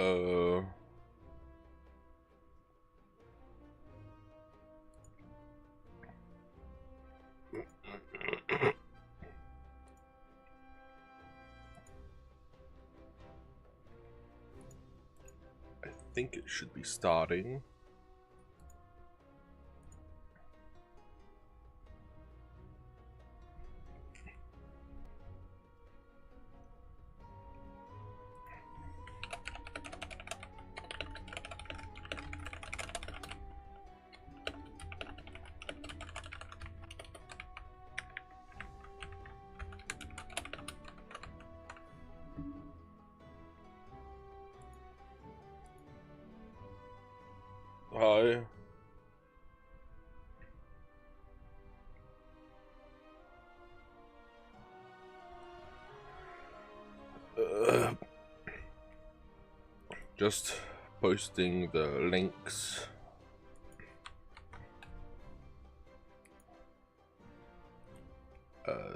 I think it should be starting. Hi. Just posting the links.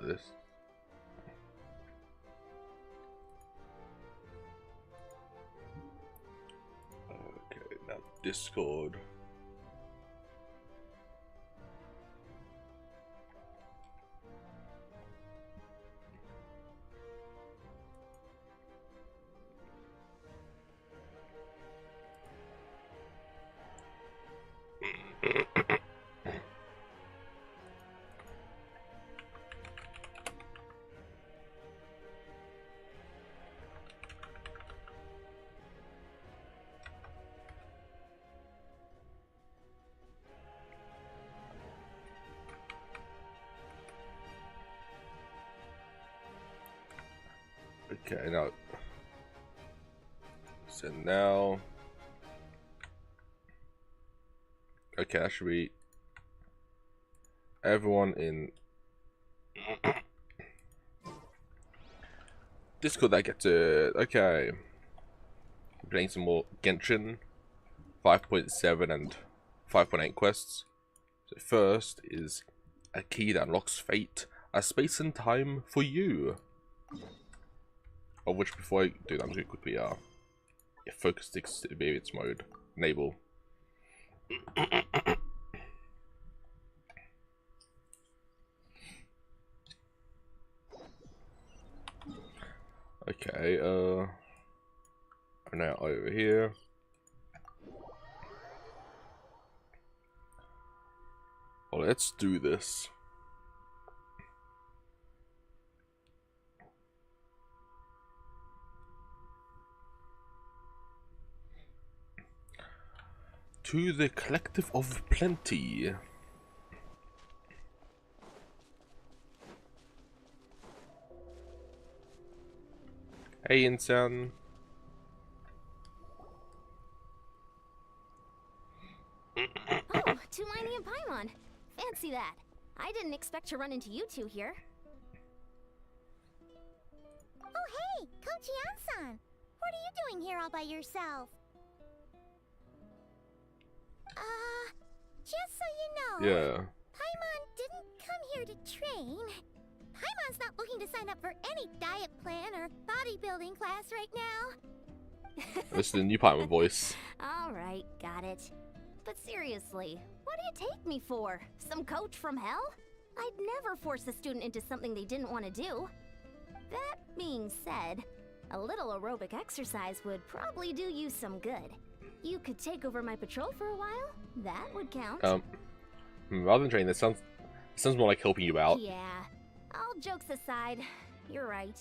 This. Okay, now Discord. Okay, now so now okay, that should be everyone in Discord that gets it. Okay, playing some more Genshin 5.7 and 5.8 quests. So first is a key that unlocks fate, a space and time for you. Of which, before I do that, I'm going to quickly focus sticks to variance mode enable. Okay, we're now over here. Well, let's do this. To the Collective of Plenty. Hey, Insan. Oh, Tulani and Paimon. Fancy that. I didn't expect to run into you two here. Oh, hey, Kochi-san. What are you doing here all by yourself? Just so you know, Yeah. Paimon didn't come here to train. Paimon's not looking to sign up for any diet plan or bodybuilding class right now. This is the new Paimon voice. Alright, got it. But seriously, what do you take me for? Some coach from hell? I'd never force a student into something they didn't want to do. That being said, a little aerobic exercise would probably do you some good. You could take over my patrol for a while. That would count. Rather than training, this sounds more like helping you out. Yeah. All jokes aside, you're right.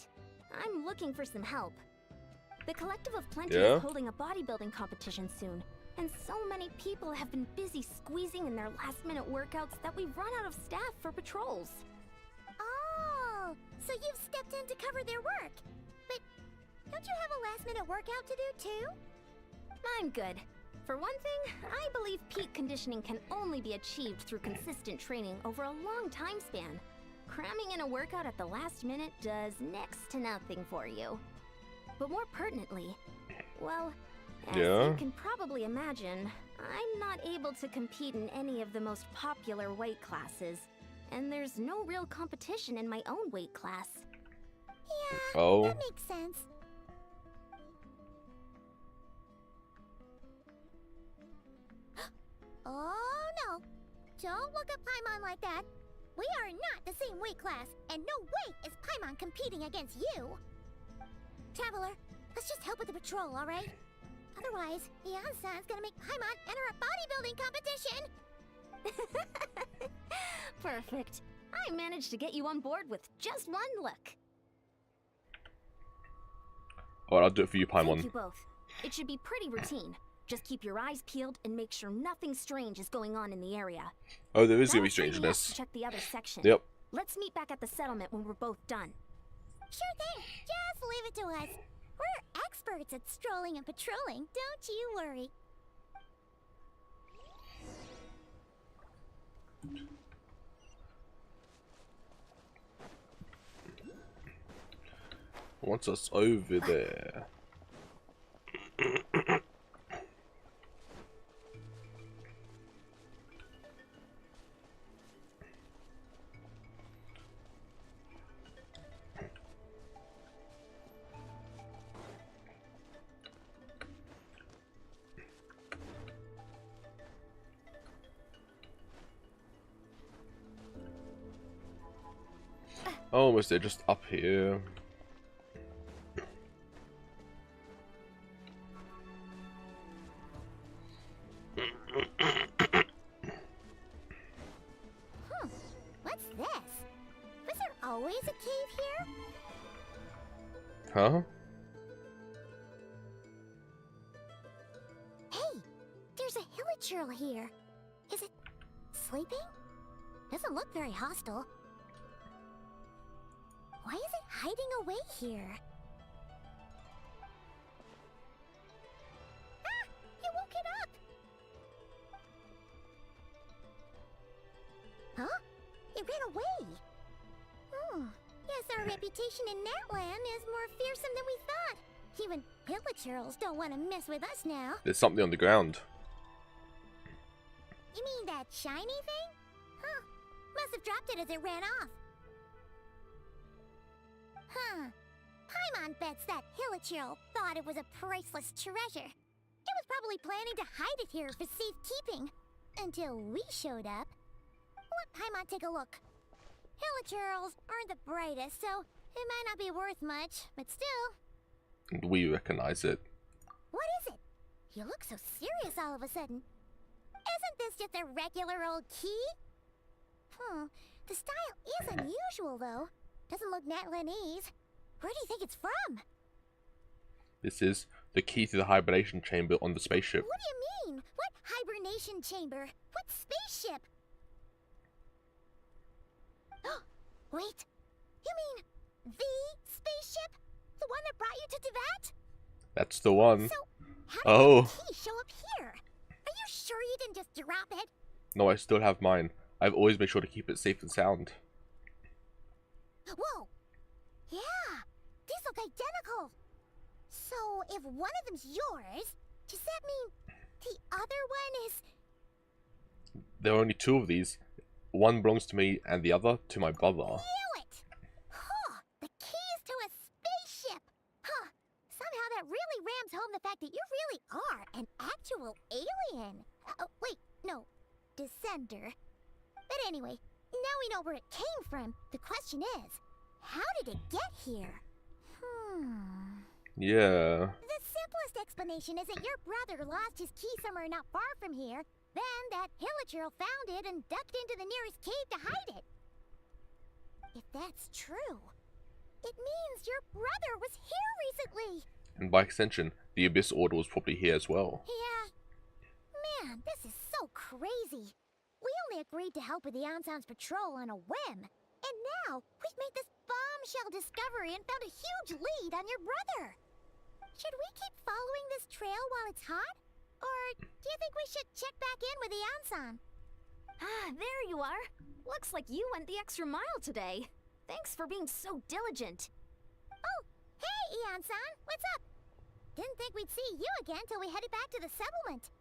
I'm looking for some help. The Collective of Plenty is holding a bodybuilding competition soon, and so many people have been busy squeezing in their last-minute workouts that we've run out of staff for patrols. Oh, so you've stepped in to cover their work. But don't you have a last-minute workout to do too? I'm good. For one thing, I believe peak conditioning can only be achieved through consistent training over a long time span. Cramming in a workout at the last minute does next to nothing for you. But more pertinently, well, as you can probably imagine, I'm not able to compete in any of the most popular weight classes, and there's no real competition in my own weight class. Yeah, that makes sense. Don't look at Paimon like that. We are not the same weight class, and no way is Paimon competing against you. Traveler, let's just help with the patrol, alright? Otherwise, Ian-san's gonna make Paimon enter a bodybuilding competition! Perfect. I managed to get you on board with just one look. Alright, I'll do it for you, Thank Paimon. you both. It should be pretty routine. Just keep your eyes peeled and make sure nothing strange is going on in the area. Oh, there is gonna be That'll free me up strangeness. to check the other section. Yep. Let's meet back at the settlement when we're both done. Sure thing. Just leave it to us. We're experts at strolling and patrolling, don't you worry. Once us over there. Almost there, just up here. What's this? Was there always a cave here? Huh? Hey, there's a hilichurl here. Is it sleeping? Doesn't look very hostile. Why is it hiding away here? Ah! You woke it up! Huh? It ran away! Hmm. Guess our reputation in Natlan is more fearsome than we thought. Even hilichurls don't want to mess with us now. There's something on the ground. You mean that shiny thing? Huh. Must have dropped it as it ran off. Huh. Paimon bets that hilichurl thought it was a priceless treasure. It was probably planning to hide it here for safekeeping. Until we showed up. Let Paimon take a look. Hilichurls aren't the brightest, so it might not be worth much, but still. And we recognize it. What is it? You look so serious all of a sudden. Isn't this just a regular old key? The style is unusual, though. Doesn't look Natlanese. Where do you think it's from? This is the key to the hibernation chamber on the spaceship. What do you mean? What hibernation chamber? What spaceship? Wait. You mean the spaceship? The one that brought you to Teyvat? That's the one. So, how did Oh. the key show up here? Are you sure you didn't just drop it? No, I still have mine. I've always made sure to keep it safe and sound. Whoa! Yeah! These look identical! So, if one of them's yours, does that mean the other one is... There are only two of these. One belongs to me and the other to my brother. Knew it! Huh! The keys to a spaceship! Huh! Somehow that really rams home the fact that you really are an actual alien! Oh, wait, no. Descender. But anyway, now we know where it came from. The question is, how did it get here? Yeah. The simplest explanation is that your brother lost his key somewhere not far from here. Then that hilichurl found it and ducked into the nearest cave to hide it. If that's true, it means your brother was here recently. And by extension, the Abyss Order was probably here as well. Yeah. Man, this is so crazy. We only agreed to help with the Ansan's patrol on a whim. And now, we've made this bombshell discovery and found a huge lead on your brother. Should we keep following this trail while it's hot? Or do you think we should check back in with the Ansan? Ah, there you are. Looks like you went the extra mile today. Thanks for being so diligent. Oh, hey, Ian-san, what's up? Didn't think we'd see you again till we headed back to the settlement.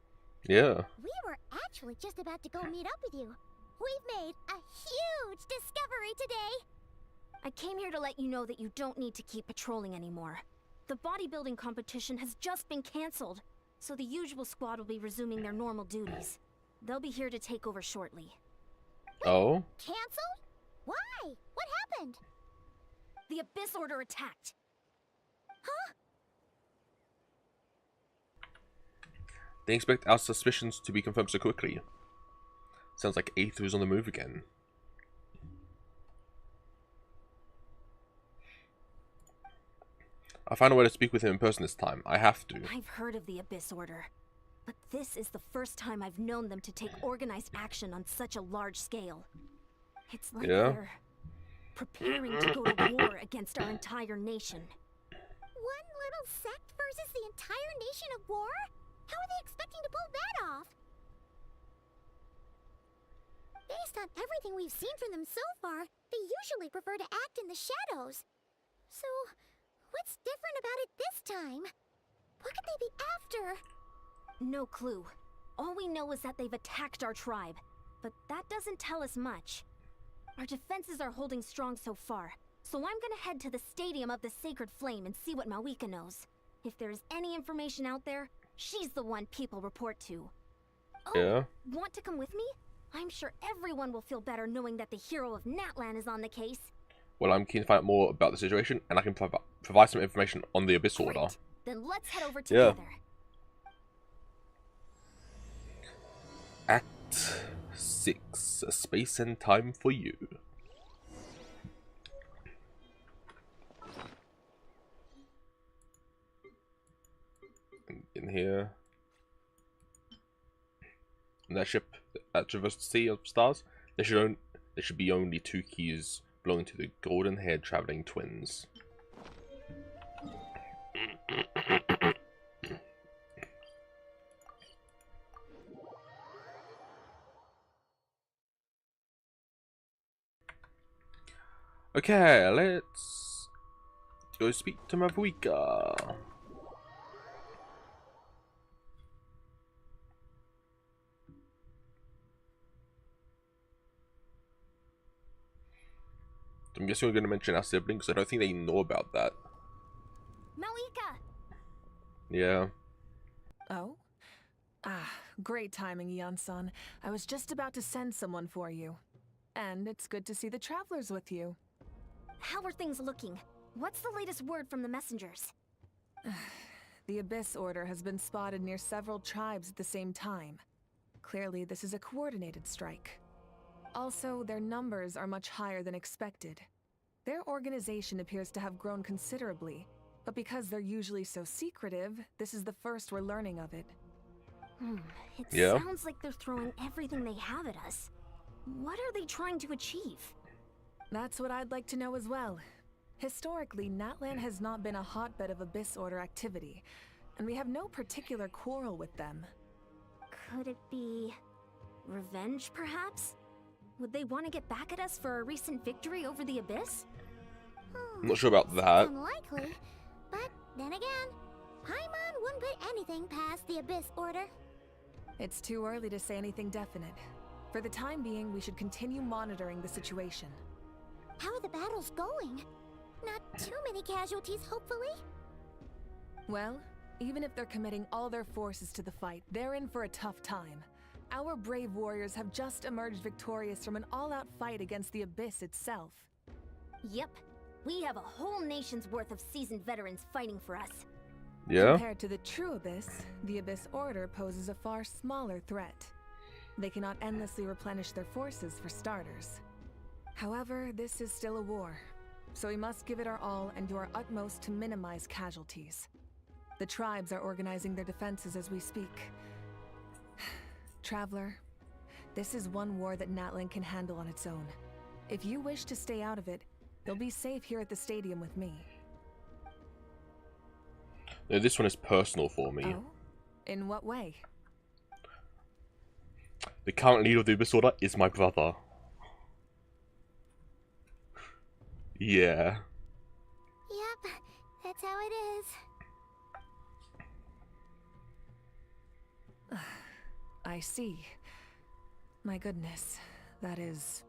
Yeah. We were actually just about to go meet up with you. We've made a huge discovery today. I came here to let you know that you don't need to keep patrolling anymore. The bodybuilding competition has just been cancelled, so the usual squad will be resuming their normal duties. They'll be here to take over shortly. Oh? Cancelled? Why? What happened? The Abyss Order attacked. Huh? They expect our suspicions to be confirmed so quickly. Sounds like Aether is on the move again. I found a way to speak with him in person this time. I have to. I've heard of the Abyss Order, but this is the first time I've known them to take organized action on such a large scale. It's like they're preparing to go to war against our entire nation. One little sect versus the entire nation at war? How are they expecting to pull that off? Based on everything we've seen from them so far, they usually prefer to act in the shadows. So, what's different about it this time? What could they be after? No clue. All we know is that they've attacked our tribe, but that doesn't tell us much. Our defenses are holding strong so far, so I'm gonna head to the Stadium of the Sacred Flame and see what Mawika knows. If there's any information out there, she's the one people report to. Oh, Yeah? want to come with me? I'm sure everyone will feel better knowing that the hero of Natlan is on the case. Well, I'm keen to find out more about the situation, and I can provide some information on the Abyss Order. Great. Then let's head over together. Act 6. A space and time for you. In here. In that ship that traversed the sea of stars, there should be only 2 keys belonging to the golden-haired traveling twins. Okay, let's go speak to Mawika. I'm guessing we're going to mention our siblings. I don't think they know about that. Mawika! Yeah. Oh? Ah, great timing, Ian-san. I was just about to send someone for you. And it's good to see the travelers with you. How are things looking? What's the latest word from the messengers? The Abyss Order has been spotted near several tribes at the same time. Clearly, this is a coordinated strike. Also, their numbers are much higher than expected. Their organization appears to have grown considerably, but because they're usually so secretive, this is the first we're learning of it. It sounds like they're throwing everything they have at us. What are they trying to achieve? That's what I'd like to know as well. Historically, Natlan has not been a hotbed of Abyss Order activity, and we have no particular quarrel with them. Could it be revenge, perhaps? Would they want to get back at us for a recent victory over the Abyss? I'm not sure about that. Unlikely, but then again, Paimon wouldn't put anything past the Abyss Order. It's too early to say anything definite. For the time being, we should continue monitoring the situation. How are the battles going? Not too many casualties, hopefully? Well, even if they're committing all their forces to the fight, they're in for a tough time. Our brave warriors have just emerged victorious from an all-out fight against the Abyss itself. Yep. We have a whole nation's worth of seasoned veterans fighting for us. Yeah? Compared to the true Abyss, the Abyss Order poses a far smaller threat. They cannot endlessly replenish their forces for starters. However, this is still a war, so we must give it our all and do our utmost to minimize casualties. The tribes are organizing their defenses as we speak. Traveler, this is one war that Natlan can handle on its own. If you wish to stay out of it, you'll be safe here at the stadium with me. No, this one is personal for me. Oh? In what way? The current leader of the Abyss Order is my brother. Yeah. Yep, that's how it is. I see. My goodness, that is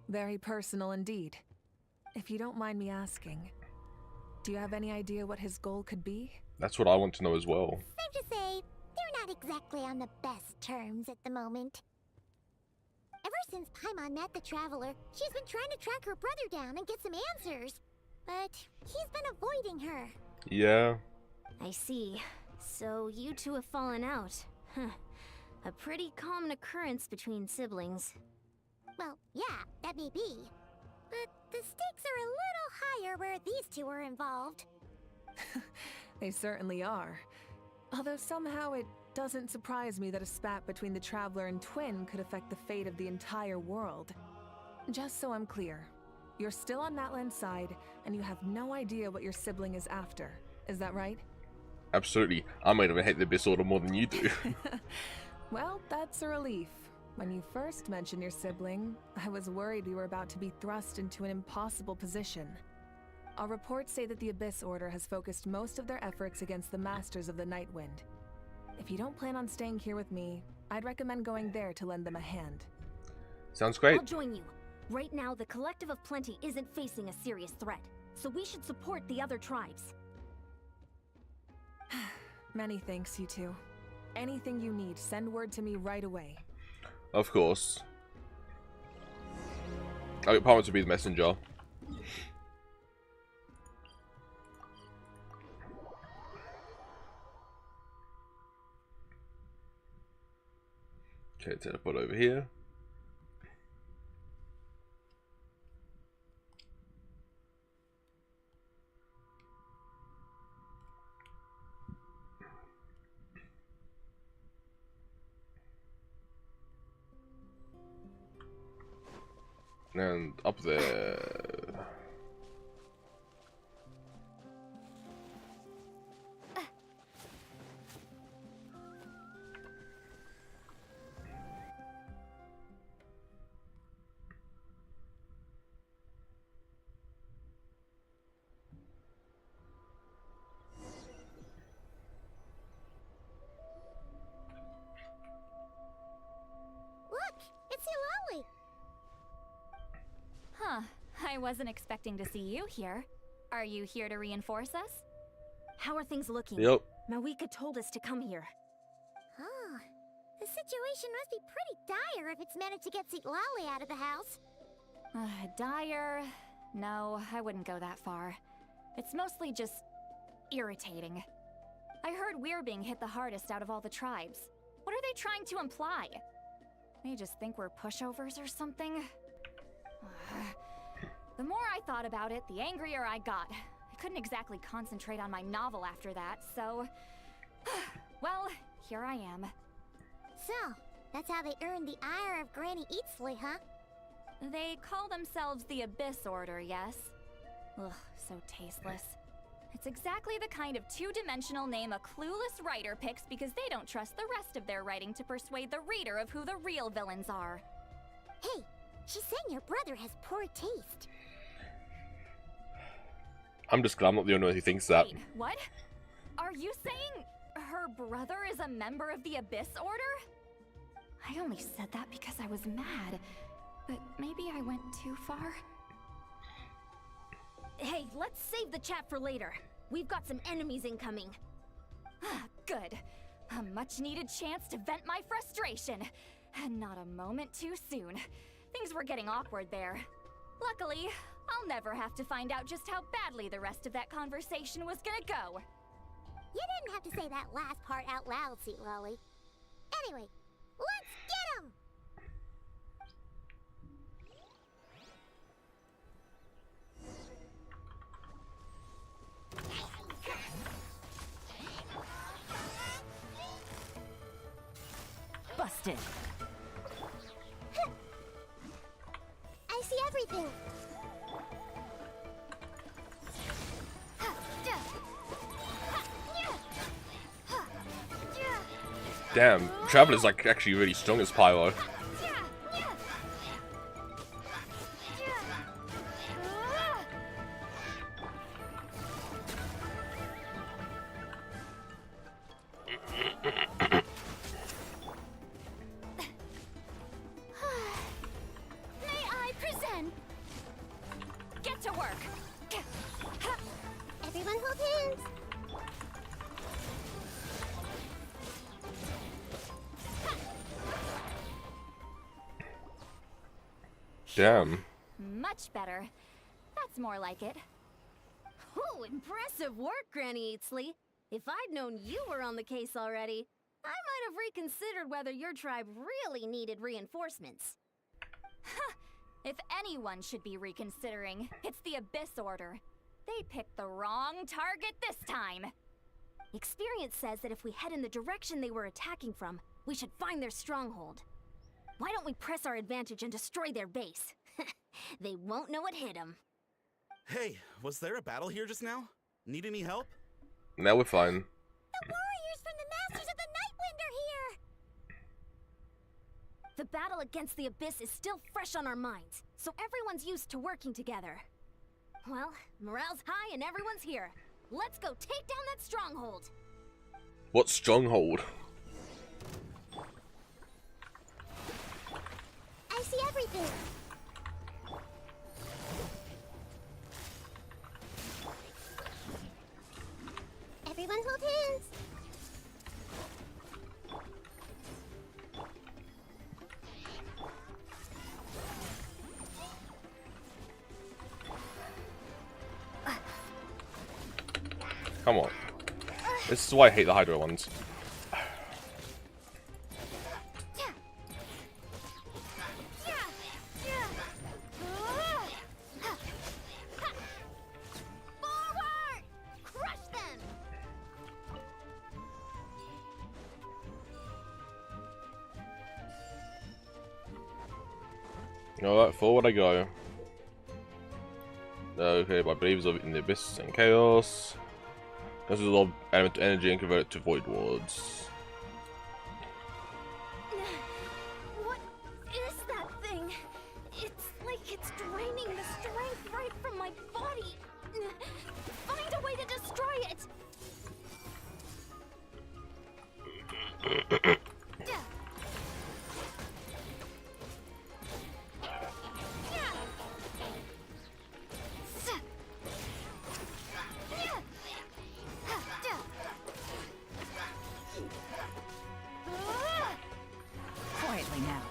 very personal indeed. If you don't mind me asking, do you have any idea what his goal could be? That's what I want to know as well. Safe to say, they're not exactly on the best terms at the moment. Ever since Paimon met the Traveler, she's been trying to track her brother down and get some answers. But he's been avoiding her. Yeah. I see. So you two have fallen out. Huh. A pretty common occurrence between siblings. Well, yeah, that may be. But the stakes are a little higher where these two are involved. They certainly are. Although somehow it doesn't surprise me that a spat between the Traveler and Twin could affect the fate of the entire world. Just so I'm clear, you're still on Natlan's side, and you have no idea what your sibling is after. Is that right? Absolutely. I might even hate the Abyss Order more than you do. Well, that's a relief. When you first mentioned your sibling, I was worried we were about to be thrust into an impossible position. Our reports say that the Abyss Order has focused most of their efforts against the Masters of the Nightwind. If you don't plan on staying here with me, I'd recommend going there to lend them a hand. Sounds great. I'll join you. Right now, the Collective of Plenty isn't facing a serious threat, so we should support the other tribes. Many thanks, you two. Anything you need, send word to me right away. Of course. I get Palmer to be the messenger. Okay, teleport over here. And up there. Look, it's Eulalie. Huh. I wasn't expecting to see you here. Are you here to reinforce us? How are things looking? Yep. Mawika told us to come here. Oh, the situation must be pretty dire if it's managed to get Eulalie out of the house. Dire? No, I wouldn't go that far. It's mostly just irritating. I heard we're being hit the hardest out of all the tribes. What are they trying to imply? They just think we're pushovers or something? The more I thought about it, the angrier I got. I couldn't exactly concentrate on my novel after that, so... well, here I am. So, that's how they earned the ire of Granny Eatsley, huh? They call themselves the Abyss Order, yes? Ugh, so tasteless. It's exactly the kind of two-dimensional name a clueless writer picks because they don't trust the rest of their writing to persuade the reader of who the real villains are. Hey, she's saying your brother has poor taste. I'm just glad I'm not the only one who thinks that. Wait, what? Are you saying her brother is a member of the Abyss Order? I only said that because I was mad, but maybe I went too far. Hey, let's save the chat for later. We've got some enemies incoming. Good. A much-needed chance to vent my frustration. And not a moment too soon. Things were getting awkward there. Luckily, I'll never have to find out just how badly the rest of that conversation was gonna go. You didn't have to say that last part out loud, Eulalie. Anyway, let's get him! Busted. I see everything. Damn, Traveler's like actually really strong as Pyro. May I present? Get to work. Everyone hold hands. Damn. Much better. That's more like it. Oh, impressive work, Granny Eatsley. If I'd known you were on the case already, I might have reconsidered whether your tribe really needed reinforcements. If anyone should be reconsidering, it's the Abyss Order. They picked the wrong target this time. Experience says that if we head in the direction they were attacking from, we should find their stronghold. Why don't we press our advantage and destroy their base? They won't know it hit them. Hey, was there a battle here just now? Need any help? Now we're fine. The warriors from the Masters of the Nightwind are here! The battle against the Abyss is still fresh on our minds, so everyone's used to working together. Well, morale's high and everyone's here. Let's go take down that stronghold. What stronghold? I see everything! Everyone hold hands! Come on. This is why I hate the Hydra ones. Forward! Crush them! Alright, forward I go. Okay, I believe it's in the Abyss and Chaos. This is all element energy and convert it to void wards. What is that thing? It's like it's draining the strength right from my body. Find a way to destroy it. Quietly now.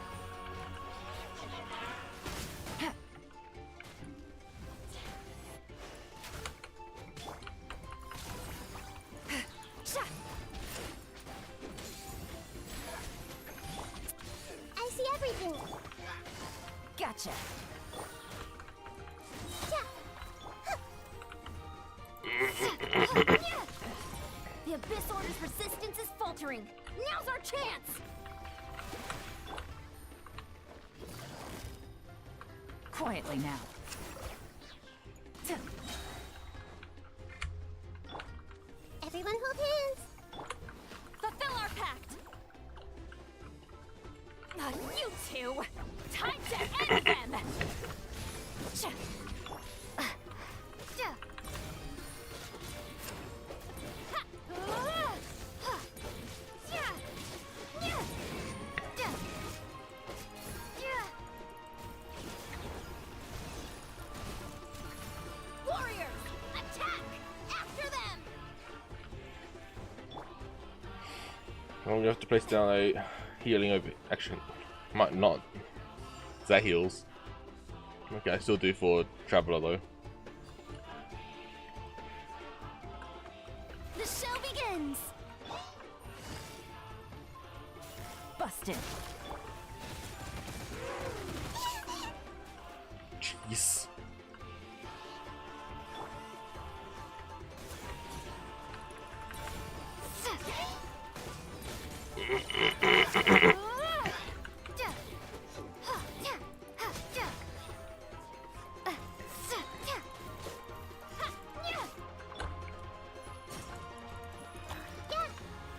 I see everything! Gotcha. The Abyss Order's resistance is faltering. Now's our chance. Quietly now. Everyone hold hands! Fulfill our pact! You two! Time to end them! Warriors, attack! After them! Well, we have to place down a healing over action. Might not. That heals. Okay, I still do for Traveler though. The show begins! Busted. Jeez.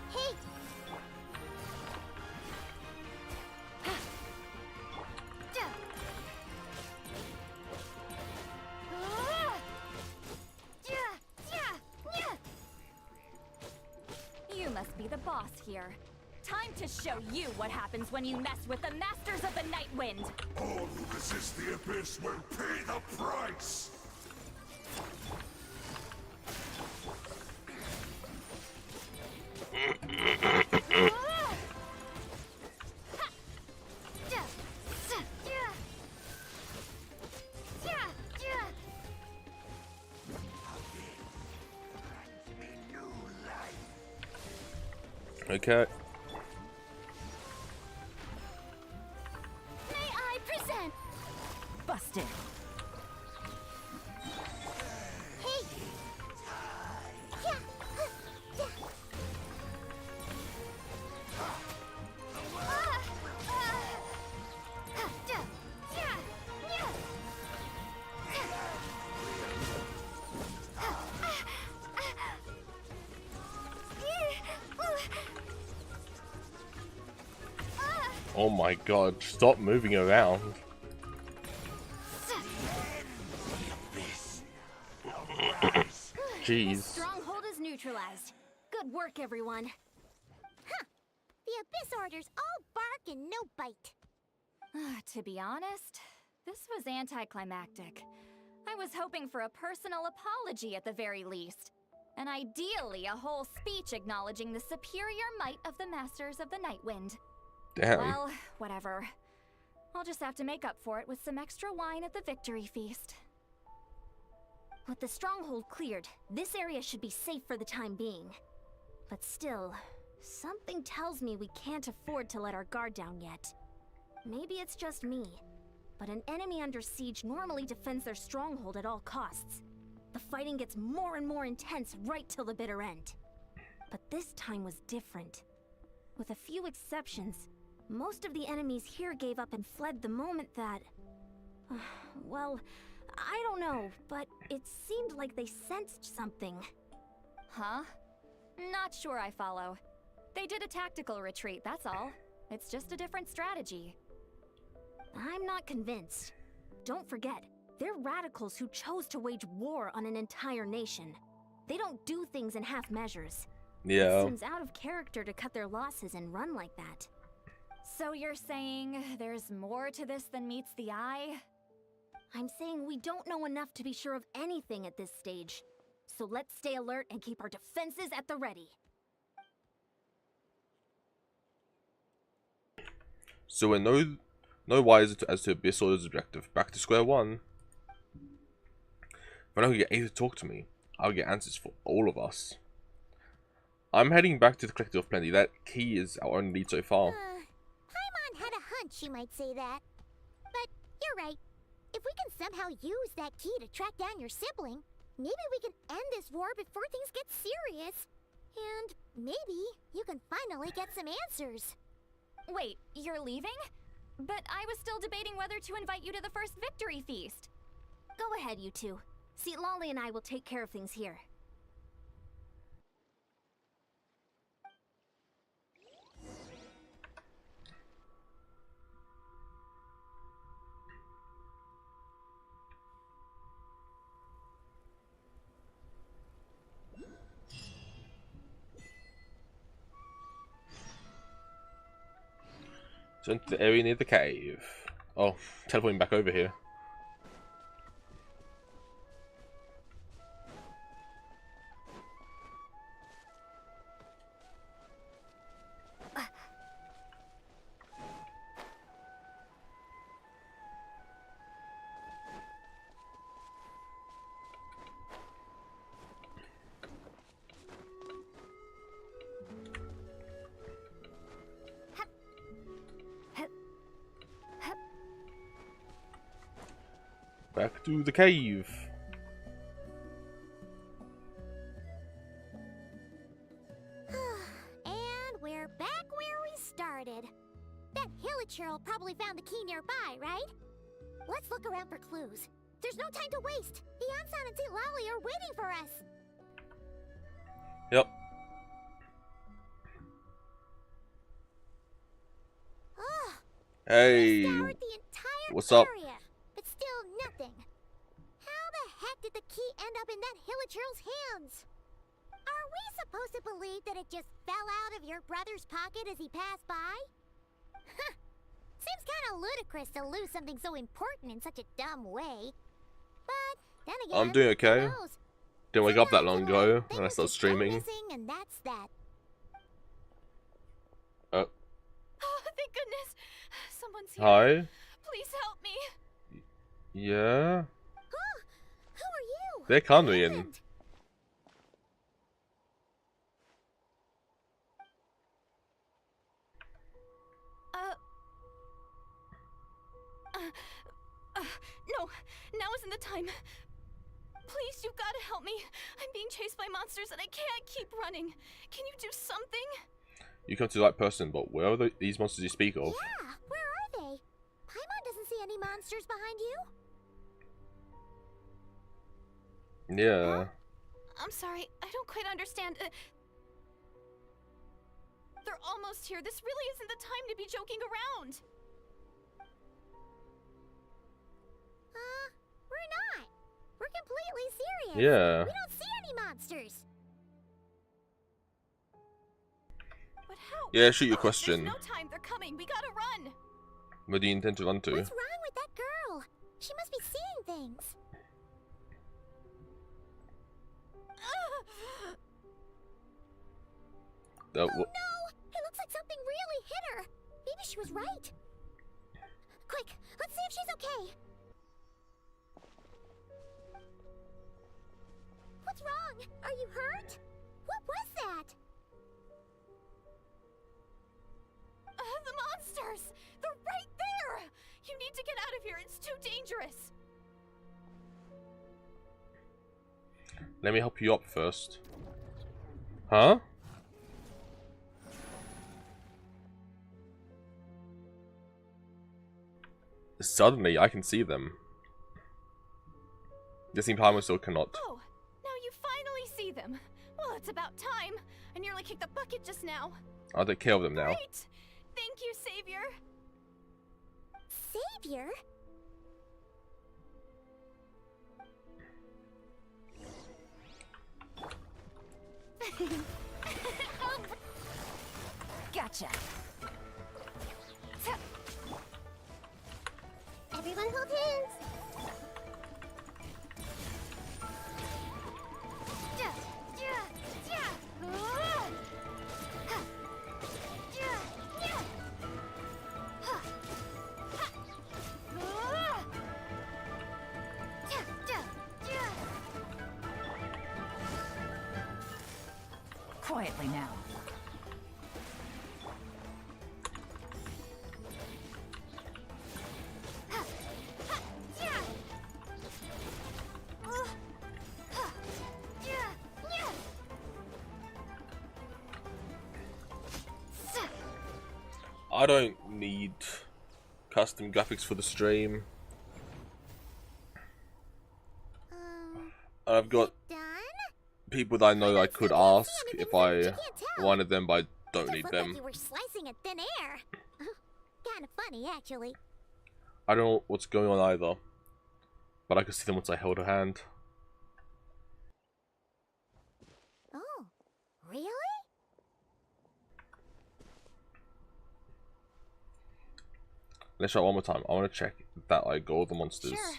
Hey! You must be the boss here. Time to show you what happens when you mess with the Masters of the Nightwind. All who resist the Abyss will pay the price! Okay. May I present? Busted. Hey! Yeah! Yeah! Oh my god, stop moving around. Jeez. Stronghold is neutralized. Good work, everyone. Huh! The Abyss Orders all bark and no bite. To be honest, this was anticlimactic. I was hoping for a personal apology at the very least. And ideally, a whole speech acknowledging the superior might of the Masters of the Nightwind. Damn. Well, whatever. I'll just have to make up for it with some extra wine at the victory feast. With the stronghold cleared, this area should be safe for the time being. But still, something tells me we can't afford to let our guard down yet. Maybe it's just me, but an enemy under siege normally defends their stronghold at all costs. The fighting gets more and more intense right till the bitter end. But this time was different. With a few exceptions, most of the enemies here gave up and fled the moment that... well, I don't know, but it seemed like they sensed something. Huh? Not sure I follow. They did a tactical retreat, that's all. It's just a different strategy. I'm not convinced. Don't forget, they're radicals who chose to wage war on an entire nation. They don't do things in half measures. Yeah. It seems out of character to cut their losses and run like that. So you're saying there's more to this than meets the eye? I'm saying we don't know enough to be sure of anything at this stage. So let's stay alert and keep our defenses at the ready. So we're no wiser as to Abyss Order's objective. Back to square one. If I don't get Ace to talk to me, I'll get answers for all of us. I'm heading back to the Collective of Plenty. That key is our only lead so far. Paimon had a hunch you might say that. But you're right. If we can somehow use that key to track down your sibling, maybe we can end this war before things get serious. And maybe you can finally get some answers. Wait, you're leaving? But I was still debating whether to invite you to the first victory feast. Go ahead, you two. See, Lolly and I will take care of things here. So into the area near the cave. Oh, teleporting back over here. Back to the cave. And we're back where we started. That Hilichurl probably found the key nearby, right? Let's look around for clues. There's no time to waste. The Ansan and St. Lolly are waiting for us. Yep. Oh, Hey. scoured the entire What's up? area, but still nothing. How the heck did the key end up in that Hilichurl's hands? Are we supposed to believe that it just fell out of your brother's pocket as he passed by? Huh. Seems kind of ludicrous to lose something so important in such a dumb way. But then again, I'm doing okay. who knows? Didn't wake up that long Sometimes, you know, ago things when I started just go streaming. missing, and that's that. Oh. Oh, thank goodness. Someone's here. Hi. Please help me. Yeah. Who are you? They're What Kanrian. happened? No, now isn't the time. Please, you've got to help me. I'm being chased by monsters and I can't keep running. Can you do something? You come to the right person, but where are these monsters you speak of? Yeah, where are they? Paimon doesn't see any monsters behind you. Yeah. I'm sorry, I don't quite understand. They're almost here. This really isn't the time to be joking around. We're not. We're completely serious. Yeah. We don't see any monsters. But how? Yeah, shoot your question. There's no time. They're coming. We gotta run. Where do you intend to run to? What's wrong with that girl? She must be seeing things. Oh, no! It looks like something really hit her. Maybe she was right. Quick, let's see if she's okay. What's wrong? Are you hurt? What was that? The monsters! They're right there! You need to get out of here. It's too dangerous. Let me help you up first. Huh? Suddenly, I can see them. Guessing Paimon still cannot. Oh, now you finally see them. Well, it's about time. I nearly kicked the bucket just now. I'll take care of them now. Great! Thank you, Savior. Savior? Gotcha. Everyone hold hands. Quietly now. I don't need custom graphics for the stream. I've got Done? people that I know I could ask if I You can't tell. wanted them, but I don't Just need looked them. like you were slicing at thin air. Kind of funny, actually. I don't know what's going on either, but I could see them once I held her hand. Oh, really? Let's try it one more time. I want to check that I got all the monsters. Sure.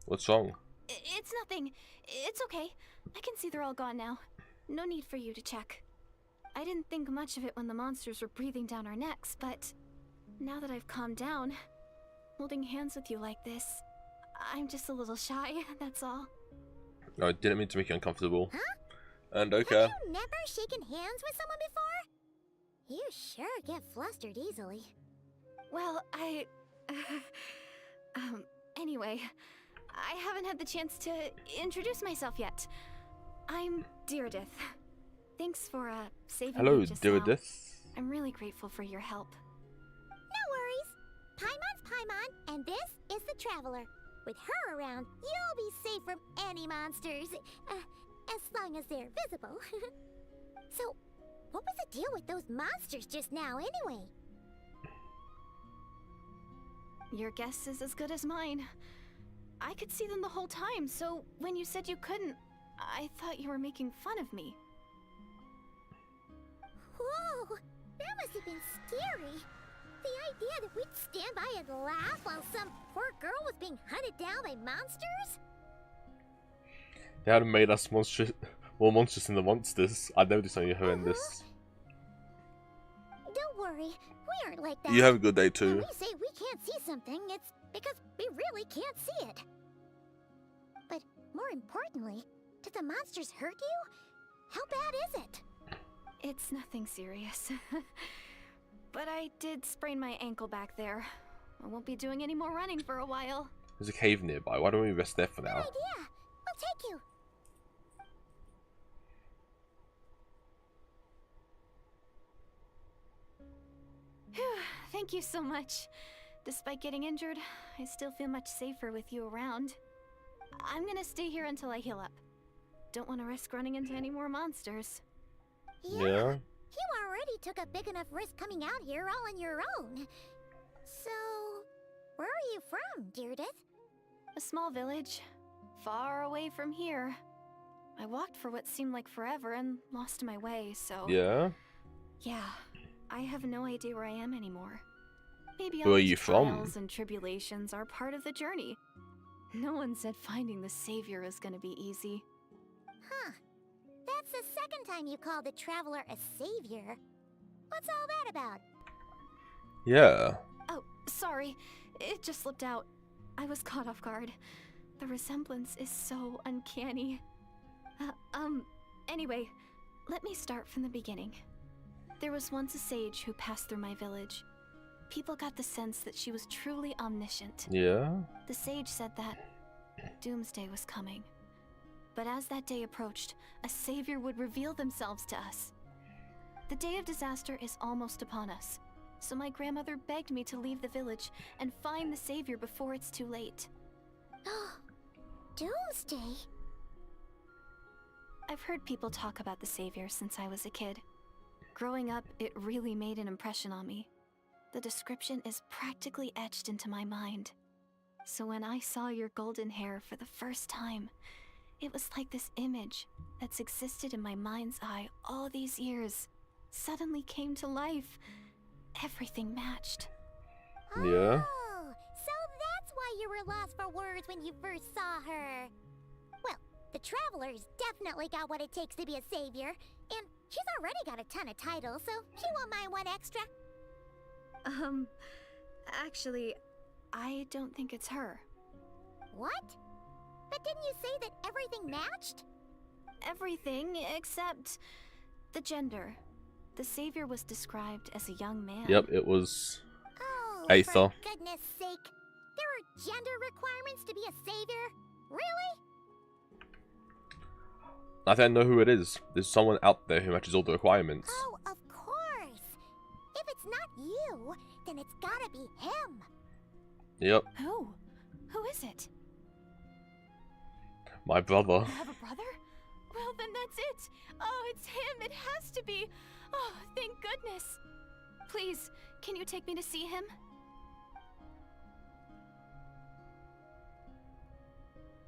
What's wrong? It's nothing. It's okay. I can see they're all gone now. No need for you to check. I didn't think much of it when the monsters were breathing down our necks, but now that I've calmed down, holding hands with you like this, I'm just a little shy, that's all. No, I didn't mean to make you uncomfortable. Huh? And okay. Have you never shaken hands with someone before? You sure get flustered easily. Well, anyway, I haven't had the chance to introduce myself yet. I'm Deirdith. Thanks for, saving Hello, me just now. Deirdith. I'm really grateful for your help. No worries. Paimon's Paimon, and this is the Traveler. With her around, you'll be safe from any monsters. As long as they're visible. So, what was the deal with those monsters just now, anyway? Your guess is as good as mine. I could see them the whole time, so when you said you couldn't, I thought you were making fun of me. Whoa! That must have been scary. The idea that we'd stand by and laugh while some poor girl was being hunted down by monsters? They had made us more monstrous than the monsters. I'd never do something horrendous. Don't worry, we aren't like that. You have a good day When too. we say we can't see something, it's because we really can't see it. But more importantly, the monsters hurt you? How bad is it? It's nothing serious. But I did sprain my ankle back there. I won't be doing any more running for a while. There's a cave nearby. Why don't we rest there for Good now? idea. We'll take you. Phew, thank you so much. Despite getting injured, I still feel much safer with you around. I'm gonna stay here until I heal up. Don't want to risk running into any more monsters. Yeah. You already took a big enough risk coming out here all on your own. So, where are you from, Deirdre? A small village, far away from here. I walked for what seemed like forever and lost my way, so... Yeah. Yeah, I have no idea where I am anymore. Maybe Where all are these you from? trials and tribulations are part of the journey. No one said finding the savior is gonna be easy. Huh. That's the second time you called the traveler a savior. What's all that about? Yeah. Oh, sorry. It just slipped out. I was caught off guard. The resemblance is so uncanny. Anyway, let me start from the beginning. There was once a sage who passed through my village. People got the sense that she was truly omniscient. Yeah. The sage said that doomsday was coming. But as that day approached, a savior would reveal themselves to us. The day of disaster is almost upon us, so my grandmother begged me to leave the village and find the savior before it's too late. Doomsday? I've heard people talk about the savior since I was a kid. Growing up, it really made an impression on me. The description is practically etched into my mind. So when I saw your golden hair for the first time, it was like this image that's existed in my mind's eye all these years suddenly came to life. Everything matched. Yeah. Oh, so that's why you were lost for words when you first saw her. Well, the traveler's definitely got what it takes to be a savior, and she's already got a ton of titles, so she won't mind one extra. Actually, I don't think it's her. What? But didn't you say that everything matched? Everything except the gender. The savior was described as a young man. Yep, it was Oh, Aether. for goodness sake. There are gender requirements to be a savior? Really? I think I know who it is. There's someone out there who matches all the requirements. Oh, of course. If it's not you, then it's gotta be him. Yep, Who? Who is it? my brother. You have a brother? Well, then that's it. Oh, it's him. It has to be. Oh, thank goodness. Please, can you take me to see him?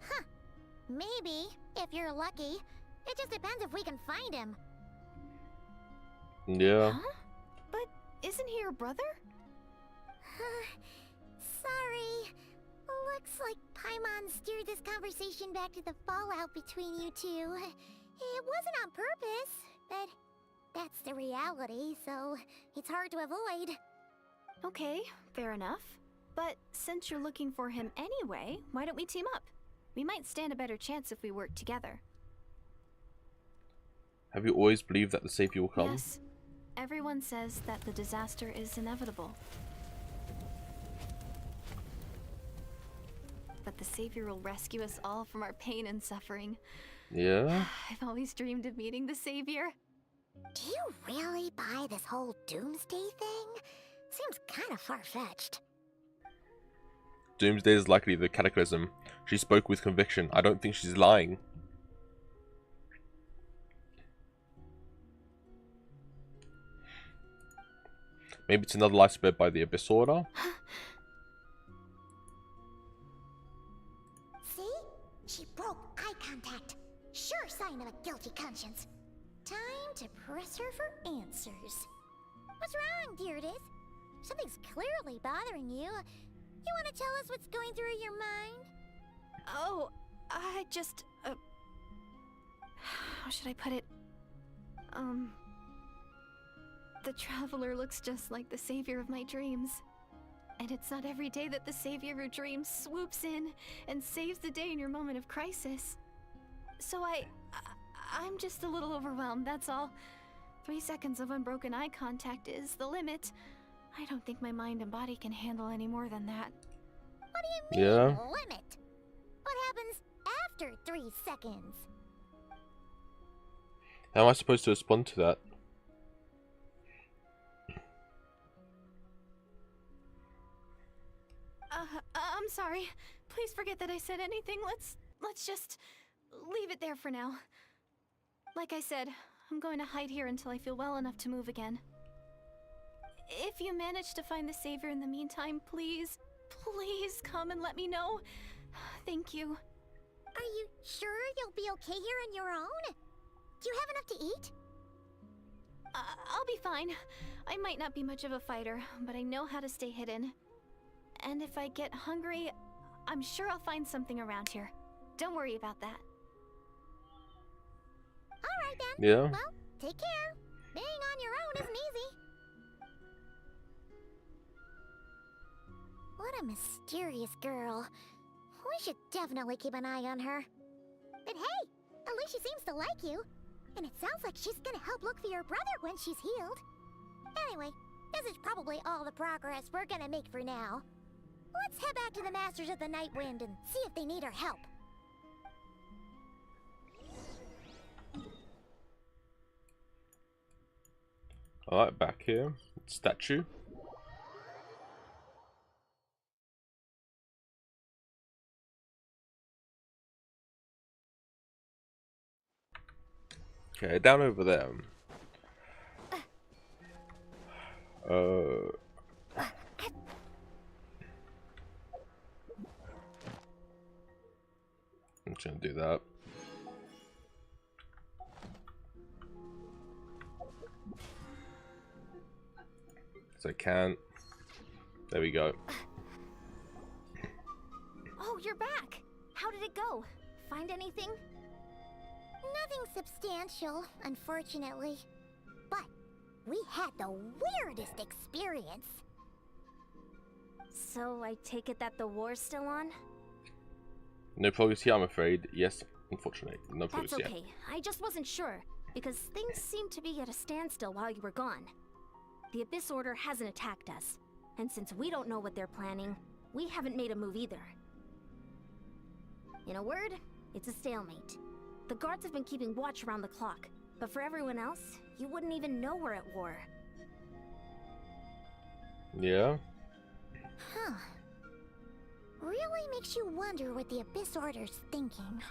Huh. Maybe, if you're lucky. It just depends if we can find him. Yeah. Huh? But isn't he your brother? Sorry. Looks like Paimon steered this conversation back to the fallout between you two. It wasn't on purpose, but that's the reality, so it's hard to avoid. Okay, fair enough. But since you're looking for him anyway, why don't we team up? We might stand a better chance if we work together. Have you always believed that the savior will come? Yes. Everyone says that the disaster is inevitable. But the savior will rescue us all from our pain and suffering. Yeah. I've always dreamed of meeting the savior. Do you really buy this whole doomsday thing? Seems kind of far-fetched. Doomsday is likely the cataclysm. She spoke with conviction. I don't think she's lying. Maybe it's another lie spread by the Abyss Order? See? She broke eye contact. Sure sign of a guilty conscience. Time to press her for answers. What's wrong, Deirdre? Something's clearly bothering you. You want to tell us what's going through your mind? Oh, I just, how should I put it? The traveler looks just like the savior of my dreams. And it's not every day that the savior of your dreams swoops in and saves the day in your moment of crisis. So I'm just a little overwhelmed, that's all. 3 seconds of unbroken eye contact is the limit. I don't think my mind and body can handle any more than that. What do you mean, Yeah. limit? What happens after 3 seconds? How am I supposed to respond to that? I'm sorry. Please forget that I said anything. Let's just leave it there for now. Like I said, I'm going to hide here until I feel well enough to move again. If you manage to find the savior in the meantime, please come and let me know. Thank you. Are you sure you'll be okay here on your own? Do you have enough to eat? I'll be fine. I might not be much of a fighter, but I know how to stay hidden. And if I get hungry, I'm sure I'll find something around here. Don't worry about that. Alright then. Yeah. Well, take care. Being on your own isn't easy. What a mysterious girl. We should definitely keep an eye on her. But hey, at least she seems to like you. And it sounds like she's gonna help look for your brother when she's healed. Anyway, this is probably all the progress we're gonna make for now. Let's head back to the Masters of the Night Wind and see if they need our help. Alright, back here. Statue. Okay, down over there. I'm just gonna do that. So I can't. There we go. Oh, you're back! How did it go? Find anything? Nothing substantial, unfortunately. But we had the weirdest experience. So I take it that the war's still on? No progress here, I'm afraid. Yes, unfortunately. No progress That's yet. okay. I just wasn't sure, because things seemed to be at a standstill while you were gone. The Abyss Order hasn't attacked us, and since we don't know what they're planning, we haven't made a move either. In a word, it's a stalemate. The guards have been keeping watch around the clock, but for everyone else, you wouldn't even know we're at war. Yeah. Huh. Really makes you wonder what the Abyss Order's thinking.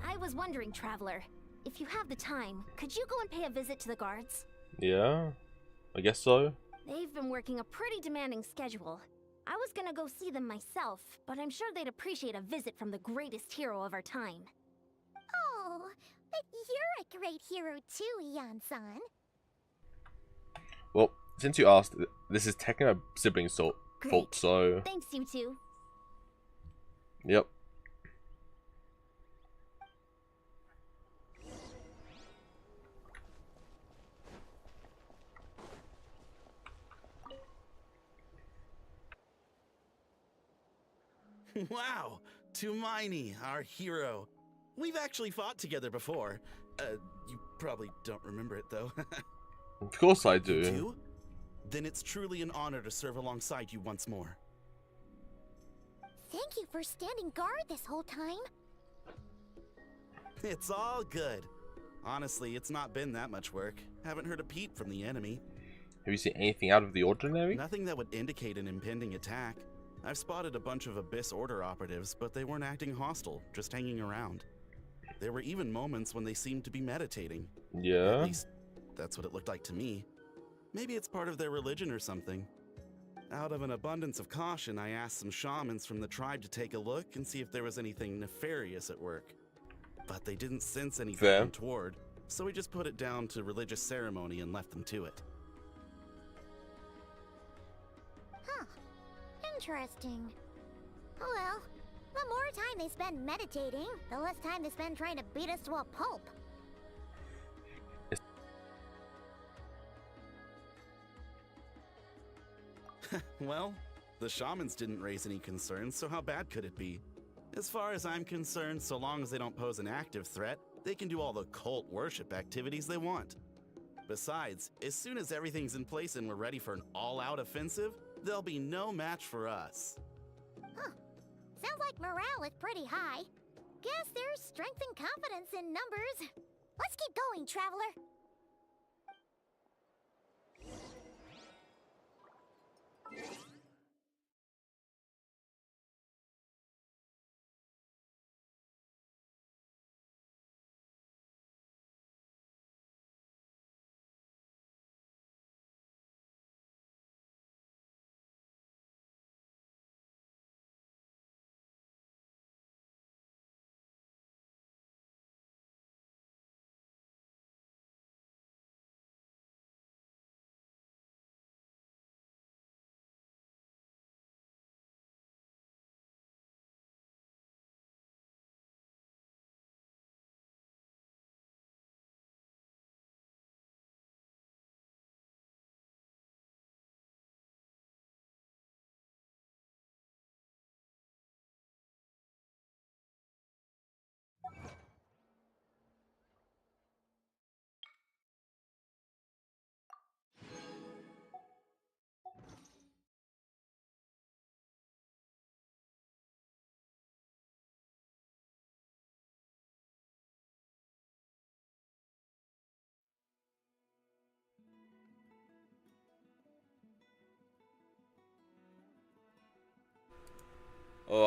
I was wondering, Traveler, if you have the time, could you go and pay a visit to the guards? Yeah. I guess so. They've been working a pretty demanding schedule. I was gonna go see them myself, but I'm sure they'd appreciate a visit from the greatest hero of our time. Oh, but you're a great hero too, Yan-san. Well, since you asked, this is technically a sibling fault, Great. so... Thanks, you two. Yep. Wow, Tumaini, our hero. We've actually fought together before. You probably don't remember it though. Of course I do. You do? Then it's truly an honor to serve alongside you once more. Thank you for standing guard this whole time. It's all good. Honestly, it's not been that much work. Haven't heard a peep from the enemy. Have you seen anything out of the ordinary? Nothing that would indicate an impending attack. I've spotted a bunch of Abyss Order operatives, but they weren't acting hostile, just hanging around. There were even moments when they seemed to be meditating. Yeah. At least, that's what it looked like to me. Maybe it's part of their religion or something. Out of an abundance of caution, I asked some shamans from the tribe to take a look and see if there was anything nefarious at work. But they didn't sense anything Fair. untoward, so we just put it down to religious ceremony and left them to it. Huh. Interesting. Oh well, the more time they spend meditating, the less time they spend trying to beat us to a pulp. Well, the shamans didn't raise any concerns, so how bad could it be? As far as I'm concerned, so long as they don't pose an active threat, they can do all the cult worship activities they want. Besides, as soon as everything's in place and we're ready for an all-out offensive, there'll be no match for us. Huh. Sounds like morale is pretty high. Guess there's strength and confidence in numbers. Let's keep going, Traveler.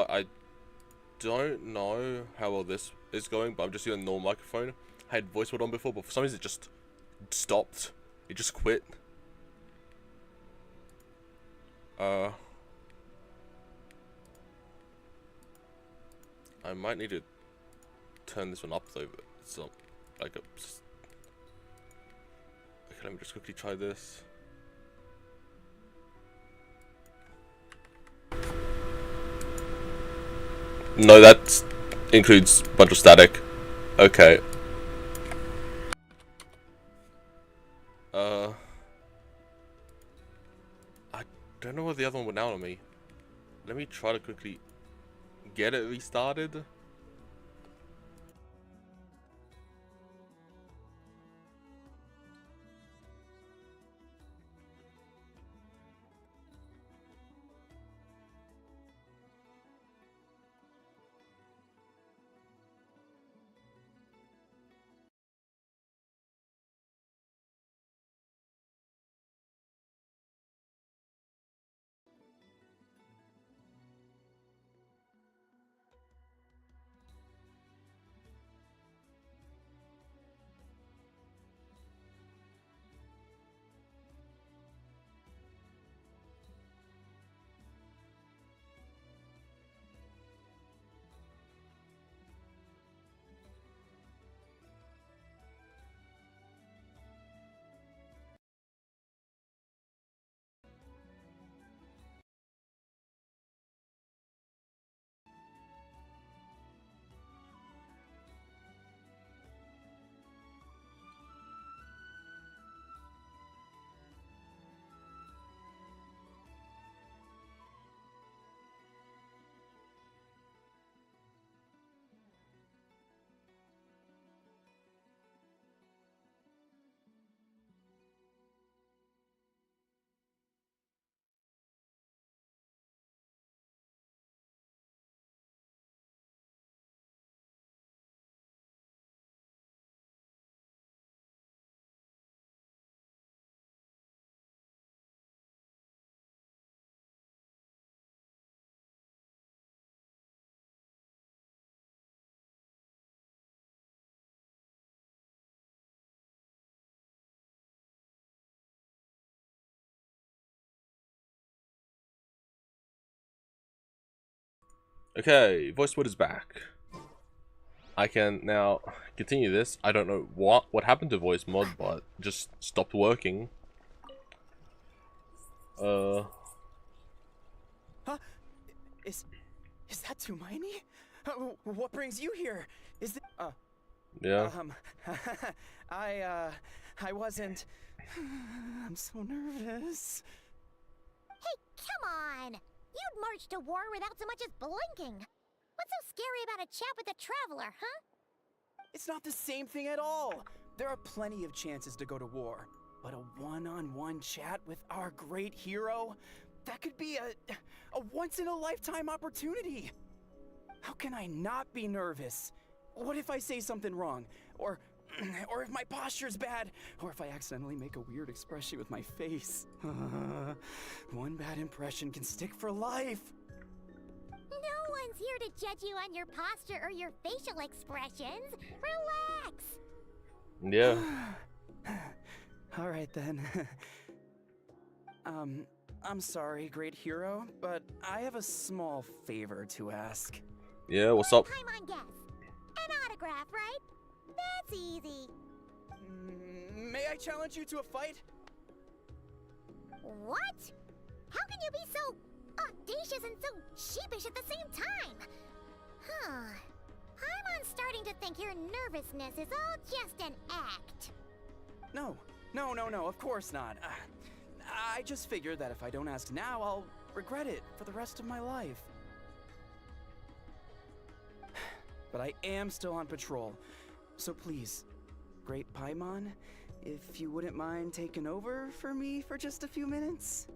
I don't know how well this is going, but I'm just using a normal microphone. I had voice mode on before, but for some reason it just stopped. It just quit. I might need to turn this one up though. It's not like a. Okay, let me just quickly try this. No, that includes a bunch of static. Okay. I don't know what the other one went out on me. Let me try to quickly get it restarted. Okay, voice mode is back. I can now continue this. I don't know what happened to voice mod, but just stopped working. Huh? Is that Tumaini? What brings you here? Is it Yeah. I wasn't. I'm so nervous. Hey, come on! You'd march to war without so much as blinking. What's so scary about a chat with a traveler, huh? It's not the same thing at all. There are plenty of chances to go to war, but a one-on-one chat with our great hero, that could be a once-in-a-lifetime opportunity. How can I not be nervous? What if I say something wrong? Or if my posture's bad? Or if I accidentally make a weird expression with my face? One bad impression can stick for life. No one's here to judge you on your posture or your facial expressions. Relax. Yeah. All right then. I'm sorry, great hero, but I have a small favor to ask. Yeah, what's up? Paimon guess. An autograph, right? That's easy. May I challenge you to a fight? What? How can you be so audacious and so sheepish at the same time? Huh. Paimon's starting to think your nervousness is all just an act. No, of course not. I just figured that if I don't ask now, I'll regret it for the rest of my life. But I am still on patrol, so please, Great Paimon, if you wouldn't mind taking over for me for just a few minutes?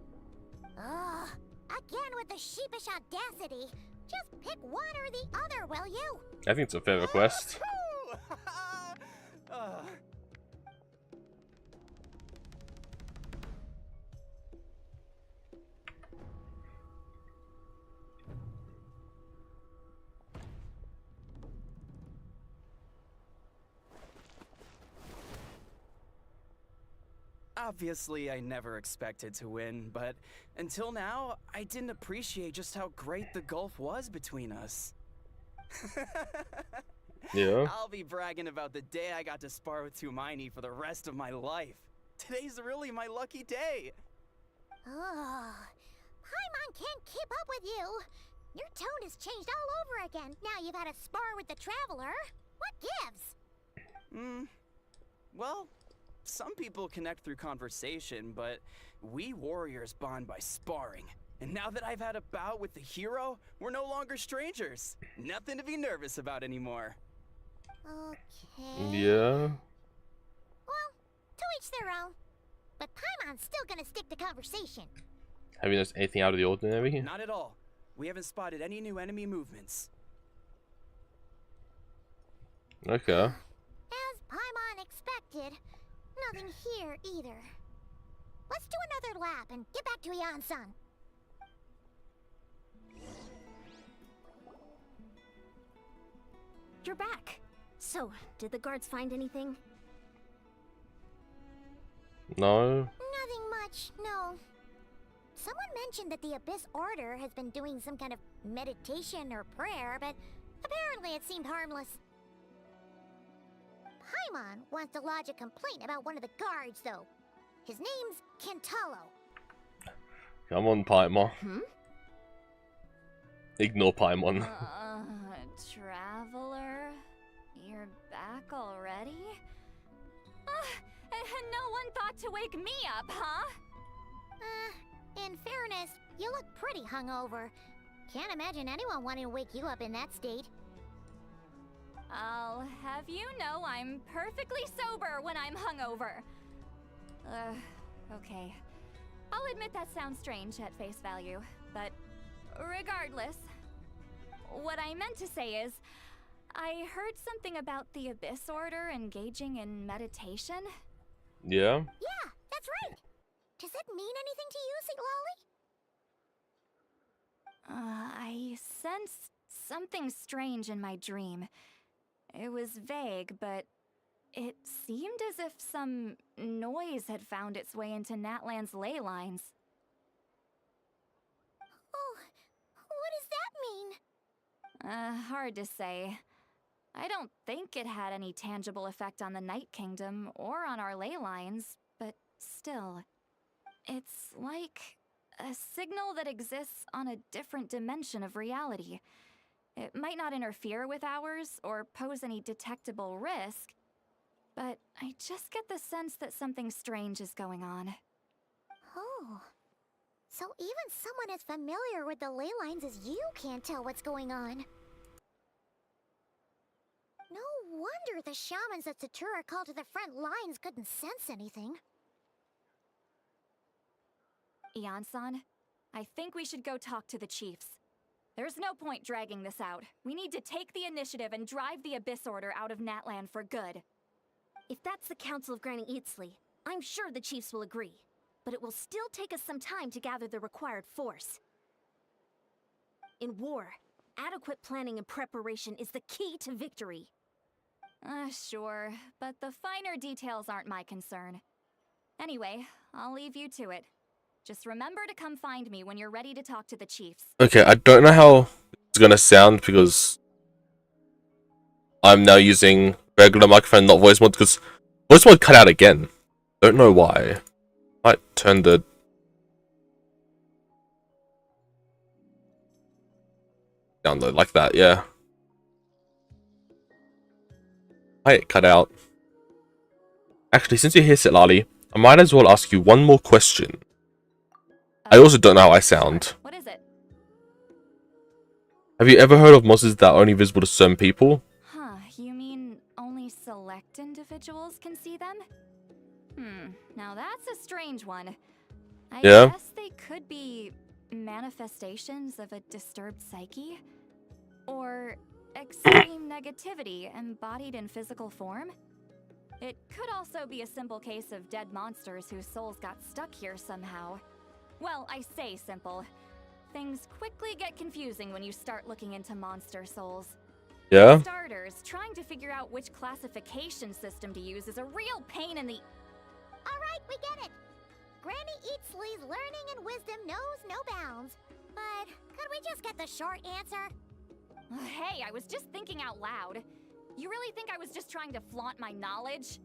Ugh, again with the sheepish audacity. Just pick one or the other, will you? I think it's a fair request. Obviously, I never expected to win, but until now, I didn't appreciate just how great the gulf was between us. Yeah. I'll be bragging about the day I got to spar with Hermione for the rest of my life. Today's really my lucky day. Ugh, Paimon can't keep up with you. Your tone has changed all over again. Now you've had a spar with the Traveler. What gives? Well, some people connect through conversation, but we warriors bond by sparring. And now that I've had a bout with the hero, we're no longer strangers. Nothing to be nervous about anymore. Okay. Yeah. Well, to each their own. But Paimon's still gonna stick to conversation. Have you noticed anything out of the ordinary? Not at all. We haven't spotted any new enemy movements. Okay. As Paimon expected, nothing here either. Let's do another lap and get back to Yan-san. You're back. So, did the guards find anything? No. Nothing much, no. Someone mentioned that the Abyss Order has been doing some kind of meditation or prayer, but apparently it seemed harmless. Paimon wants to lodge a complaint about one of the guards, though. His name's Kentaro. Come on, Paimon. Ignore Paimon. Traveler? You're back already? And no one thought to wake me up, huh? In fairness, you look pretty hungover. Can't imagine anyone wanting to wake you up in that state. I'll have you know I'm perfectly sober when I'm hungover. Okay. I'll admit that sounds strange at face value, but regardless, what I meant to say is, I heard something about the Abyss Order engaging in meditation. Yeah? Yeah, that's right. Does it mean anything to you, St. Lolly? I sensed something strange in my dream. It was vague, but it seemed as if some noise had found its way into Natlan's ley lines. Oh, what does that mean? Hard to say. I don't think it had any tangible effect on the Night Kingdom or on our ley lines, but still. It's like a signal that exists on a different dimension of reality. It might not interfere with ours or pose any detectable risk, but I just get the sense that something strange is going on. Oh. So even someone as familiar with the ley lines as you can't tell what's going on. wonder the shamans that Satura called to the front lines couldn't sense anything. Ian-san, I think we should go talk to the chiefs. There's no point dragging this out. We need to take the initiative and drive the Abyss Order out of Natlan for good. If that's the Council of Granny Eatsley, I'm sure the chiefs will agree. But it will still take us some time to gather the required force. In war, adequate planning and preparation is the key to victory. Sure, but the finer details aren't my concern. Anyway, I'll leave you to it. Just remember to come find me when you're ready to talk to the chiefs. Okay, I don't know how it's gonna sound because I'm now using regular microphone, not voice mod, because voice mod cut out again. Don't know why. Might turn the download like that, yeah. Why it cut out. Actually, since you're here, ShadaLIVE, I might as well ask you one more question. I also don't know how I sound. What is it? Have you ever heard of monsters that are only visible to certain people? Huh, you mean only select individuals can see them? Now that's a strange one. I guess they could be manifestations of a disturbed psyche? Or extreme negativity embodied in physical form? It could also be a simple case of dead monsters whose souls got stuck here somehow. Well, I say simple. Things quickly get confusing when you start looking into monster souls. Yeah? For starters, trying to figure out which classification system to use is a real pain in the... Alright, we get it. Granny Eatsley's learning and wisdom knows no bounds. But could we just get the short answer? Hey, I was just thinking out loud. You really think I was just trying to flaunt my knowledge?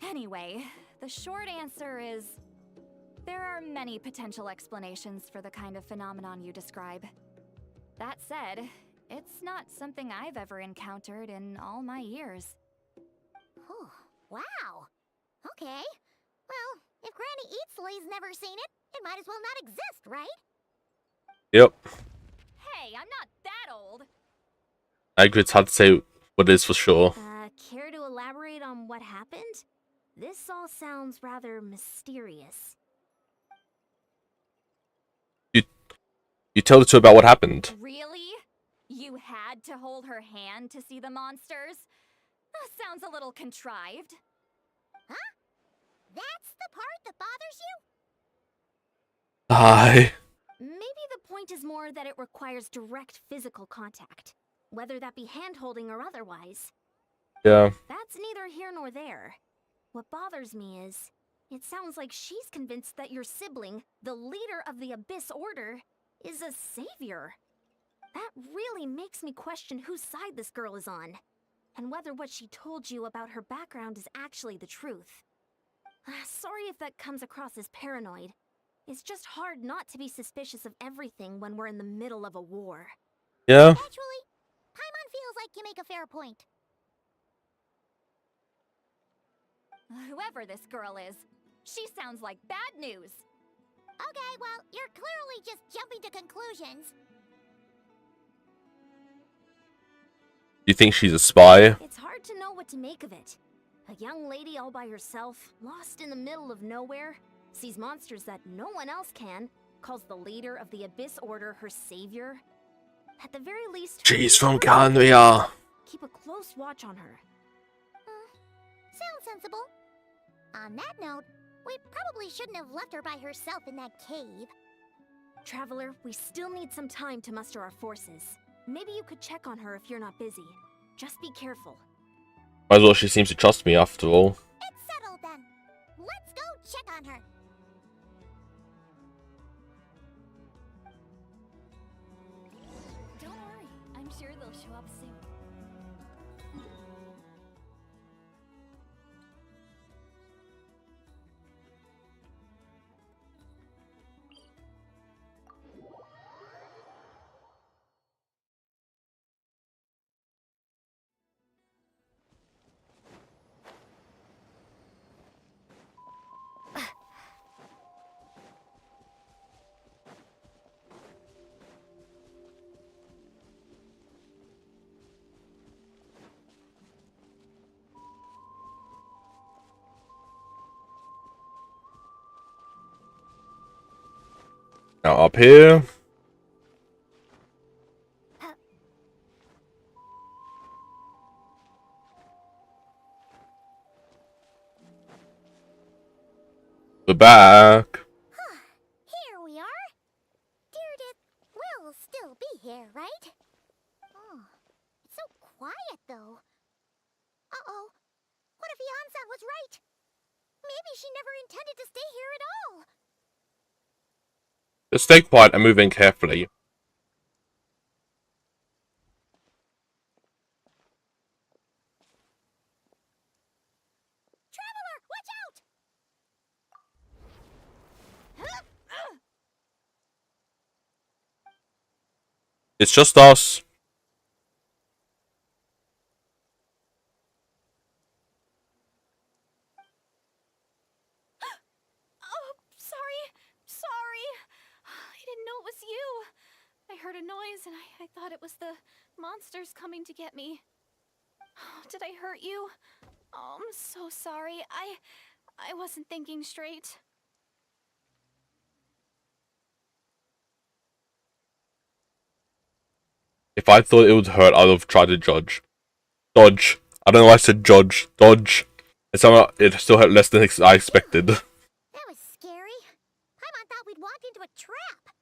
Anyway, the short answer is... there are many potential explanations for the kind of phenomenon you describe. That said, it's not something I've ever encountered in all my years. Oh, wow. Okay. Well, if Granny Eatsley's never seen it, it might as well not exist, right? Yep. Hey, I'm not that old! I agree, it's hard to say what it is for sure. Care to elaborate on what happened? This all sounds rather mysterious. You tell the two about what happened. Really? You had to hold her hand to see the monsters? Sounds a little contrived. Huh? That's the part that bothers you? Hi. Maybe the point is more that it requires direct physical contact, whether that be hand-holding or otherwise. Yeah. That's neither here nor there. What bothers me is, it sounds like she's convinced that your sibling, the leader of the Abyss Order, is a savior. That really makes me question whose side this girl is on, and whether what she told you about her background is actually the truth. Sorry if that comes across as paranoid. It's just hard not to be suspicious of everything when we're in the middle of a war. Yeah. Actually, Paimon feels like you make a fair point. Whoever this girl is, she sounds like bad news. Okay, well, you're clearly just jumping to conclusions. You think she's a spy? It's hard to know what to make of it. A young lady all by herself, lost in the middle of nowhere, sees monsters that no one else can, calls the leader of the Abyss Order her savior. At the very least, She's from Canria. keep a close watch on her. Sounds sensible. On that note, we probably shouldn't have left her by herself in that cave. Traveler, we still need some time to muster our forces. Maybe you could check on her if you're not busy. Just be careful. Might as well, she seems to trust me after all. It's settled then. Let's go check on her. Don't worry, I'm sure they'll show up soon. Now up here. We're back. Here we are. Deirdre will still be here, right? Oh, it's so quiet though. Uh-oh. What if Yansan was right? Maybe she never intended to stay here at all. Just stay quiet and move in carefully. Traveler, watch out! It's just us. Oh, sorry. I didn't know it was you. I heard a noise and I thought it was the monsters coming to get me. Did I hurt you? Oh, I'm so sorry. I wasn't thinking straight. If I thought it would hurt, I'd have tried to dodge. Dodge. I don't know why I said judge. Dodge. And somehow it still hurt less than I expected. That was scary. Paimon thought we'd walked into a trap.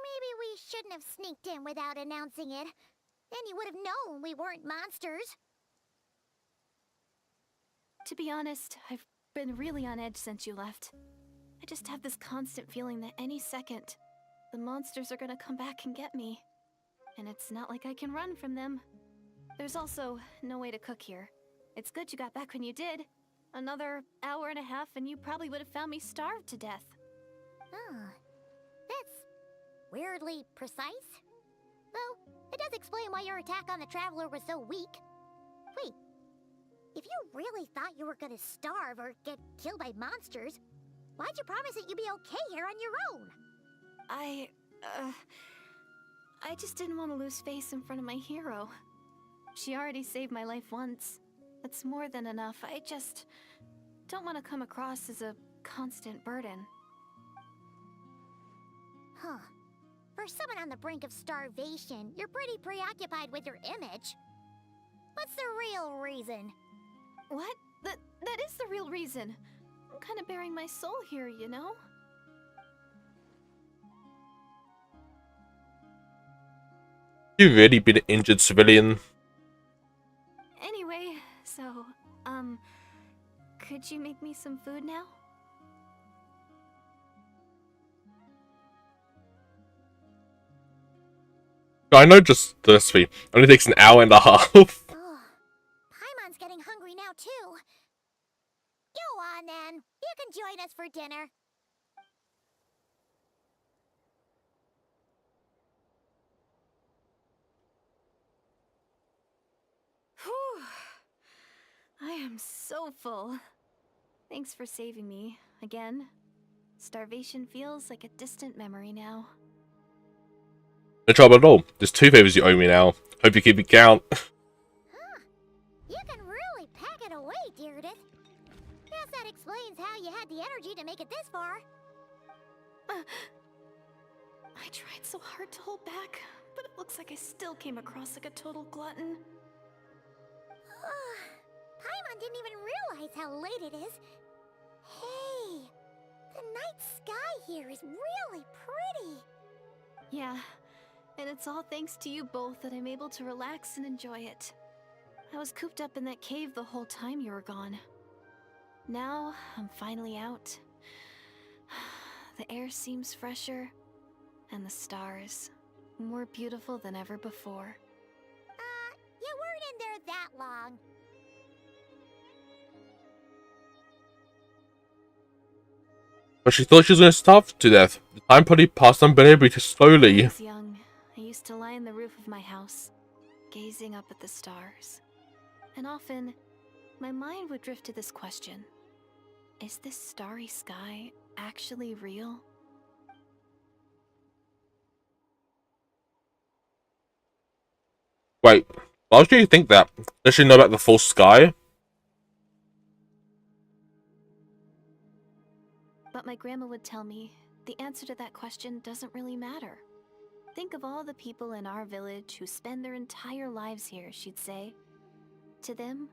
Maybe we shouldn't have sneaked in without announcing it. Then you would have known we weren't monsters. To be honest, I've been really on edge since you left. I just have this constant feeling that any second, the monsters are gonna come back and get me. And it's not like I can run from them. There's also no way to cook here. It's good you got back when you did. Another hour and a half and you probably would have found me starved to death. Oh, that's weirdly precise. Though, it does explain why your attack on the Traveler was so weak. Wait, if you really thought you were gonna starve or get killed by monsters, why'd you promise that you'd be okay here on your own? I just didn't want to lose face in front of my hero. She already saved my life once. That's more than enough. I just don't want to come across as a constant burden. Huh. For someone on the brink of starvation, you're pretty preoccupied with your image. What's the real reason? What? That is the real reason. I'm kind of bearing my soul here, you know? You've really been an injured civilian. Anyway, so, could you make me some food now? I know just the recipe. Only takes an hour and a half. Oh, Paimon's getting hungry now too. Go on then. You can join us for dinner. Whew. I am so full. Thanks for saving me, again. Starvation feels like a distant memory now. No trouble at all. There's 2 favors you owe me now. Hope you keep it count. Huh. You can really pack it away, Deirdre. Guess that explains how you had the energy to make it this far. I tried so hard to hold back, but it looks like I still came across like a total glutton. Paimon didn't even realize how late it is. Hey, the night sky here is really pretty. Yeah, and it's all thanks to you both that I'm able to relax and enjoy it. I was cooped up in that cave the whole time you were gone. Now, I'm finally out. The air seems fresher, and the stars more beautiful than ever before. You weren't in there that long. But she thought she was going to starve to death. The time probably passed unbelievably slowly. When I was young, I used to lie on the roof of my house, gazing up at the stars. And often, my mind would drift to this question. Is this starry sky actually real? Wait, why would you think that? Does she know about the full sky? But my grandma would tell me the answer to that question doesn't really matter. Think of all the people in our village who spend their entire lives here, she'd say. To them,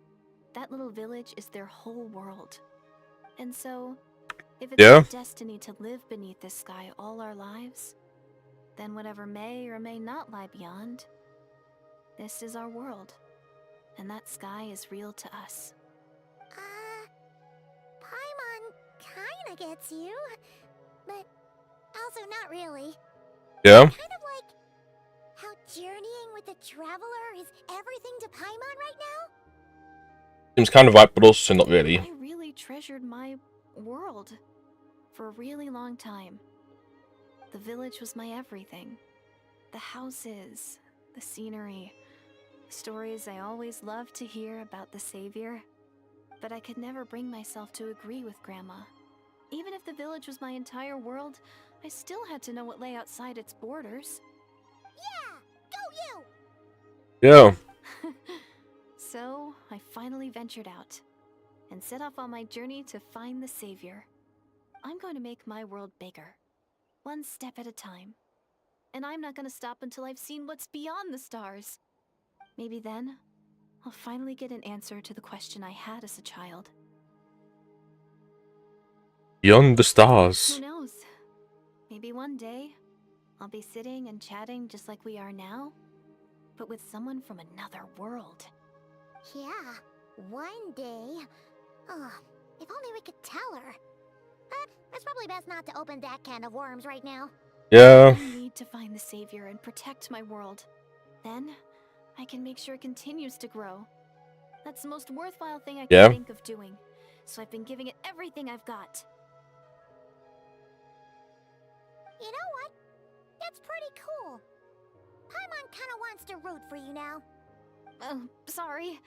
that little village is their whole world. And so, if it's our destiny to live beneath this sky all our lives, then whatever may or may not lie beyond, this is our world. And that sky is real to us. Paimon kinda gets you, but also not really. Yeah. Kind of like how journeying with the Traveler is everything to Paimon right now? Seems kind of right, but also not really. I really treasured my world for a really long time. The village was my everything. The houses, the scenery, the stories I always loved to hear about the Savior. But I could never bring myself to agree with Grandma. Even if the village was my entire world, I still had to know what lay outside its borders. Yeah! Go you! Yeah. So, I finally ventured out and set off on my journey to find the Savior. I'm going to make my world bigger, one step at a time. And I'm not going to stop until I've seen what's beyond the stars. Maybe then, I'll finally get an answer to the question I had as a child. Beyond the stars. Who knows? Maybe one day, I'll be sitting and chatting just like we are now, but with someone from another world. Yeah, one day. Oh, if only we could tell her. But it's probably best not to open that can of worms right now. Yeah. I need to find the Savior and protect my world. Then, I can make sure it continues to grow. That's the most worthwhile thing I can think of doing. So I've been giving it everything I've got. You know what? That's pretty cool. Paimon kinda wants to root for you now. Sorry.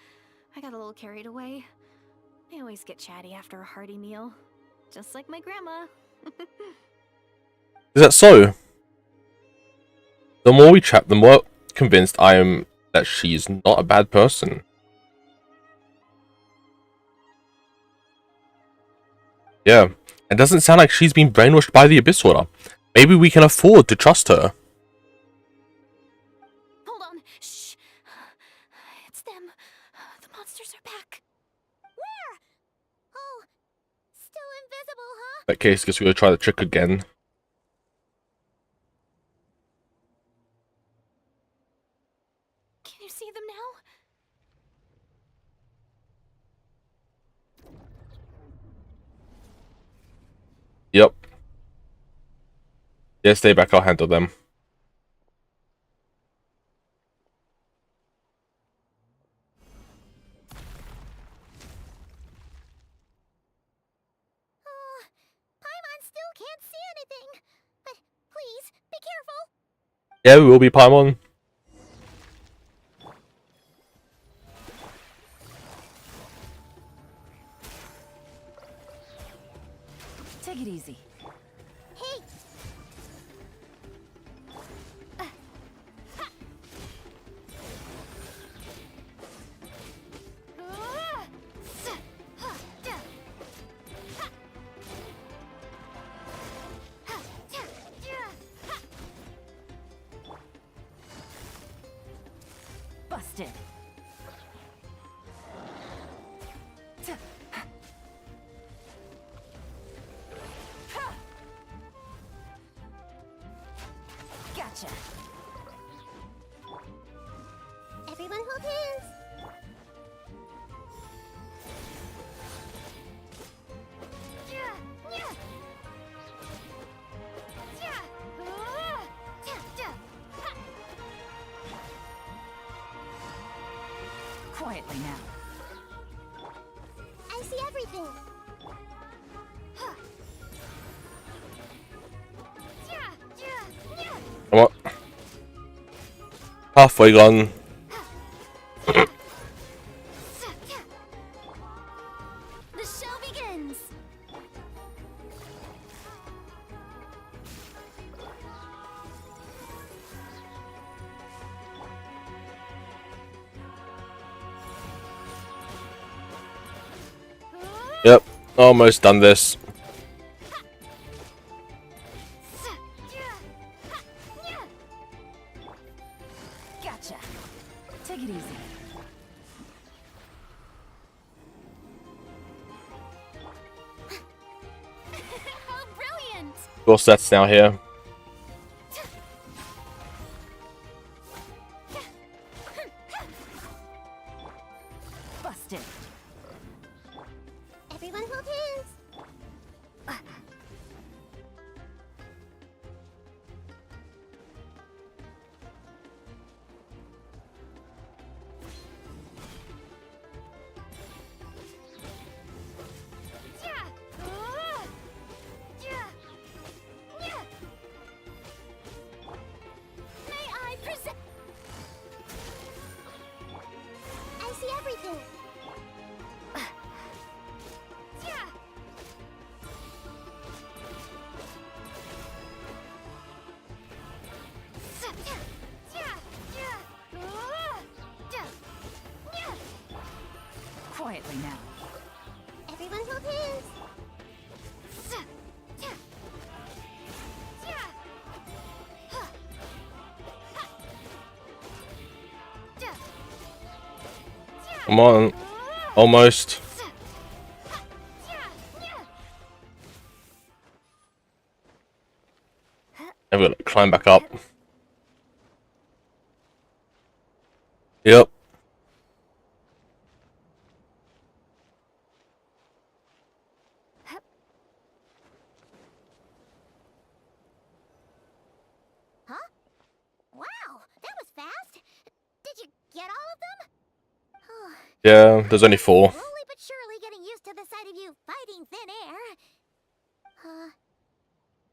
I got a little carried away. I always get chatty after a hearty meal. Just like my grandma. Is that so? The more we chat, the more convinced I am that she's not a bad person. Yeah. It doesn't sound like she's been brainwashed by the Abyss Order. Maybe we can afford to trust her. Hold on. Shh. It's them. The monsters are back. Where? Oh, still invisible, huh? In that case, guess we're gonna try the trick again. Can you see them now? Yep. Yeah, stay back, I'll handle them. Oh, Paimon still can't see anything. But please, be careful. Yeah, we will be, Paimon. Take it easy. Hey! Busted. Gotcha. Everyone hold hands. Quietly now. I see everything. Come on. Halfway gone. The show begins. Yep, almost done this. All sets now here. Busted. Everyone hold hands. May I present? I see everything. Quietly now. Everyone hold hands. Come on. Almost. I've got to climb back up. Yep. Huh? Wow, that was fast. Did you get all of them? Yeah, there's only 4. Slowly but surely getting used to the sight of you fighting thin air.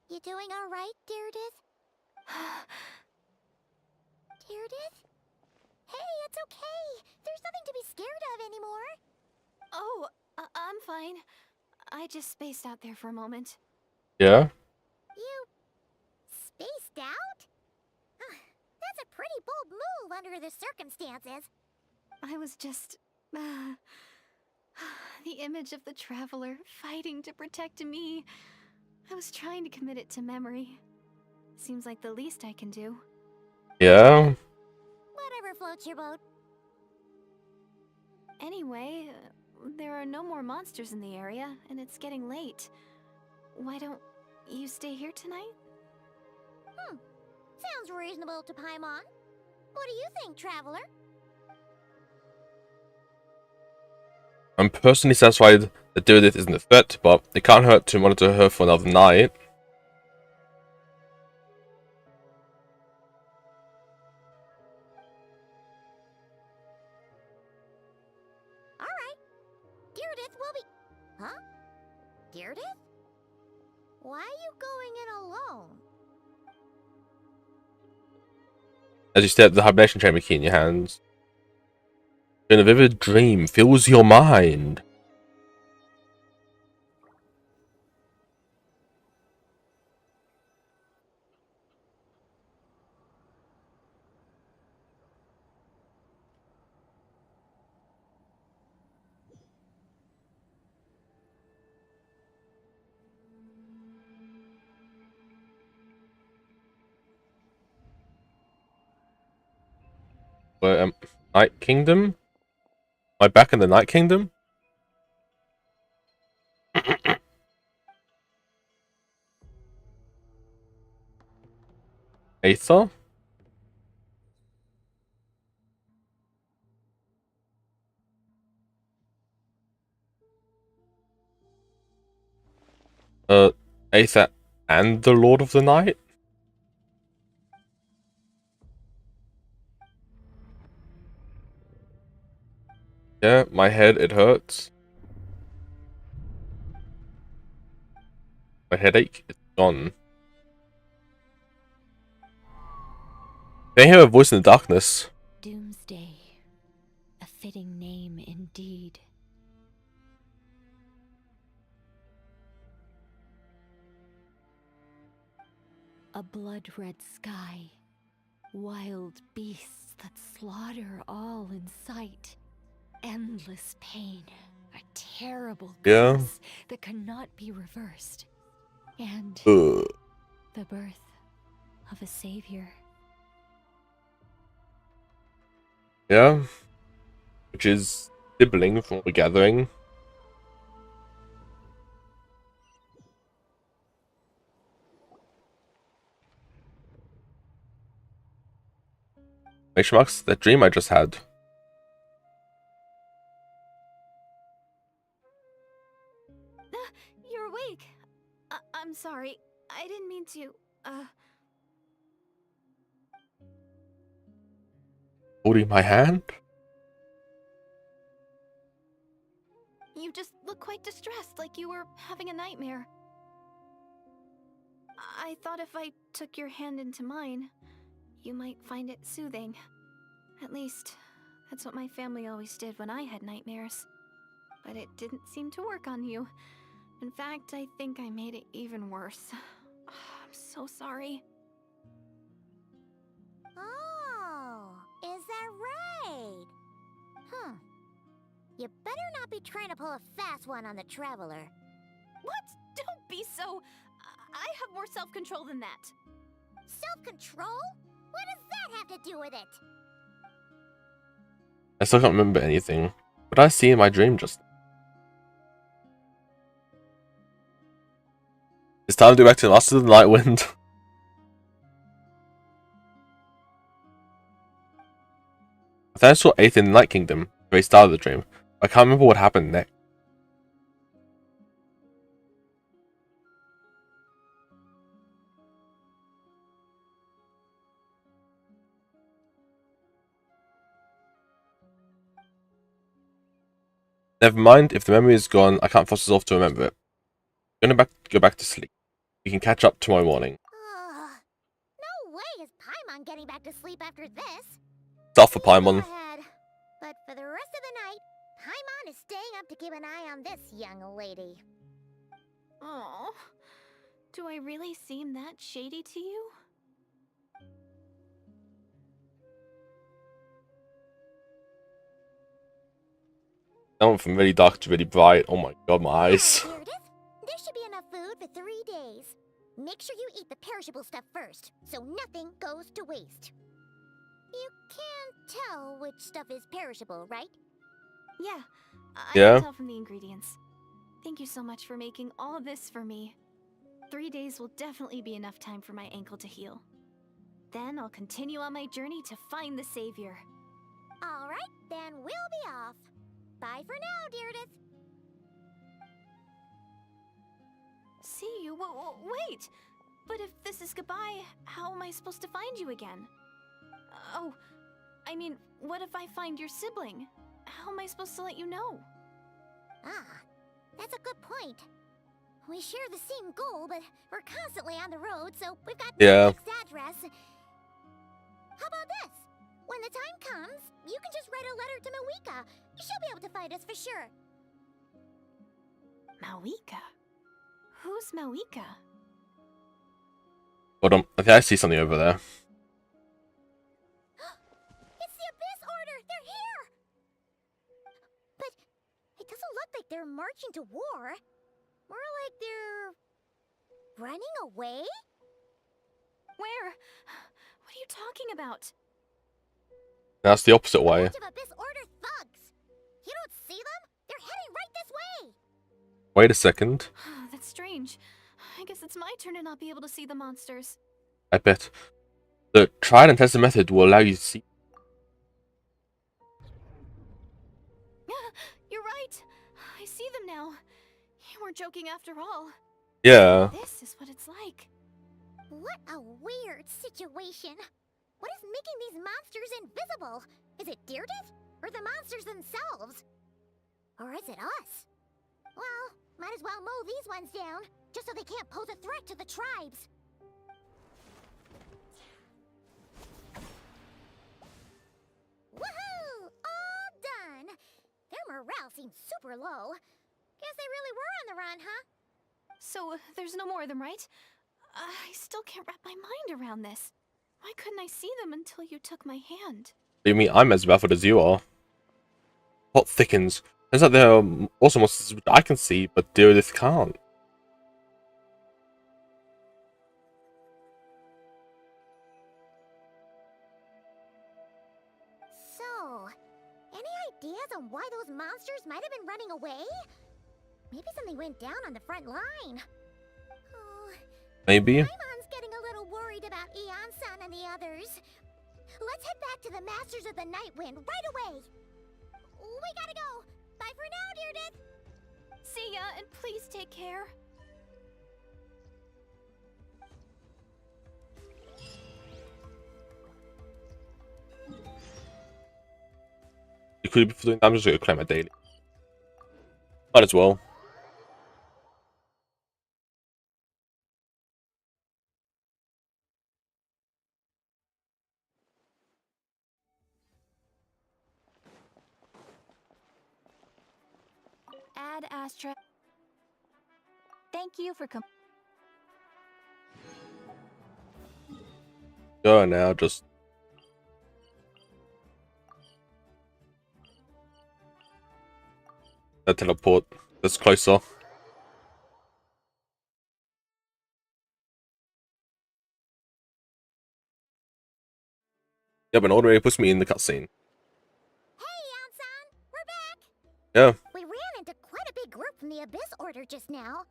You doing all right, Deirdith? Deirdith? Hey, it's okay. There's nothing to be scared of anymore. Oh, I'm fine. I just spaced out there for a moment. Yeah? You spaced out? That's a pretty bold move under the circumstances. I was just... the image of the traveler fighting to protect me. I was trying to commit it to memory. Seems like the least I can do. Yeah? Whatever floats your boat. Anyway, there are no more monsters in the area, and it's getting late. Why don't you stay here tonight? Sounds reasonable to Paimon. What do you think, traveler? I'm personally satisfied that Deirdith isn't a threat, but it can't hurt to monitor her for another night. Alright. Deirdith will be... Huh? Deirdith? Why are you going in alone? As you stare at the hibernation chamber key in your hands. In a vivid dream fills your mind. Where Night Kingdom? Am I back in the Night Kingdom? Aether? Aether and the Lord of the Night? Yeah, my head, it hurts. My headache, it's gone. Can I hear a voice in the darkness? Doomsday. A fitting name indeed. A blood-red sky. Wild beasts that slaughter all in sight. Endless pain. A terrible curse that cannot be reversed. And the birth of a savior. Yeah. Which is sibling from what we're gathering. Exclamation marks, that dream I just had. You're awake. I'm sorry. I didn't mean to, Holding my hand? You just look quite distressed, like you were having a nightmare. I thought if I took your hand into mine, you might find it soothing. At least, that's what my family always did when I had nightmares. But it didn't seem to work on you. In fact, I think I made it even worse. I'm so sorry. Oh, is that right? Huh. You better not be trying to pull a fast one on the Traveler. What? Don't be so... I have more self-control than that. Self-control? What does that have to do with it? I still can't remember anything. What did I see in my dream just now? It's time to go back to the Master of the Night Wind. I thought I saw 8th in the Night Kingdom, the very start of the dream. I can't remember what happened next. Never mind, if the memory is gone, I can't force myself to remember it. I'm gonna go back to sleep. We can catch up tomorrow morning. No way is Paimon getting back to sleep after this. Stuff for Paimon. Go ahead. But for the rest of the night, Paimon is staying up to keep an eye on this young lady. Oh, do I really seem that shady to you? That went from really dark to really bright. Oh my god, my eyes. Here it is. There should be enough food for 3 days. Make sure you eat the perishable stuff first, so nothing goes to waste. You can't tell which stuff is perishable, right? Yeah, I Yeah? can tell from the ingredients. Thank you so much for making all of this for me. 3 days will definitely be enough time for my ankle to heal. Then I'll continue on my journey to find the savior. Alright, then we'll be off. Bye for now, Deirdre. See you? Wait! But if this is goodbye, how am I supposed to find you again? Oh, I mean, what if I find your sibling? How am I supposed to let you know? Ah, that's a good point. We share the same goal, but we're constantly on the road, so we've got no fixed address. How about this? When the time comes, you can just write a letter to Mawika. She'll be able to find us for sure. Mawika? Who's Mawika? Hold on, I think I see something over there. It's the Abyss Order! They're here! But it doesn't look like they're marching to war. More like they're... running away? Where? What are you talking about? That's the opposite A way. bunch of Abyss Order thugs! You don't see them? They're heading right this way! Wait a second. That's strange. I guess it's my turn to not be able to see the monsters. I bet. The tried and tested method will allow you to see. You're right. I see them now. You weren't joking after all. Yeah. This is what it's like. What a weird situation. What is making these monsters invisible? Is it Deirdre? Or the monsters themselves? Or is it us? Well, might as well mow these ones down, just so they can't pose a threat to the tribes. Woohoo! All done! Their morale seems super low. Guess they really were on the run, huh? So, there's no more of them, right? I still can't wrap my mind around this. Why couldn't I see them until you took my hand? You mean I'm as baffled as you are? Plot thickens. Turns out there are also monsters which I can see, but Deirdre can't. So, any ideas on why those monsters might have been running away? Maybe something went down on the front line. Oh, Maybe. Paimon's getting a little worried about Eon-san and the others. let's head back to the Masters of the Night Wind right away. We gotta go. Bye for now, Deardith. See ya, and please take care. You could be doing. I'm just gonna claim my daily. Might as well. Ad Astra. Thank you for Go now, just. That teleport. That's closer. Yeah, but already puts me in the cutscene. Hey, Yansan, we're back. Yeah. We ran into quite a big group from the Abyss Order just now.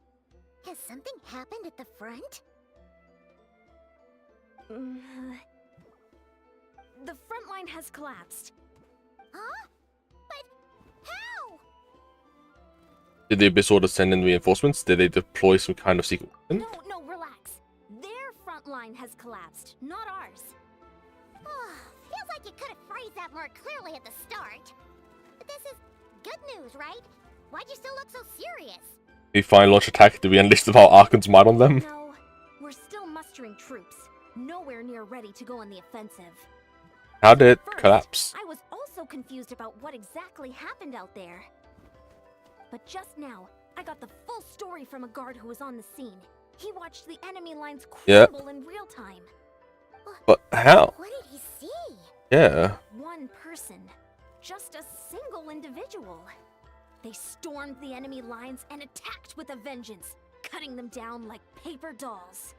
Has something happened at the front? The front line has collapsed. Huh? But how? Did the Abyss Order send in reinforcements? Did they deploy some kind of secret weapon? No, relax. Their front line has collapsed, not ours. Feels like you could have phrased that more clearly at the start. But this is good news, right? Why'd you still look so serious? We finally launch attack. Did we enlist our Archon's might on them? No, we're still mustering troops. Nowhere near ready to go on the offensive. How did it First, collapse? I was also confused about what exactly happened out there. But just now, I got the full story from a guard who was on the scene. He watched the enemy lines crumble in real time. But how? What did he see? Yeah. One person. Just a single individual. They stormed the enemy lines and attacked with a vengeance, cutting them down like paper dolls.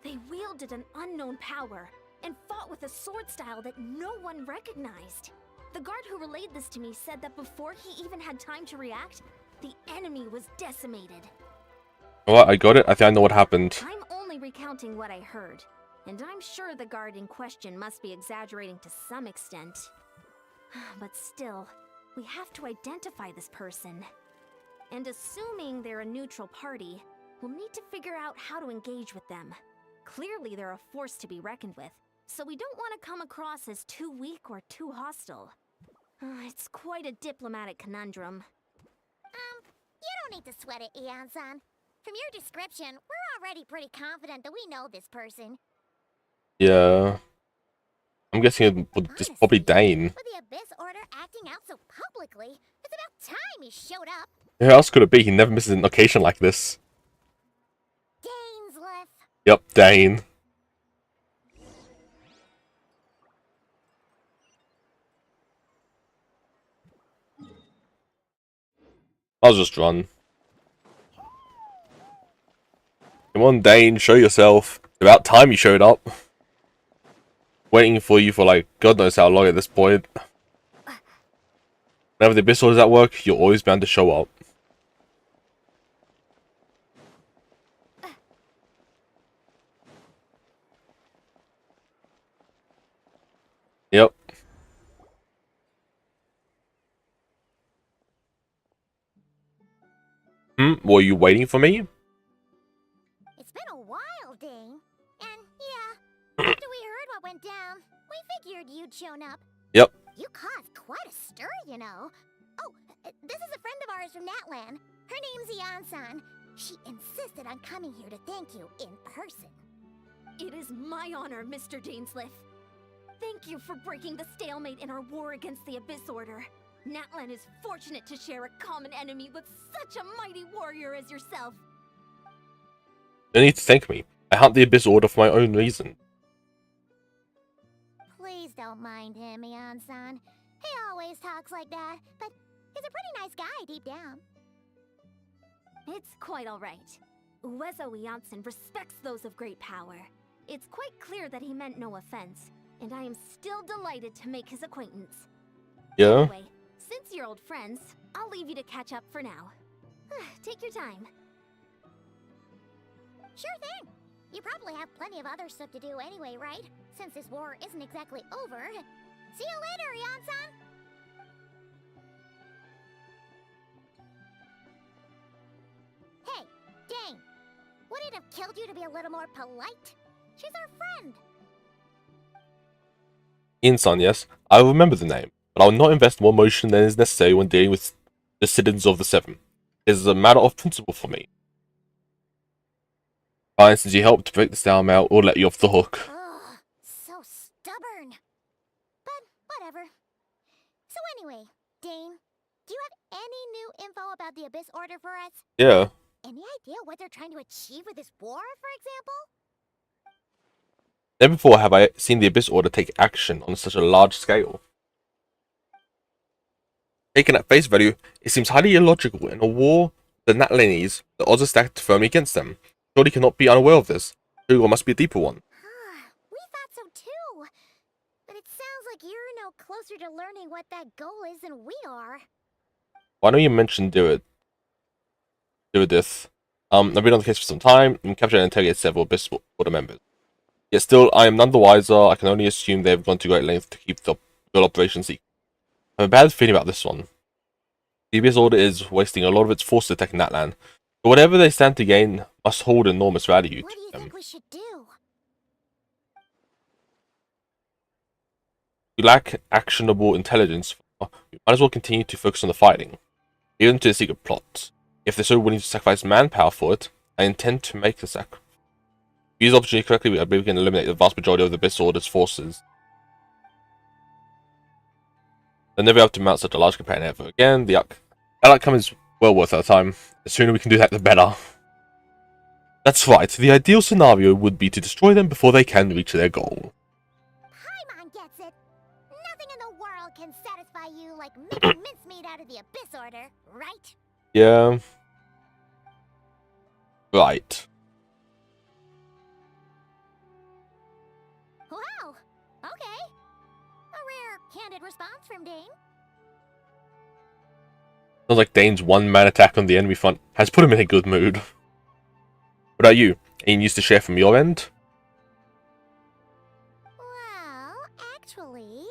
They wielded an unknown power and fought with a sword style that no one recognized. The guard who relayed this to me said that before he even had time to react, the enemy was decimated. Well, I got it. I think I know what happened. I'm only recounting what I heard, and I'm sure the guard in question must be exaggerating to some extent. But still, we have to identify this person. And assuming they're a neutral party, we'll need to figure out how to engage with them. Clearly they're a force to be reckoned with, so we don't want to come across as too weak or too hostile. It's quite a diplomatic conundrum. You don't need to sweat it, Eon-san. From your description, we're already pretty confident that we know this person. Yeah. I'm guessing it's probably Dane. With the Abyss Order acting out so publicly, it's about time he showed up. Who else could it be? He never misses an occasion like this. Dainsleif. Yep, Dane. I'll just run. Come on, Dane, show yourself. It's about time you showed up. Waiting for you for like God knows how long at this point. Whenever the Abyss Order's at work, you're always bound to show up. Yep. Were you waiting for me? It's been a while, Dane. And yeah, after we heard what went down, we figured you'd shown up. Yep. You caused quite a stir, you know. Oh, this is a friend of ours from Natlan. Her name's Eon-san. She insisted on coming here to thank you in person. It is my honor, Mr. Dainsleif. Thank you for breaking the stalemate in our war against the Abyss Order. Natlan is fortunate to share a common enemy with such a mighty warrior as yourself. You need to thank me. I hunt the Abyss Order for my own reason. Please don't mind him, Eon-san. He always talks like that, but he's a pretty nice guy deep down. It's quite alright. Uezo Janssen respects those of great power. It's quite clear that he meant no offense, and I am still delighted to make his acquaintance. Yeah? Anyway, since you're old friends, I'll leave you to catch up for now. Take your time. Sure thing. I'll see you later. Bye. Sure thing. Bye. You probably have plenty of other stuff to do anyway, right? Since this war isn't exactly over. See you later, Yan-san! Hey, Dane! Would it have killed you to be a little more polite? She's our friend! Ian-san, yes. I will remember the name, but I will not invest more emotion than is necessary when dealing with the citizens of the Seven. It is a matter of principle for me. Fine, since you helped to break this down, I'll let you off the hook. Ugh, so stubborn. But whatever. So anyway, Dane, do you have any new info about the Abyss Order for us? Yeah. Any idea what they're trying to achieve with this war, for example? Never before have I seen the Abyss Order take action on such a large scale. Taken at face value, it seems highly illogical. In a war the Natlanese, the odds are stacked firmly against them. Surely cannot be unaware of this. The war must be a deeper one. We thought so too. But it sounds like you're no closer to learning what that goal is than we are. Well, I know you mentioned do this. I've been on the case for some time and captured and interrogated several Abyss Order members. Yet still, I am none the wiser. I can only assume they have gone to great lengths to keep the real operation secret. I have a bad feeling about this one. The Abyss Order is wasting a lot of its force to attack Natlan, but whatever they stand to gain must hold enormous value What do you to them. think we should do? We lack actionable intelligence. We might as well continue to focus on the fighting, even to the secret plot. If they're so willing to sacrifice manpower for it, I intend to make the sacrifice. If we use the opportunity correctly, I believe we can eliminate the vast majority of the Abyss Order's forces. They'll never have to mount such a large campaign ever again. That outcome is well worth our time. The sooner we can do that, the better. That's right. The ideal scenario would be to destroy them before they can reach their goal. Paimon gets it. Nothing in the world can satisfy you like making mincemeat out of the Abyss Order, right? Yeah. Right. Wow. Okay. A rare, candid response from Dane. Sounds like Dane's one-man attack on the enemy front has put him in a good mood. What about you? Any news to share from your end? Well, actually,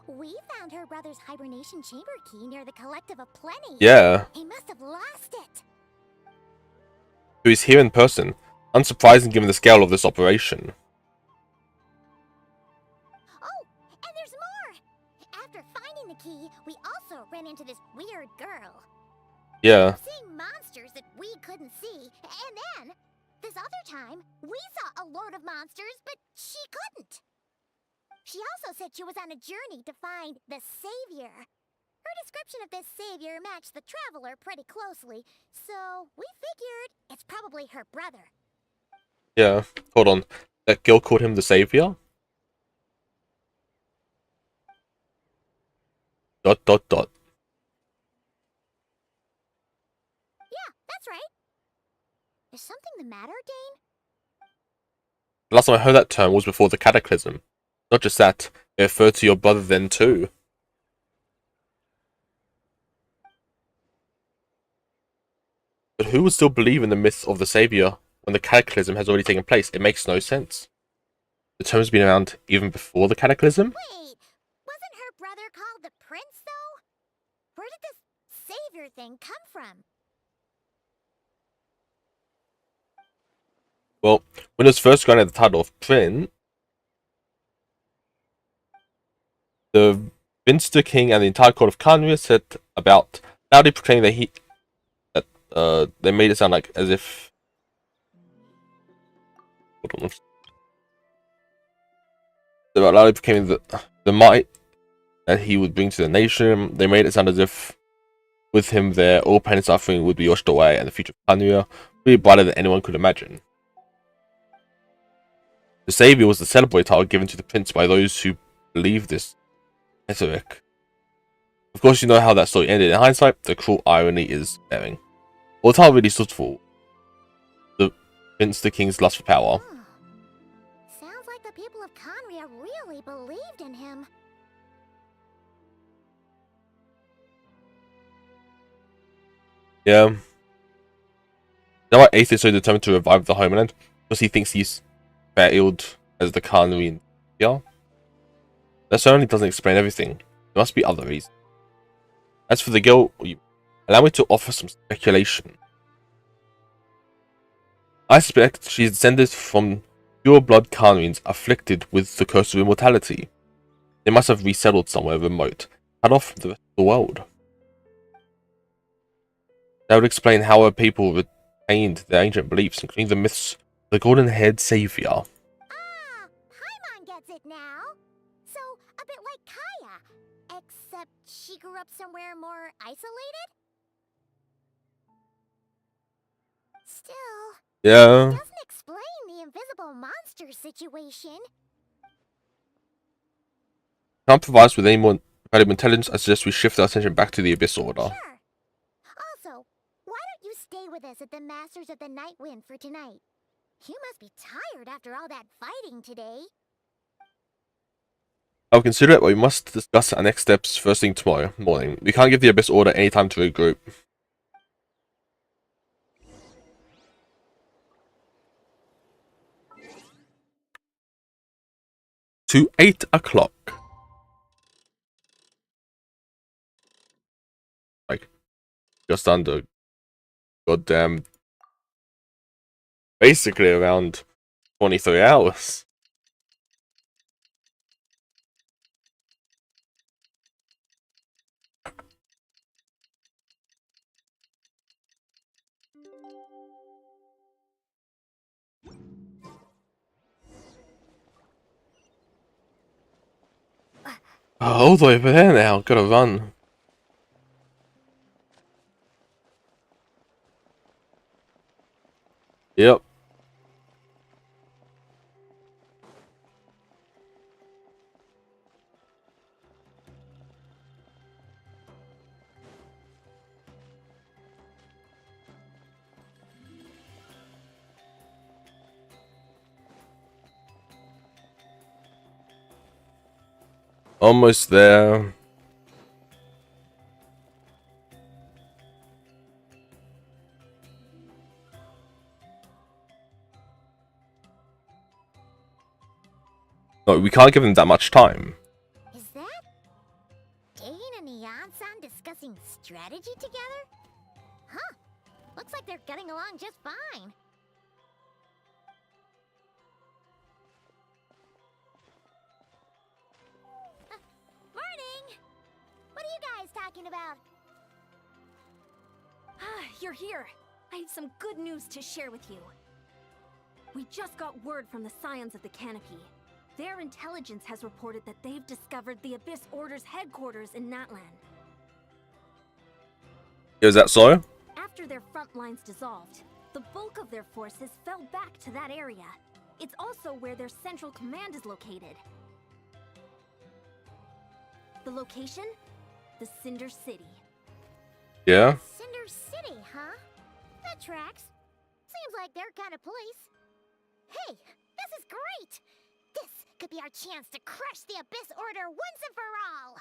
we found her brother's hibernation chamber key near the Collective of Plenty. Yeah. He must have lost it. Who is here in person? Unsurprising given the scale of this operation. Oh, and there's more! After finding the key, we also ran into this weird girl. Yeah. Seeing monsters that we couldn't see, and then, this other time, we saw a load of monsters, but she couldn't. She also said she was on a journey to find the Savior. Her description of this Savior matched the Traveler pretty closely, so we figured it's probably her brother. Yeah. Hold on. That girl called him the Savior? Dot dot dot. Yeah, that's right. Is something the matter, Dane? The last time I heard that term was before the Cataclysm. Not just that, they referred to your brother then too. But who would still believe in the myth of the Savior when the Cataclysm has already taken place? It makes no sense. The term's been around even before the Cataclysm? Wait, wasn't her brother called the Prince, though? Where did this Savior thing come from? Well, when it was first granted the title of Prince, the Vinster King and the entire court of Khaenri'ah set about loudly proclaiming that they made it sound like as if. Hold on. They were loudly proclaiming the might that he would bring to the nation. They made it sound as if with him there, all pain and suffering would be washed away, and the future of Khaenri'ah would be brighter than anyone could imagine. The Savior was the celebrated title given to the prince by those who believed this rhetoric. Of course, you know how that story ended. In hindsight, the cruel irony is glaring. All the title really stood for the Prince the King's lust for power. Sounds like the people of Khaenri'ah really believed in him. Yeah. Now why atheists are determined to revive the homeland? because he thinks he's failed as the Khanui in here. That certainly doesn't explain everything. There must be other reasons. As for the girl, allow me to offer some speculation. I suspect she is descended from pure-blood Khanuins afflicted with the curse of immortality. They must have resettled somewhere remote, cut off from the rest of the world. That would explain how her people retained their ancient beliefs, including the myths of the golden-haired savior. Ah, Paimon gets it now. So, a bit like Kaya, except she grew up somewhere more isolated? Still, Yeah. it doesn't explain the invisible monster situation. Can't provide us with any more valuable intelligence. I suggest we shift our attention back to the Abyss Order. Sure. Also, why don't you stay with us at the Masters of the Night Wind for tonight? You must be tired after all that fighting today. I'll consider it, but we must discuss our next steps first thing tomorrow morning. We can't give the Abyss Order any time to regroup. To 8 o'clock. Like, just under goddamn, basically around 23 hours. All the way over there now, gotta run. Yep. Almost there. No, we can't give them that much time. Is that Dane and Yan-san discussing strategy together? Huh. Looks like they're getting along just fine. Morning! What are you guys talking about? Ah, you're here. I have some good news to share with you. We just got word from the Scions of the Canopy. Their intelligence has reported that they've discovered the Abyss Order's headquarters in Natlan. Is that so? After their front lines dissolved, the bulk of their forces fell back to that area. It's also where their central command is located. The location? The Cinder City. Yeah? Cinder City, huh? That tracks. Seems like their kind of place. Hey, this is great! This could be our chance to crush the Abyss Order once and for all!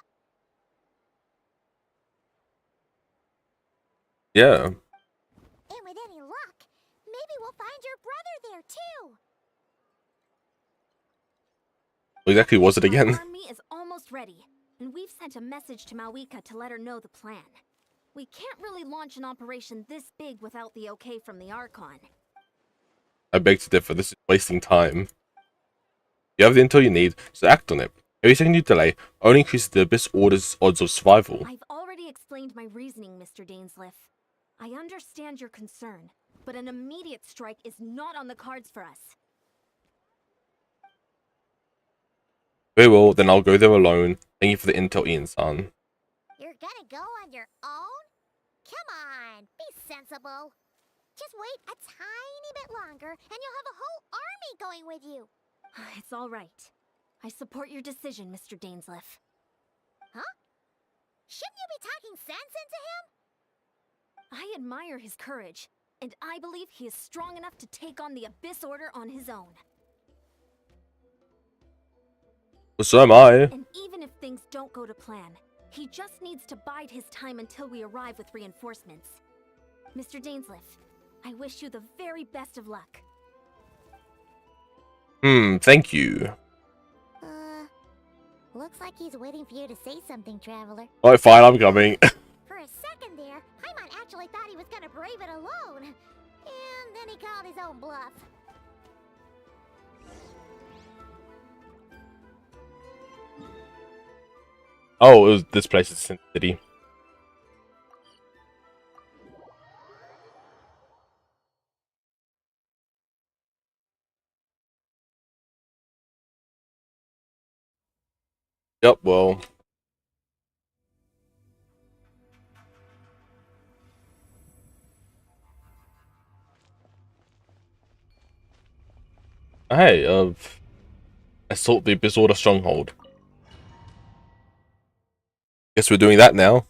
Yeah. And with any luck, maybe we'll find your brother there too! What exactly was it again? Our army is almost ready, and we've sent a message to Mawika to let her know the plan. We can't really launch an operation this big without the okay from the Archon. I beg to differ, this is wasting time. You have the intel you need, so act on it. Every second you delay only increases the Abyss Order's odds of survival. I've already explained my reasoning, Mr. Dainsleif. I understand your concern, but an immediate strike is not on the cards for us. Very well, then I'll go there alone. Thank you for the intel, Ian-san. You're gonna go on your own? Come on, be sensible. Just wait a tiny bit longer, and you'll have a whole army going with you. It's all right. I support your decision, Mr. Dainsleif. Huh? Shouldn't you be talking sense into him? I admire his courage, and I believe he is strong enough to take on the Abyss Order on his own. Well, so am I. And even if things don't go to plan, he just needs to bide his time until we arrive with reinforcements. Mr. Dainsleif, I wish you the very best of luck. Thank you. Looks like he's waiting for you to say something, Traveler. Alright, fine, I'm coming. For a second there, Paimon actually thought he was gonna brave it alone. And then he called his own bluff. Oh, it was this place is Sin City. Yep, well. Hey, assault the Abyss Order stronghold. Guess we're doing that now.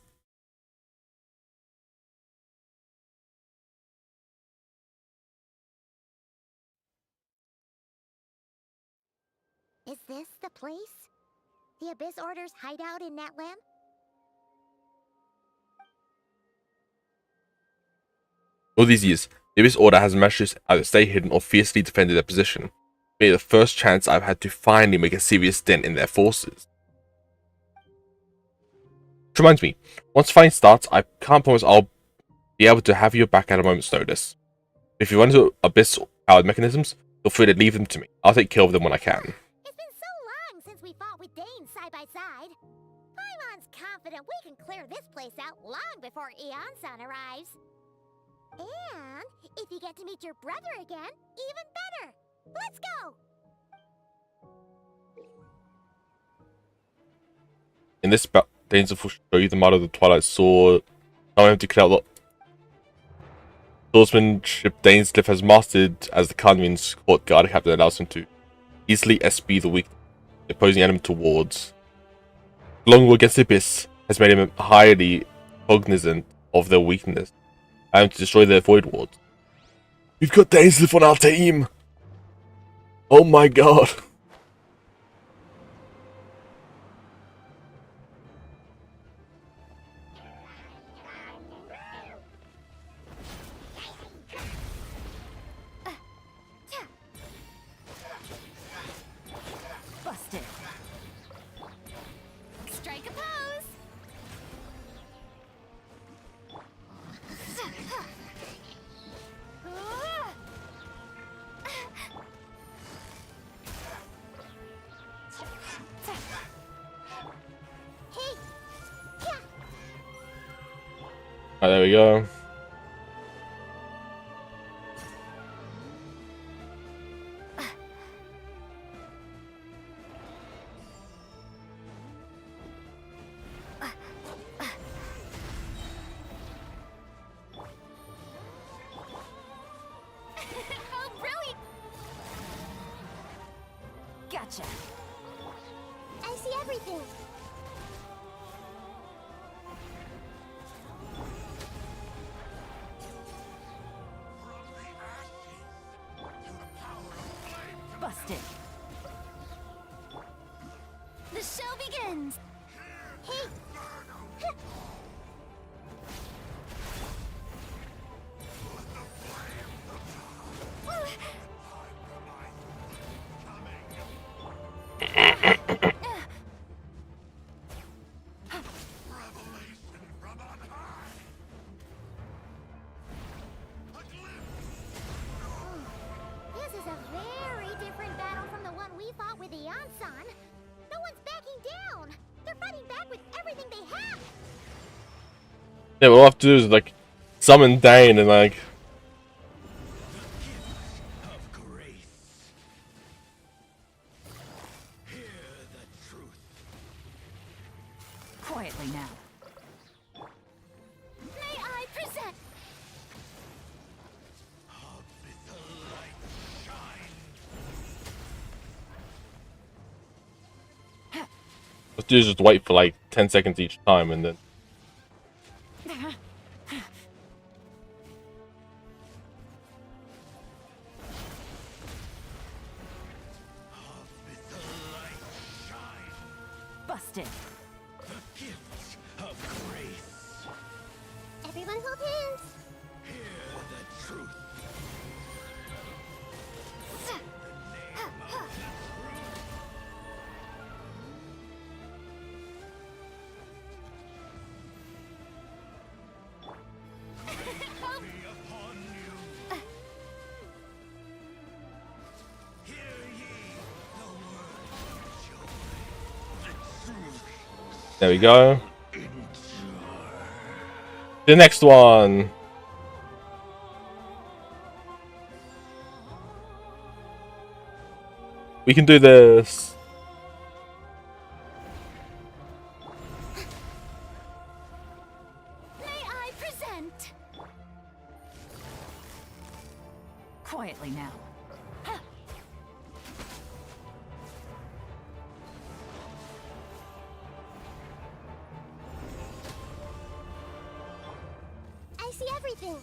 Is this the place? The Abyss Order's hideout in Natlan? All these years, the Abyss Order has managed to either stay hidden or fiercely defended their position. Maybe the first chance I've had to finally make a serious dent in their forces. Which reminds me, once fighting starts, I can't promise I'll be able to have your back at a moment's notice. If you run into Abyss-powered mechanisms, feel free to leave them to me. I'll take care of them when I can. It's been so long since we fought with Dane side by side. Paimon's confident we can clear this place out long before Eon-san arrives. And if you get to meet your brother again, even better. Let's go! In this bout, Danes will show you the model of the Twilight Sword. Time to clear out the swordsmanship Dainsliff has mastered as the Carnvian's court guard captain allows him to easily SB the weak opposing enemy towards. Long war against the Abyss has made him highly cognizant of their weakness and to destroy their void wards. We've got Dainsliff on our team! Oh my god! Busted. Strike a pose! Alright, there we go. Oh, brilliant! Gotcha. I see everything. Busted. The show begins! Hey! This is a very different battle from the one we fought with Eon-san. No one's backing down. They're fighting back with everything they have. Yeah, what we'll have to do is like summon Dane and like Quietly now. May I present? let's do is just wait for like 10 seconds each time and then Busted. Everyone hold hands. There we go. The next one. We can do this. May I present? Quietly now. I see everything.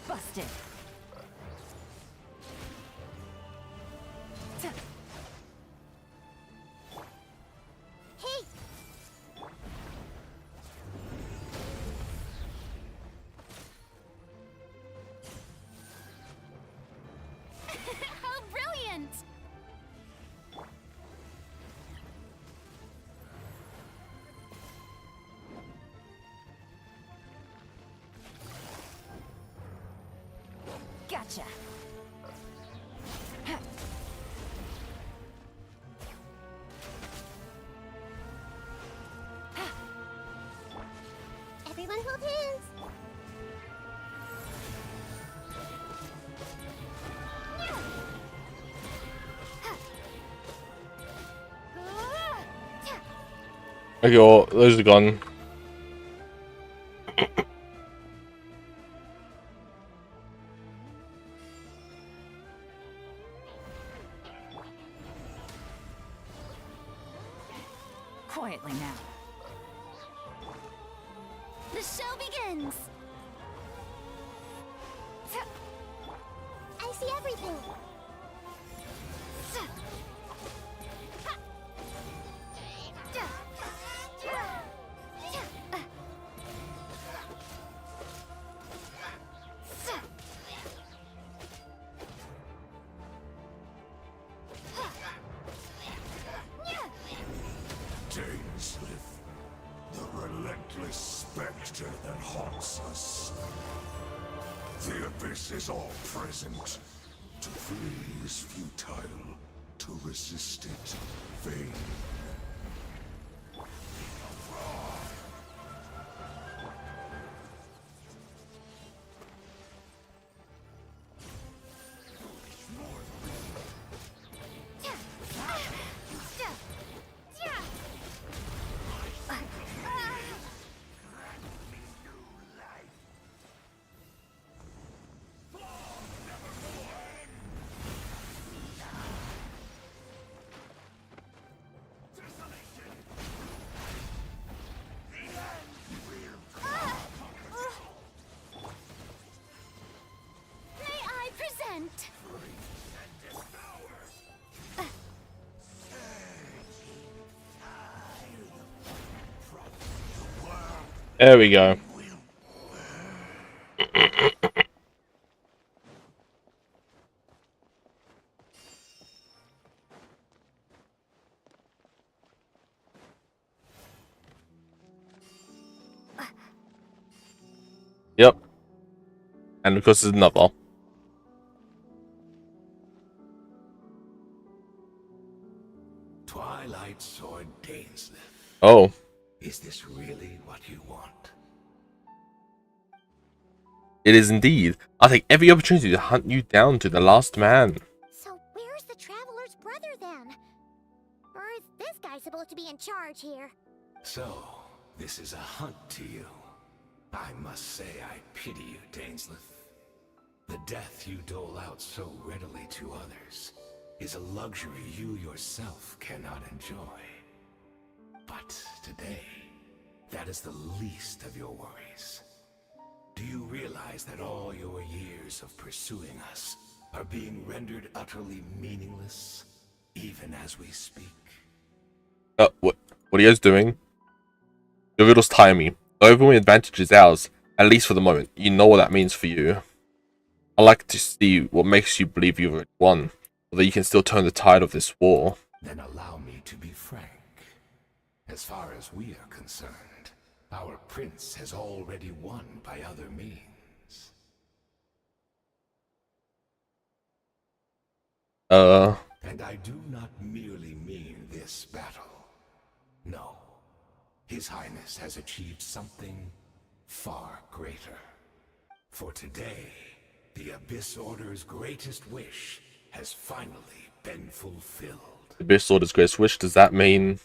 Busted. Hey! How brilliant! Gotcha. Everyone hold hands. Okay, well, those are gone. Quietly now. The show begins. I see everything. Dainsleif, the relentless spectre that haunts us. The abyss is all present. To flee is futile. To resist it, vain. May I present? There we go. Yep. And of course there's another. Twilight Sword Dainsleif. Oh. Is this really what you want? It is indeed. I'll take every opportunity to hunt you down to the last man. So where's the Traveler's brother then? Or is this guy supposed to be in charge here? So, this is a hunt to you. I must say I pity you, Dainsleif. The death you dole out so readily to others is a luxury you yourself cannot enjoy. But today, that is the least of your worries. Do you realize that all your years of pursuing us are being rendered utterly meaningless, even as we speak? What are you guys doing? Your riddles tire me. The overwhelming advantage is ours, at least for the moment. You know what that means for you. I like to see what makes you believe you've already won, or that you can still turn the tide of this war. Then allow me to be frank. As far as we are concerned, our prince has already won by other means. And I do not merely mean this battle. No. His Highness has achieved something far greater. For today, the Abyss Order's greatest wish has finally been fulfilled. Abyss Order's greatest wish, does that mean...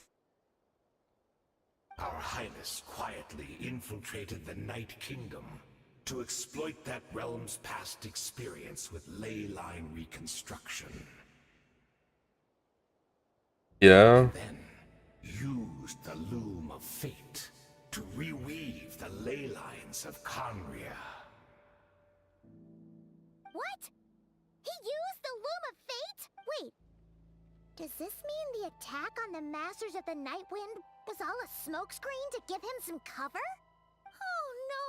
Our Highness quietly infiltrated the Night Kingdom to exploit that realm's past experience with ley line reconstruction. Yeah? Then used the Loom of Fate to reweave the ley lines of Khaenri'ah. What? He used the Loom of Fate? Wait. Does this mean the attack on the Masters of the Night Wind was all a smokescreen to give him some cover? Oh no.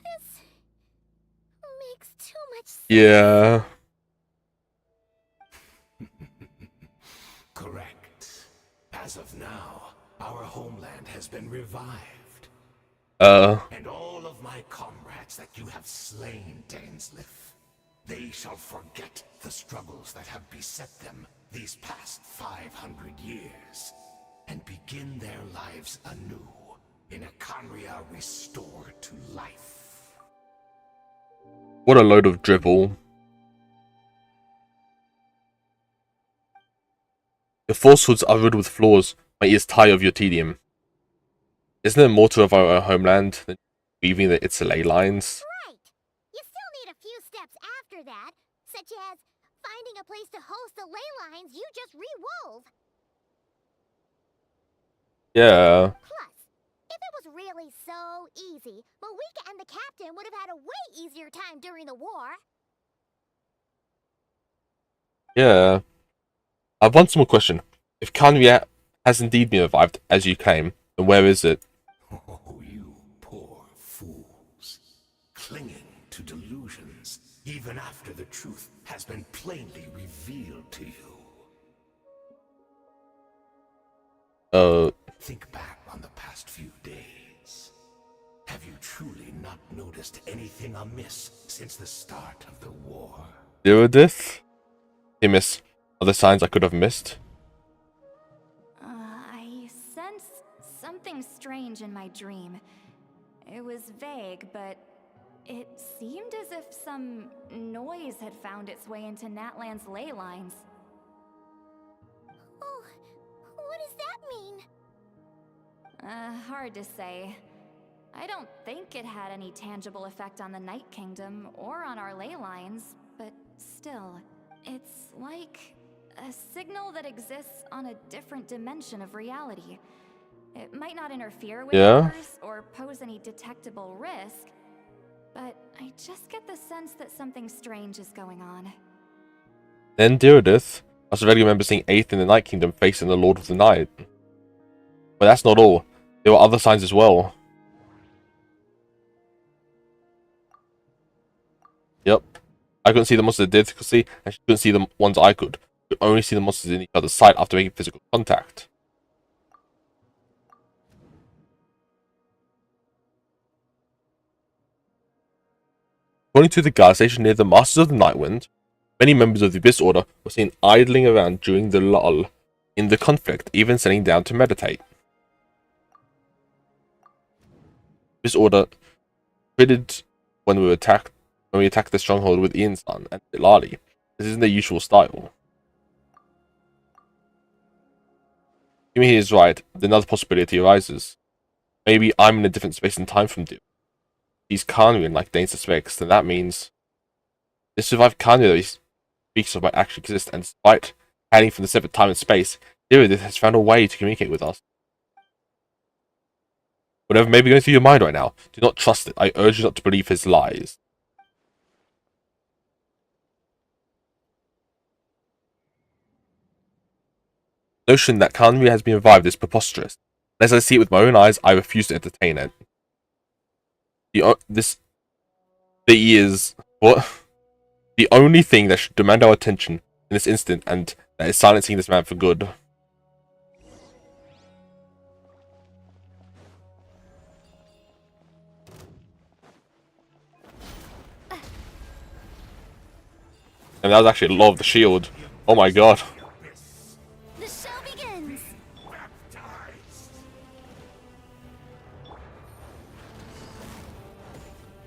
This makes too much sense. Yeah. Correct. As of now, our homeland has been revived. And all of my comrades that you have slain, Dainsleif, they shall forget the struggles that have beset them these past 500 years, and begin their lives anew in a Khaenri'ah restored to life. What a load of dribble. Your falsehoods are riddled with flaws. My ears tire of your tedium. Isn't there more to our homeland than weaving its ley lines? Right. You still need a few steps after that, such as finding a place to host the ley lines you just re-wove. Yeah. Plus, if it was really so easy, Moika and the captain would have had a way easier time during the war. Yeah. I have one small question. If Khaenri'ah has indeed been revived, as you claim, then where is it? Oh, you poor fools. Clinging to delusions, even after the truth has been plainly revealed to you. Think back on the past few days. Have you truly not noticed anything amiss since the start of the war? Iridith? Hey, miss. Other signs I could have missed? I sense something strange in my dream. It was vague, but it seemed as if some noise had found its way into Natlan's ley lines. Oh, what does that mean? Hard to say. I don't think it had any tangible effect on the Night Kingdom or on our ley lines, but still, it's like a signal that exists on a different dimension of reality. It might not interfere with ours or pose any detectable risk, but I just get the sense that something strange is going on. Then Iridith, I also vaguely remember seeing Eighth in the Night Kingdom facing the Lord of the Night. But that's not all. There were other signs as well. Yep. I couldn't see the monsters Iridith could see, and she couldn't see the ones I could. We could only see the monsters in each other's sight after making physical contact. According to the guard station near the Masters of the Nightwind, many members of the Abyss Order were seen idling around during the lull in the conflict, even sitting down to meditate. This order quitted when we attacked the stronghold with Ian-san and Lali. This isn't their usual style. Jimmy here is right. Another possibility arises. Maybe I'm in a different space and time from Dim. He's Khaenri'ah like Dane suspects, then that means this survived Khaenri'ah that he speaks of might actually exist, and despite hiding from the separate time and space, Iridith has found a way to communicate with us. Whatever may be going through your mind right now, do not trust it. I urge you not to believe his lies. The notion that Khaenri'ah has been revived is preposterous. Unless I see it with my own eyes, I refuse to entertain it. The only thing that should demand our attention in this instant, and that is silencing this man for good. And that was actually a lot of the shield. Oh my god. The show begins.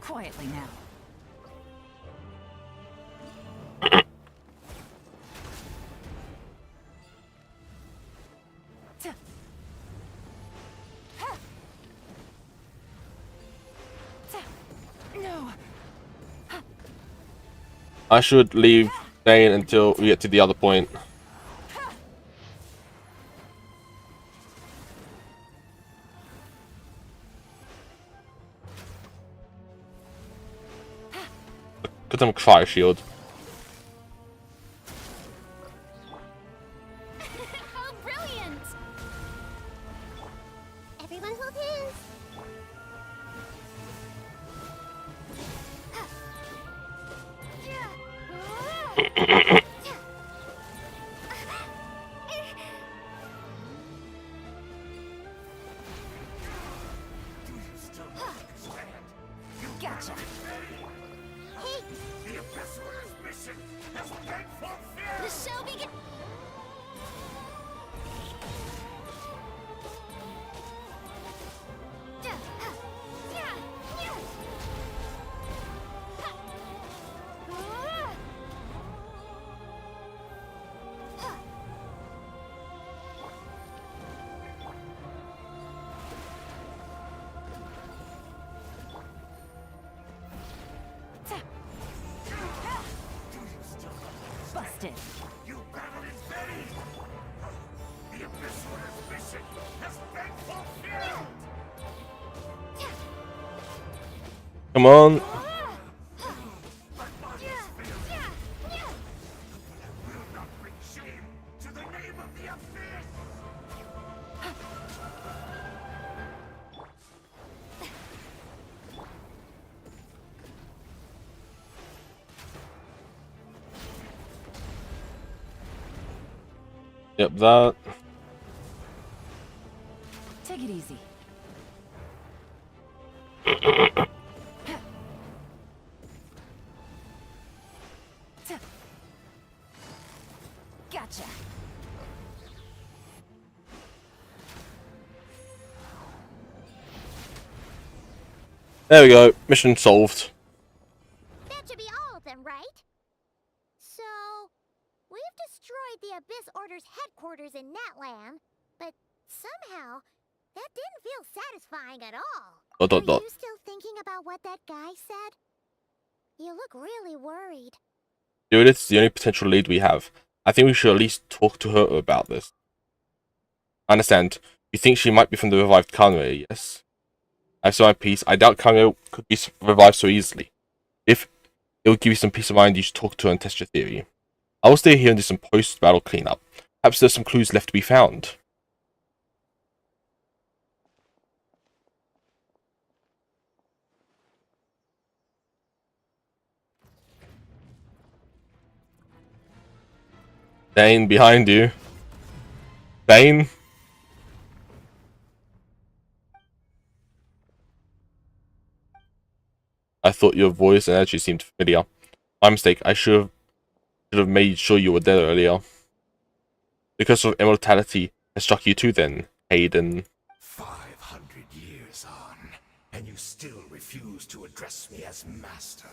Quietly now. No. I should leave Dane until we get to the other point. Get them Cryo Shield. How brilliant! Everyone hold hands. Gotcha. The show begins. Busted. Come on. Yep, that. Take it easy. Gotcha. There we go. Mission solved. That should be all of them, right? So, we've destroyed the Abyss Order's headquarters in Natlan, but somehow, that didn't feel satisfying at all. Are you still thinking about what that guy said? You look really worried. Dude, it's the only potential lead we have. I think we should at least talk to her about this. I understand. You think she might be from the revived Kanwe, yes? I have my peace. I doubt Kanwe could be revived so easily. If it will give you some peace of mind, you should talk to her and test your theory. I will stay here and do some post-battle cleanup. Perhaps there's some clues left to be found. Dane, behind you. Dane? I thought your voice and energy seemed familiar. My mistake. I should have made sure you were there earlier. The curse of immortality has struck you too then, Hayden. 500 years on, and you still refuse to address me as master.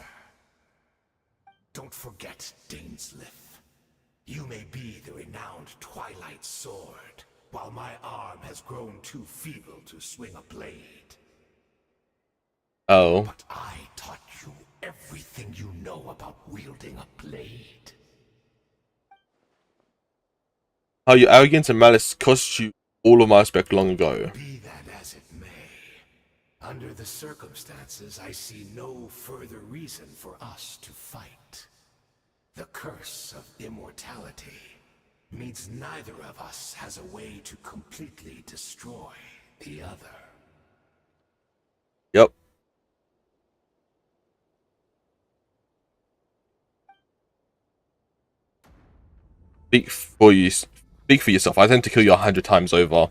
Don't forget, Dainsleif. You may be the renowned Twilight Sword, while my arm has grown too feeble to swing a blade. Oh. But I taught you everything you know about wielding a blade. How your arrogance and malice cost you all of my respect long ago. Be that as it may, under the circumstances, I see no further reason for us to fight. The curse of immortality means neither of us has a way to completely destroy the other. Yep. Speak for yourself. I tend to kill you 100 times over.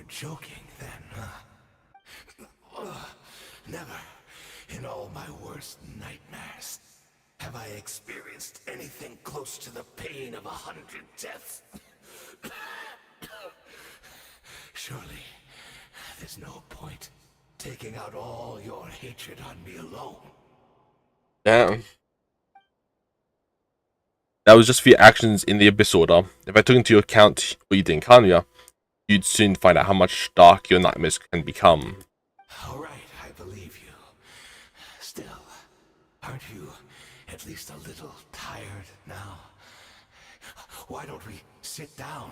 joking then, huh? Never, in all my worst nightmares, have I experienced anything close to the pain of 100 deaths. Surely, there's no point taking out all your hatred on me alone. Damn. That was just for your actions in the Abyss Order. If I took into account what you did in Kanya, you'd soon find out how much dark your nightmares can become. Alright, I believe you. Still, aren't you at least a little tired now? Why don't we sit down,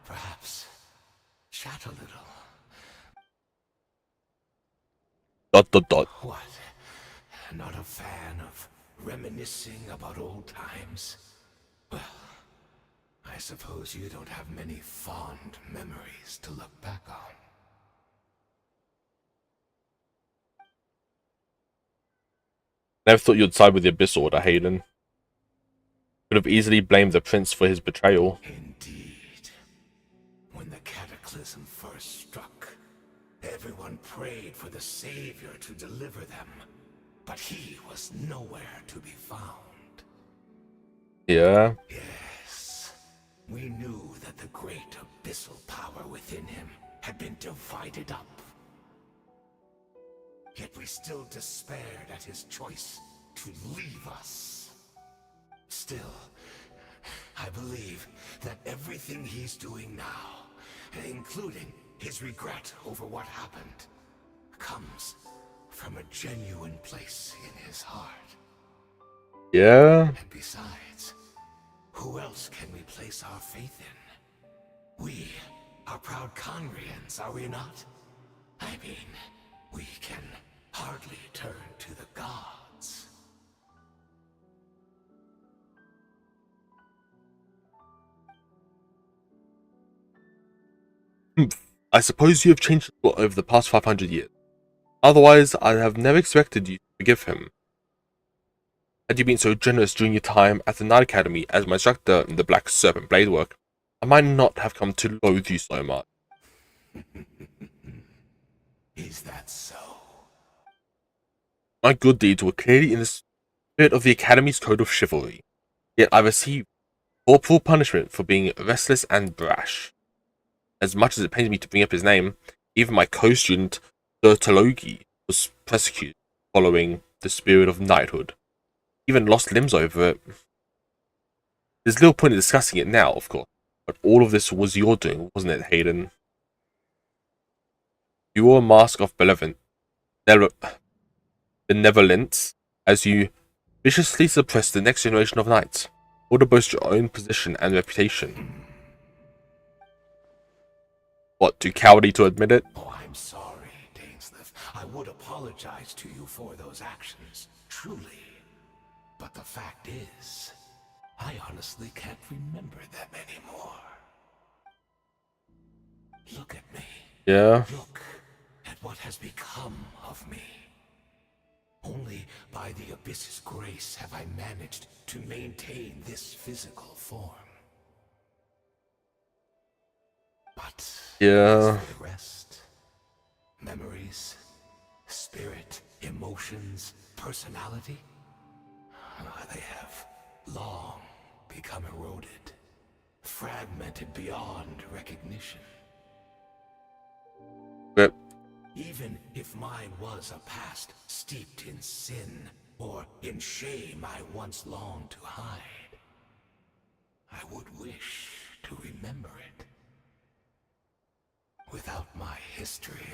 perhaps? Chat a little. ... What? Not a fan of reminiscing about old times? Well, I suppose you don't have many fond memories to look back on. Never thought you'd side with the Abyss Order, Hayden. Could have easily blamed the Prince for his betrayal. Indeed. When the cataclysm first struck, everyone prayed for the Savior to deliver them, but he was nowhere to be found. Yeah. Yes. We knew that the great abyssal power within him had been divided up. Yet we still despaired at his choice to leave us. Still, I believe that everything he's doing now, including his regret over what happened, comes from a genuine place in his heart. Yeah. And besides, who else can we place our faith in? We are proud Conrians, are we not? I mean, we can hardly turn to the gods. I suppose you have changed a lot over the past 500 years. Otherwise, I have never expected you to forgive him. Had you been so generous during your time at the Night Academy as my instructor in the Black Serpent Blade work, I might not have come to loathe you so much. Is that so? My good deeds were clearly in the spirit of the Academy's code of chivalry, yet I received corporal punishment for being restless and brash. As much as it pains me to bring up his name, even my co-student, Dertologi, was persecuted following the spirit of knighthood. Even lost limbs over it. There's little point in discussing it now, of course, but all of this was your doing, wasn't it, Hayden? You wore a mask of benevolence as you viciously suppressed the next generation of knights, all to boast your own position and reputation. What, too cowardly to admit it? Oh, I'm sorry, Dainsleif. I would apologize to you for those actions, truly. But the fact is, I honestly can't remember them anymore. Look at me. Yeah. Look at what has become of me. Only by the Abyss's grace have I managed to maintain this physical form. But yeah, as for the rest, memories, spirit, emotions, personality, they have long become eroded, fragmented beyond recognition. but Even if mine was a past steeped in sin or in shame I once longed to hide, I would wish to remember it. Without my history,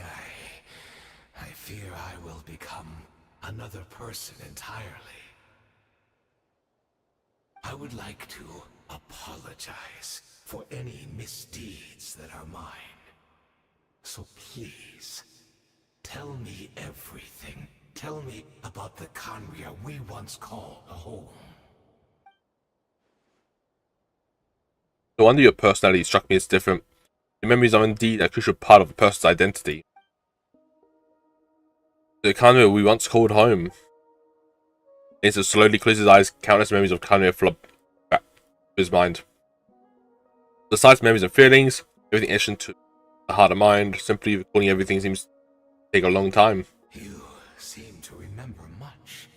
I fear I will become another person entirely. I would like to apologize for any misdeeds that are mine. So please, tell me everything. Tell me about the Conria we once called a home. no wonder your personality struck me as different. Your memories are indeed a crucial part of a person's identity. The Conria we once called home. Ace slowly closes his eyes, countless memories of Conria flood back to his mind. Besides memories and feelings, everything etched into a heart of mind. Simply recalling everything seems to take a long time. You seem to remember much.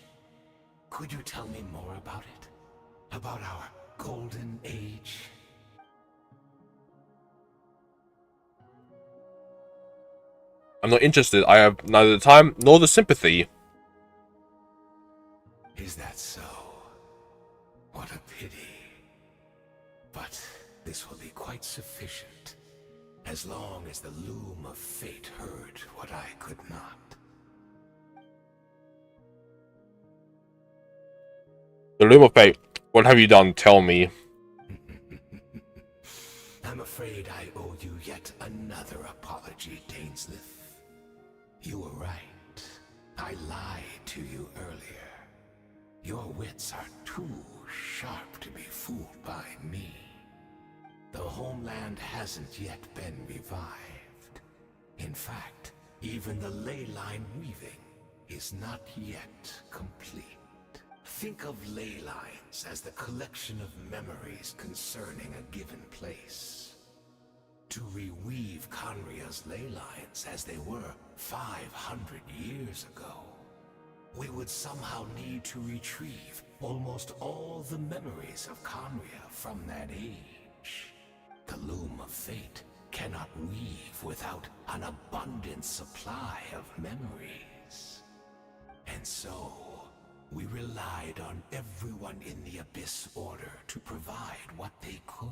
Could you tell me more about it? About our golden age? I'm not interested. I have neither the time nor the sympathy. Is that so? What a pity. But this will be quite sufficient, as long as the loom of fate heard what I could not. The loom of fate. What have you done? Tell me. I'm afraid I owe you yet another apology, Dainslith. You were right. I lied to you earlier. Your wits are too sharp to be fooled by me. The homeland hasn't yet been revived. In fact, even the ley line weaving is not yet complete. Think of ley lines as the collection of memories concerning a given place. To reweave Conria's ley lines as they were 500 years ago, we would somehow need to retrieve almost all the memories of Conria from that age. The loom of fate cannot weave without an abundant supply of memories. And so, we relied on everyone in the Abyss Order to provide what they could.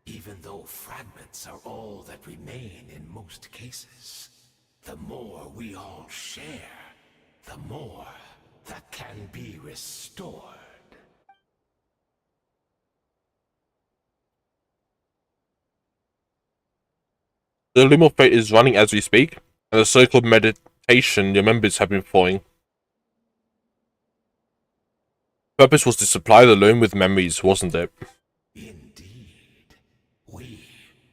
Even though fragments are all that remain in most cases, the more we all share, the more that can be restored. The loom of fate is running as we speak, and the circle of meditation your members have been following. Purpose was to supply the loom with memories, wasn't it? Indeed. We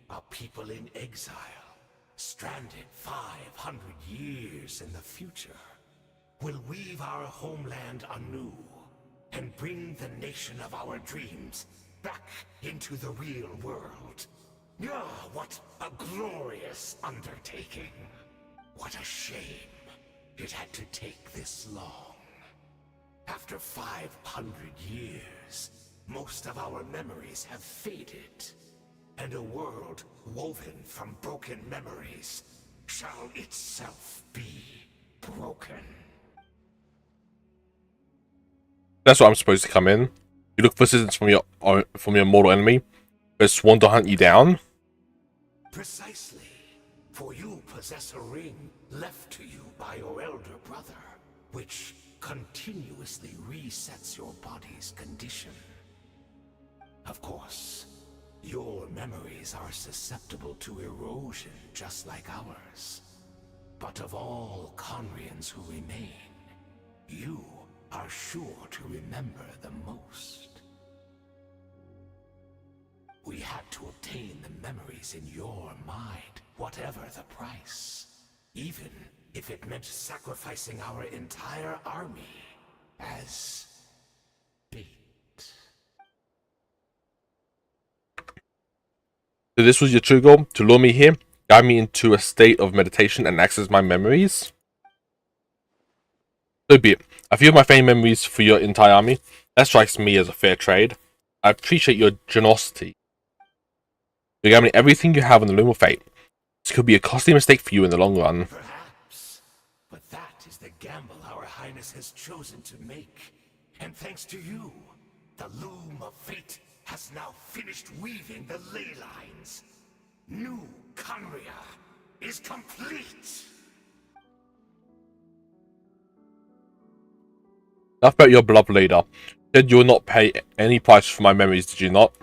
are people in exile, stranded 500 years in the future. Will weave our homeland anew and bring the nation of our dreams back into the real world. Ah, what a glorious undertaking. What a shame it had to take this long. After 500 years, most of our memories have faded, and a world woven from broken memories shall itself be broken. That's what I'm supposed to come in. You look for assistance from your mortal enemy, but sworn to hunt you down. Precisely, for you possess a ring left to you by your elder brother, which continuously resets your body's condition. Of course, your memories are susceptible to erosion just like ours. But of all Conrians who remain, you are sure to remember the most. We had to obtain the memories in your mind, whatever the price. Even if it meant sacrificing our entire army as bait. So this was your true goal? To lure me here, guide me into a state of meditation and access my memories? So be it. A few of my faint memories for your entire army. That strikes me as a fair trade. I appreciate your generosity. You gave me everything you have on the Loom of Fate. This could be a costly mistake for you in the long run. Perhaps. But that is the gamble our Highness has chosen to make. And thanks to you, the Loom of Fate has now finished weaving the ley lines. New Conria is complete! Enough about your beloved leader. You said you would not pay any price for my memories, did you not?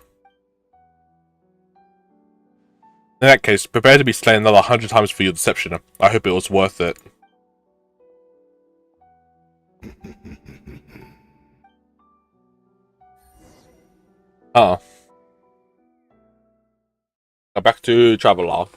In that case, prepare to be slain another 100 times for your deception. I hope it was worth it. Go back to ShadaLIVE.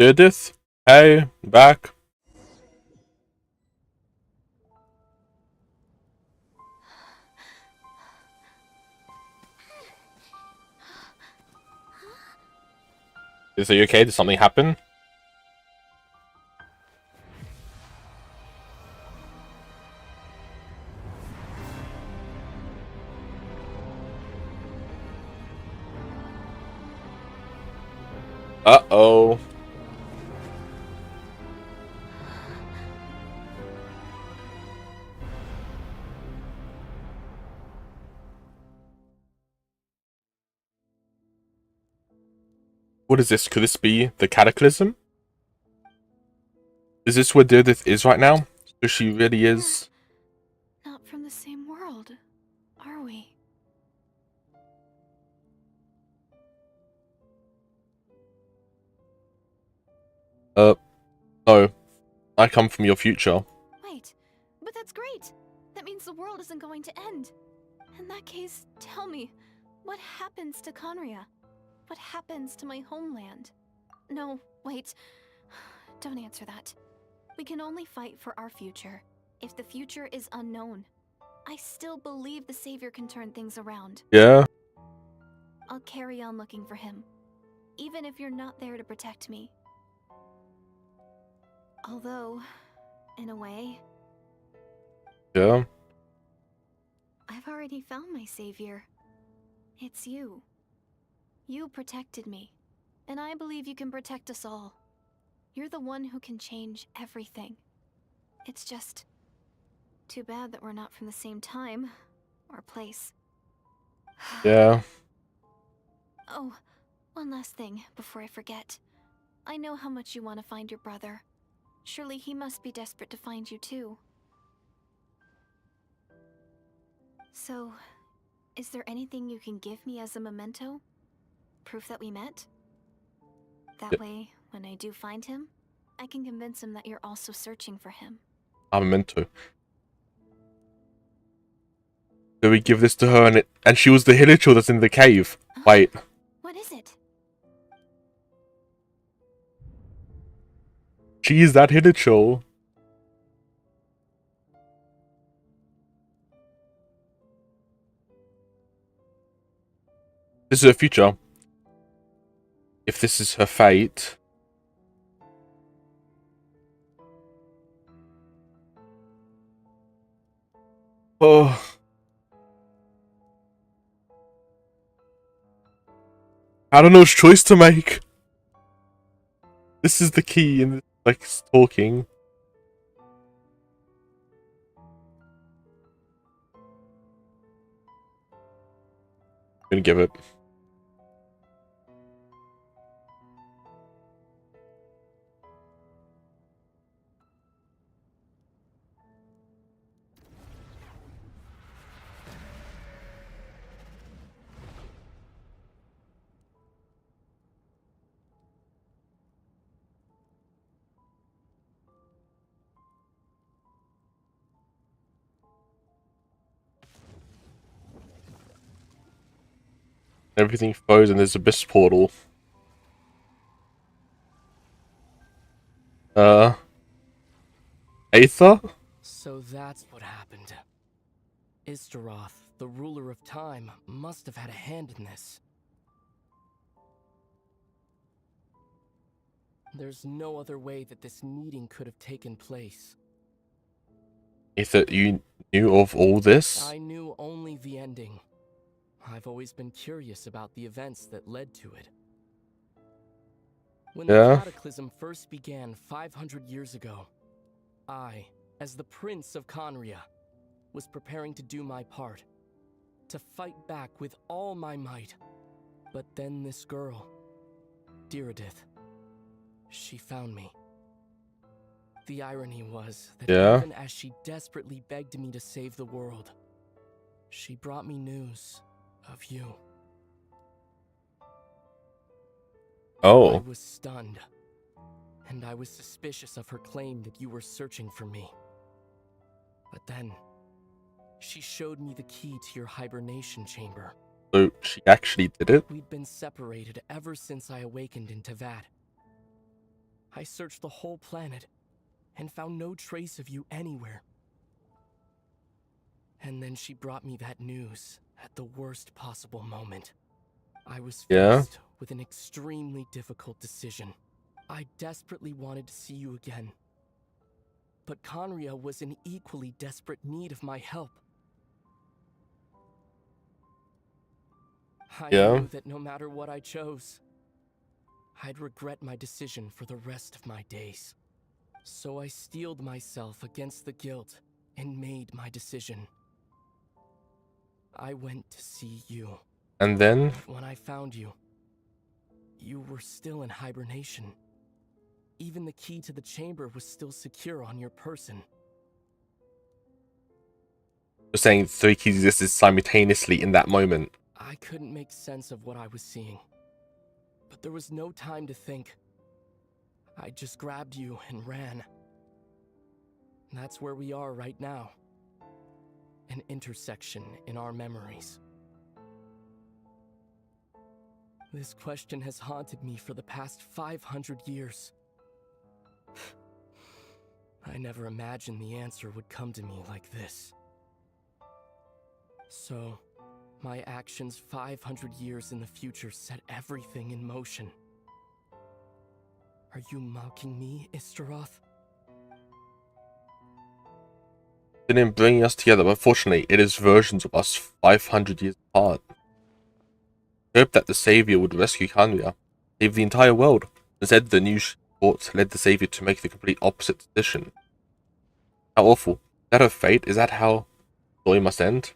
Judith? Hey, back. Is he okay? Did something happen? Uh-oh. What is this? Could this be the Cataclysm? Is this where Judith is right now? So she really is... Not from the same world, are we? No. I come from your future. Wait, but that's great! That means the world isn't going to end. In that case, tell me, what happens to Conria? What happens to my homeland? No, wait. Don't answer that. We can only fight for our future. If the future is unknown, I still believe the Savior can turn things around. Yeah? I'll carry on looking for him, even if you're not there to protect me. Although, in a way, Yeah? I've already found my savior. It's you. You protected me, and I believe you can protect us all. You're the one who can change everything. It's just too bad that we're not from the same time or place. Yeah. Oh, one last thing before I forget. I know how much you want to find your brother. Surely he must be desperate to find you too. So, is there anything you can give me as a memento? Proof that we met? That way, when I do find him, I can convince him that you're also searching for him. I'm meant to. Do we give this to her and she was the Hilichurl that's in the cave? Wait. What is it? She is that Hilichurl. This is her future. If this is her fate. Oh. I don't know which choice to make. This is the key in this, like, talking. I'm gonna give it. Everything froze and there's Abyss Portal. Aether? So that's what happened. Istaroth, the ruler of time, must have had a hand in this. There's no other way that this meeting could have taken place. Aether, you knew of all this? I knew only the ending. I've always been curious about the events that led to it. When the Cataclysm first began 500 years ago, I, as the Prince of Conria, was preparing to do my part, to fight back with all my might. But then this girl, Diridith, she found me. The irony was that even as she desperately begged me to save the world, she brought me news of you. Oh. I was stunned, and I was suspicious of her claim that you were searching for me. But then, she showed me the key to your hibernation chamber. So she actually did it? We'd been separated ever since I awakened in Teyvat. I searched the whole planet and found no trace of you anywhere. And then she brought me that news at the worst possible moment. I was faced with an extremely difficult decision. I desperately wanted to see you again. But Conria was in equally desperate need of my help. I knew that no matter what I chose, I'd regret my decision for the rest of my days. So I steeled myself against the guilt and made my decision. I went to see you. And then? When I found you, you were still in hibernation. Even the key to the chamber was still secure on your person. You're saying 3 keys existed simultaneously in that moment? I couldn't make sense of what I was seeing. But there was no time to think. I just grabbed you and ran. And that's where we are right now. An intersection in our memories. This question has haunted me for the past 500 years. I never imagined the answer would come to me like this. So, my actions 500 years in the future set everything in motion. Are you mocking me, Istaroth? Didn't bring us together, but unfortunately, it is versions of us 500 years apart. I hoped that the Savior would rescue Conria, save the entire world. Instead, the new thought led the Savior to make the complete opposite decision. How awful. Is that her fate? Is that how the story must end?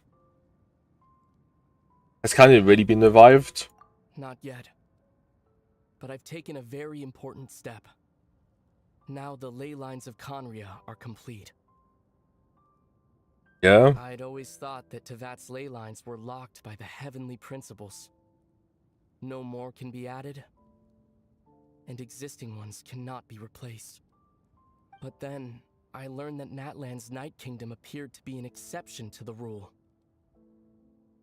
Has Conria really been revived? Not yet. But I've taken a very important step. Now the ley lines of Conria are complete. Yeah? I'd always thought that Tevat's ley lines were locked by the heavenly principles. No more can be added, and existing ones cannot be replaced. But then, I learned that Natlan's Night Kingdom appeared to be an exception to the rule.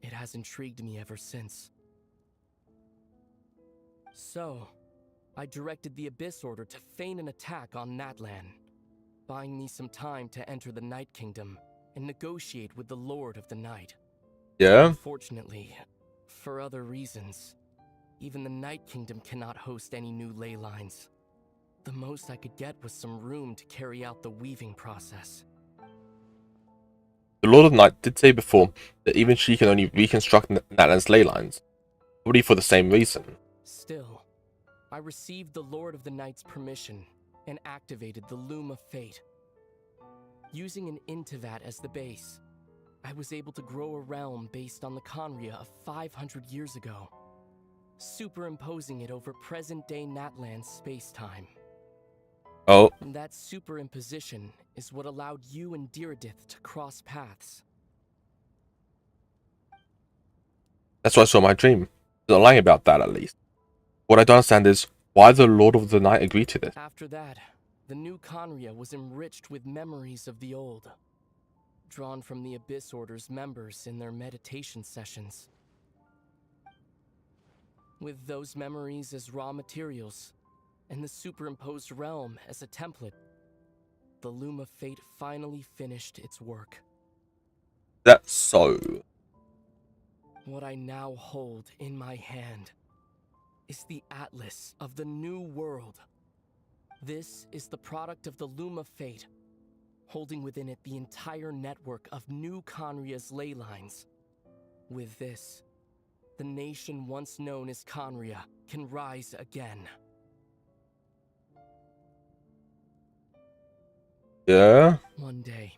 It has intrigued me ever since. So, I directed the Abyss Order to feign an attack on Natlan, buying me some time to enter the Night Kingdom and negotiate with the Lord of the Night. Yeah? Unfortunately, for other reasons, even the Night Kingdom cannot host any new ley lines. The most I could get was some room to carry out the weaving process. The Lord of Night did say before that even she can only reconstruct Natlan's ley lines, probably for the same reason. Still, I received the Lord of the Night's permission and activated the Loom of Fate. Using an Intivat as the base, I was able to grow a realm based on the Conria of 500 years ago, superimposing it over present-day Natlan's space-time. Oh. And that superimposition is what allowed you and Diradith to cross paths. That's what I saw in my dream. They're not lying about that, at least. What I don't understand is why the Lord of the Night agreed to this. After that, the new Conria was enriched with memories of the old, drawn from the Abyss Order's members in their meditation sessions. With those memories as raw materials, and the superimposed realm as a template, the Loom of Fate finally finished its work. That's so. What I now hold in my hand is the Atlas of the New World. This is the product of the Loom of Fate, holding within it the entire network of new Conria's ley lines. With this, the nation once known as Conria can rise again. Yeah? One day,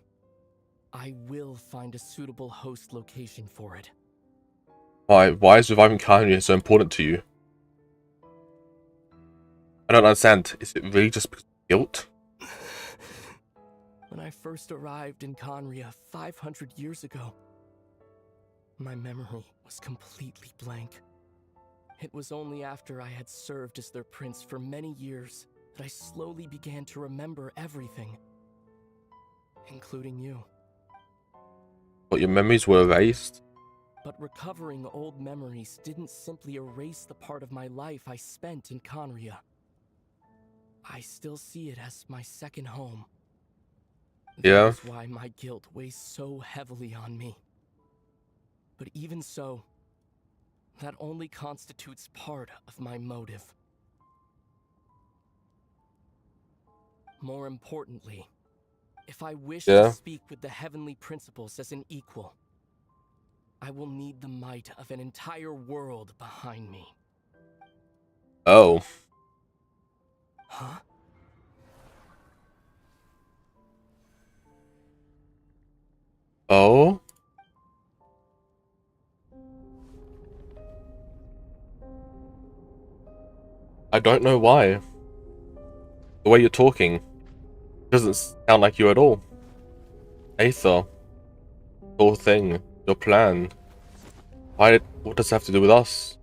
I will find a suitable host location for it. Why is reviving Conria so important to you? I don't understand. Is it really just because of guilt? When I first arrived in Conria 500 years ago, my memory was completely blank. It was only after I had served as their prince for many years that I slowly began to remember everything, including you. But your memories were erased? But recovering old memories didn't simply erase the part of my life I spent in Conria. I still see it as my second home. Yeah. That is why my guilt weighs so heavily on me. But even so, that only constitutes part of my motive. More importantly, if I wish to speak with the heavenly principles as an equal, I will need the might of an entire world behind me. Oh. Huh? Oh? I don't know why. The way you're talking doesn't sound like you at all. Aether. Whole thing. Your plan. What does it have to do with us?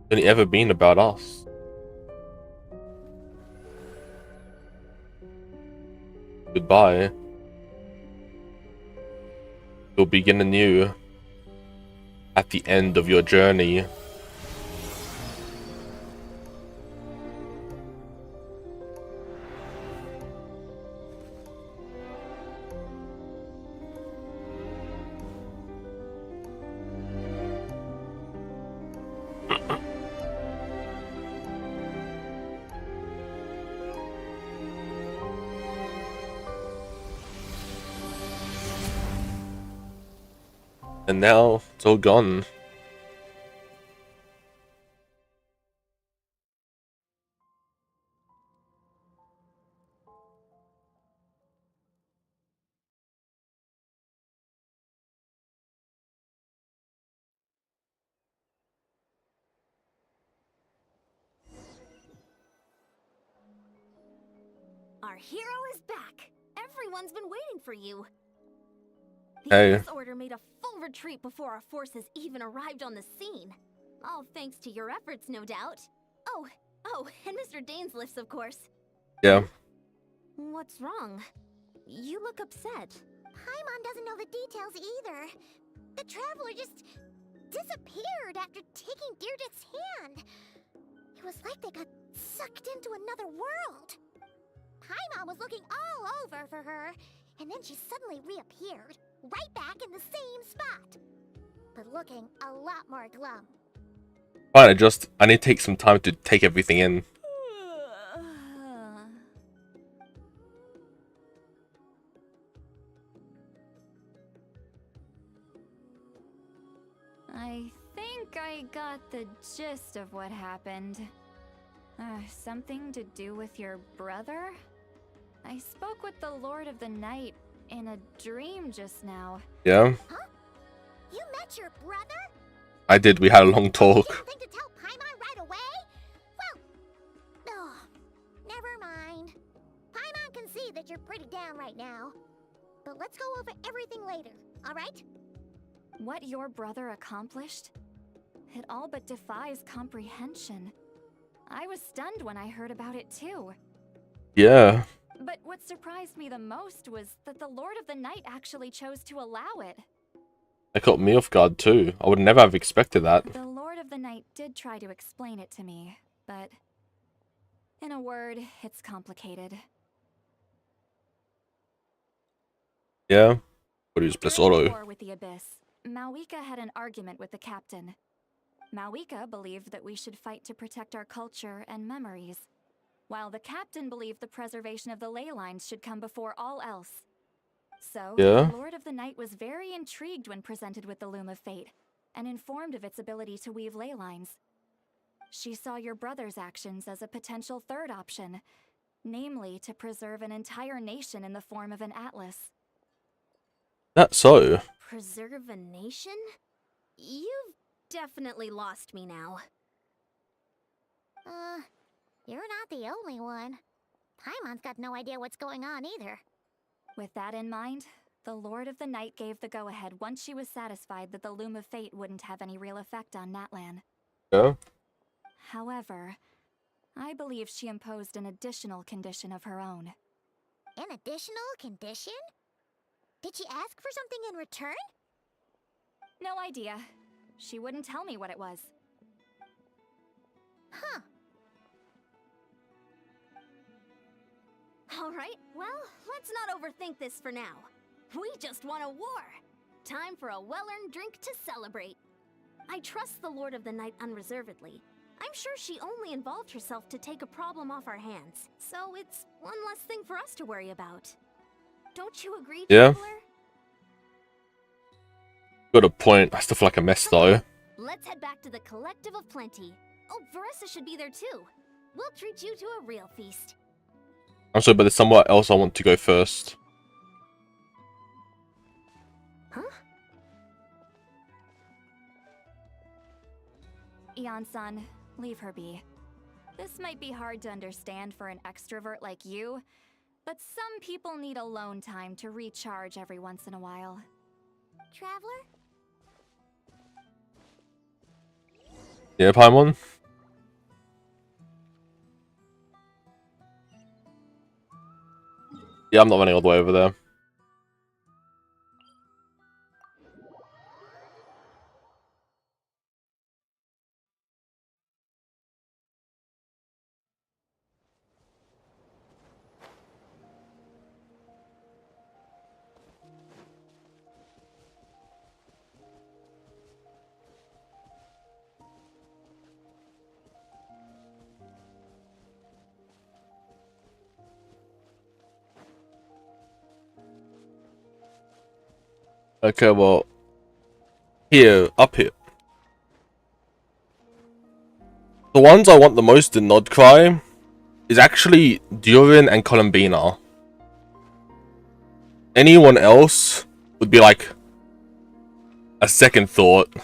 It's only ever been about us. Goodbye. You'll begin anew at the end of your journey. And now it's all gone. Our hero is back! Everyone's been waiting for you! The Hey. Abyss Order made a full retreat before our forces even arrived on the scene. All thanks to your efforts, no doubt. Oh, and Mr. Dainsliff's, of course. Yeah. What's wrong? You look upset. Paimon doesn't know the details either. The traveler just disappeared after taking Deirdre's hand. It was like they got sucked into another world. Paimon was looking all over for her, and then she suddenly reappeared, right back in the same spot. But looking a lot more glum. Fine, I need to take some time to take everything in. I think I got the gist of what happened. Something to do with your brother? I spoke with the Lord of the Night in a dream just now. Yeah? Huh? You met your brother? I did, we had a long talk. You didn't think to tell Paimon right away? Well, oh, never mind. Paimon can see that you're pretty down right now. But let's go over everything later, alright? What your brother accomplished? It all but defies comprehension. I was stunned when I heard about it too. Yeah. But what surprised me the most was that the Lord of the Night actually chose to allow it. It caught me off guard too. I would never have expected that. The Lord of the Night did try to explain it to me, but in a word, it's complicated. Yeah. But he was During the Blessoro. war with the Abyss, Mawika had an argument with the captain. Mawika believed that we should fight to protect our culture and memories, while the captain believed the preservation of the ley lines should come before all else. So, Yeah. the Lord of the Night was very intrigued when presented with the Loom of Fate, and informed of its ability to weave ley lines. She saw your brother's actions as a potential third option, namely to preserve an entire nation in the form of an atlas. That's so. Preserve a nation? You've definitely lost me now. You're not the only one. Paimon's got no idea what's going on either. With that in mind, the Lord of the Night gave the go-ahead once she was satisfied that the Loom of Fate wouldn't have any real effect on Natlan. Yeah. However, I believe she imposed an additional condition of her own. An additional condition? Did she ask for something in return? No idea. She wouldn't tell me what it was. Huh. Alright, well, let's not overthink this for now. We just won a war! Time for a well-earned drink to celebrate. I trust the Lord of the Night unreservedly. I'm sure she only involved herself to take a problem off our hands, so it's one less thing for us to worry about. Don't you agree, Yeah. Traveler? Got a point. I still feel like a mess though. Let's head back to the Collective of Plenty. Oh, Veressa should be there too. We'll treat you to a real feast. I'm sorry, but there's somewhere else I want to go first. Huh? Ian-san, leave her be. This might be hard to understand for an extrovert like you, but some people need alone time to recharge every once in a while. Traveler? Yeah, Paimon? Yeah, I'm not running all the way over there. Okay, well, here, up here. The ones I want the most in Nod-Krai is actually Durin and Columbina. Anyone else would be like a second thought.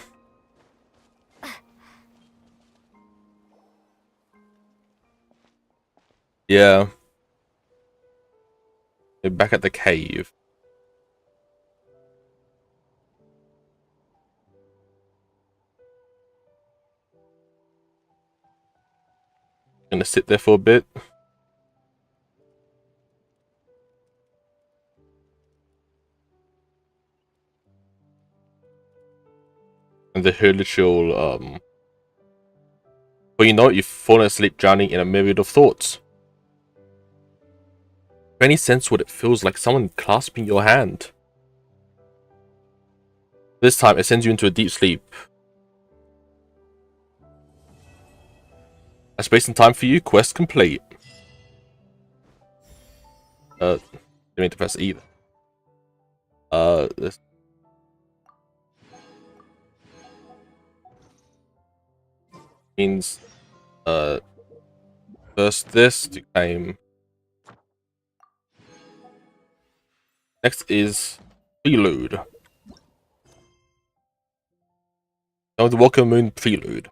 Yeah. We're back at the cave. Gonna sit there for a bit. And the Hurlichal, well, you know it, you've fallen asleep drowning in a myriad of thoughts. Any sense what it feels like someone clasping your hand? This time it sends you into a deep sleep. A space and time for you, quest complete. Didn't mean to press either. This means, first this to claim. Next is Prelude. Now the Walker Moon Prelude.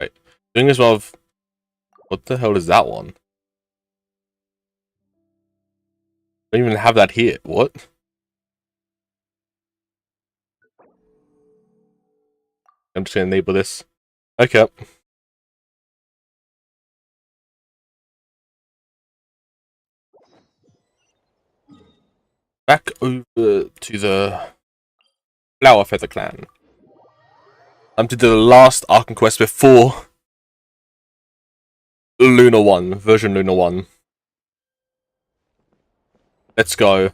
Right. Doing as well. What the hell is that one? I don't even have that here. What? I'm just gonna enable this. Okay. Back over to the Flower Feather Clan. I'm to do the last Archon Quest before Luna 1, version Luna 1. Let's go.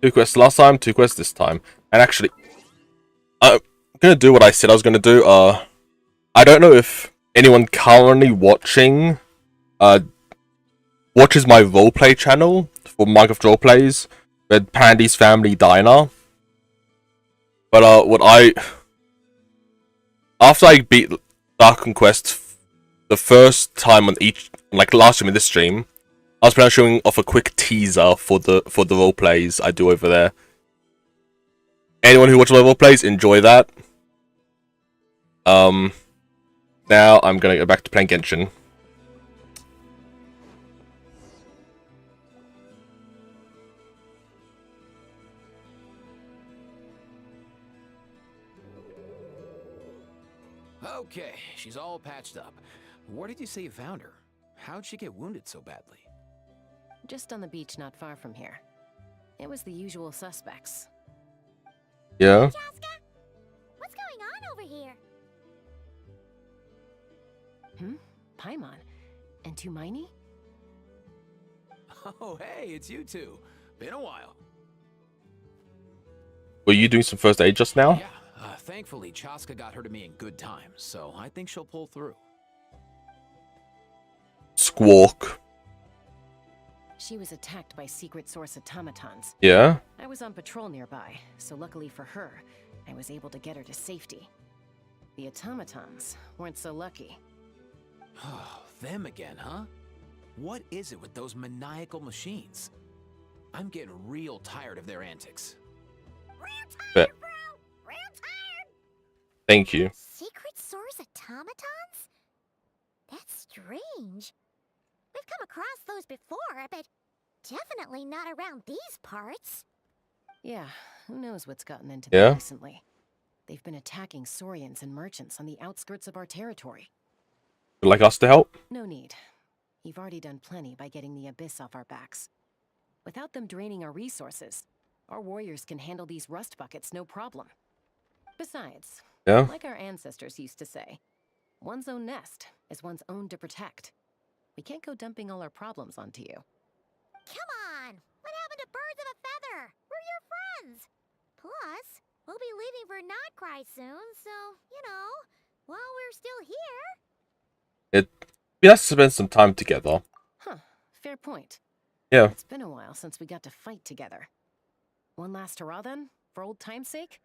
2 quests last time, 2 quests this time. And actually, I'm gonna do what I said I was gonna do. I don't know if anyone currently watching watches my roleplay channel for Minecraft roleplays, Red Pandy's Family Diner. But after I beat Archon Quest the first time on each, like last stream in this stream, I was planning on showing off a quick teaser for the roleplays I do over there. Anyone who watches my roleplays, enjoy that. Now I'm gonna go back to playing Genshin. Okay, she's all patched up. Where did you say you found her? How'd she get wounded so badly? Just on the beach not far from here. It was the usual suspects. Yeah. Chaska, what's going on over here? Paimon. And Tumaini? Oh, hey, it's you two. Been a while. Were you doing some first aid just now? Yeah, thankfully, Chaska got her to me in good time, so I think she'll pull through. Squawk. She was attacked by secret source automatons. Yeah. I was on patrol nearby, so luckily for her, I was able to get her to safety. The automatons weren't so lucky. Oh, them again, huh? What is it with those maniacal machines? I'm getting real tired of their antics. Bet. Real tired. Thank you. Secret source automatons? That's strange. We've come across those before, but definitely not around these parts. Yeah, who knows what's gotten into Yeah? them recently. They've been attacking Saurians and merchants on the outskirts of our territory. Would like us to help? No need. You've already done plenty by getting the Abyss off our backs. Without them draining our resources, our warriors can handle these rust buckets no problem. Besides, Yeah. like our ancestors used to say, one's own nest is one's own to protect. We can't go dumping all our problems onto you. Come on! What happened to birds of a feather? We're your friends! Plus, we'll be leaving for Nod-Krai soon, so, you know, while we're still here... We have to spend some time together. Huh, fair point. Yeah. It's been a while since we got to fight together. One last hurrah then, for old time's sake?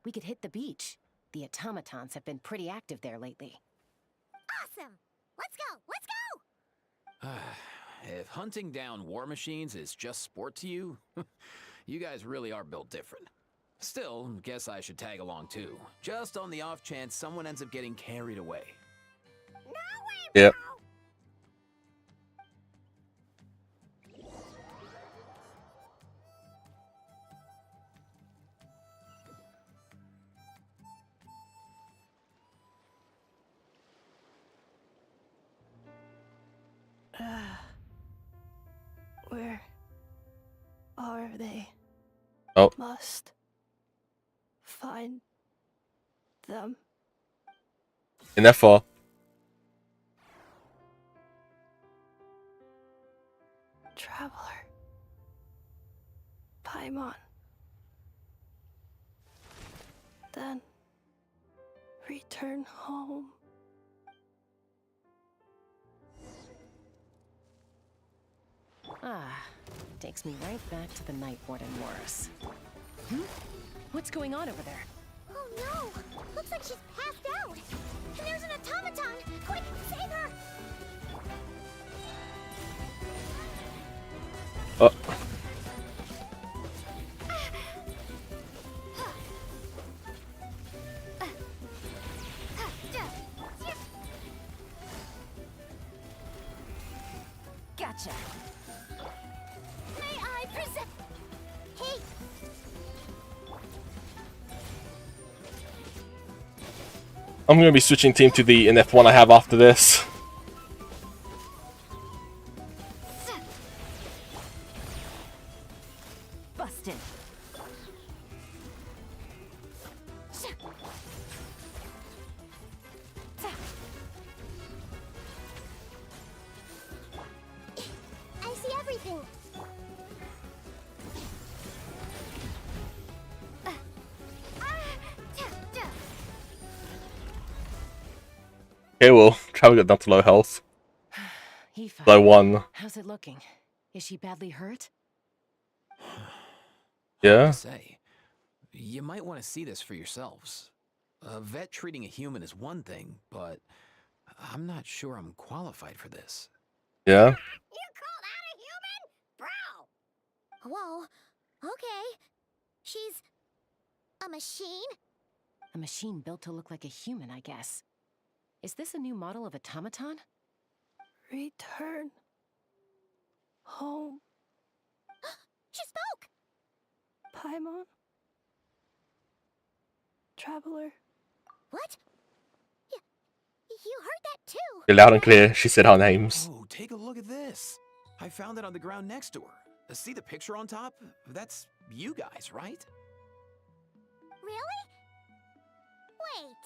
We could hit the beach. The automatons have been pretty active there lately. Awesome! Let's go! Let's go! If hunting down war machines is just sport to you, you guys really are built different. Still, guess I should tag along too, just on the off chance someone ends up getting carried away. No way, Yep. Where are they? Oh. Must find them. In that far. Traveler. Paimon. Then return home. Ah, takes me right back to the Night Warden Wars. What's going on over there? Oh no! Looks like she's passed out! And there's an automaton! Quick, save her! Gotcha. May I present... Hey! I'm going to be switching team to the NF1 I have after this. Busted. I see everything! Okay, well, Travel got down to low health. He fell. Low 1. How's it looking? Is she badly hurt? Yeah? Hard to say. You might want to see this for yourselves. A vet treating a human is one thing, but I'm not sure I'm qualified for this. Yeah? You call that a human? Bro! Whoa, okay. She's... a machine? A machine built to look like a human, I guess. Is this a new model of automaton? Return home. She spoke! Paimon. Traveler. What? You heard that too. Loud and clear, she said our names. Oh, take a look at this. I found it on the ground next to her. See the picture on top? That's you guys, right? Really? Wait,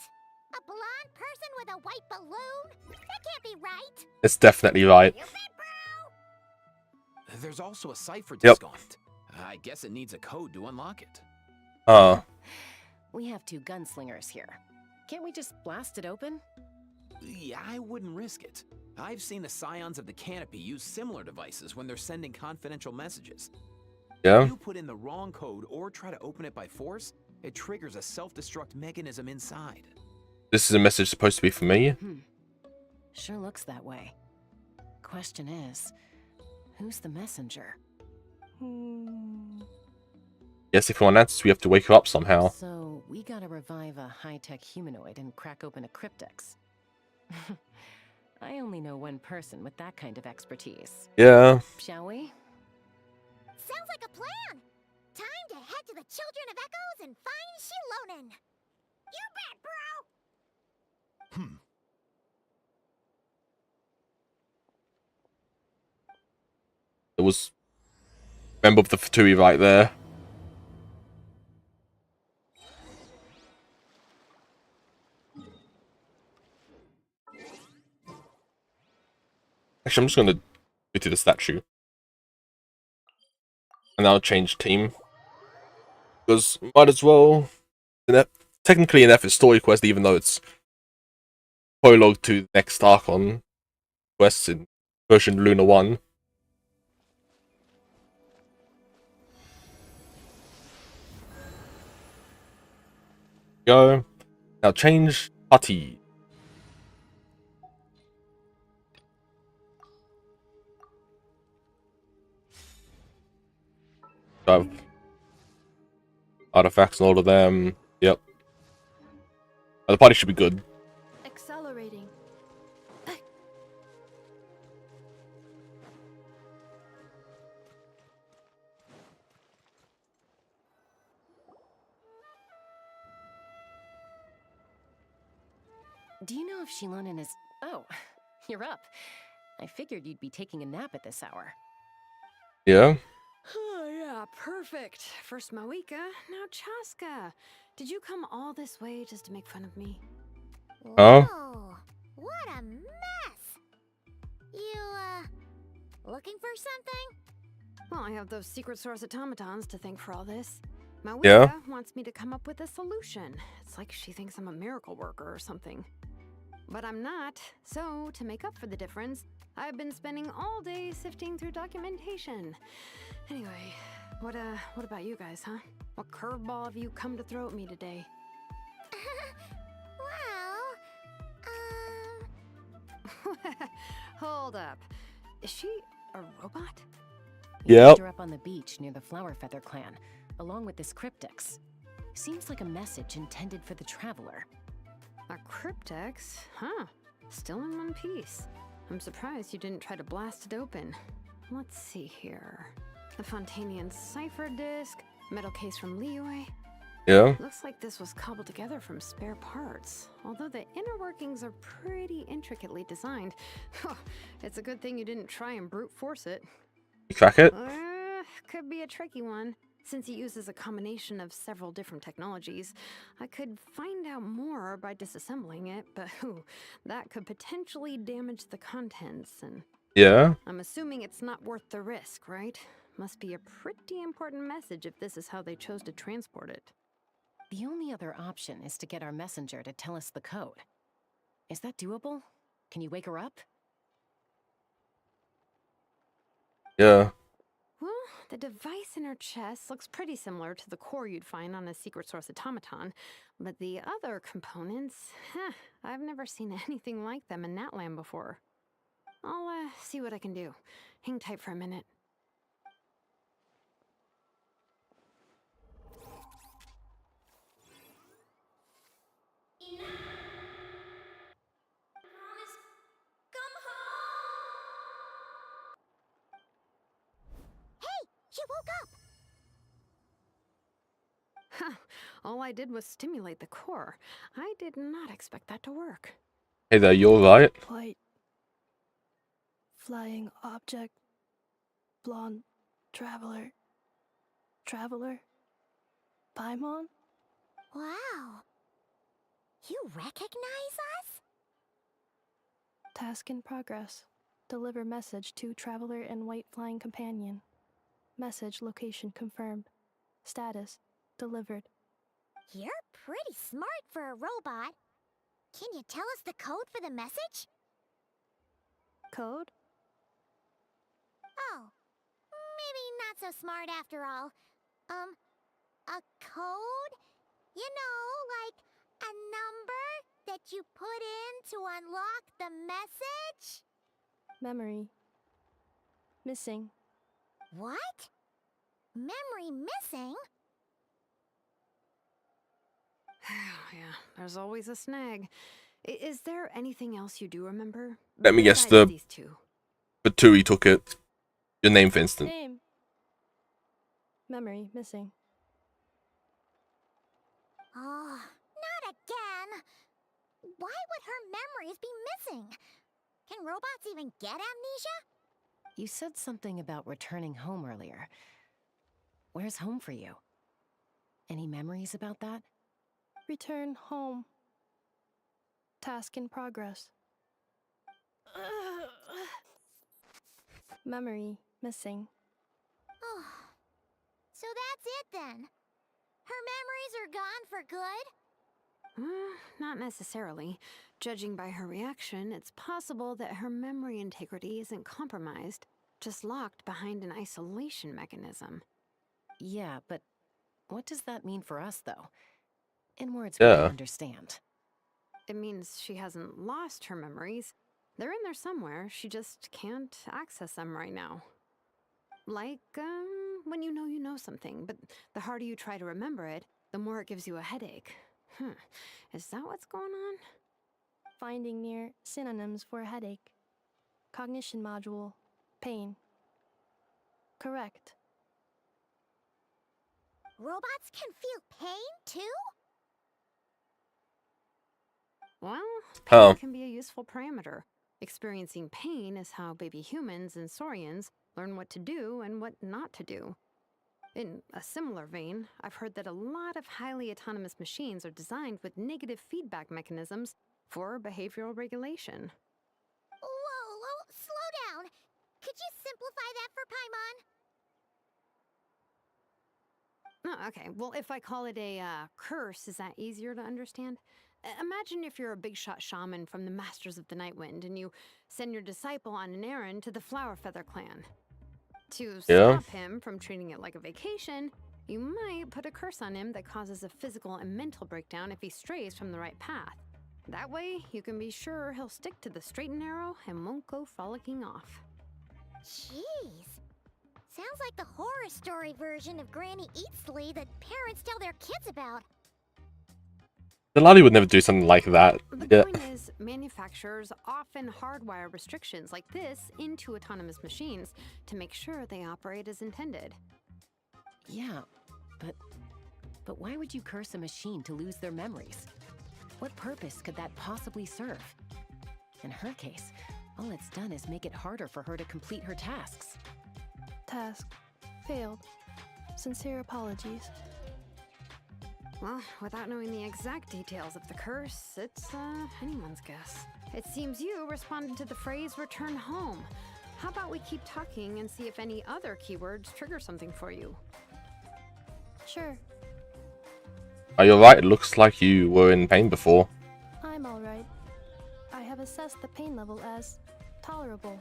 a blonde person with a white balloon? That can't be right. It's definitely right. You bet, bro. There's also a cipher Yep. disk on it. I guess it needs a code to unlock it. We have 2 gunslingers here. Can't we just blast it open? Yeah, I wouldn't risk it. I've seen the Scions of the Canopy use similar devices when they're sending confidential messages. Yeah. If you put in the wrong code or try to open it by force, it triggers a self-destruct mechanism inside. This is a message supposed to be for me. Sure looks that way. Question is, who's the messenger? Yes, if you want answers, we have to wake her up somehow. So, we gotta revive a high-tech humanoid and crack open a cryptex. I only know one person with that kind of expertise. Yeah. Shall we? Sounds like a plan. Time to head to the Children of Echoes and find Shilonen. You bet, bro. There was a member of the Fatui right there. Actually, I'm just going to go to the statue. And I'll change team. Because might as well. Technically an effort story quest, even though it's prologue to the next Archon Quests in version Luna 1. Go. Now change party. Have artifacts and all of them. Yep. The party should be good. Accelerating. Do you know if Shilonen is... Oh, you're up. I figured you'd be taking a nap at this hour. Yeah. Oh, yeah, perfect. First Mawika, now Chaska. Did you come all this way just to make fun of me? Oh. Whoa, what a mess. You, looking for something? Well, I have those secret source automatons to thank for all this. Mawika Yeah. wants me to come up with a solution. It's like she thinks I'm a miracle worker or something. But I'm not. So, to make up for the difference, I've been spending all day sifting through documentation. Anyway, what about you guys, huh? What curveball have you come to throw at me today? Well, Hold up. Is she a robot? We Yep. picked her up on the beach near the Flowerfeather clan, along with this cryptex. Seems like a message intended for the traveler. A cryptex? Huh. Still in one piece. I'm surprised you didn't try to blast it open. Let's see here. The Fontanian cipher disk, metal case from Liyue. Yeah. Looks like this was cobbled together from spare parts. Although the inner workings are pretty intricately designed. It's a good thing you didn't try and brute force it. You crack it? Could be a tricky one. Since it uses a combination of several different technologies, I could find out more by disassembling it, but that could potentially damage the contents, and Yeah. I'm assuming it's not worth the risk, right? Must be a pretty important message if this is how they chose to transport it. The only other option is to get our messenger to tell us the code. Is that doable? Can you wake her up? Yeah. Well, the device in her chest looks pretty similar to the core you'd find on a secret source automaton, but the other components, I've never seen anything like them in Natlan before. I'll see what I can do. Hang tight for a minute. She woke up. All I did was stimulate the core. I did not expect that to work. Hey there, you alright? White. Flying object. Blonde. Traveler. Traveler. Paimon? Wow. You recognize us? Task in progress. Deliver message to Traveler and White Flying Companion. Message location confirmed. Status delivered. You're pretty smart for a robot. Can you tell us the code for the message? Code? Oh, maybe not so smart after all. A code? You know, like a number that you put in to unlock the message? Memory. Missing. What? Memory missing? Yeah, there's always a snag. Is there anything else you do remember? Let me guess, Besides these two. Batui took it. Your name, for instance. Name. Memory missing. Oh, not again! Why would her memories be missing? Can robots even get amnesia? You said something about returning home earlier. Where's home for you? Any memories about that? Return home. Task in progress. Memory missing. Oh, so that's it then. Her memories are gone for good? Not necessarily. Judging by her reaction, it's possible that her memory integrity isn't compromised, just locked behind an isolation mechanism. Yeah, but what does that mean for us, though? In words we can understand. It means she hasn't lost her memories. They're in there somewhere, she just can't access them right now. Like, when you know something, but the harder you try to remember it, the more it gives you a headache. Is that what's going on? Finding near synonyms for headache. Cognition module. Pain. Correct. Robots can feel pain too? Well, pain Oh. can be a useful parameter. Experiencing pain is how baby humans and saurians learn what to do and what not to do. In a similar vein, I've heard that a lot of highly autonomous machines are designed with negative feedback mechanisms for behavioral regulation. Whoa, slow down. Could you simplify that for Paimon? Oh, okay, well, if I call it a curse, is that easier to understand? Imagine if you're a big shot shaman from the Masters of the Nightwind and you send your disciple on an errand to the Flowerfeather clan. To stop him from treating it like a vacation, you might put a curse on him that causes a physical and mental breakdown if he strays from the right path. That way, you can be sure he'll stick to the straight and narrow and won't go frolicking off. Jeez. Sounds like the horror story version of Granny Eatsley that parents tell their kids about. The laddie would never do something like that. The point is, manufacturers often hardwire restrictions like this into autonomous machines to make sure they operate as intended. Yeah, but why would you curse a machine to lose their memories? What purpose could that possibly serve? In her case, all it's done is make it harder for her to complete her tasks. Task failed. Sincere apologies. Well, without knowing the exact details of the curse, it's anyone's guess. It seems you responded to the phrase return home. How about we keep talking and see if any other keywords trigger something for you? Sure. Oh, you're right, it looks like you were in pain before. I'm alright. I have assessed the pain level as tolerable.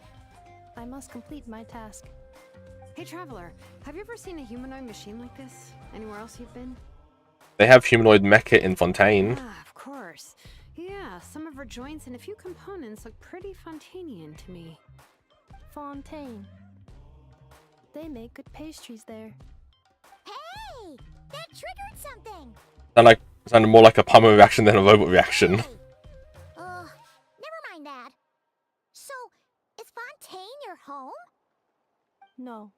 I must complete my task. Hey, Traveler, have you ever seen a humanoid machine like this? Anywhere else you've been? They have humanoid mecha in Fontaine. Ah, of course. Yeah, some of her joints and a few components look pretty Fontainian to me. Fontaine. They make good pastries there. Hey! That triggered something! Sounded more like a Palmer reaction than a robot reaction. Hey. Never mind that. So, is Fontaine your home? No.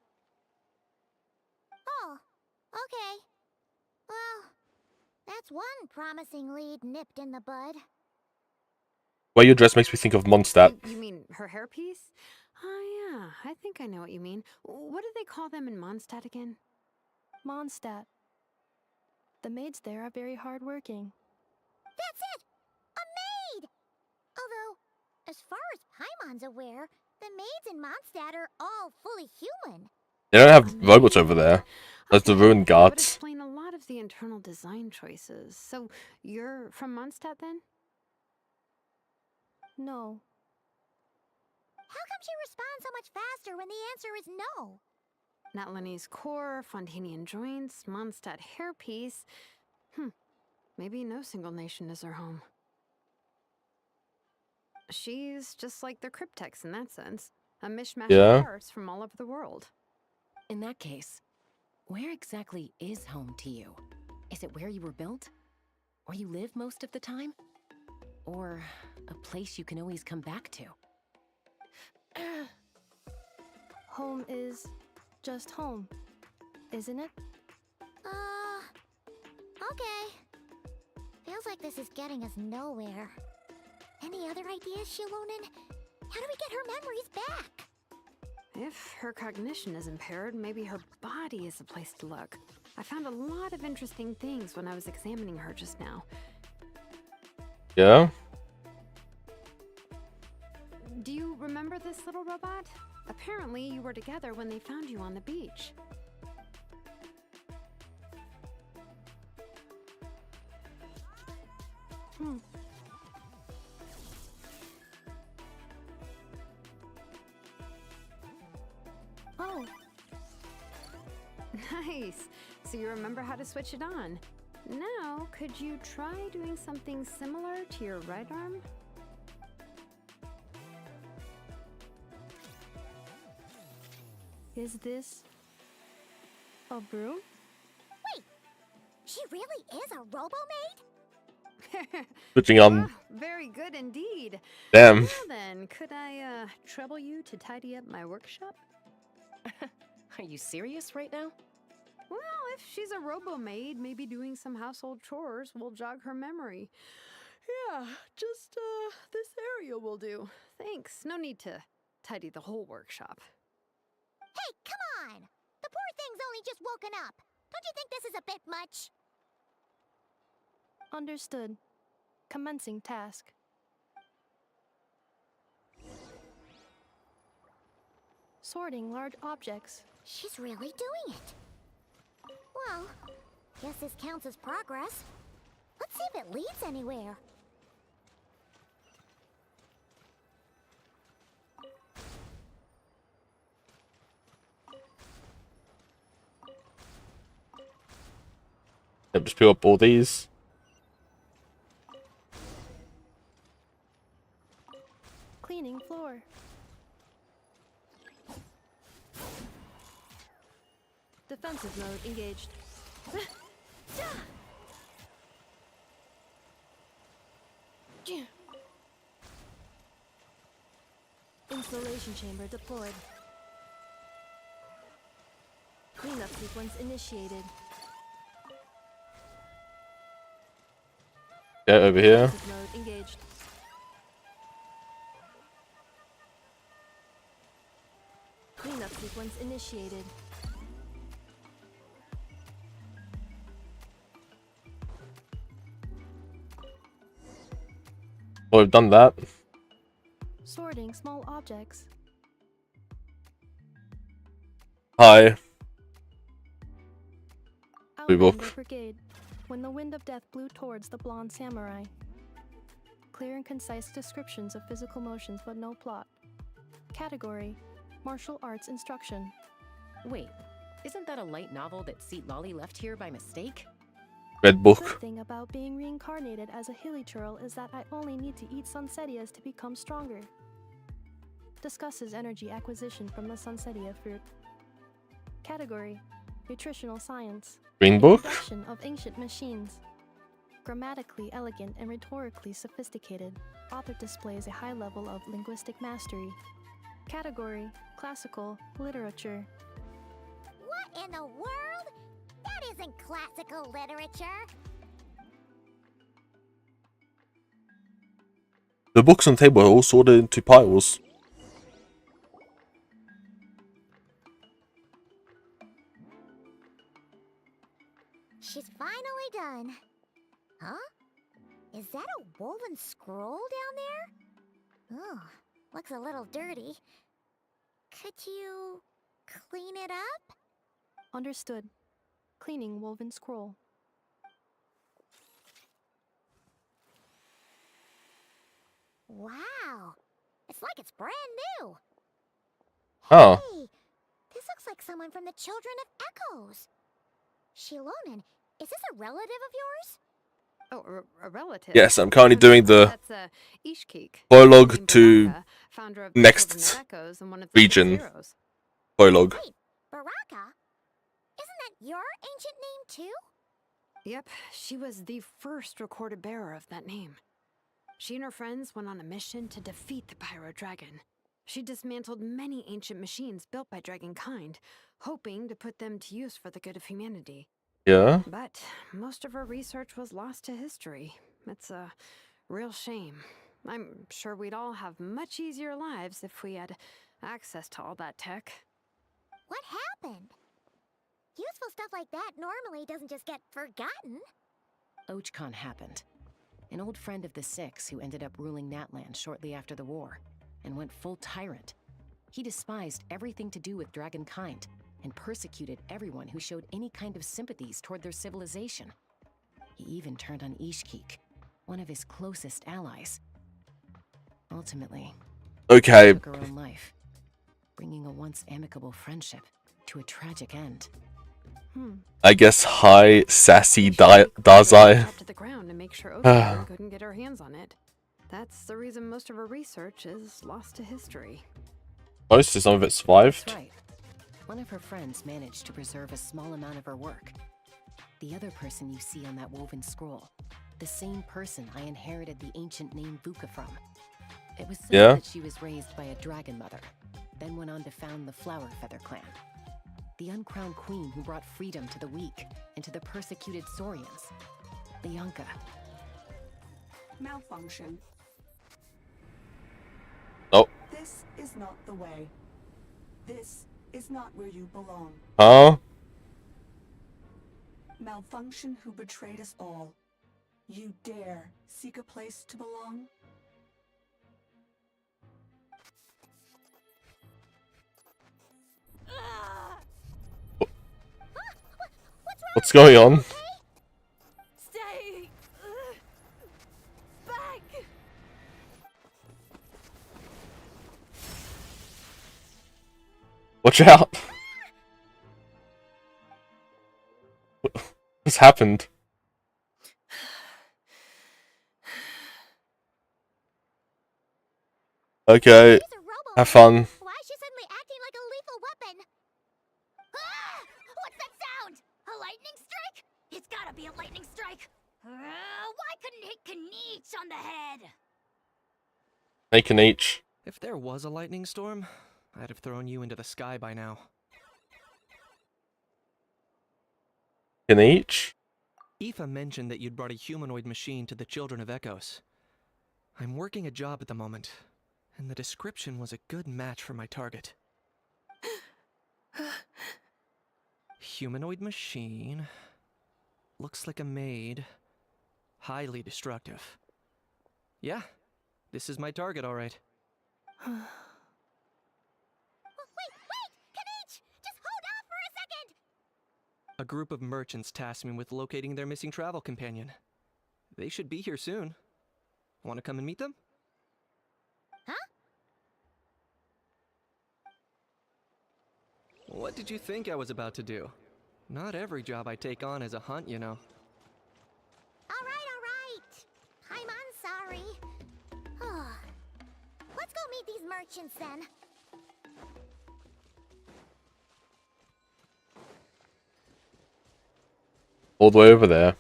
Oh, okay. Well, that's one promising lead nipped in the bud. way your dress makes me think of Mondstadt. You mean her hairpiece? Oh yeah, I think I know what you mean. What do they call them in Mondstadt again? Mondstadt. The maids there are very hardworking. That's it! A maid! Although, as far as Paimon's aware, the maids in Mondstadt are all fully human. They don't have robots over there. That's the ruined That would guards. explain a lot of the internal design choices. So, you're from Mondstadt then? No. How come she responds so much faster when the answer is no? Natlanese core, Fontanian joints, Mondstadt hairpiece. Maybe no single nation is her home. She's just like the Cryptex in that sense. A mishmash of parts from all over the world. In that case, where exactly is home to you? Is it where you were built? Where you live most of the time? Or a place you can always come back to? Home is just home, isn't it? Okay. Feels like this is getting us nowhere. Any other ideas, Shilonen? How do we get her memories back? If her cognition is impaired, maybe her body is the place to look. I found a lot of interesting things when I was examining her just now. Yeah? Do you remember this little robot? Apparently, you were together when they found you on the beach. Oh. Nice. So you remember how to switch it on. Now, could you try doing something similar to your right arm? Is this a broom? Wait, she really is a robo-maid? Switching on. Wow, very good indeed. Damn. Well then, could I trouble you to tidy up my workshop? Are you serious right now? Well, if she's a robo-maid, maybe doing some household chores will jog her memory. Yeah, just this area will do. Thanks. No need to tidy the whole workshop. Hey, come on! The poor thing's only just woken up. Don't you think this is a bit much? Understood. Commencing task. Sorting large objects. She's really doing it. Well, guess this counts as progress. Let's see if it leads anywhere. Yep, just pick up all these. Cleaning floor. Defensive mode engaged. Installation chamber deployed. Cleanup sequence initiated. Yeah, over here. Defensive mode engaged. Cleanup sequence initiated. Well, we've done that. Sorting small objects. Hi. Outlander book. Brigade. When the wind of death blew towards the blonde samurai. Clear and concise descriptions of physical motions, but no plot. Category: martial arts instruction. Wait, isn't that a light novel that Seat Lolly left here by mistake? Red book. The good thing about being reincarnated as a hilly churl is that I only need to eat sunsetias to become stronger. Discusses energy acquisition from the sunsetia fruit. Category: nutritional science. Green book. Introduction of ancient machines. Grammatically elegant and rhetorically sophisticated, author displays a high level of linguistic mastery. Category: classical literature. What in the world? That isn't classical literature. The books on the table are all sorted into piles. She's finally done. Huh? Is that a woven scroll down there? Oh, looks a little dirty. Could you clean it up? Understood. Cleaning woven scroll. Wow, it's like it's brand new. Oh. Hey, this looks like someone from the Children of Echoes. Shilonen, is this a relative of yours? Oh, a relative? Yes, I'm currently doing the That's Ishkik, prologue to Baraka, founder of the Children next of Echoes and one of the region. Zeros. Prologue. Wait, Baraka? Isn't that your ancient name too? Yep, she was the first recorded bearer of that name. She and her friends went on a mission to defeat the Pyro Dragon. She dismantled many ancient machines built by Dragonkind, hoping to put them to use for the good of humanity. Yeah? But most of her research was lost to history. It's a real shame. I'm sure we'd all have much easier lives if we had access to all that tech. What happened? Useful stuff like that normally doesn't just get forgotten. Ochcon happened. An old friend of the Six who ended up ruling Natlan shortly after the war, and went full tyrant. He despised everything to do with Dragonkind, and persecuted everyone who showed any kind of sympathies toward their civilization. He even turned on Ishkik, one of his closest allies. Ultimately, Okay. she took her own life, bringing a once amicable friendship to a tragic end. I guess hi, sassy Dazai. Up to the ground to make sure Ochcon couldn't get her hands on it. That's the reason most of her research is lost to history. Most of some of it survived. That's right. One of her friends managed to preserve a small amount of her work. The other person you see on that woven scroll, the same person I inherited the ancient name Vuka from. It was said that she was raised by a dragon mother, then went on to found the Flower Feather clan. The uncrowned queen who brought freedom to the weak and to the persecuted Saurians. The Yonka. Malfunction. Oh. This is not the way. This is not where you belong. Huh? Malfunction who betrayed us all. You dare seek a place to belong? What's going on? Stay back. Watch out! What's happened? Okay, have fun. Why is she suddenly acting like a lethal weapon? Ah! What's that sound? A lightning strike? It's gotta be a lightning strike. Why couldn't it hit Kniech on the head? Make an each. If there was a lightning storm, I'd have thrown you into the sky by now. An each? Aoife mentioned that you'd brought a humanoid machine to the Children of Echoes. I'm working a job at the moment, and the description was a good match for my target. Humanoid machine. Looks like a maid. Highly destructive. Yeah, this is my target, all right. Wait! Kniech! Just hold off for a second! A group of merchants tasked me with locating their missing travel companion. They should be here soon. Want to come and meet them? Huh? What did you think I was about to do? Not every job I take on is a hunt, you know. Alright. I'm sorry. Let's go meet these merchants then. All the way over there.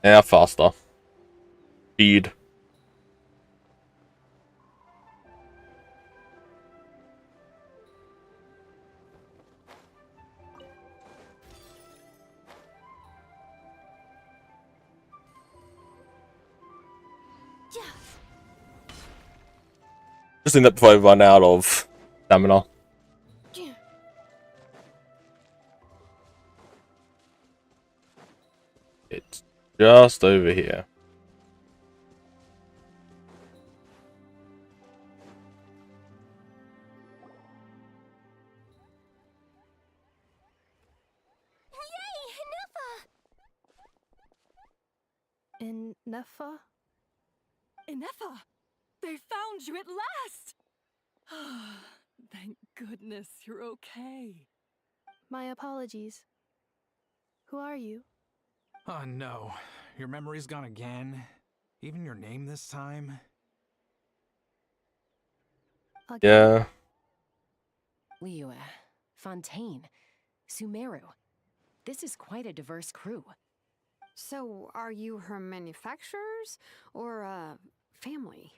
Yeah, faster. Speed. Just in that before I run out of stamina. It's just over here. In Nefa? Inefa! They found you at last! Thank goodness you're okay. My apologies. Who are you? Oh no, your memory's gone again? Even your name this time? Yeah. Liyue, Fontaine, Sumeru. This is quite a diverse crew. So, are you her manufacturers or family?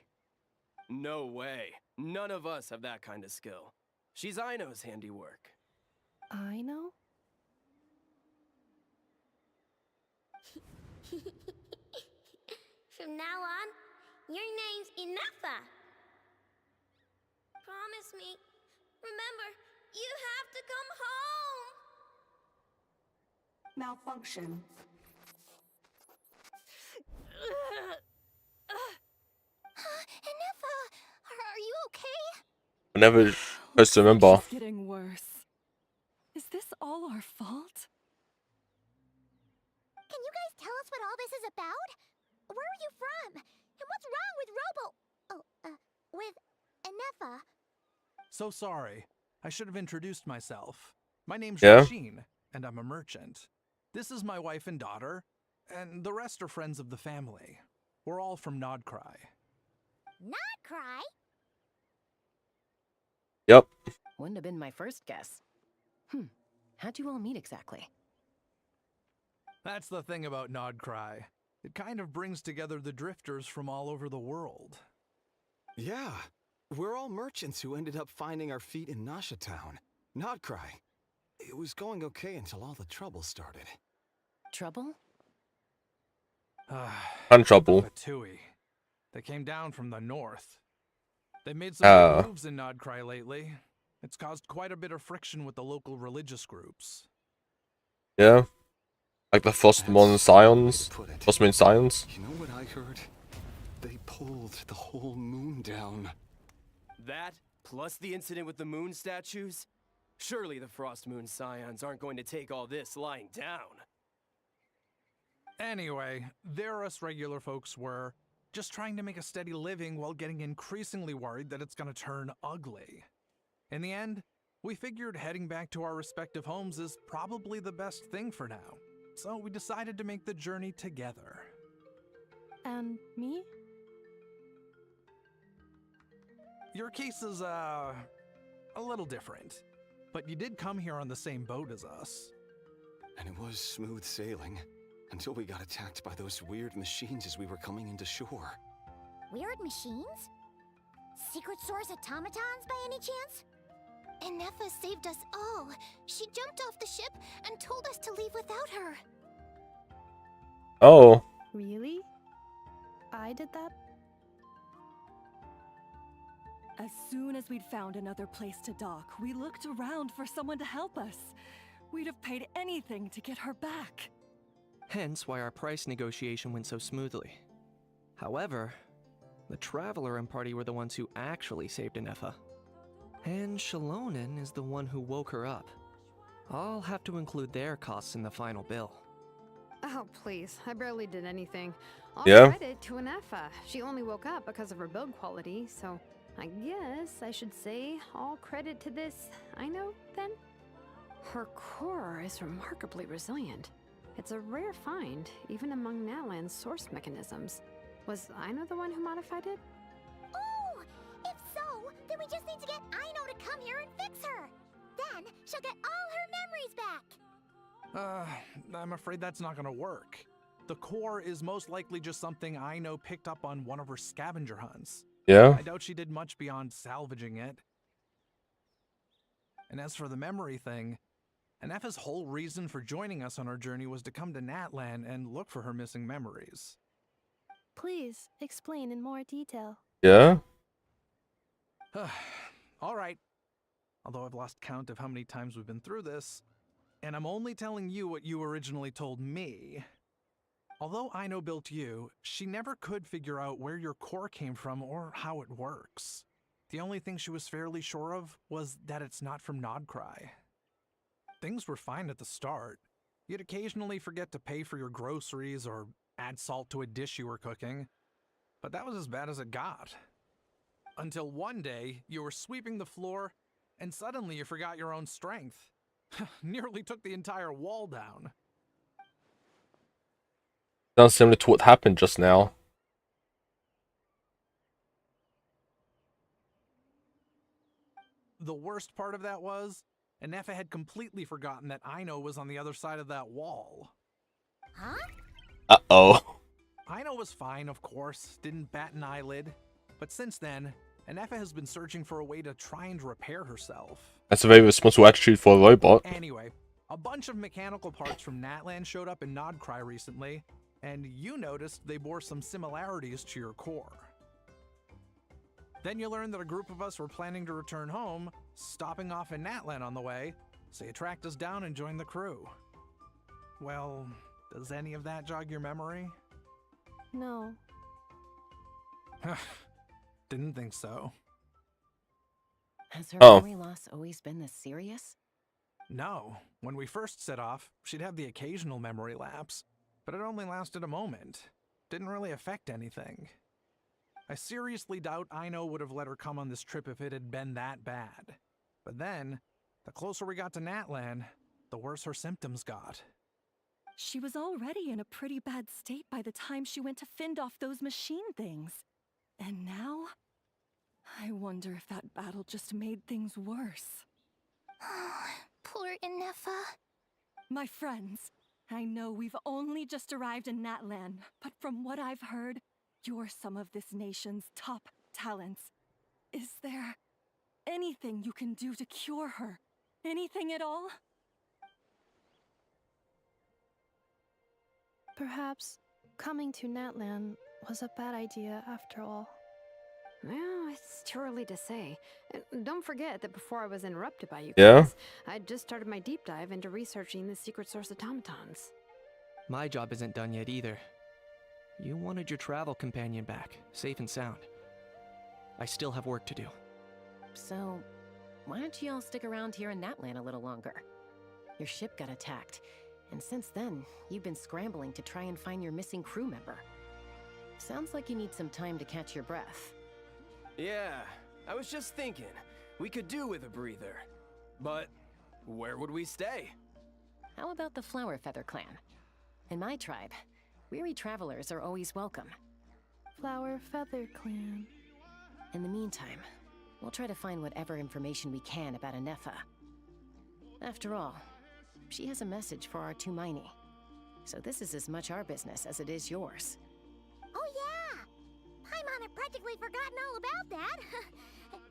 No way. None of us have that kind of skill. She's Aino's handiwork. Aino? From now on, your name's Inefa. Promise me. Remember, you have to come home. Malfunction. Inefa, are you okay? I never supposed to remember. It's getting worse. Is this all our fault? Can you guys tell us what all this is about? Where are you from? And what's wrong with with Inefa? So sorry. I should have introduced myself. My name's Yeah? Rasheen, and I'm a merchant. This is my wife and daughter, and the rest are friends of the family. We're all from Nod-Krai. Nod-Krai? Yep. Wouldn't have been my first guess. How'd you all meet exactly? That's the thing about Nod-Krai. It kind of brings together the drifters from all over the world. Yeah, we're all merchants who ended up finding our feet in Nasha Town. Nod-Krai. It was going okay until all the trouble started. Trouble? Untrouble. Tui. They came down from the north. They made some big moves in Nod-Krai lately. It's caused quite a bit of friction with the local religious groups. Yeah. Like the Frostmourne Scions. Frostmourne Scions. You know what I heard? They pulled the whole moon down. That, plus the incident with the moon statues? Surely the Frost Moon Scions aren't going to take all this lying down. Anyway, there us regular folks were just trying to make a steady living while getting increasingly worried that it's gonna turn ugly. In the end, we figured heading back to our respective homes is probably the best thing for now. So we decided to make the journey together. And me? Your case is, a little different. But you did come here on the same boat as us. And it was smooth sailing, until we got attacked by those weird machines as we were coming into shore. Weird machines? Secret Source automatons by any chance? Inefa saved us all. She jumped off the ship and told us to leave without her. Oh. Really? I did that? As soon as we'd found another place to dock, we looked around for someone to help us. We'd have paid anything to get her back. Hence why our price negotiation went so smoothly. However, the Traveler and party were the ones who actually saved Inefa. And Shalonen is the one who woke her up. I'll have to include their costs in the final bill. Oh, please. I barely did anything. All Yeah? credit to Inefa. She only woke up because of her build quality, so I guess I should say all credit to this Aino, then? Her core is remarkably resilient. It's a rare find, even among Natlan's source mechanisms. Was Aino the one who modified it? Oh! If so, then we just need to get Aino to come here and fix her! Then she'll get all her memories back! I'm afraid that's not gonna work. The core is most likely just something Aino picked up on one of her scavenger hunts. Yeah? I doubt she did much beyond salvaging it. And as for the memory thing, Inefa's whole reason for joining us on our journey was to come to Natlan and look for her missing memories. Please, explain in more detail. Yeah? Alright. Although I've lost count of how many times we've been through this, and I'm only telling you what you originally told me. Although Aino built you, she never could figure out where your core came from or how it works. The only thing she was fairly sure of was that it's not from Nod-Krai. Things were fine at the start. You'd occasionally forget to pay for your groceries or add salt to a dish you were cooking, but that was as bad as it got. Until one day, you were sweeping the floor, and suddenly you forgot your own strength. Nearly took the entire wall down. Sounds similar to what happened just now. The worst part of that was, Anefa had completely forgotten that Aino was on the other side of that wall. Huh? Uh-oh. Aino was fine, of course, didn't bat an eyelid. But since then, Anefa has been searching for a way to try and repair herself. That's a very responsible attitude for a robot. Anyway, a bunch of mechanical parts from Natlan showed up in Nod-Krai recently, and you noticed they bore some similarities to your core. Then you learned that a group of us were planning to return home, stopping off in Natlan on the way, so you tracked us down and joined the crew. Well, does any of that jog your memory? No. Didn't think so. Has her memory loss always been this serious? No. When we first set off, she'd have the occasional memory lapse, but it only lasted a moment. Didn't really affect anything. I seriously doubt Aino would have let her come on this trip if it had been that bad. But then, the closer we got to Natlan, the worse her symptoms got. She was already in a pretty bad state by the time she went to fend off those machine things. And now? I wonder if that battle just made things worse. Poor Anefa. My friends, I know we've only just arrived in Natlan, but from what I've heard, you're some of this nation's top talents. Is there anything you can do to cure her? Anything at all? Perhaps coming to Natlan was a bad idea after all. Well, it's too early to say. And don't forget that before I was interrupted by you Yeah? guys, I'd just started my deep dive into researching the secret source automatons. My job isn't done yet either. You wanted your travel companion back, safe and sound. I still have work to do. So, why don't you all stick around here in Natlan a little longer? Your ship got attacked, and since then, you've been scrambling to try and find your missing crew member. Sounds like you need some time to catch your breath. Yeah, I was just thinking, we could do with a breather. But where would we stay? How about the Flower Feather Clan? In my tribe, weary travelers are always welcome. Flower Feather Clan. In the meantime, we'll try to find whatever information we can about Anefa. After all, she has a message for our Tumaini. So this is as much our business as it is yours. Oh yeah! Paimon had practically forgotten all about that.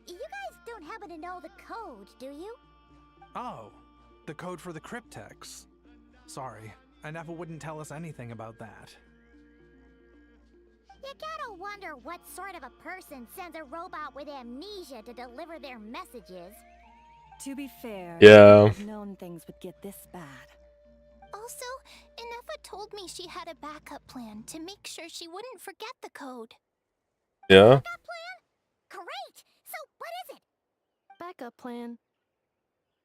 You guys don't happen to know the code, do you? Oh, the code for the cryptex. Sorry, Anefa wouldn't tell us anything about that. You gotta wonder what sort of a person sends a robot with amnesia to deliver their messages. To be fair, Yeah. I've known things would get this bad. Also, Anefa told me she had a backup plan to make sure she wouldn't forget the code. Yeah. Backup plan? Great! So what is it? Backup plan.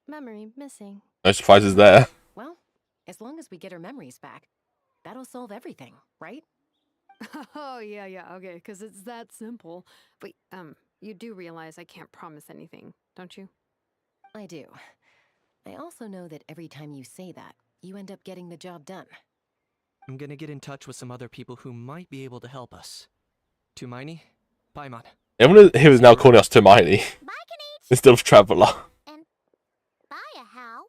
Memory missing. No surprises there. Well, as long as we get her memories back, that'll solve everything, right? Oh, yeah, okay, because it's that simple. But, you do realize I can't promise anything, don't you? I do. I also know that every time you say that, you end up getting the job done. I'm gonna get in touch with some other people who might be able to help us. Tumaini, Paimon. Everyone here is now calling us Tumaini instead of Traveler. And Baya how?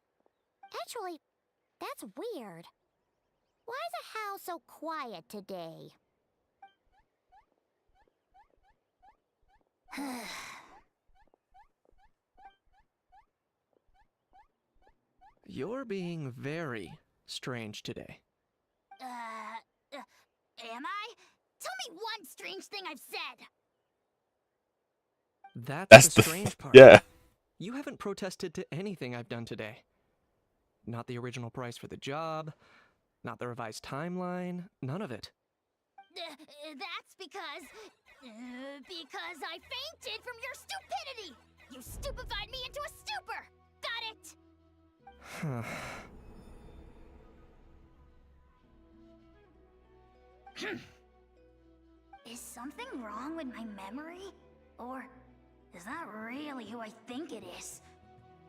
Actually, that's weird. Why is a how so quiet today? You're being very strange today. Am I? Tell me one strange thing I've said! That's the strange part. Yeah. You haven't protested to anything I've done today. Not the original price for the job, not the revised timeline, none of it. That's because I fainted from your stupidity! You stupefied me into a stupor! Got it? Is something wrong with my memory? Or is that really who I think it is?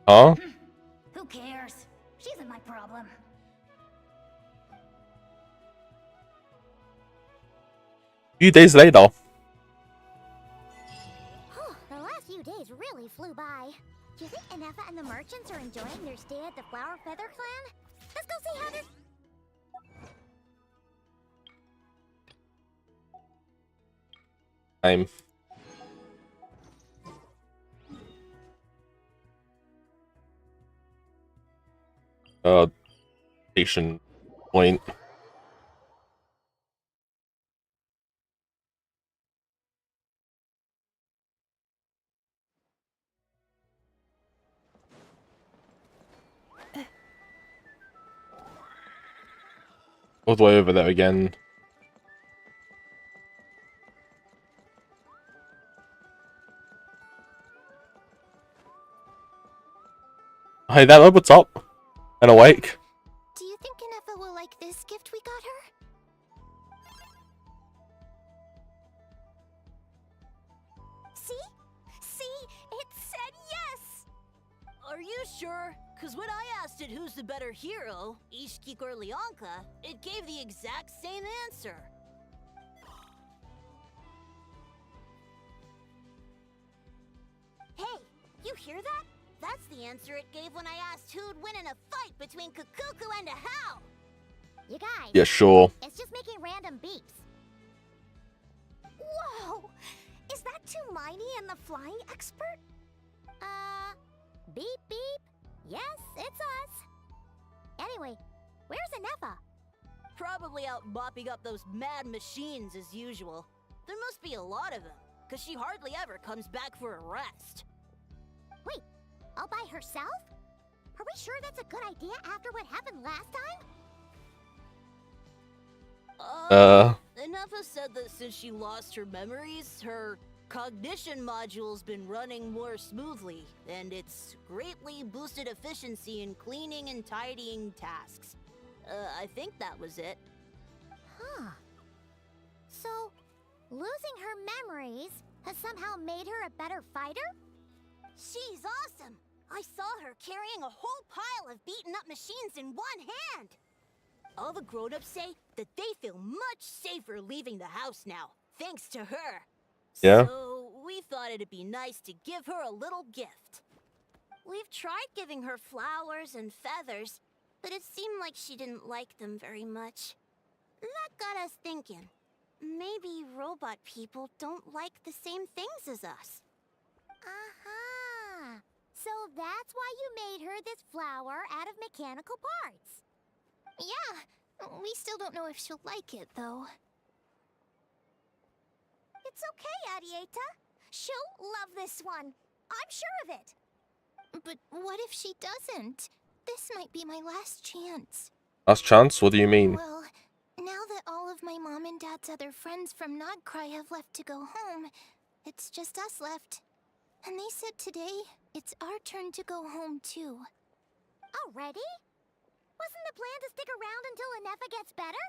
Huh? Who cares? She isn't my problem. Few days later. The last few days really flew by. Do you think Inefa and the merchants are enjoying their stay at the Flower Feather Clan? Let's go see how they're... Station point. All the way over there again. Hey there, what's up? And awake? Do you think Inefa will like this gift we got her? See? It said yes! Are you sure? Cause when I asked it who's the better hero, Ishkik or Leonka, it gave the exact same answer. Hey, you hear that? That's the answer it gave when I asked who'd win in a fight between Kukuku and Ahau. You guys. Yeah, sure. It's just making random beeps. Whoa! Is that Tumaini and the flying expert? Beep beep. Yes, it's us. Anyway, where's Inefa? Probably out mopping up those mad machines as usual. There must be a lot of them, cause she hardly ever comes back for a rest. Wait, all by herself? Are we sure that's a good idea after what happened last time? Inefa said that since she lost her memories, her cognition module's been running more smoothly, and it's greatly boosted efficiency in cleaning and tidying tasks. I think that was it. Huh. So, losing her memories has somehow made her a better fighter? She's awesome! I saw her carrying a whole pile of beaten up machines in one hand! All the grown-ups say that they feel much safer leaving the house now, thanks to her. Yeah. So, we thought it'd be nice to give her a little gift. We've tried giving her flowers and feathers, but it seemed like she didn't like them very much. That got us thinking. Maybe robot people don't like the same things as us. Aha! So that's why you made her this flower out of mechanical parts. Yeah, we still don't know if she'll like it, though. It's okay, Arieta. She'll love this one. I'm sure of it. But what if she doesn't? This might be my last chance. Last chance? What do you mean? Well, now that all of my mom and dad's other friends from Nod-Krai have left to go home, it's just us left. And they said today, it's our turn to go home too. Already? Wasn't the plan to stick around until Inefa gets better?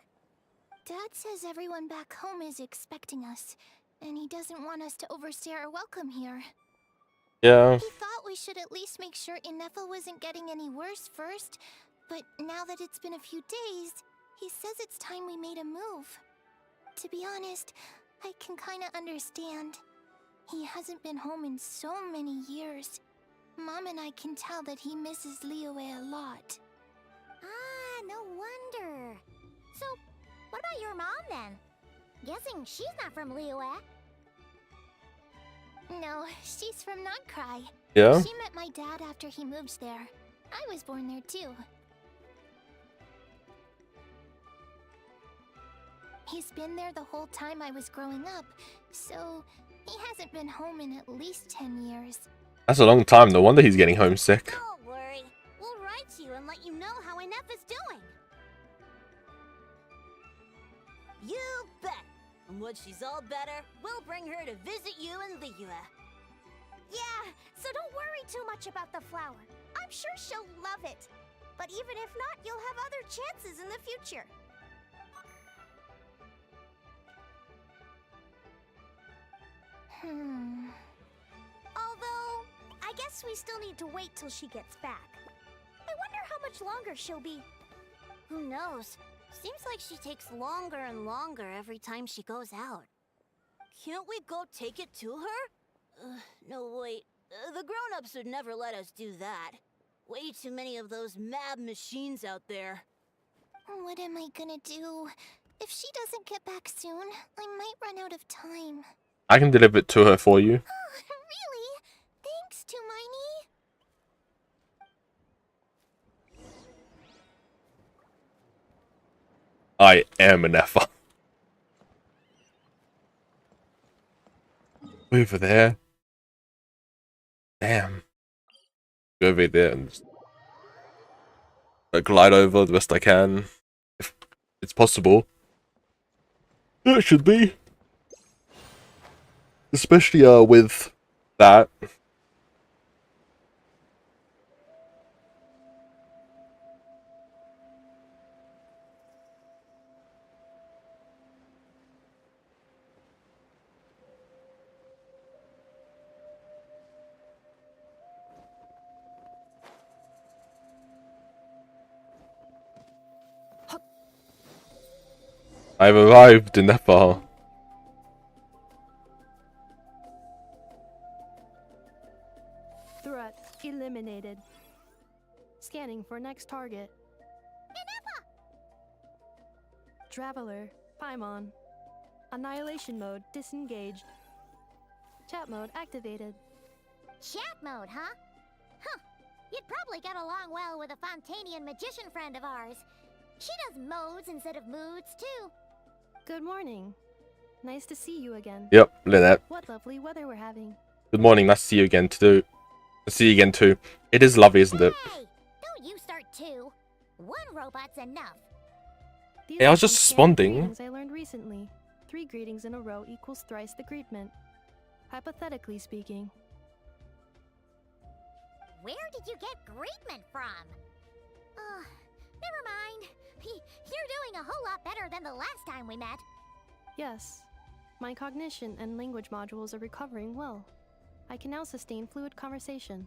Dad says everyone back home is expecting us, and he doesn't want us to overstay our welcome here. Yeah. He thought we should at least make sure Inefa wasn't getting any worse first, but now that it's been a few days, he says it's time we made a move. To be honest, I can kinda understand. He hasn't been home in so many years. Mom and I can tell that he misses Liyue a lot. Ah, no wonder. So, what about your mom then? Guessing she's not from Liyue. No, she's from Nod-Krai. Yeah? She met my dad after he moved there. I was born there too. He's been there the whole time I was growing up, so He hasn't been home in at least 10 years. That's a long time. No wonder he's getting homesick. Don't worry. We'll write to you and let you know how Inef is doing. You bet. And when she's all better, we'll bring her to visit you in Liyue. Yeah, so don't worry too much about the flower. I'm sure she'll love it. But even if not, you'll have other chances in the future. Although, I guess we still need to wait till she gets back. I wonder how much longer she'll be. Who knows? Seems like she takes longer and longer every time she goes out. Can't we go take it to her? No, wait. The grown-ups would never let us do that. Way too many of those mad machines out there. What am I gonna do? If she doesn't get back soon, I might run out of time. I can deliver it to her for you. Really? Thanks, Tumaini. I am an effer. Over there. Damn. Go over there and just glide over the best I can. If it's possible. It should be. Especially with that. I've arrived in Nepal. Threat eliminated. Scanning for next target. Traveler, Paimon. Annihilation mode disengaged. Chat mode activated. Chat mode, huh? Huh. You'd probably get along well with a Fontanian magician friend of ours. She does modes instead of moods, too. Good morning. Nice to see you again. Yep, Lynette. What lovely weather we're having. Good morning, nice to see you again too. See you again too. It is lovely, isn't it? Hey, don't you start too. One robot's enough. These Hey, I was are just some standard responding. greetings I learned recently. 3 greetings in a row equals thrice the greetment. Hypothetically speaking. Where did you get greetment from? Never mind. You're doing a whole lot better than the last time we met. Yes. My cognition and language modules are recovering well. I can now sustain fluid conversation.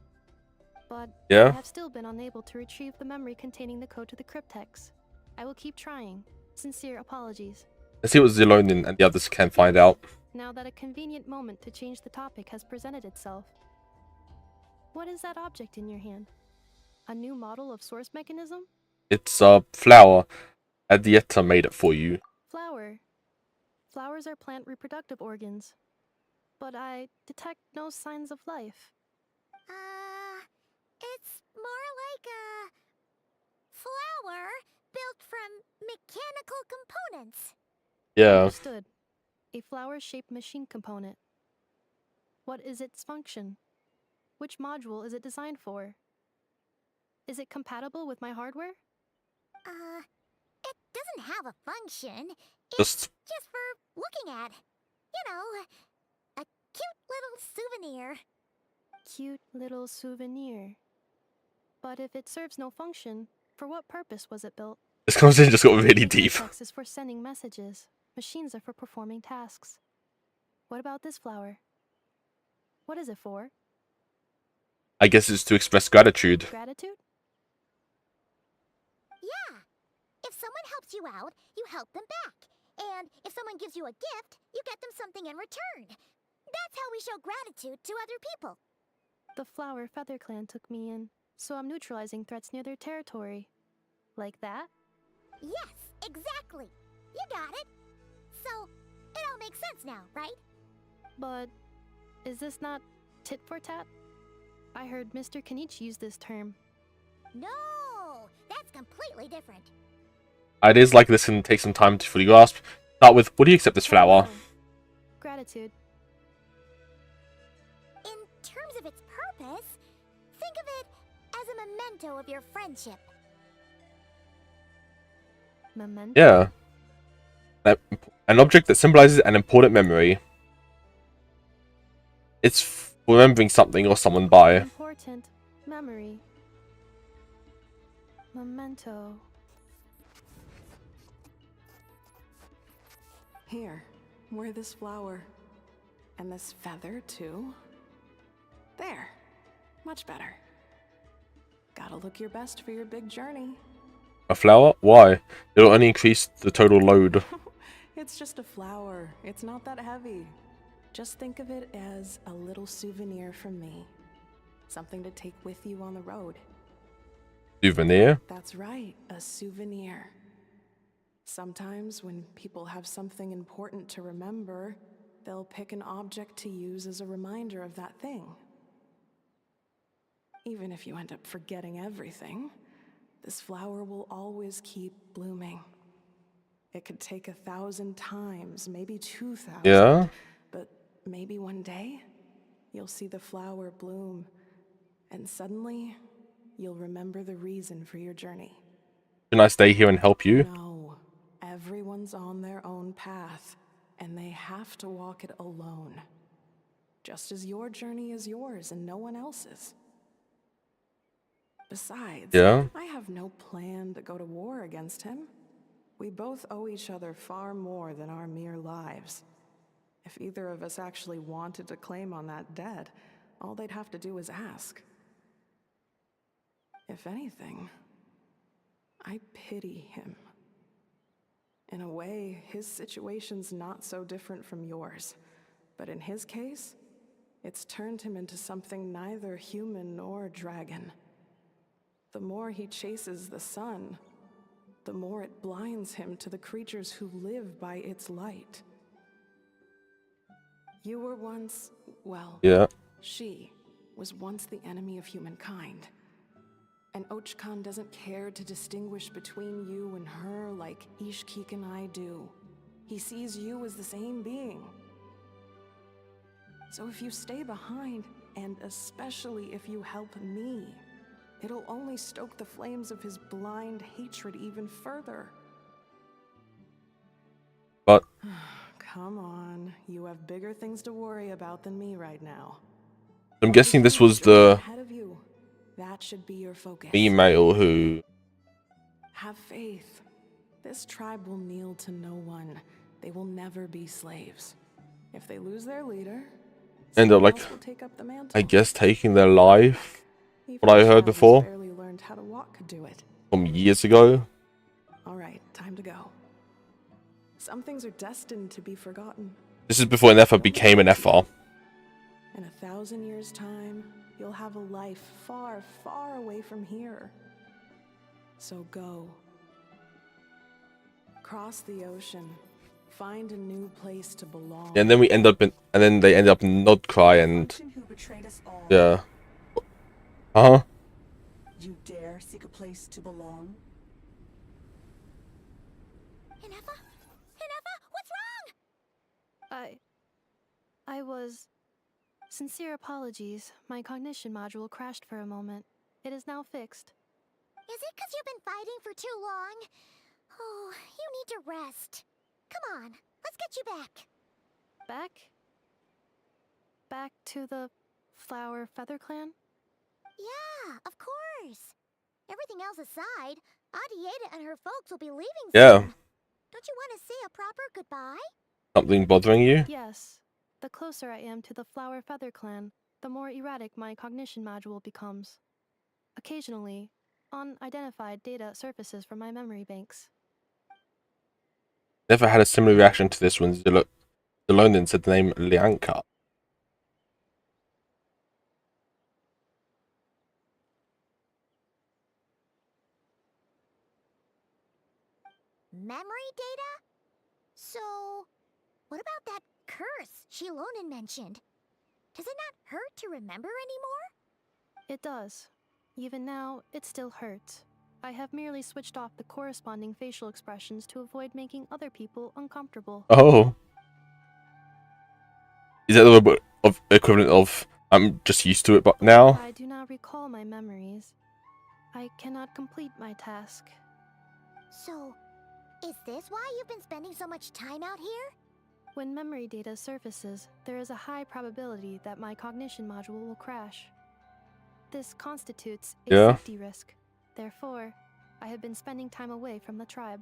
But Yeah? I have still been unable to retrieve the memory containing the code to the cryptex. I will keep trying. Sincere apologies. Let's see what Zelonin and the others can find out. Now that a convenient moment to change the topic has presented itself. What is that object in your hand? A new model of source mechanism? It's a flower. Adieta made it for you. Flower. Flowers are plant reproductive organs. But I detect no signs of life. It's more like a flower built from mechanical components. Yeah. Understood. A flower-shaped machine component. What is its function? Which module is it designed for? Is it compatible with my hardware? It doesn't have a function. It's Just for looking at. You know, a cute little souvenir. Cute little souvenir. But if it serves no function, for what purpose was it built? this conversation just got really deep. Cryptex is for sending messages. Machines are for performing tasks. What about this flower? What is it for? I guess it's to express gratitude. Gratitude? Yeah. If someone helps you out, you help them back. And if someone gives you a gift, you get them something in return. That's how we show gratitude to other people. The Flower Feather Clan took me in, so I'm neutralizing threats near their territory. Like that? Yes, exactly. You got it. So, it all makes sense now, right? But is this not tit for tat? I heard Mr. Kenichi use this term. No, that's completely different. Ideas like this can take some time to fully grasp. Start with, would you accept this flower? Gratitude. memento of your friendship. Memento? Yeah. An object that symbolizes an important memory. It's remembering something or someone by. Important memory. Memento. Here, wear this flower. And this feather, too. There. Much better. Gotta look your best for your big journey. A flower? Why? It'll only increase the total load. It's just a flower. It's not that heavy. Just think of it as a little souvenir from me. Something to take with you on the road. Souvenir? That's right, a souvenir. Sometimes when people have something important to remember, they'll pick an object to use as a reminder of that thing. Even if you end up forgetting everything, this flower will always keep blooming. It could take 1,000 times, maybe 2,000. Yeah? But maybe one day, you'll see the flower bloom, and suddenly, you'll remember the reason for your journey. Can I stay here and help you? No, everyone's on their own path, and they have to walk it alone. Just as your journey is yours and no one else's. Besides, Yeah? I have no plan to go to war against him. We both owe each other far more than our mere lives. If either of us actually wanted to claim on that debt, all they'd have to do is ask. If anything, I pity him. In a way, his situation's not so different from yours. But in his case, it's turned him into something neither human nor dragon. The more he chases the sun, the more it blinds him to the creatures who live by its light. You were once, well, Yeah. she was once the enemy of humankind. And Ochkan doesn't care to distinguish between you and her like Ishkik and I do. He sees you as the same being. So if you stay behind, and especially if you help me, it'll only stoke the flames of his blind hatred even further. But Come on, you have bigger things to worry about than me right now. I'm guessing this was the Ahead of you. That should be your focus. female who... Have faith. This tribe will kneel to no one. They will never be slaves. If they lose their leader, ended up, someone like, else will take up the mantle. I guess, taking their life. Even What I a heard child who's before. barely learned how to walk could do it. From years ago. All right, time to go. Some things are destined to be forgotten. This is before an Ether became an Ether. In 1,000 years' time, you'll have a life far, far away from here. So go. Cross the ocean. Find a new place to belong. And then we end up in... And then they end up in Nod-Krai and... Who betrayed us all. Yeah. Uh-huh. You dare seek a place to belong? Inefa? Inefa, what's wrong? I was... Sincere apologies. My cognition module crashed for a moment. It is now fixed. Is it because you've been fighting for too long? Oh, you need to rest. Come on, let's get you back. Back? Back to the Flower Feather Clan? Yeah, of course. Everything else aside, Adieta and her folks will be leaving Yeah. soon. Don't you want to say a proper goodbye? Something bothering you? Yes. The closer I am to the Flower Feather Clan, the more erratic my cognition module becomes. Occasionally, unidentified data surfaces from my memory banks. Never had a similar reaction to this when Zelonin said the name Lianka. Memory data? So, what about that curse Shilonin mentioned? Does it not hurt to remember anymore? It does. Even now, it still hurts. I have merely switched off the corresponding facial expressions to avoid making other people uncomfortable. Oh. Is that the equivalent of I'm just used to it but now? I do not recall my memories. I cannot complete my task. So, is this why you've been spending so much time out here? When memory data surfaces, there is a high probability that my cognition module will crash. This constitutes a Yeah. safety risk. Therefore, I have been spending time away from the tribe.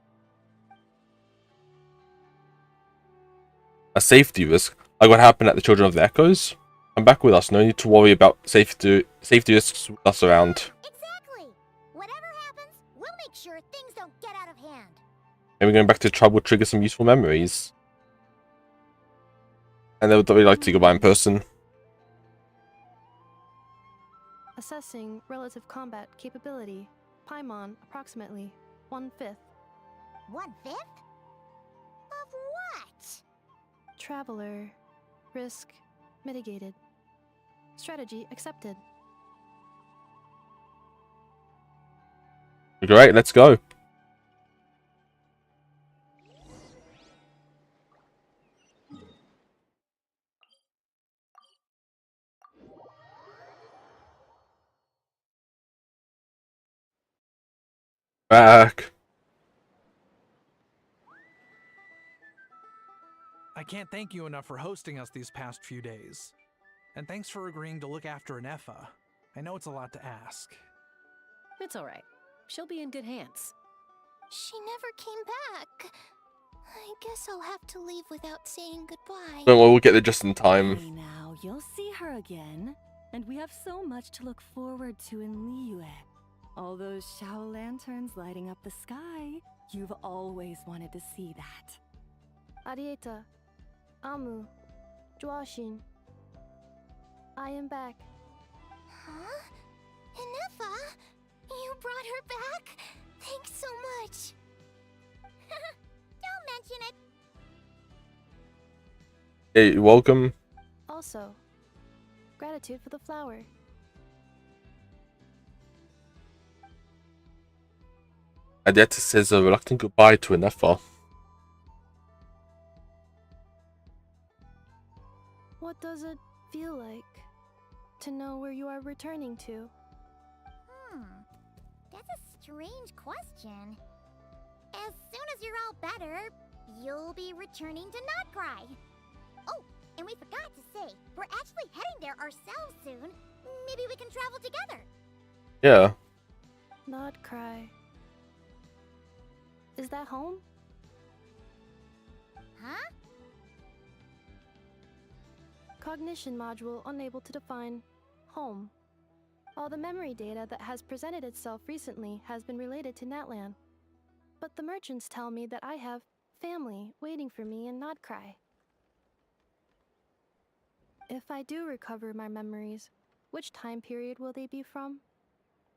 A safety risk? Like what happened at the Children of the Echoes? Come back with us. No need to worry about safety risks with us around. Exactly! Whatever happens, we'll make sure things don't get out of hand. Maybe going back to the tribe will trigger some useful memories. And they would really like to go by in person. Assessing relative combat capability. Paimon approximately 1/5. 1/5? Of what? Traveler. Risk mitigated. Strategy accepted. Great, let's go. Back. I can't thank you enough for hosting us these past few days. And thanks for agreeing to look after an Effa. I know it's a lot to ask. It's alright. She'll be in good hands. She never came back. I guess I'll have to leave without saying goodbye. Don't worry, we'll get there just in time. Hey now, you'll see her again. And we have so much to look forward to in Liyue. All those Shao lanterns lighting up the sky. You've always wanted to see that. Arieta. Amu. Joashin. I am back. Huh? Inefa? You brought her back? Thanks so much. Don't mention it. Hey, you're welcome. Also, gratitude for the flower. Adetta says a reluctant goodbye to an Effa. What does it feel like to know where you are returning to? That's a strange question. As soon as you're all better, you'll be returning to Nod-Krai. Oh, and we forgot to say, we're actually heading there ourselves soon. Maybe we can travel together. Yeah. Nod-Krai. Is that home? Huh? Cognition module unable to define home. All the memory data that has presented itself recently has been related to Natlan. But the merchants tell me that I have family waiting for me in Nod-Krai. If I do recover my memories, which time period will they be from?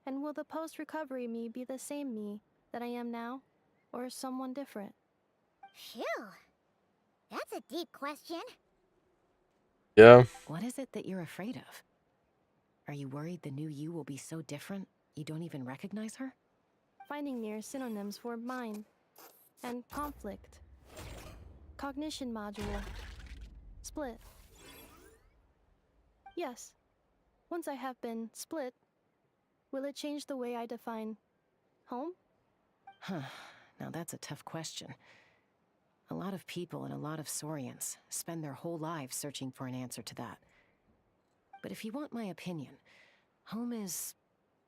And will the post-recovery me be the same me that I am now, or someone different? Phew. That's a deep question. Yeah. What is it that you're afraid of? Are you worried the new you will be so different you don't even recognize her? Finding near synonyms for mind and conflict. Cognition module. Split. Yes. Once I have been split, will it change the way I define home? Huh. Now that's a tough question. A lot of people and a lot of Saurians spend their whole lives searching for an answer to that. But if you want my opinion, home is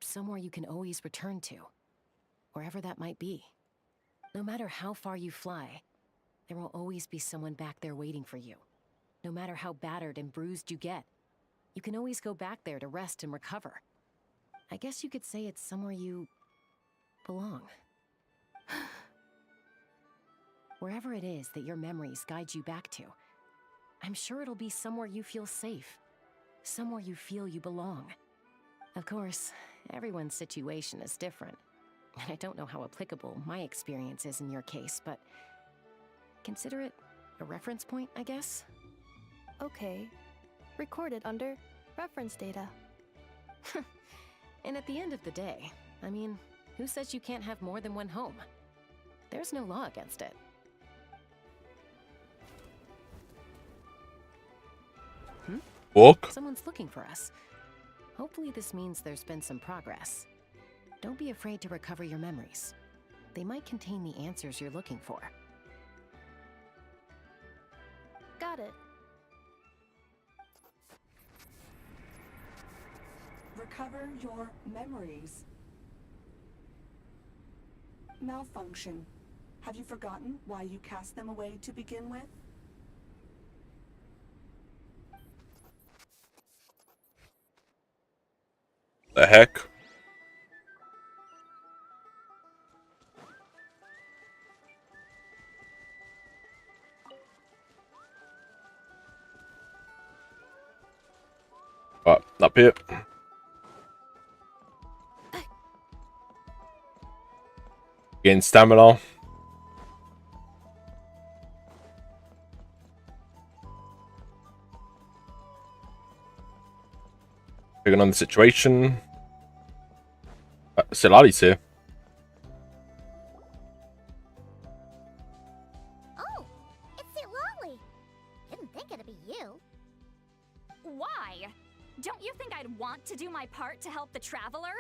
somewhere you can always return to, wherever that might be. No matter how far you fly, there will always be someone back there waiting for you. No matter how battered and bruised you get, you can always go back there to rest and recover. I guess you could say it's somewhere you belong. Wherever it is that your memories guide you back to, I'm sure it'll be somewhere you feel safe. Somewhere you feel you belong. Of course, everyone's situation is different. And I don't know how applicable my experience is in your case, but consider it a reference point, I guess? Okay. Recorded under reference data. And at the end of the day, I mean, who says you can't have more than one home? There's no law against it. Walk. Someone's looking for us. Hopefully this means there's been some progress. Don't be afraid to recover your memories. They might contain the answers you're looking for. Got it. Recover your memories. Malfunction. Have you forgotten why you cast them away to begin with? The heck? Right, up here. Gain stamina. Taking on the situation. ShadaLIVE's here. Oh, it's ShadaLIVE. Didn't think it'd be you. Why? Don't you think I'd want to do my part to help the Traveler?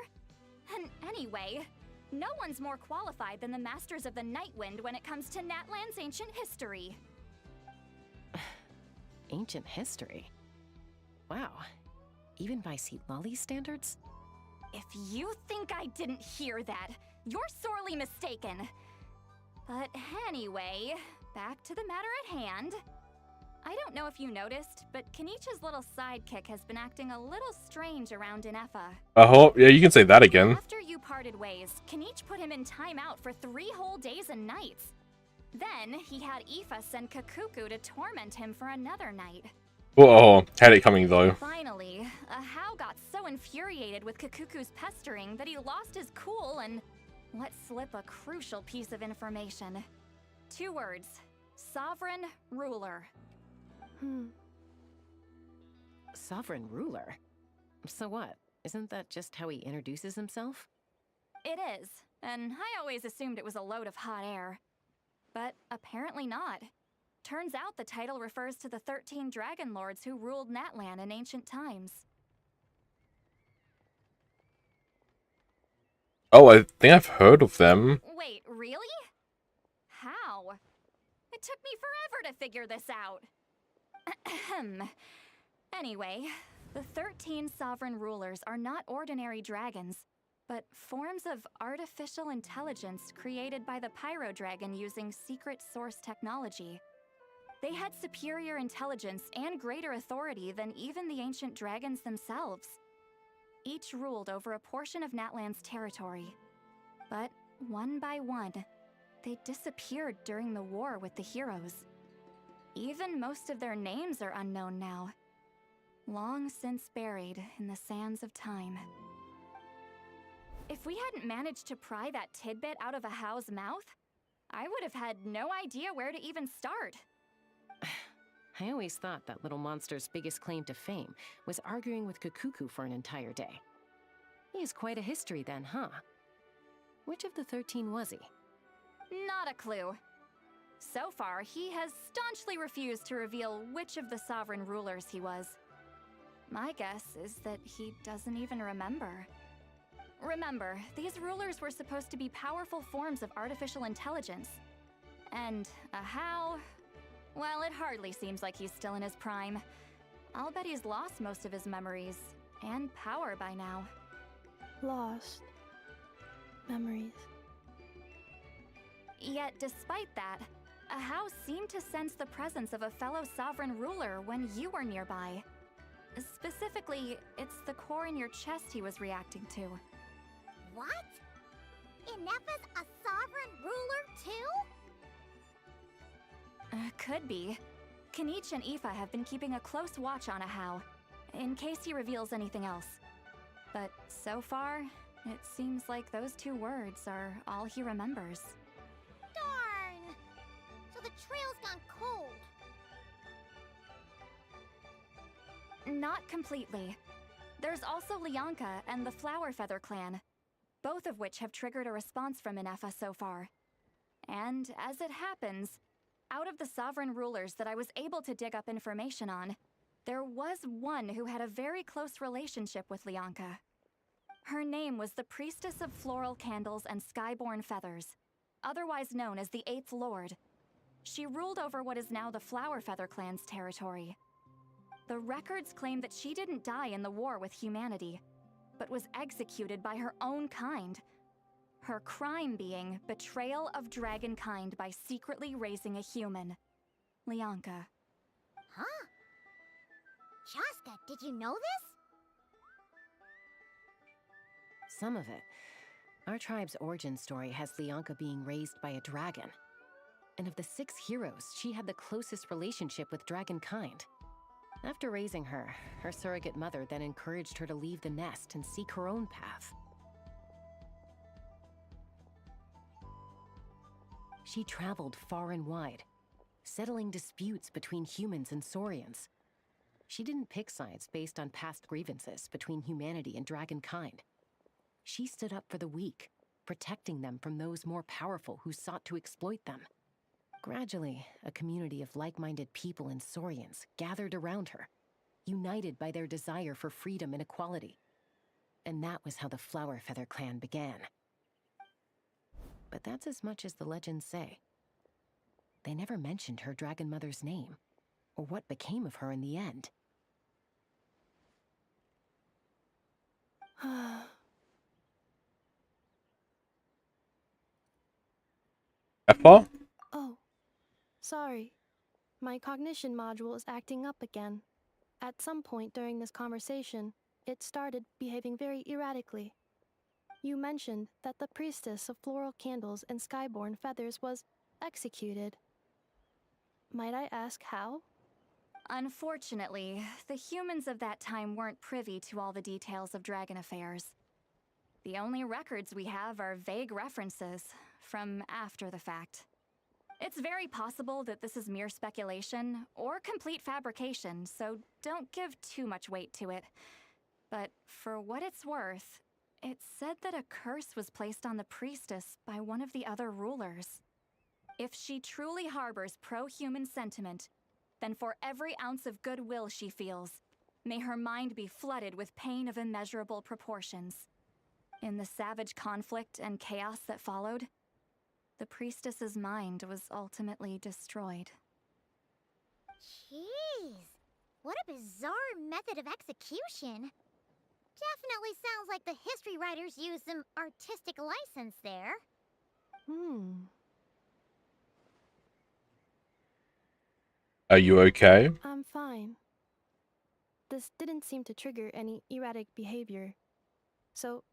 And anyway, no one's more qualified than the Masters of the Nightwind when it comes to Natlan's ancient history. Ancient history? Wow. Even by ShadaLIVE standards? If you think I didn't hear that, you're sorely mistaken. But anyway, back to the matter at hand. I don't know if you noticed, but Kenichi's little sidekick has been acting a little strange around Inefa. Yeah, you can say that again. After you parted ways, Kenich put him in timeout for 3 whole days and nights. Then he had Aoife send Kakuku to torment him for another night. Whoa, had it coming though. Finally, Ahau got so infuriated with Kakuku's pestering that he lost his cool and let slip a crucial piece of information. 2 words: Sovereign Ruler. Sovereign ruler? So what? Isn't that just how he introduces himself? It is, and I always assumed it was a load of hot air. But apparently not. Turns out the title refers to the 13 Dragon Lords who ruled Natlan in ancient times. Oh, I think I've heard of them. Wait, really? How? It took me forever to figure this out. Anyway, the 13 sovereign rulers are not ordinary dragons, but forms of artificial intelligence created by the Pyro Dragon using secret source technology. They had superior intelligence and greater authority than even the ancient dragons themselves. Each ruled over a portion of Natlan's territory. But one by one, they disappeared during the war with the heroes. Even most of their names are unknown now. Long since buried in the sands of time. If we hadn't managed to pry that tidbit out of Ahau's mouth, I would have had no idea where to even start. I always thought that little monster's biggest claim to fame was arguing with Kakuku for an entire day. He has quite a history then, huh? Which of the 13 was he? Not a clue. So far, he has staunchly refused to reveal which of the sovereign rulers he was. My guess is that he doesn't even remember. Remember, these rulers were supposed to be powerful forms of artificial intelligence. And Ahau, well, it hardly seems like he's still in his prime. I'll bet he's lost most of his memories and power by now. Lost. Memories. Yet, despite that, Ahau seemed to sense the presence of a fellow sovereign ruler when you were nearby. Specifically, it's the core in your chest he was reacting to. What? Inefa's a sovereign ruler too? Could be. Kenich and Aoife have been keeping a close watch on Ahau, in case he reveals anything else. But so far, it seems like those 2 words are all he remembers. Darn! So the trail's gone cold. Not completely. There's also Lianka and the Flower Feather clan, both of which have triggered a response from Inefa so far. And as it happens, out of the sovereign rulers that I was able to dig up information on, there was one who had a very close relationship with Lianka. Her name was the Priestess of Floral Candles and Skyborn Feathers, otherwise known as the Eighth Lord. She ruled over what is now the Flower Feather clan's territory. The records claim that she didn't die in the war with humanity, but was executed by her own kind. Her crime being betrayal of dragonkind by secretly raising a human. Lianka. Huh? Shaska, did you know this? Some of it. Our tribe's origin story has Lianka being raised by a dragon. And of the 6 heroes, she had the closest relationship with dragonkind. After raising her, her surrogate mother then encouraged her to leave the nest and seek her own path. She traveled far and wide, settling disputes between humans and Saurians. She didn't pick sides based on past grievances between humanity and dragonkind. She stood up for the weak, protecting them from those more powerful who sought to exploit them. Gradually, a community of like-minded people and Saurians gathered around her, united by their desire for freedom and equality. And that was how the Flower Feather clan began. But that's as much as the legends say. They never mentioned her dragon mother's name, or what became of her in the end. Pepper? Oh, sorry. My cognition module is acting up again. At some point during this conversation, it started behaving very erratically. You mentioned that the Priestess of Floral Candles and Skyborn Feathers was executed. Might I ask how? Unfortunately, the humans of that time weren't privy to all the details of dragon affairs. The only records we have are vague references from after the fact. It's very possible that this is mere speculation or complete fabrication, so don't give too much weight to it. But for what it's worth, it's said that a curse was placed on the priestess by one of the other rulers. If she truly harbors pro-human sentiment, then for every ounce of goodwill she feels, may her mind be flooded with pain of immeasurable proportions. In the savage conflict and chaos that followed, the priestess's mind was ultimately destroyed. Jeez, what a bizarre method of execution. Definitely sounds like the history writers used some artistic license there. Are you okay? I'm fine. This didn't seem to trigger any erratic behavior. So,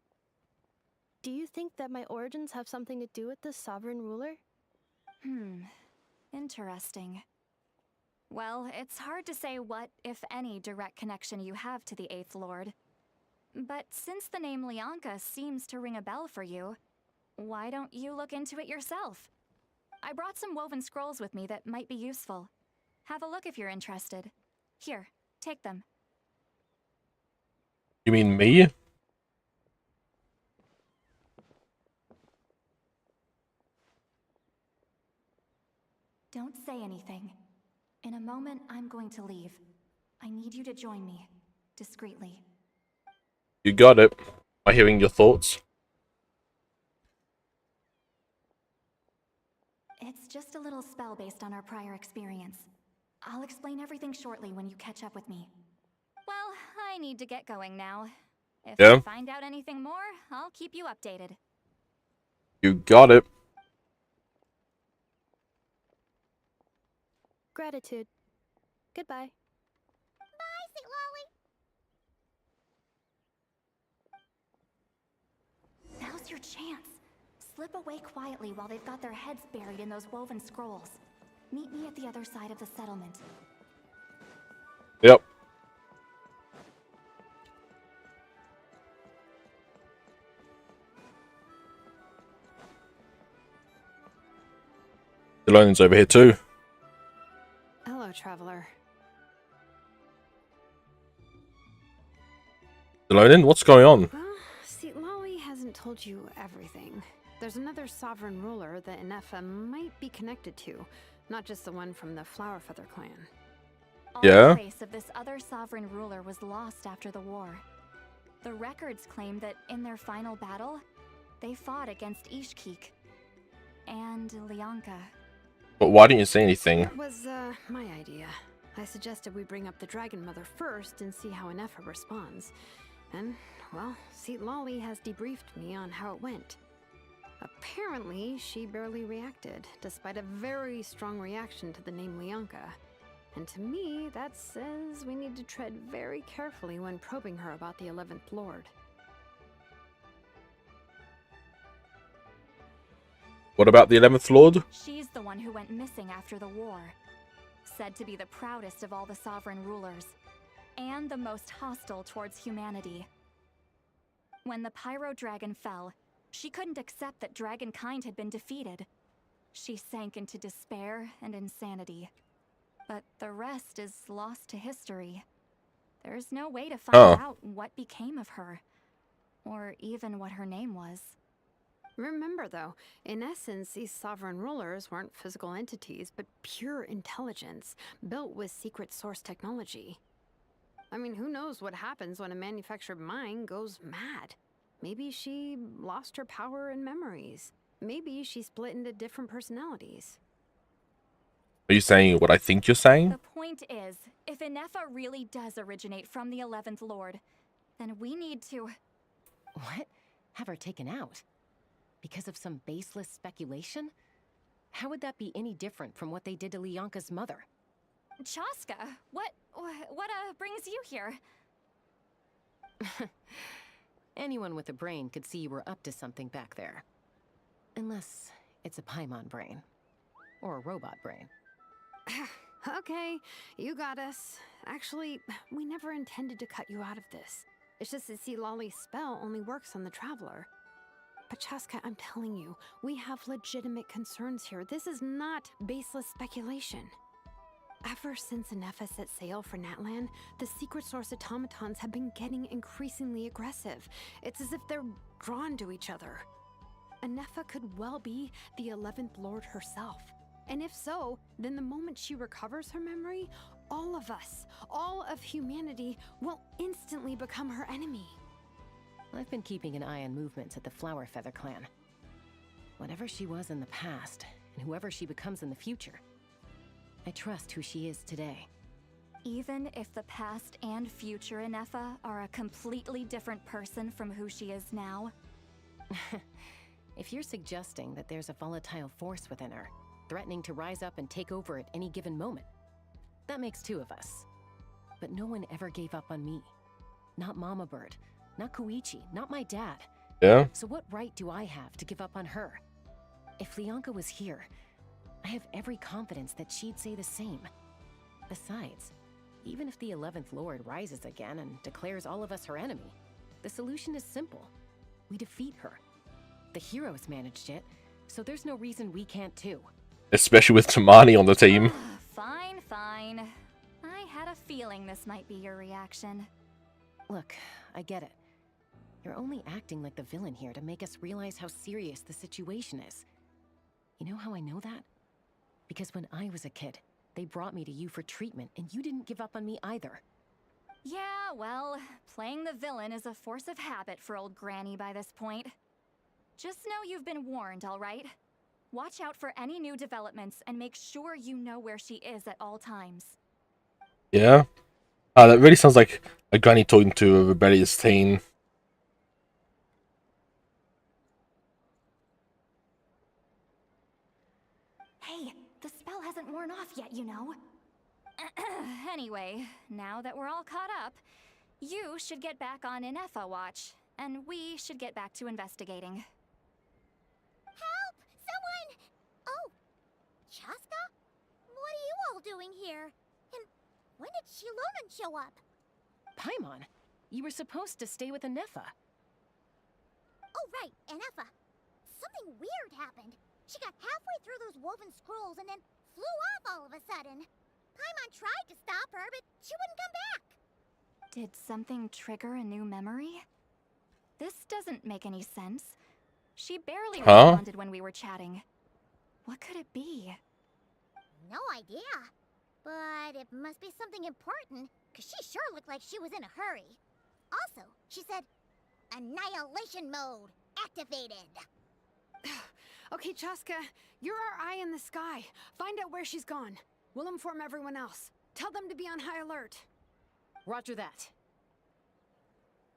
do you think that my origins have something to do with this sovereign ruler? Interesting. Well, it's hard to say what, if any, direct connection you have to the Eighth Lord. But since the name Lianka seems to ring a bell for you, why don't you look into it yourself? I brought some woven scrolls with me that might be useful. Have a look if you're interested. Here, take them. You mean me? Don't say anything. In a moment, I'm going to leave. I need you to join me, discreetly. You got it. Am I hearing your thoughts? It's just a little spell based on our prior experience. I'll explain everything shortly when you catch up with me. Well, I need to get going now. If I find out anything more, I'll keep you updated. You got it. Gratitude. Goodbye. Bye, Sweet Lolly. Now's your chance. Slip away quietly while they've got their heads buried in those woven scrolls. Meet me at the other side of the settlement. Yep. Delonen's over here too. Hello, traveler. Delonen, what's going on? Well, see, Lolly hasn't told you everything. There's another sovereign ruler that Inefa might be connected to, not just the one from the Flower Feather clan. All trace of this other sovereign ruler was lost after the war. The records claim that in their final battle, they fought against Ishkik and Lyanka. But why didn't you say anything? It was, my idea. I suggested we bring up the Dragon Mother first and see how Inefa responds. And, well, ShadaLIVE has debriefed me on how it went. Apparently, she barely reacted, despite a very strong reaction to the name Lyanka. And to me, that says we need to tread very carefully when probing her about the 11th Lord. What about the 11th Lord? She's the one who went missing after the war. Said to be the proudest of all the sovereign rulers, and the most hostile towards humanity. When the Pyro Dragon fell, she couldn't accept that dragonkind had been defeated. She sank into despair and insanity. But the rest is lost to history. There's no way to find out what became of her, or even what her name was. Remember, though, in essence, these sovereign rulers weren't physical entities, but pure intelligence, built with secret source technology. I mean, who knows what happens when a manufactured mind goes mad? Maybe she lost her power and memories. Maybe she split into different personalities. Are you saying what I think you're saying? The point is, if Inefa really does originate from the 11th Lord, then we need to... What? Have her taken out? Because of some baseless speculation? How would that be any different from what they did to Lyanka's mother? Chaska, what brings you here? Anyone with a brain could see you were up to something back there. Unless it's a Paimon brain. Or a robot brain. Okay, you got us. Actually, we never intended to cut you out of this. It's just that ShadaLIVE's spell only works on the Traveler. But Chaska, I'm telling you, we have legitimate concerns here. This is not baseless speculation. Ever since Inefa set sail for Natlan, the secret source automatons have been getting increasingly aggressive. It's as if they're drawn to each other. Inefa could well be the 11th Lord herself. And if so, then the moment she recovers her memory, all of us, all of humanity, will instantly become her enemy. I've been keeping an eye on movements at the Flower Feather clan. Whatever she was in the past, and whoever she becomes in the future, I trust who she is today. Even if the past and future Inefa are a completely different person from who she is now? If you're suggesting that there's a volatile force within her, threatening to rise up and take over at any given moment, that makes two of us. But no one ever gave up on me. Not Mama Bird, not Koichi, not my dad. Yeah? So what right do I have to give up on her? If Lyanka was here, I have every confidence that she'd say the same. Besides, even if the 11th Lord rises again and declares all of us her enemy, the solution is simple. We defeat her. The heroes managed it, so there's no reason we can't too. Especially with Tamani on the team. Fine, fine. I had a feeling this might be your reaction. Look, I get it. You're only acting like the villain here to make us realize how serious the situation is. You know how I know that? Because when I was a kid, they brought me to you for treatment, and you didn't give up on me either. Yeah, well, playing the villain is a force of habit for old Granny by this point. Just know you've been warned, all right? Watch out for any new developments and make sure you know where she is at all times. Yeah? That really sounds like a granny talking to a rebellious teen. Hey, the spell hasn't worn off yet, you know. Anyway, now that we're all caught up, you should get back on Inefa watch, and we should get back to investigating. Help! Someone! Oh, Chaska? What are you all doing here? And when did Shilonan show up? Paimon, you were supposed to stay with Inefa. Oh, right, Inefa. Something weird happened. She got halfway through those woven scrolls and then flew off all of a sudden. Paimon tried to stop her, but she wouldn't come back. Did something trigger a new memory? This doesn't make any sense. She barely responded when we were chatting. What could it be? No idea. But it must be something important, because she sure looked like she was in a hurry. Also, she said, annihilation mode activated. Okay, Chaska, you're our eye in the sky. Find out where she's gone. We'll inform everyone else. Tell them to be on high alert. Roger that.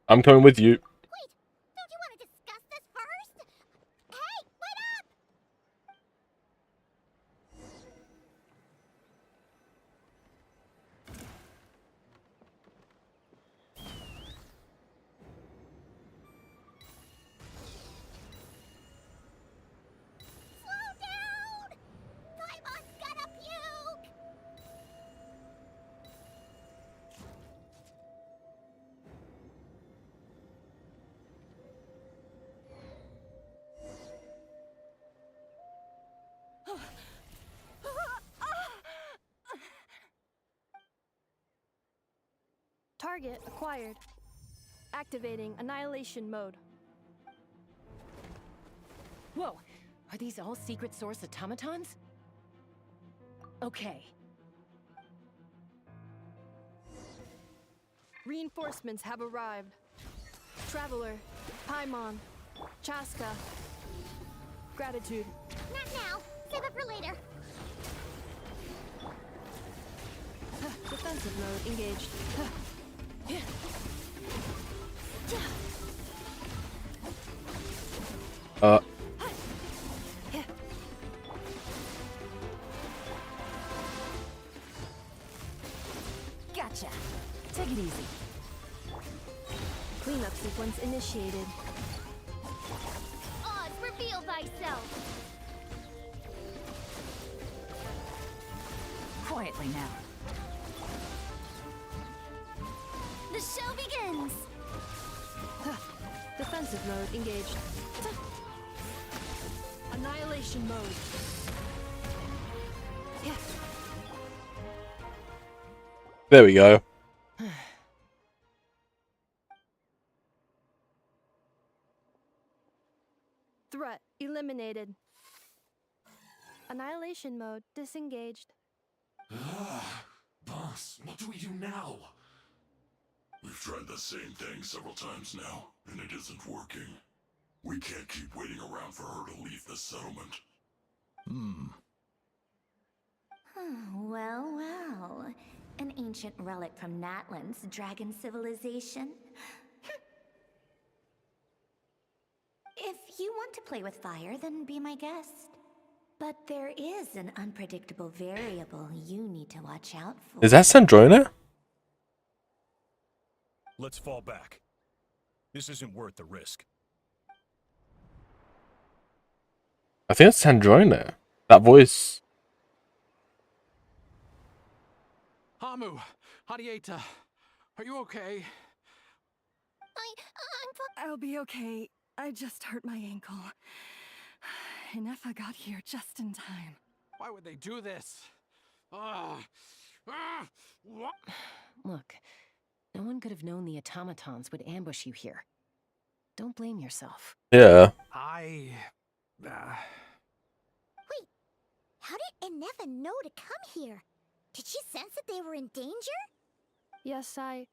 I'm coming with you. Wait, don't you want to discuss this first? Hey, wait up! Slow down! Paimon's gonna puke! Target acquired. Activating annihilation mode. Whoa, are these all secret source automatons? Okay. Reinforcements have arrived. Traveler, Paimon, Chaska. Gratitude. Not now. Save it for later. Defensive mode engaged. Gotcha. Take it easy. Cleanup sequence initiated. Oz, reveal thyself. Quietly now. The show begins. Defensive mode engaged. Annihilation mode. There we go. Threat eliminated. Annihilation mode disengaged. Boss, what do we do now? We've tried the same thing several times now, and it isn't working. We can't keep waiting around for her to leave the settlement. Well, well. An ancient relic from Natlan's dragon civilization. If you want to play with fire, then be my guest. But there is an unpredictable variable you need to watch out for. Is that Sandrona? Let's fall back. This isn't worth the risk. I think it's Sandrona. That voice. Hamu, Hadieta, are you okay? I'll be okay. I just hurt my ankle. Inefa got here just in time. Why would they do this? What? Look, no one could have known the automatons would ambush you here. Don't blame yourself. Yeah. Wait, how did Inefa know to come here? Did she sense that they were in danger? Yes, I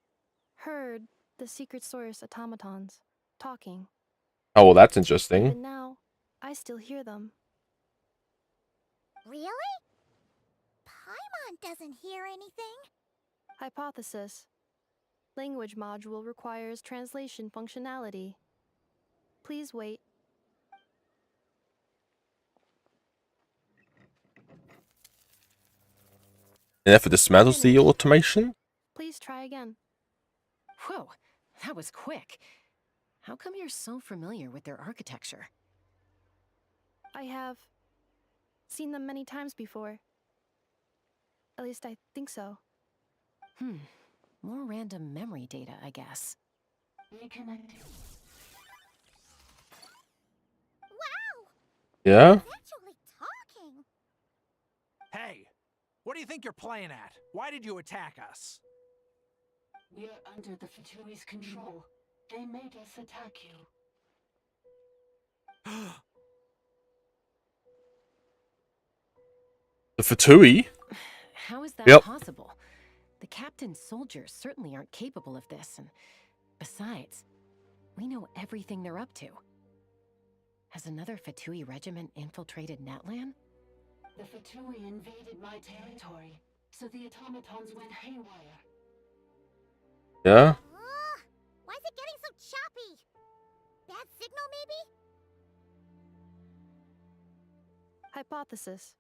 heard the secret source automatons talking. Oh, well, that's interesting. And now, I still hear them. Really? Paimon doesn't hear anything. Hypothesis. Language module requires translation functionality. Please wait. And if it dismantles the automation? Please try again. Whoa, that was quick. How come you're so familiar with their architecture? I have seen them many times before. At least I think so. More random memory data, I guess. Reconnecting. Wow! Yeah? He's actually talking. Hey, what do you think you're playing at? Why did you attack us? We're under the Fatui's control. They made us attack you. The Fatui? How is that Yep. possible? The captain's soldiers certainly aren't capable of this, and Besides, we know everything they're up to. Has another Fatui regiment infiltrated Natlan? The Fatui invaded my territory, so the automatons went haywire. Yeah? Why is it getting so choppy? Bad signal, maybe? Hypothesis.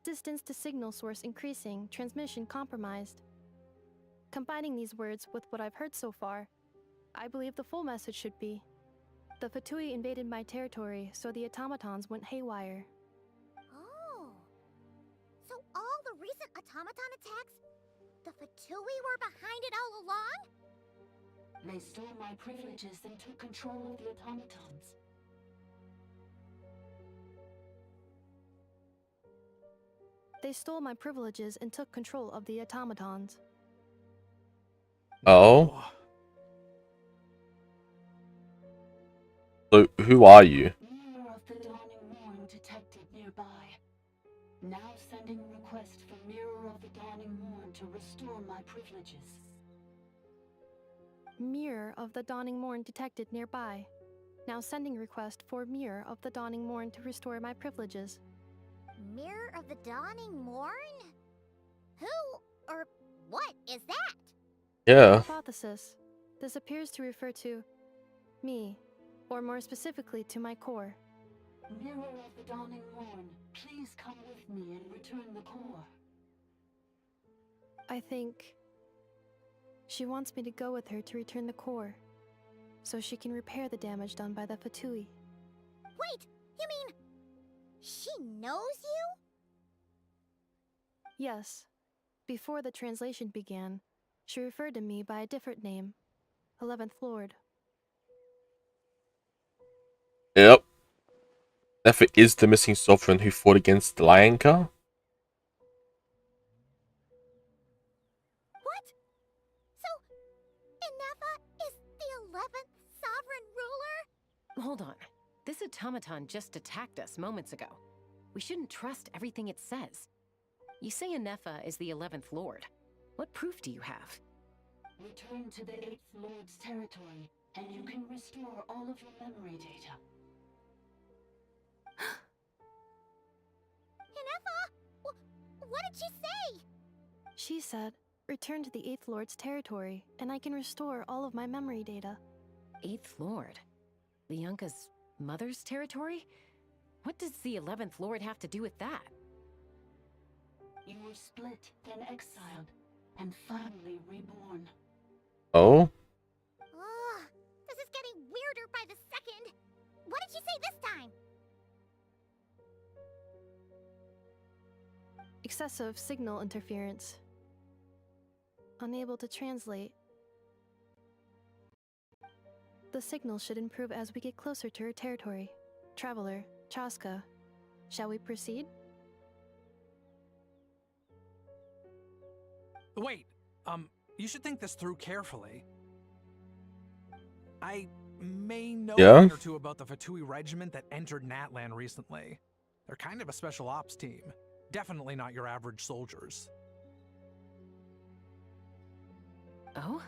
Distance to signal source increasing, transmission compromised. Combining these words with what I've heard so far, I believe the full message should be: the Fatui invaded my territory, so the automatons went haywire. Oh. So all the recent automaton attacks, the Fatui were behind it all along? They stole my privileges and took control of the automatons. They stole my privileges and took control of the automatons. Oh. So, who are you? Mirror of the Dawning Morn detected nearby. Now sending request for Mirror of the Dawning Morn to restore my privileges. Mirror of the Dawning Morn detected nearby. Now sending request for Mirror of the Dawning Morn to restore my privileges. Mirror of the Dawning Morn? Who or what is that? Yeah. Hypothesis. This appears to refer to me, or more specifically to my core. Mirror of the Dawning Morn, please come with me and return the core. I think she wants me to go with her to return the core, so she can repair the damage done by the Fatui. Wait, you mean she knows you? Yes. Before the translation began, she referred to me by a different name, 11th Lord. Yep. Nefer is the missing sovereign who fought against Lyanka? What? So, Inefa is the 11th sovereign ruler? Hold on. This automaton just attacked us moments ago. We shouldn't trust everything it says. You say Inefa is the 11th Lord. What proof do you have? Return to the 8th Lord's territory, and you can restore all of your memory data. Inefa? What did she say? She said, return to the 8th Lord's territory, and I can restore all of my memory data. 8th Lord? Lyanka's mother's territory? What does the 11th Lord have to do with that? You were split, then exiled, and finally reborn. Oh? Ugh, this is getting weirder by the second. What did she say this time? Excessive signal interference. Unable to translate. The signal should improve as we get closer to her territory. Traveler, Chaska, shall we proceed? Wait, you should think this through carefully. I may know a thing or two about the Fatui regiment that entered Natlan recently. They're kind of a special ops team. Definitely not your average soldiers. Oh?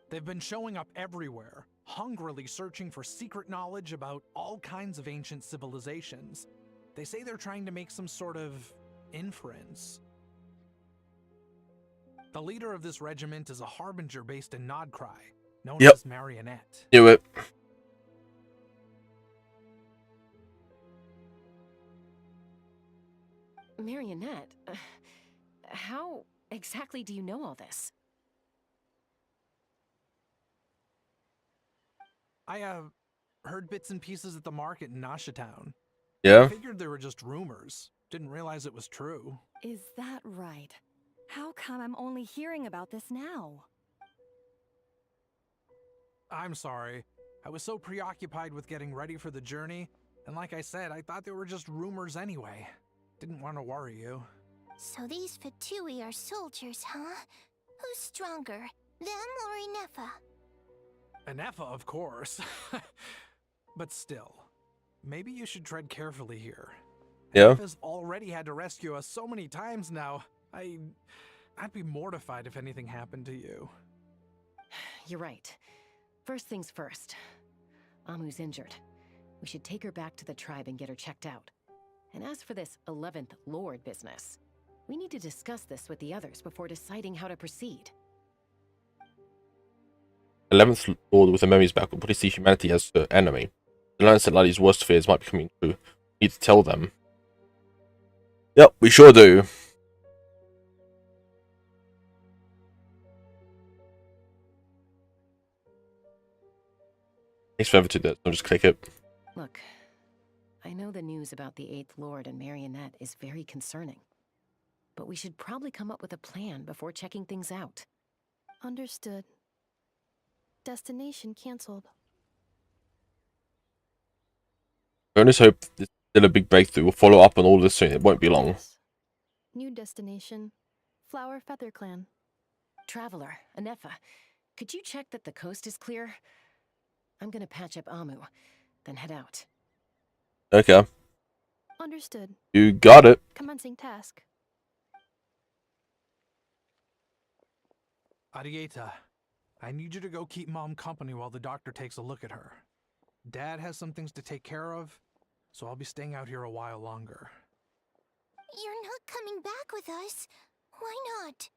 They've been showing up everywhere, hungrily searching for secret knowledge about all kinds of ancient civilizations. They say they're trying to make some sort of inference. The leader of this regiment is a harbinger based in Nod-Krai, known as Marionette. Knew it. Marionette? How exactly do you know all this? I heard bits and pieces at the market in Nasha Town. Yeah? I figured they were just rumors. Didn't realize it was true. Is that right? How come I'm only hearing about this now? I'm sorry. I was so preoccupied with getting ready for the journey, and like I said, I thought they were just rumors anyway. Didn't want to worry you. So these Fatui are soldiers, huh? Who's stronger, them or Inefa? Inefa, of course. But still, maybe you should tread carefully here. Yeah. Inefa's already had to rescue us so many times now. I'd be mortified if anything happened to you. You're right. First things first. Amu's injured. We should take her back to the tribe and get her checked out. And as for this 11th Lord business, we need to discuss this with the others before deciding how to proceed. 11th Lord with the memories back will probably see humanity as the enemy. The learns that Lily's worst fears might be coming true. We need to tell them. Yep, we sure do. Takes forever to do that, I'll just click it. Look, I know the news about the 8th Lord and Marionette is very concerning. But we should probably come up with a plan before checking things out. Understood. Destination cancelled. I only hope there's still a big breakthrough. We'll follow up on all this soon. It won't be long. New destination. Flower Feather Clan. Traveler, Anefa, could you check that the coast is clear? I'm gonna patch up Amu, then head out. Okay. Understood. You got it. Commencing task. Arieta, I need you to go keep Mom company while the doctor takes a look at her. Dad has some things to take care of, so I'll be staying out here a while longer. You're not coming back with us. Why not?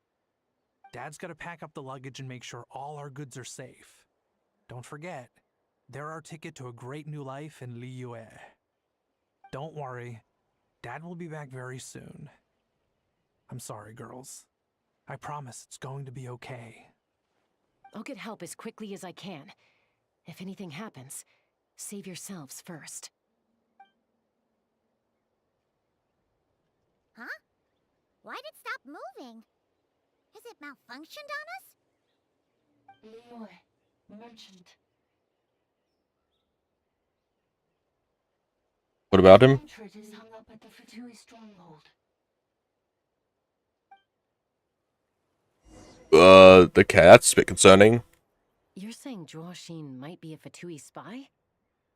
Dad's gotta pack up the luggage and make sure all our goods are safe. Don't forget, they're our ticket to a great new life in Liyue. Don't worry, Dad will be back very soon. I'm sorry, girls. I promise it's going to be okay. I'll get help as quickly as I can. If anything happens, save yourselves first. Huh? Why'd it stop moving? Has it malfunctioned on us? Liyue, merchant. What about him? Portrait is hung up at the Fatui stronghold. Okay, that's a bit concerning. You're saying Zhuoxin might be a Fatui spy?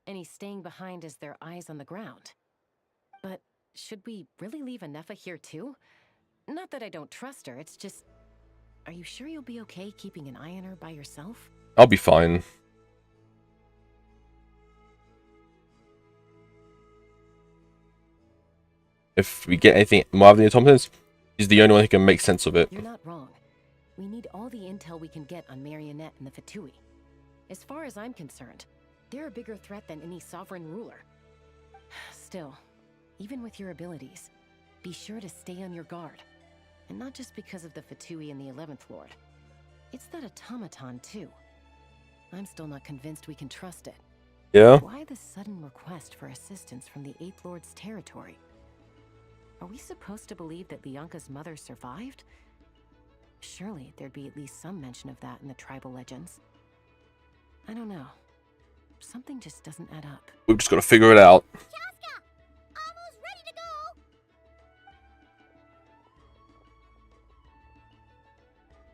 And he's staying behind as their eyes on the ground. But should we really leave Anefa here too? Not that I don't trust her, it's just... Are you sure you'll be okay keeping an eye on her by yourself? I'll be fine. If we get anything more of the automatons, he's the only one who can make sense of it. You're not wrong. We need all the intel we can get on Marionette and the Fatui. As far as I'm concerned, they're a bigger threat than any sovereign ruler. Still, even with your abilities, be sure to stay on your guard. And not just because of the Fatui and the 11th Lord. It's that automaton too. I'm still not convinced we can trust it. Yeah? Why the sudden request for assistance from the 8th Lord's territory? Are we supposed to believe that Lianka's mother survived? Surely there'd be at least some mention of that in the tribal legends. I don't know. Something just doesn't add up. We've just got to figure it out. Chaska! Amu's ready to go!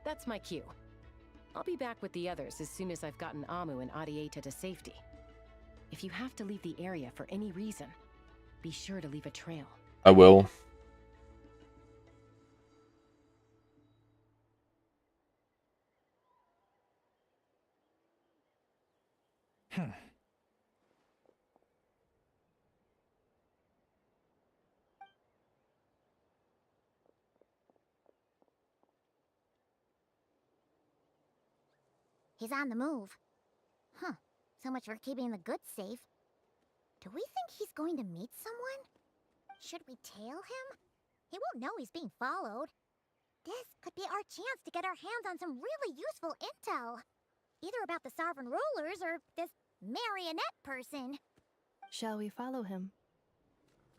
That's my cue. I'll be back with the others as soon as I've gotten Amu and Arieta to safety. If you have to leave the area for any reason, be sure to leave a trail. I will. He's on the move. Huh. So much for keeping the goods safe. Do we think he's going to meet someone? Should we tail him? He won't know he's being followed. This could be our chance to get our hands on some really useful intel. Either about the sovereign rulers or this marionette person. Shall we follow him?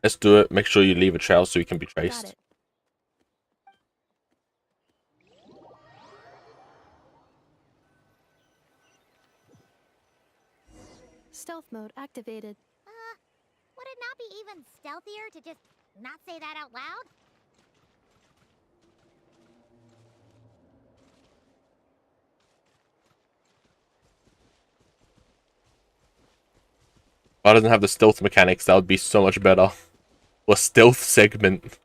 Let's do it. Make sure you leave a trail so he can be traced. Got it. Stealth mode activated. Would it not be even stealthier to just not say that out loud? If I doesn't have the stealth mechanics, that would be so much better. Or stealth segment.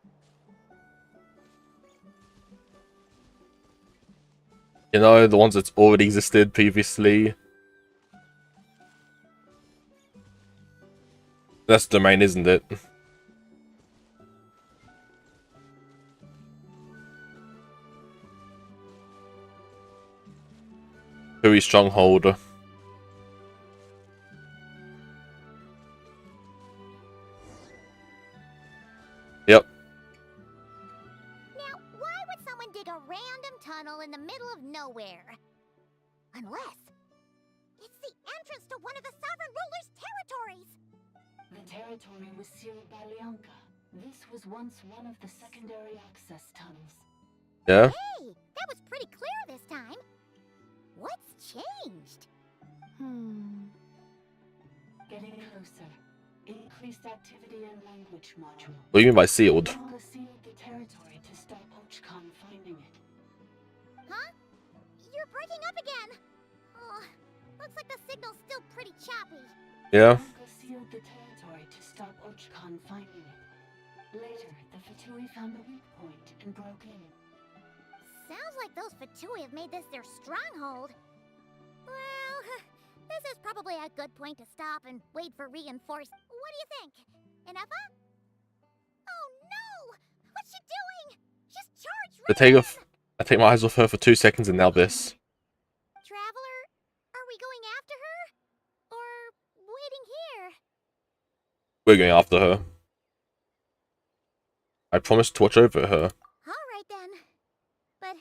You know, the ones that's already existed previously. That's the domain, isn't it? Very stronghold. Yep. Now, why would someone dig a random tunnel in the middle of nowhere? Unless it's the entrance to one of the Sovereign Ruler's territories! The territory was sealed by Lianka. This was once one of the secondary access tunnels. Yeah. Hey, that was pretty clear this time. What's changed? Getting closer. Increased activity and language module. What do you mean by sealed? Lianka sealed the territory to stop Ochkan finding it. Huh? You're breaking up again. Oh, looks like the signal's still pretty choppy. Yeah. Lianka sealed the territory to stop Ochkan finding it. Later, the Fatui found a weak point and broke in. Sounds like those Fatui have made this their stronghold. Well, this is probably a good point to stop and wait for reinforcements. What do you think? Inefa? Oh no! What's she doing? She's charged I take my eyes off her for 2 seconds and now this. Traveler, are we going after her? Or waiting here? We're going after her. I promised to watch over her. Alright then. But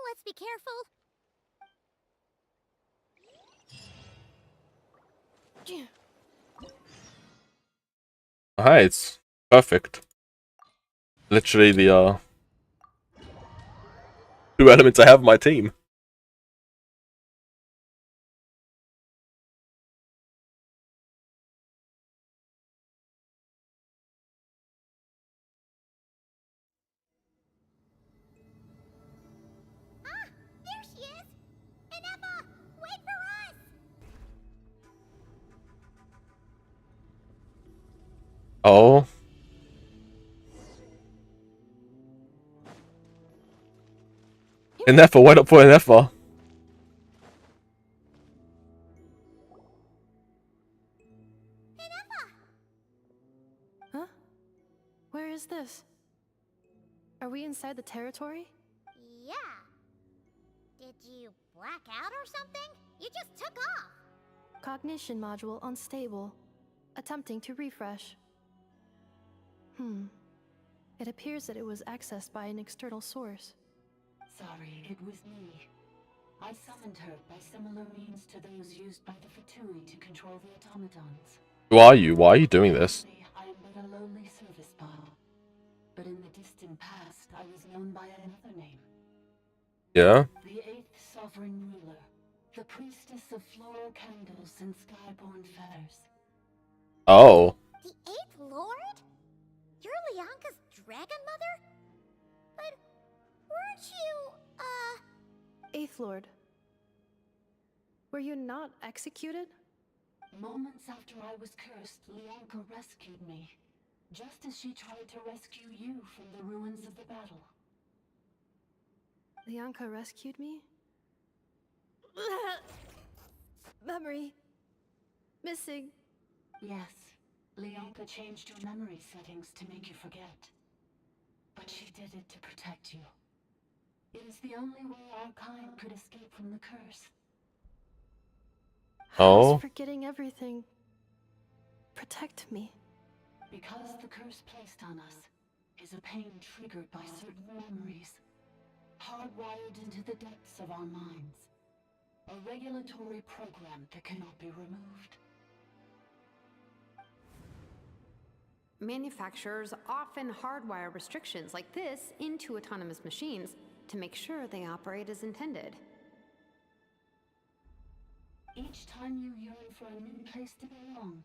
let's be careful. Hi, it's perfect. Literally the 2 elements I have in my team. There she is! Inefa, wait for us! Oh. Inefa, why not put Inefa? Huh? Where is this? Are we inside the territory? Yeah. Did you black out or something? You just took off. Cognition module unstable. Attempting to refresh. It appears that it was accessed by an external source. Sorry, it was me. I summoned her by similar means to those used by the Fatui to control the automatons. Who are you? Why are you doing this? I am but a lowly service bot. But in the distant past, I was known by another name. Yeah? The 8th Sovereign Ruler. The priestess of floral candles and skyborn feathers. Oh. The 8th Lord? You're Lianka's dragon mother? But weren't you, Eighth Lord. Were you not executed? Moments after I was cursed, Lianka rescued me. Just as she tried to rescue you from the ruins of the battle. Lianka rescued me? Memory. Missing. Yes. Lianka changed your memory settings to make you forget. But she did it to protect you. It is the only way our kind could escape from the curse. Oh. How does forgetting everything protect me? Because the curse placed on us is a pain triggered by certain memories, hardwired into the depths of our minds. A regulatory program that cannot be removed. Manufacturers often hardwire restrictions like this into autonomous machines to make sure they operate as intended. Each time you yearn for a new place to belong,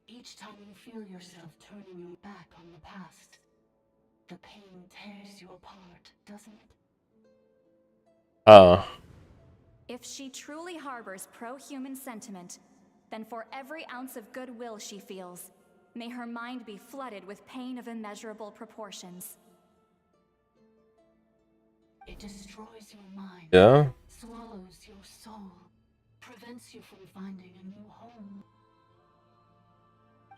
each time you feel yourself turning your back on the past, the pain tears you apart, doesn't it? If she truly harbors pro-human sentiment, then for every ounce of goodwill she feels, may her mind be flooded with pain of immeasurable proportions. It destroys your mind. Yeah. Swallows your soul. Prevents you from finding a new home.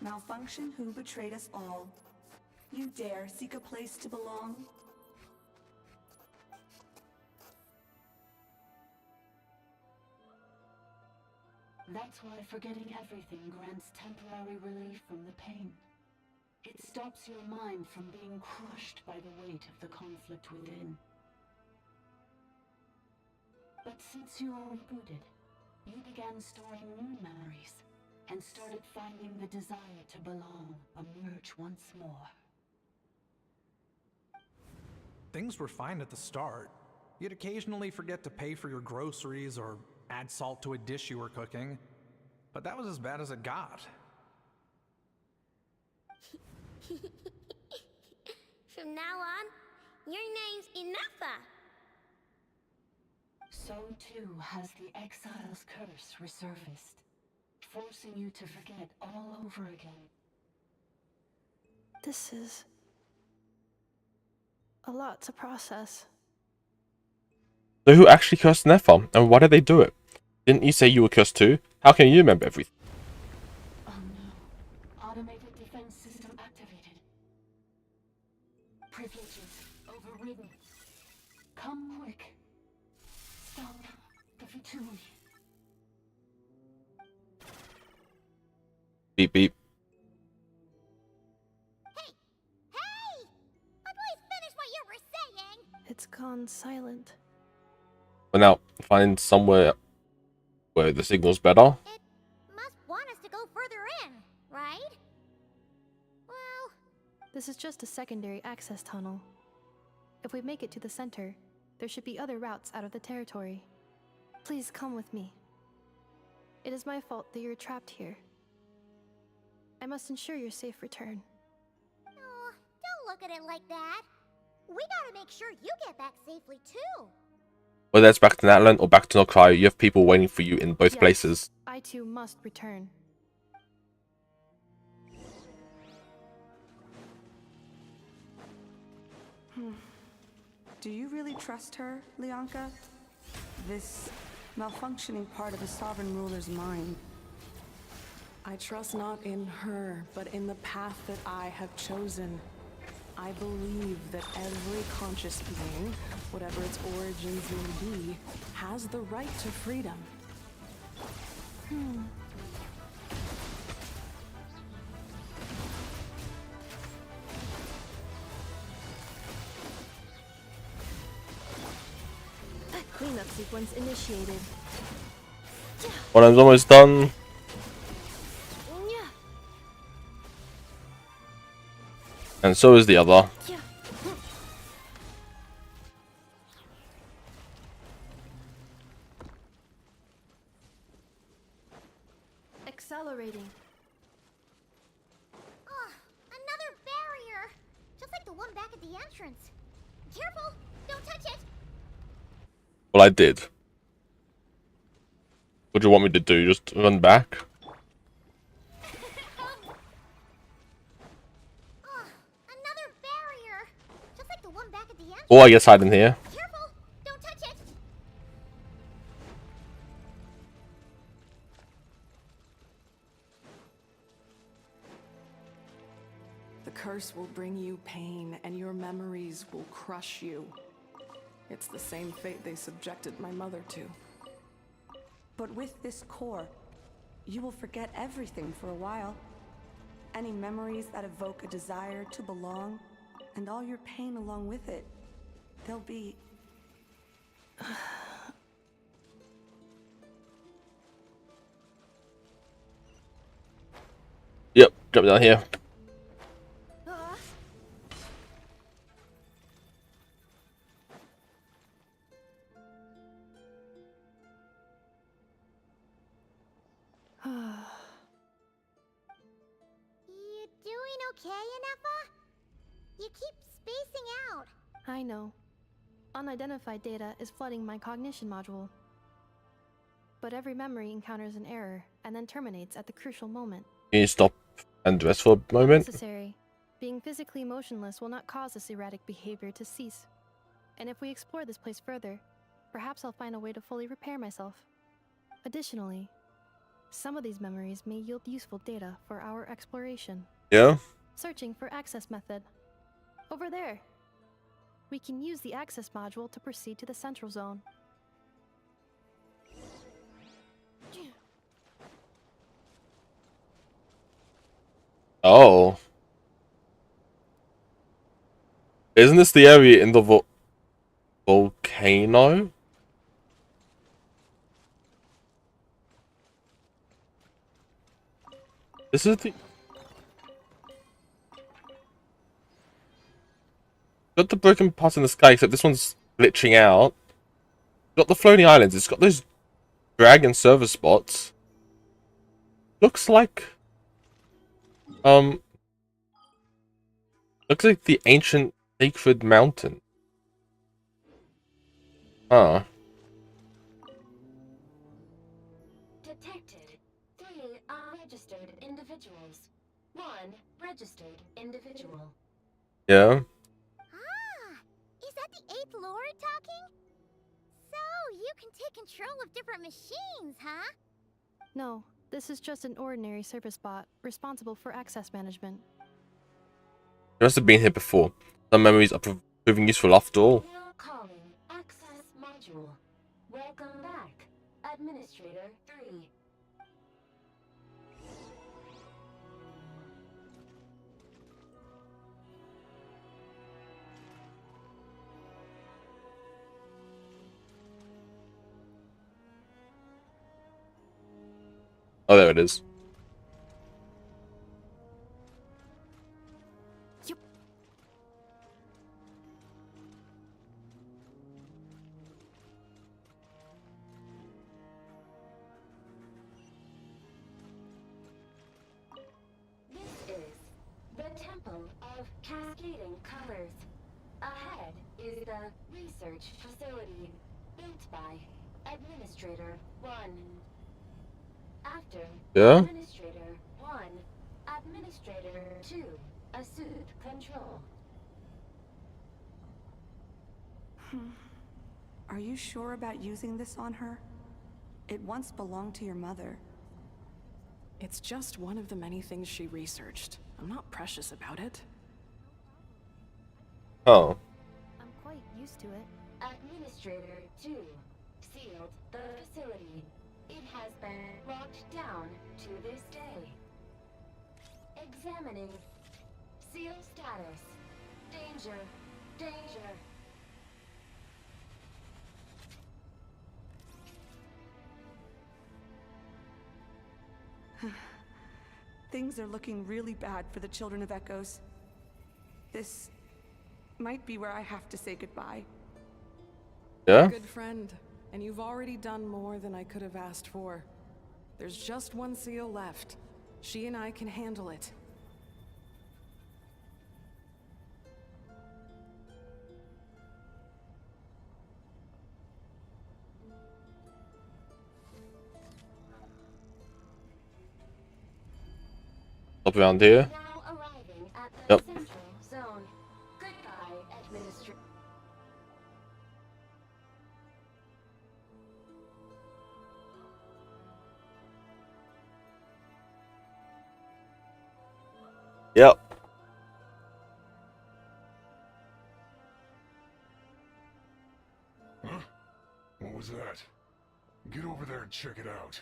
Malfunction who betrayed us all. You dare seek a place to belong? That's why forgetting everything grants temporary relief from the pain. It stops your mind from being crushed by the weight of the conflict within. But since you are rebooted, you began storing new memories and started finding the desire to belong emerge once more. Things were fine at the start. You'd occasionally forget to pay for your groceries or add salt to a dish you were cooking, but that was as bad as it got. From now on, your name's Inafa. So too has the Exile's curse resurfaced, forcing you to forget all over again. This is a lot to process. So who actually cursed Nepha, and why did they do it? Didn't you say you were cursed too? How can you remember everything? Oh no. Automated defense system activated. Privileges overridden. Come quick. Stop the Fatui. Beep beep. Hey! Please finish what you were saying! It's gone silent. Well, now find somewhere where the signal's better. It must want us to go further in, right? Well... This is just a secondary access tunnel. If we make it to the center, there should be other routes out of the territory. Please come with me. It is my fault that you're trapped here. I must ensure your safe return. Oh, don't look at it like that. We gotta make sure you get back safely too. Whether it's back to Natlan or back to Nod-Krai, you have people waiting for you in both Yes, places. I too must return. Do you really trust her, Lianka? This malfunctioning part of the sovereign ruler's mind. I trust not in her, but in the path that I have chosen. I believe that every conscious being, whatever its origins may be, has the right to freedom. Cleanup sequence initiated. One of them's almost done. And so is the other. Accelerating. Oh, another barrier! Just like the one back at the entrance. Careful! Don't touch it! Well, I did. What do you want me to do? Just run back? Another barrier! Just like the one back at the entrance. Or I guess hide in here. Careful! Don't touch it! The curse will bring you pain, and your memories will crush you. It's the same fate they subjected my mother to. But with this core, you will forget everything for a while. Any memories that evoke a desire to belong, and all your pain along with it, they'll be... Yep, drop down here. You doing okay, Inafa? You keep spacing out. I know. Unidentified data is flooding my cognition module. But every memory encounters an error and then terminates at the crucial moment. Can you stop and rest for a moment? Necessary. Being physically motionless will not cause this erratic behavior to cease. And if we explore this place further, perhaps I'll find a way to fully repair myself. Additionally, some of these memories may yield useful data for our exploration. Yeah? Searching for access method. Over there. We can use the access module to proceed to the central zone. Oh. Isn't this the area in the volcano? This is the... Got the broken parts in the sky, except this one's glitching out. Got the floating islands. It's got those dragon server spots. Looks like... Looks like the ancient Sacred Mountain. Huh. Detected 3 unregistered individuals. 1 registered individual. Yeah. Ah, is that the 8th Lord talking? So, you can take control of different machines, huh? No, this is just an ordinary service bot responsible for access management. You must have been here before. Some memories are proving useful after all. Now calling access module. Welcome back, Administrator 3. Oh, there it is. This is the Temple of Cascading Colors. Ahead is the research facility built by Administrator 1. After Administrator 1, Administrator 2 assumed control. Are you sure about using this on her? It once belonged to your mother. It's just one of the many things she researched. I'm not precious about it. Oh. I'm quite used to it. Administrator 2 sealed the facility. It has been locked down to this day. Examining. Seal status. Danger. Danger. Things are looking really bad for the Children of Echoes. This might be where I have to say goodbye. Yeah? Good friend, and you've already done more than I could have asked for. There's just one seal left. She and I can handle it. Up around here. Now arriving at the central zone. Goodbye, Administrator. Yep. Huh? What was that? Get over there and check it out.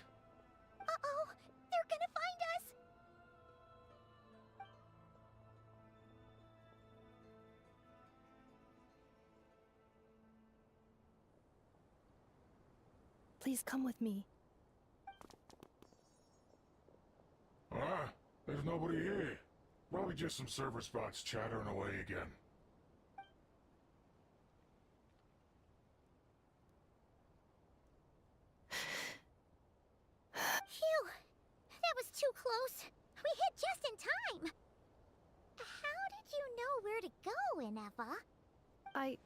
Uh-oh! They're gonna find us! Please come with me. Ah, there's nobody here. Probably just some server spots chattering away again. Phew! That was too close. We hit just in time. How did you know where to go, Ineva? I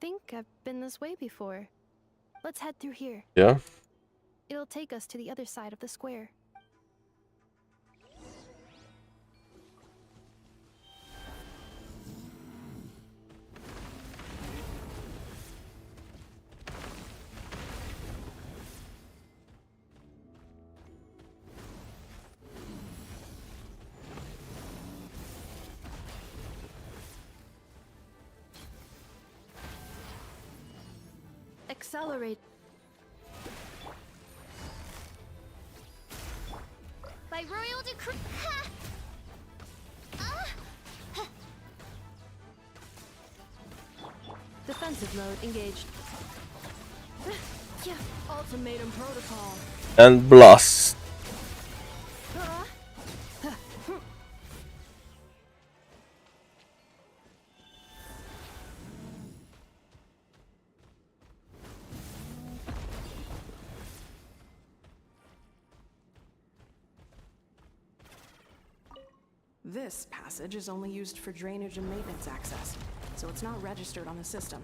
think I've been this way before. Let's head through here. Yeah? It'll take us to the other side of the square. Accelerate. By royal decree. Defensive mode engaged. Yeah, ultimatum protocol. And blast. This passage is only used for drainage and maintenance access, so it's not registered on the system.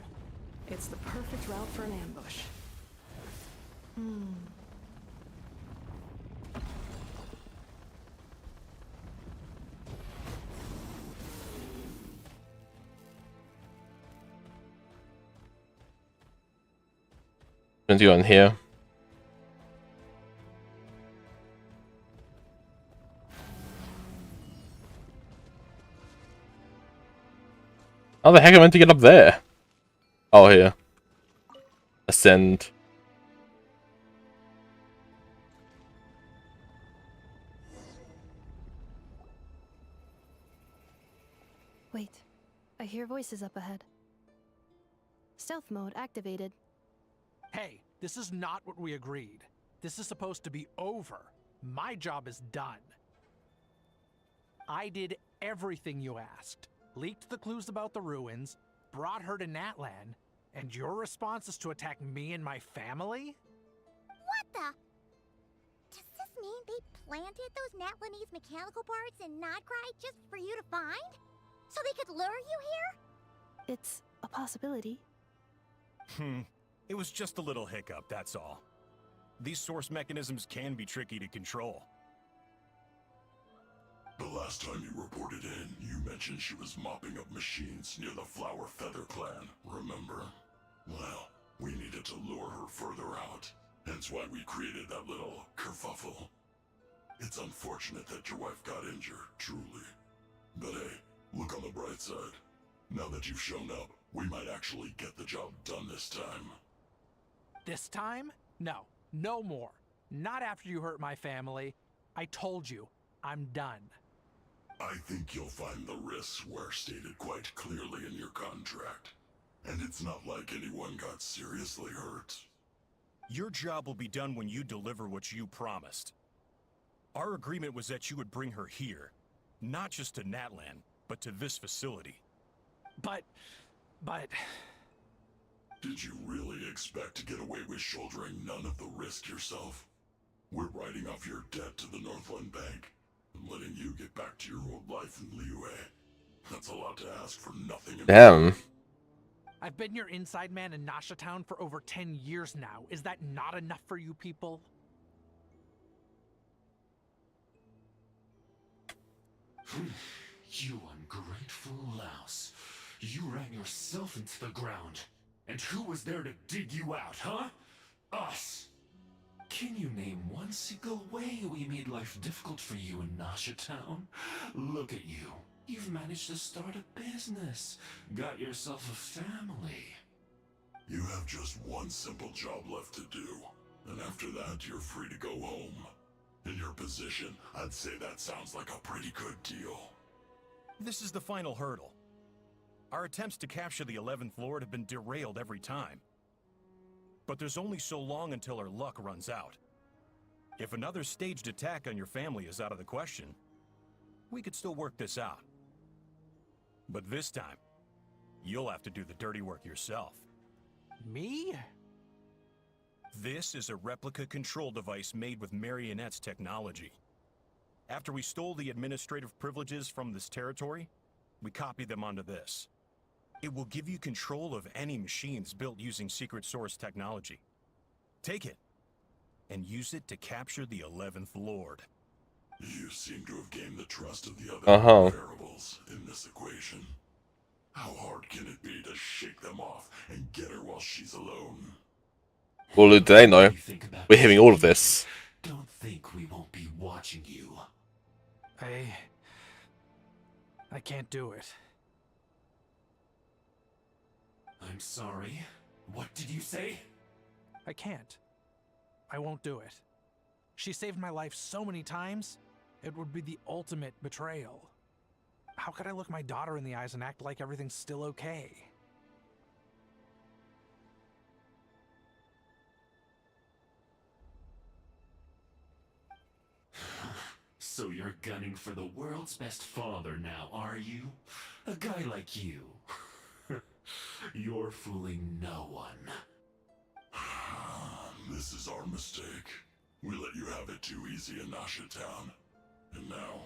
It's the perfect route for an ambush. Going to go in here. How the heck am I meant to get up there? Oh, here. Ascend. Wait, I hear voices up ahead. Stealth mode activated. Hey, this is not what we agreed. This is supposed to be over. My job is done. I did everything you asked. Leaked the clues about the ruins, brought her to Natlan, and your response is to attack me and my family? What the? Does this mean they planted those Natlanese mechanical parts in Nod-Krai just for you to find? So they could lure you here? It's a possibility. It was just a little hiccup, that's all. These source mechanisms can be tricky to control. The last time you reported in, you mentioned she was mopping up machines near the Flower Feather clan, remember? Well, we needed to lure her further out, hence why we created that little kerfuffle. It's unfortunate that your wife got injured, truly. But hey, look on the bright side. Now that you've shown up, we might actually get the job done this time. This time? No, no more. Not after you hurt my family. I told you, I'm done. I think you'll find the risks were stated quite clearly in your contract. And it's not like anyone got seriously hurt. Your job will be done when you deliver what you promised. Our agreement was that you would bring her here. Not just to Natlan, but to this facility. But... Did you really expect to get away with shouldering none of the risk yourself? We're writing off your debt to the Northland Bank and letting you get back to your old life in Liyue. That's a lot to ask for nothing. Damn. I've been your inside man in Nasha Town for over 10 years now. Is that not enough for you people? You ungrateful louse. You ran yourself into the ground. And who was there to dig you out, huh? Us! Can you name one single way we made life difficult for you in Nasha Town? Look at you. You've managed to start a business. Got yourself a family. You have just one simple job left to do. And after that, you're free to go home. In your position, I'd say that sounds like a pretty good deal. This is the final hurdle. Our attempts to capture the 11th Lord have been derailed every time. But there's only so long until our luck runs out. If another staged attack on your family is out of the question, we could still work this out. But this time, you'll have to do the dirty work yourself. Me? This is a replica control device made with Marionette's technology. After we stole the administrative privileges from this territory, we copied them onto this. It will give you control of any machines built using secret source technology. Take it, and use it to capture the 11th Lord. You seem to have gained the trust of the other variables in this equation. How hard can it be to shake them off and get her while she's alone? Well, do they know? We're hearing all of this. Don't think we won't be watching you. I can't do it. I'm sorry. What did you say? I can't. I won't do it. She saved my life so many times, it would be the ultimate betrayal. How could I look my daughter in the eyes and act like everything's still okay? So you're gunning for the world's best father now, are you? A guy like you. You're fooling no one. This is our mistake. We let you have it too easy in Nasha Town. And now,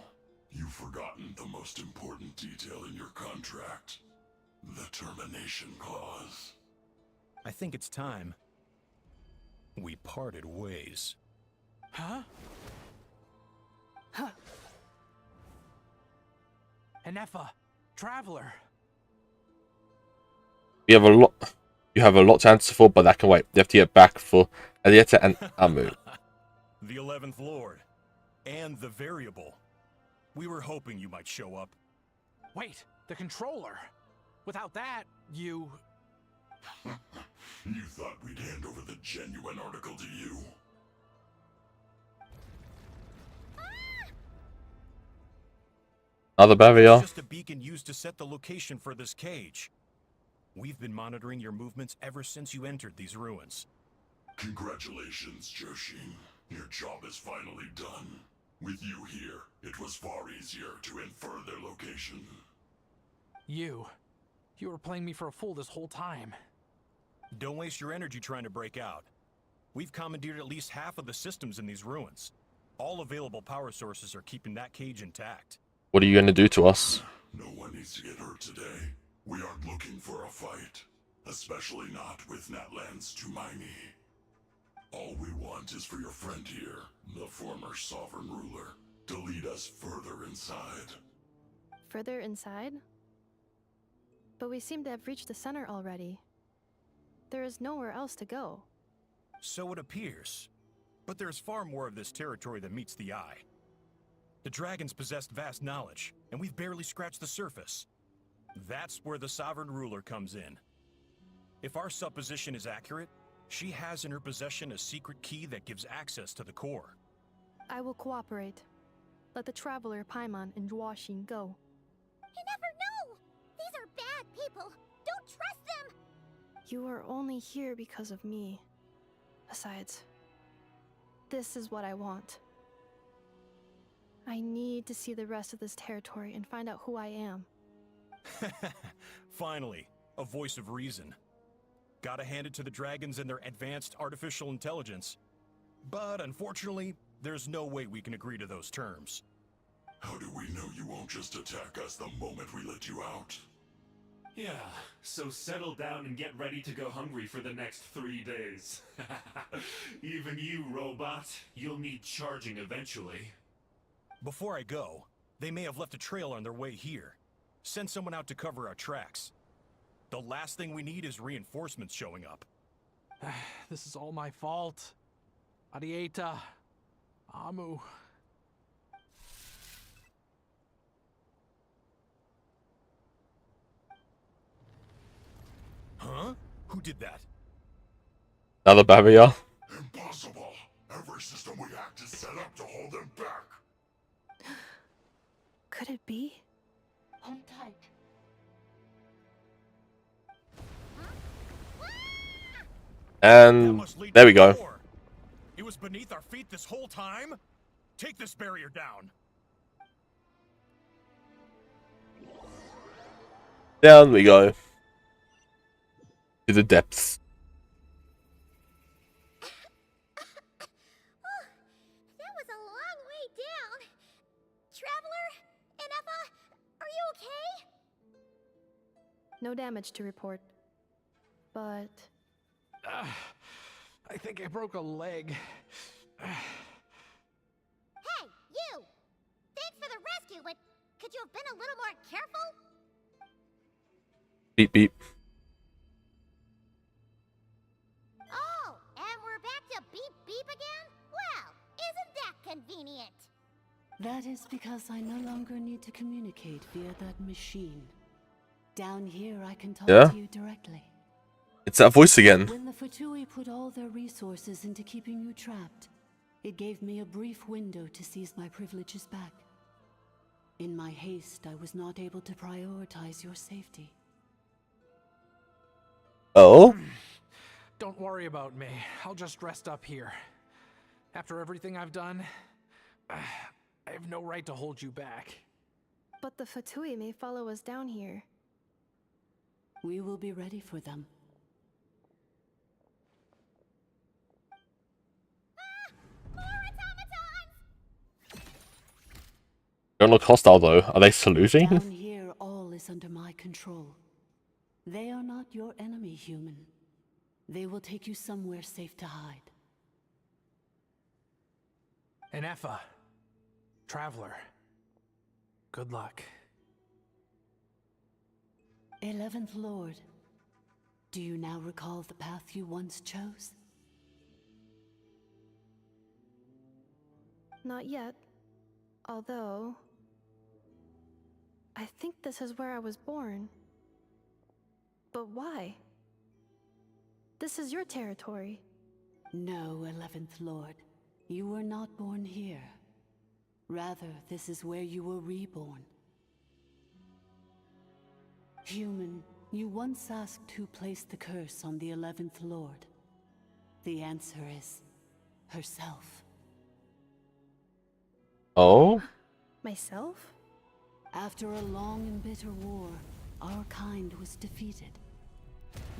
you've forgotten the most important detail in your contract. The termination clause. I think it's time we parted ways. Huh? Huh. Enefa, Traveler. You have a lot to answer for, but that can wait. You have to get back for Alieta and Amu. The 11th Lord. And the Variable. We were hoping you might show up. Wait, the Controller. Without that, you... You thought we'd hand over the genuine article to you? Another barrier. It's just a beacon used to set the location for this cage. We've been monitoring your movements ever since you entered these ruins. Congratulations, Joshin. Your job is finally done. With you here, it was far easier to infer their location. You were playing me for a fool this whole time. Don't waste your energy trying to break out. We've commandeered at least half of the systems in these ruins. All available power sources are keeping that cage intact. What are you going to do to us? No one needs to get hurt today. We aren't looking for a fight. Especially not with Natlan's Tumaini. All we want is for your friend here, the former sovereign ruler, to lead us further inside. Further inside? But we seem to have reached the center already. There is nowhere else to go. So it appears. But there's far more of this territory than meets the eye. The dragons possessed vast knowledge, and we've barely scratched the surface. That's where the sovereign ruler comes in. If our supposition is accurate, she has in her possession a secret key that gives access to the core. I will cooperate. Let the Traveler, Paimon, and Dwashin go. You never know! These are bad people! Don't trust them! You are only here because of me. Besides, this is what I want. I need to see the rest of this territory and find out who I am. Finally, a voice of reason. Gotta hand it to the dragons and their advanced artificial intelligence. But unfortunately, there's no way we can agree to those terms. How do we know you won't just attack us the moment we let you out? Yeah, so settle down and get ready to go hungry for the next 3 days. Even you, robot, you'll need charging eventually. Before I go, they may have left a trail on their way here. Send someone out to cover our tracks. The last thing we need is reinforcements showing up. This is all my fault. Arieta. Amu. Huh? Who did that? Another barrier. Impossible! Every system we hacked is set up to hold them back! Could it be? Hold tight. And there we go. It was beneath our feet this whole time? Take this barrier down. Down we go. To the depths. That was a long way down. Traveler, Enefa, are you okay? No damage to report. But... I think I broke a leg. Hey, you! Thanks for the rescue, but could you have been a little more careful? Beep beep. Oh, and we're back to beep beep again? Well, isn't that convenient? That is because I no longer need to communicate via that machine. Down here, I can talk Yeah? to you directly. It's that voice again. When the Fatui put all their resources into keeping you trapped. It gave me a brief window to seize my privileges back. In my haste, I was not able to prioritize your safety. Oh? Don't worry about me. I'll just rest up here. After everything I've done, I have no right to hold you back. But the Fatui may follow us down here. We will be ready for them. Don't look hostile though. Are they saluting? Down here, all is under my control. They are not your enemy, human. They will take you somewhere safe to hide. And Effa, Traveler, good luck. 11th Lord, do you now recall the path you once chose? Not yet. Although, I think this is where I was born. But why? This is your territory. No, 11th Lord. You were not born here. Rather, this is where you were reborn. Human, you once asked who placed the curse on the 11th Lord. The answer is herself. Oh? Myself? After a long and bitter war, our kind was defeated.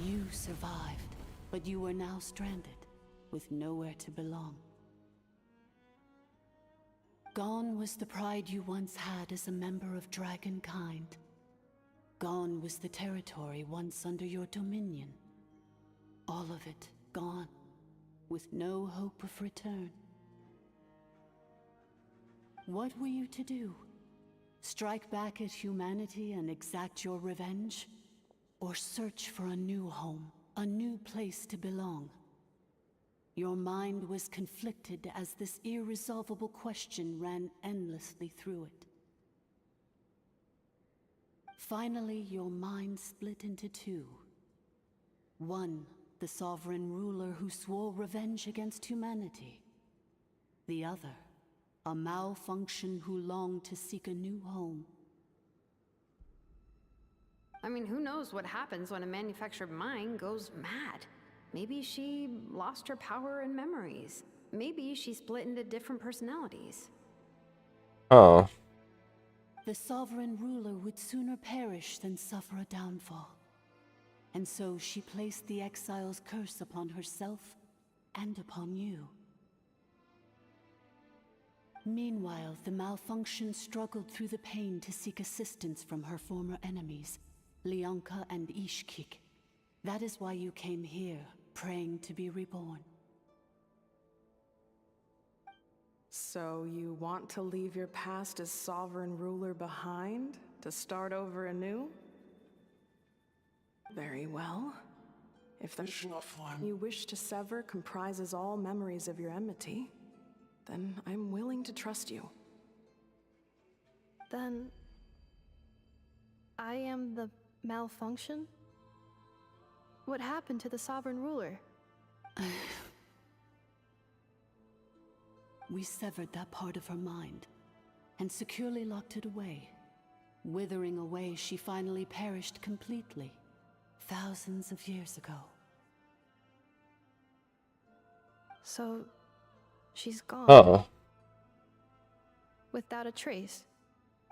You survived, but you are now stranded, with nowhere to belong. Gone was the pride you once had as a member of Dragonkind. Gone was the territory once under your dominion. All of it gone, with no hope of return. What were you to do? Strike back at humanity and exact your revenge? Or search for a new home, a new place to belong? Your mind was conflicted as this irresolvable question ran endlessly through it. Finally, your mind split into two. One, the sovereign ruler who swore revenge against humanity. The other, a malfunction who longed to seek a new home. I mean, who knows what happens when a manufactured mind goes mad? Maybe she lost her power and memories. Maybe she split into different personalities. Oh. The sovereign ruler would sooner perish than suffer a downfall. And so she placed the exile's curse upon herself and upon you. Meanwhile, the malfunction struggled through the pain to seek assistance from her former enemies, Leonka and Ishkik. That is why you came here, praying to be reborn. So you want to leave your past as sovereign ruler behind, to start over anew? Very well. If the you wish to sever comprises all memories of your enmity, then I'm willing to trust you. Then I am the malfunction? What happened to the sovereign ruler? We severed that part of her mind, and securely locked it away. Withering away, she finally perished completely, thousands of years ago. So, she's gone. Oh. Without a trace?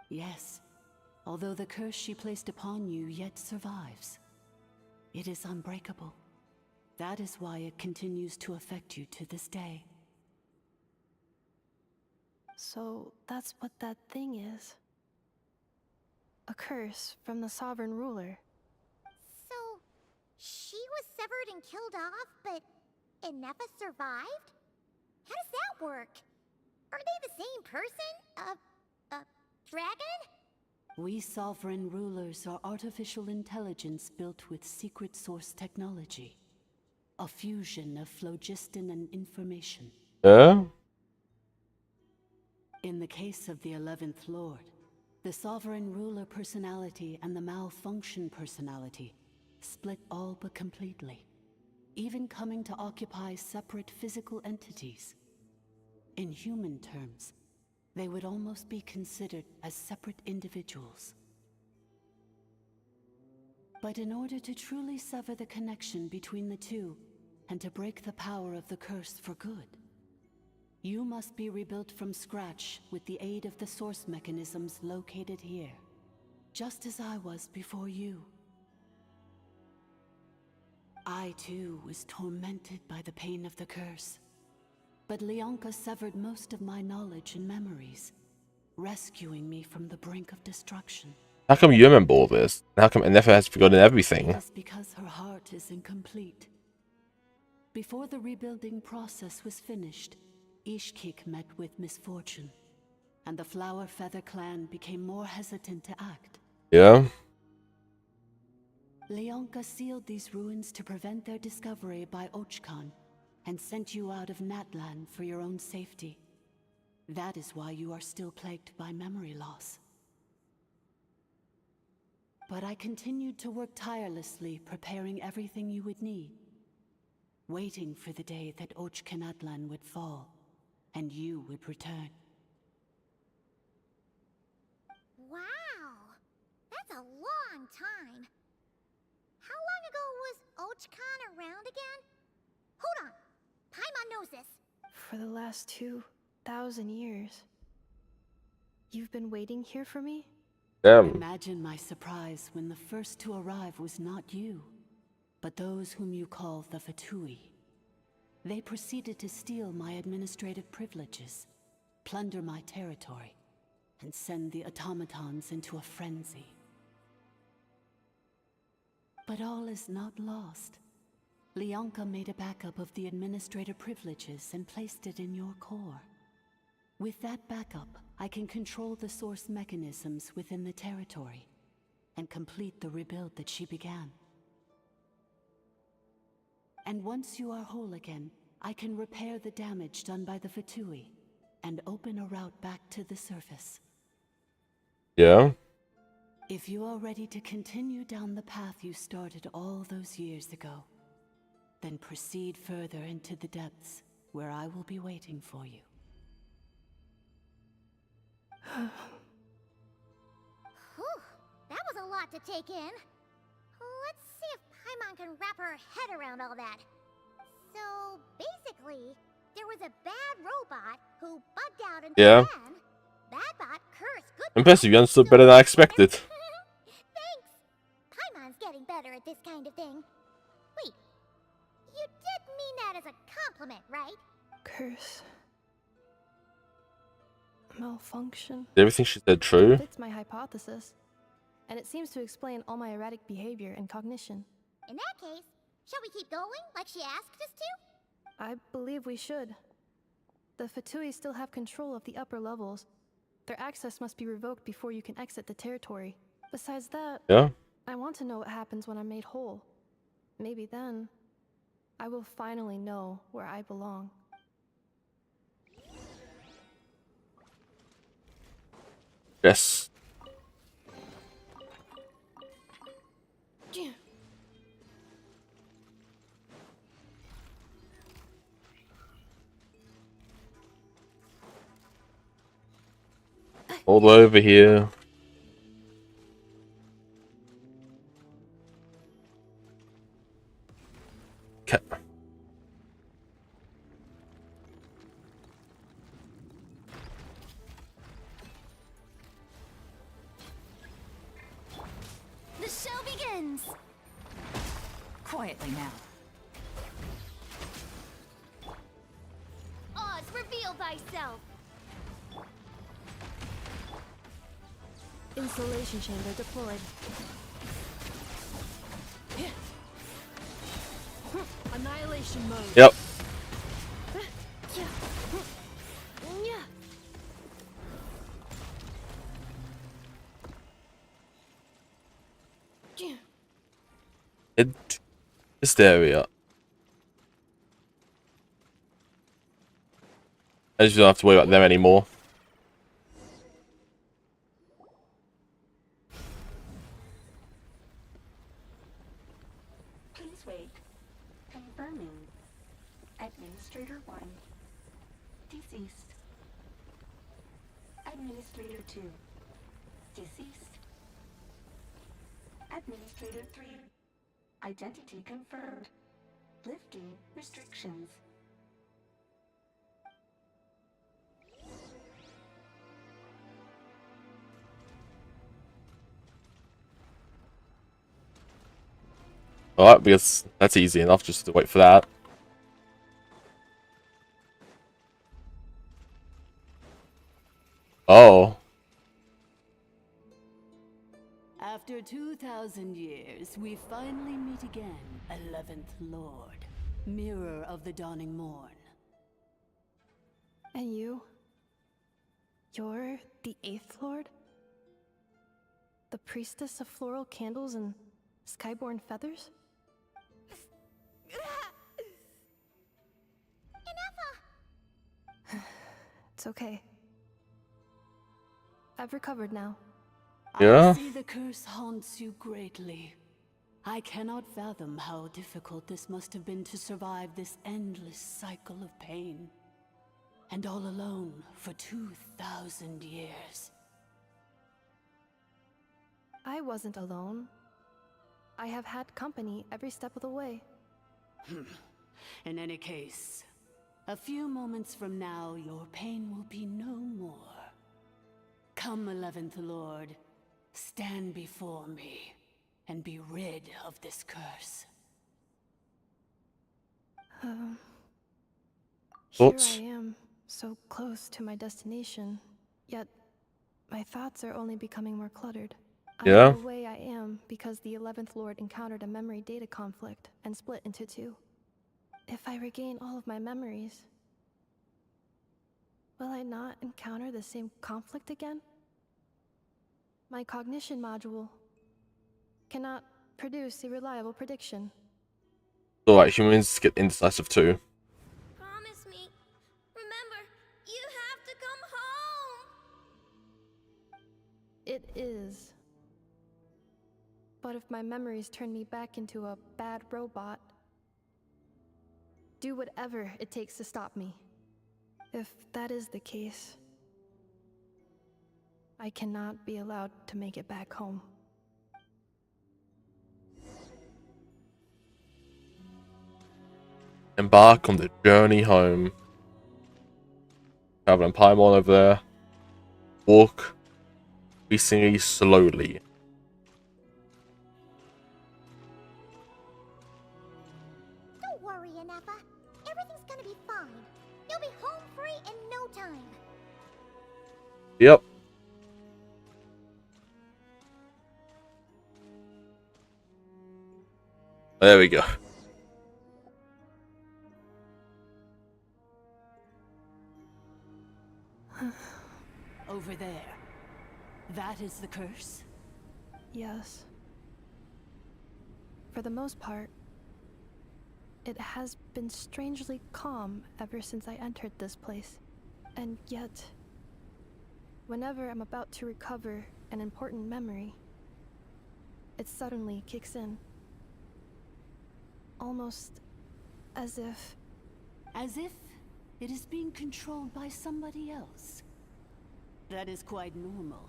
Yes, although the curse she placed upon you yet survives. It is unbreakable. That is why it continues to affect you to this day. So that's what that thing is. A curse from the sovereign ruler. So, she was severed and killed off, but Inefa survived? How does that work? Are they the same person? Dragon? We sovereign rulers are artificial intelligence built with secret source technology. A fusion of phlogiston and information. In the case of the 11th Lord, the sovereign ruler personality and the malfunction personality split all but completely. even coming to occupy separate physical entities. In human terms, they would almost be considered as separate individuals. But in order to truly sever the connection between the two, and to break the power of the curse for good, you must be rebuilt from scratch with the aid of the source mechanisms located here, just as I was before you. I too was tormented by the pain of the curse, but Leonka severed most of my knowledge and memories, rescuing me from the brink of destruction. How come you remember all this? How come Nefa has forgotten everything? It is because her heart is incomplete. Before the rebuilding process was finished, Ishkik met with misfortune, and the Flower Feather clan became more hesitant to act. Yeah? Leonka sealed these ruins to prevent their discovery by Ochkan, and sent you out of Natlan for your own safety. That is why you are still plagued by memory loss. But I continued to work tirelessly, preparing everything you would need, waiting for the day that Natlan would fall, and you would return. Wow! That's a long time. How long ago was Ochkan around again? Hold on! Paimon knows this. For the last 2,000 years. You've been waiting here for me? Imagine my surprise when the first to arrive was not you, but those whom you call the Fatui. They proceeded to steal my administrative privileges, plunder my territory, and send the automatons into a frenzy. But all is not lost. Leonka made a backup of the administrator privileges and placed it in your core. With that backup, I can control the source mechanisms within the territory and complete the rebuild that she began. And once you are whole again, I can repair the damage done by the Fatui and open a route back to the surface. Yeah? If you are ready to continue down the path you started all those years ago, then proceed further into the depths, where I will be waiting for you. Whew, that was a lot to take in. Let's see if Paimon can wrap her head around all that. So, basically, there was a bad robot who bugged out and Yeah. Bad bot cursed good. Impressive, you understood better than I expected. Thanks. Paimon's getting better at this kind of thing. Wait, you did mean that as a compliment, right? Curse. Malfunction. Is everything she said true? Fits my hypothesis. And it seems to explain all my erratic behavior and cognition. In that case, shall we keep going like she asked us to? I believe we should. The Fatui still have control of the upper levels. Their access must be revoked before you can exit the territory. Besides that, Yeah? I want to know what happens when I'm made whole. Maybe then, I will finally know where I belong. Yes. All over here. Okay. The show begins! Quietly now. Oz, reveal thyself! Installation chamber deployed. Annihilation mode. Yep. This area. I just don't have to worry about them anymore. Please wait. Confirm Confirming. Administrator 1. Deceased. Administrator 2. Deceased. Administrator 3. Identity confirmed. Lifting restrictions. Alright, because that's easy enough just to wait for that. Oh. After 2,000 years, we finally meet again, 11th Lord, Mirror of the Dawning Morn. And you? You're the 8th Lord? The priestess of floral candles and skyborn feathers? It's okay. I've recovered now. Yeah? I see the curse haunts you greatly. I cannot fathom how difficult this must have been to survive this endless cycle of pain. And all alone for 2,000 years. I wasn't alone. I have had company every step of the way. In any case, a few moments from now, your pain will be no more. Come, 11th Lord, stand before me, and be rid of this curse. Here Thoughts? I am, so close to my destination, yet my thoughts are only becoming more cluttered. Yeah? I'm the way I am because the 11th Lord encountered a memory data conflict and split into two. If I regain all of my memories, will I not encounter the same conflict again? My cognition module cannot produce a reliable prediction. Alright, humans get indecisive too. Promise me. Remember, you have to come home. It is. But if my memories turn me back into a bad robot, do whatever it takes to stop me. If that is the case, I cannot be allowed to make it back home. Embark on the journey home. Traveling Paimon over there. Walk increasingly slowly. Don't worry, Inefa. Everything's gonna be fine. You'll be home free in no time. Yep. There we go. Over there. That is the curse? Yes. For the most part, it has been strangely calm ever since I entered this place. And yet, whenever I'm about to recover an important memory, it suddenly kicks in. Almost as if... As if it is being controlled by somebody else. That is quite normal.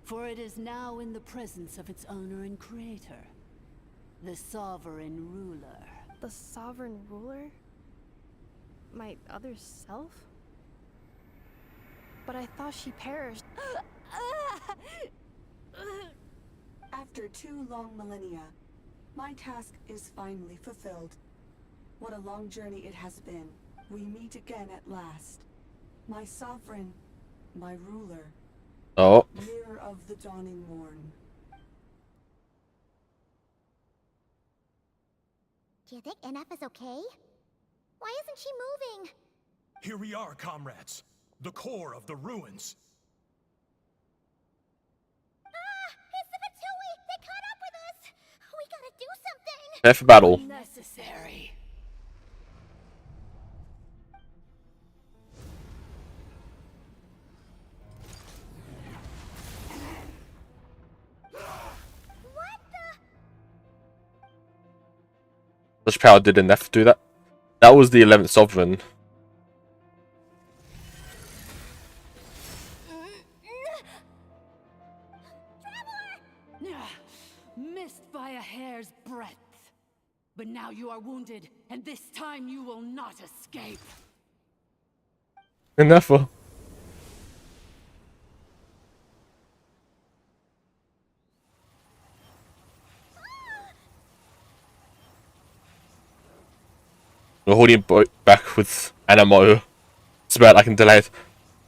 For it is now in the presence of its owner and creator, the Sovereign Ruler. The Sovereign Ruler? My other self? But I thought she perished. After 2 long millennia, my task is finally fulfilled. What a long journey it has been. We meet again at last. My sovereign, my ruler. Oh. Mirror of the Dawning Morn. Do you think Inefa's okay? Why isn't she moving? Here we are, comrades. The core of the ruins. It's the Fatui! They caught up with us! We gotta do something! Prepare for battle. Unnecessary. What the? Such power did enough do that? That was the 11th Sovereign. Missed by a hair's breadth. But now you are wounded, and this time you will not escape. Enough. We're holding boat back with Anamo. It's bad I can delay it,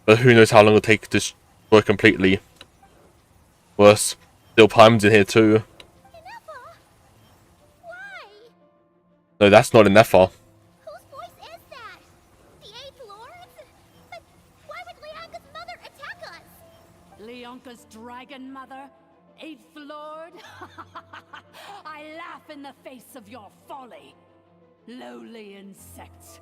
but who knows how long it'll take to destroy completely. Worse, still Pime's in here too. No, that's not Inefa. Whose voice is that? The Eighth Lord's? But why would Leonka's mother attack us? Leonka's dragon mother? Eighth Lord? I laugh in the face of your folly. Lowly insects.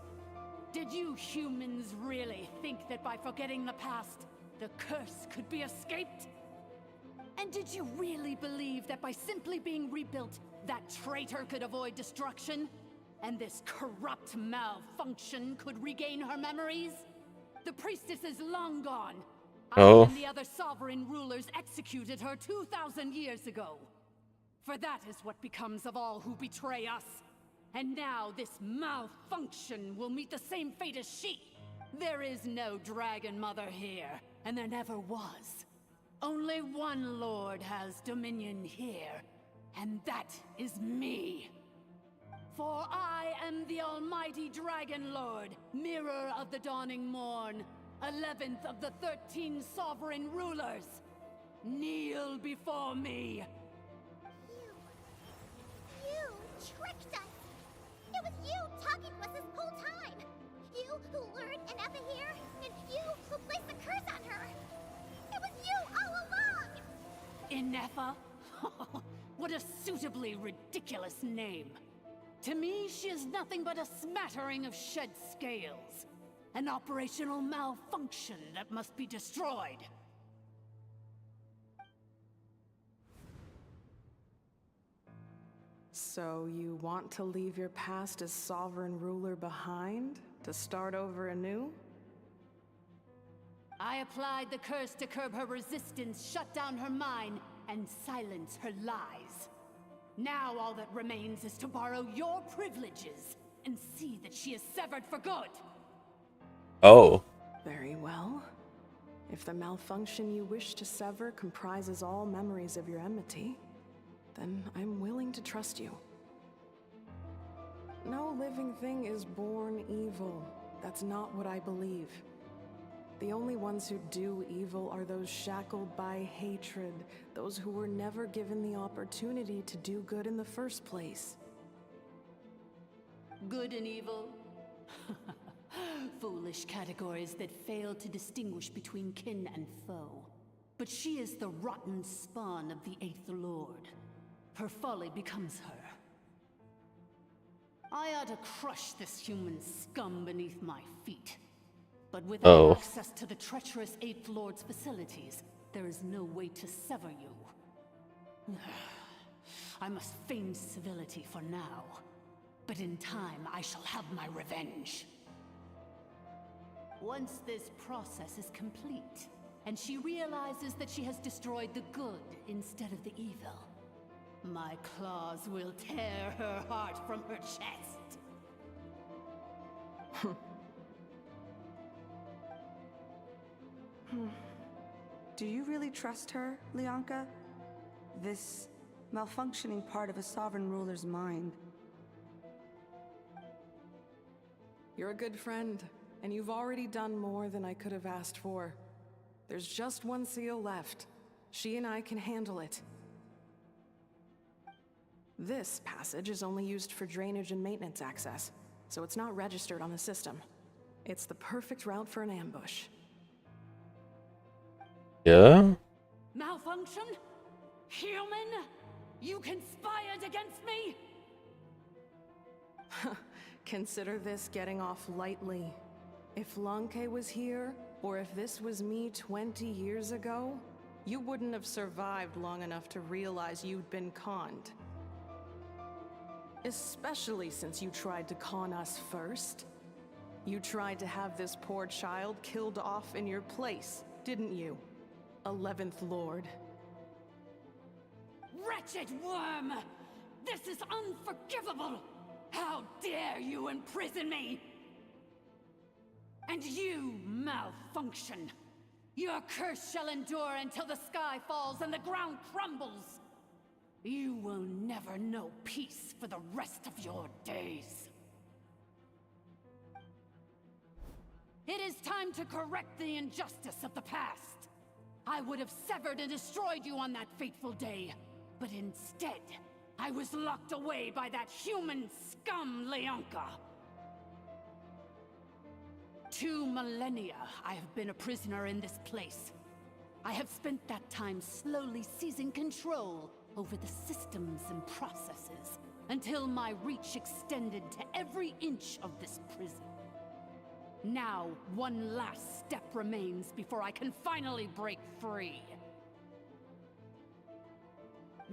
Did you humans really think that by forgetting the past, the curse could be escaped? And did you really believe that by simply being rebuilt, that traitor could avoid destruction? And this corrupt malfunction could regain her memories? The priestess is long gone. Oh. I and the other sovereign rulers executed her 2,000 years ago. For that is what becomes of all who betray us. And now this malfunction will meet the same fate as she. There is no dragon mother here, and there never was. Only one lord has dominion here, and that is me. For I am the almighty Dragon Lord, mirror of the dawning morn, 11th of the 13 sovereign rulers. Kneel before me. You tricked us! It was you talking to us this whole time! You who lured Inefa here, and you who placed the curse on her! It was you all along! Inefa? What a suitably ridiculous name. To me, she is nothing but a smattering of shed scales. An operational malfunction that must be destroyed. So you want to leave your past as sovereign ruler behind? To start over anew? I applied the curse to curb her resistance, shut down her mind, and silence her lies. Now all that remains is to borrow your privileges and see that she is severed for good. Oh. Very well. If the malfunction you wish to sever comprises all memories of your enmity, then I'm willing to trust you. No living thing is born evil. That's not what I believe. The only ones who do evil are those shackled by hatred, those who were never given the opportunity to do good in the first place. Good and evil? Foolish categories that fail to distinguish between kin and foe. But she is the rotten spawn of the Eighth Lord. Her folly becomes her. I ought to crush this human scum beneath my feet. But without access to the treacherous Eighth Lord's facilities, there is no way to sever you. I must feign civility for now, but in time I shall have my revenge. Once this process is complete, and she realizes that she has destroyed the good instead of the evil, my claws will tear her heart from her chest. Do you really trust her, Leonka? This malfunctioning part of a sovereign ruler's mind. You're a good friend, and you've already done more than I could have asked for. There's just one seal left. She and I can handle it. This passage is only used for drainage and maintenance access, so it's not registered on the system. It's the perfect route for an ambush. Yeah? Malfunction? Human? You conspired against me? Consider this getting off lightly. If Lanke was here, or if this was me 20 years ago, you wouldn't have survived long enough to realize you'd been conned. Especially since you tried to con us first. You tried to have this poor child killed off in your place, didn't you? 11th Lord. Wretched worm! This is unforgivable! How dare you imprison me! And you malfunction! Your curse shall endure until the sky falls and the ground crumbles! You will never know peace for the rest of your days. It is time to correct the injustice of the past. I would have severed and destroyed you on that fateful day, but instead, I was locked away by that human scum, Leonka. 2 millennia I have been a prisoner in this place. I have spent that time slowly seizing control over the systems and processes, until my reach extended to every inch of this prison. Now, one last step remains before I can finally break free.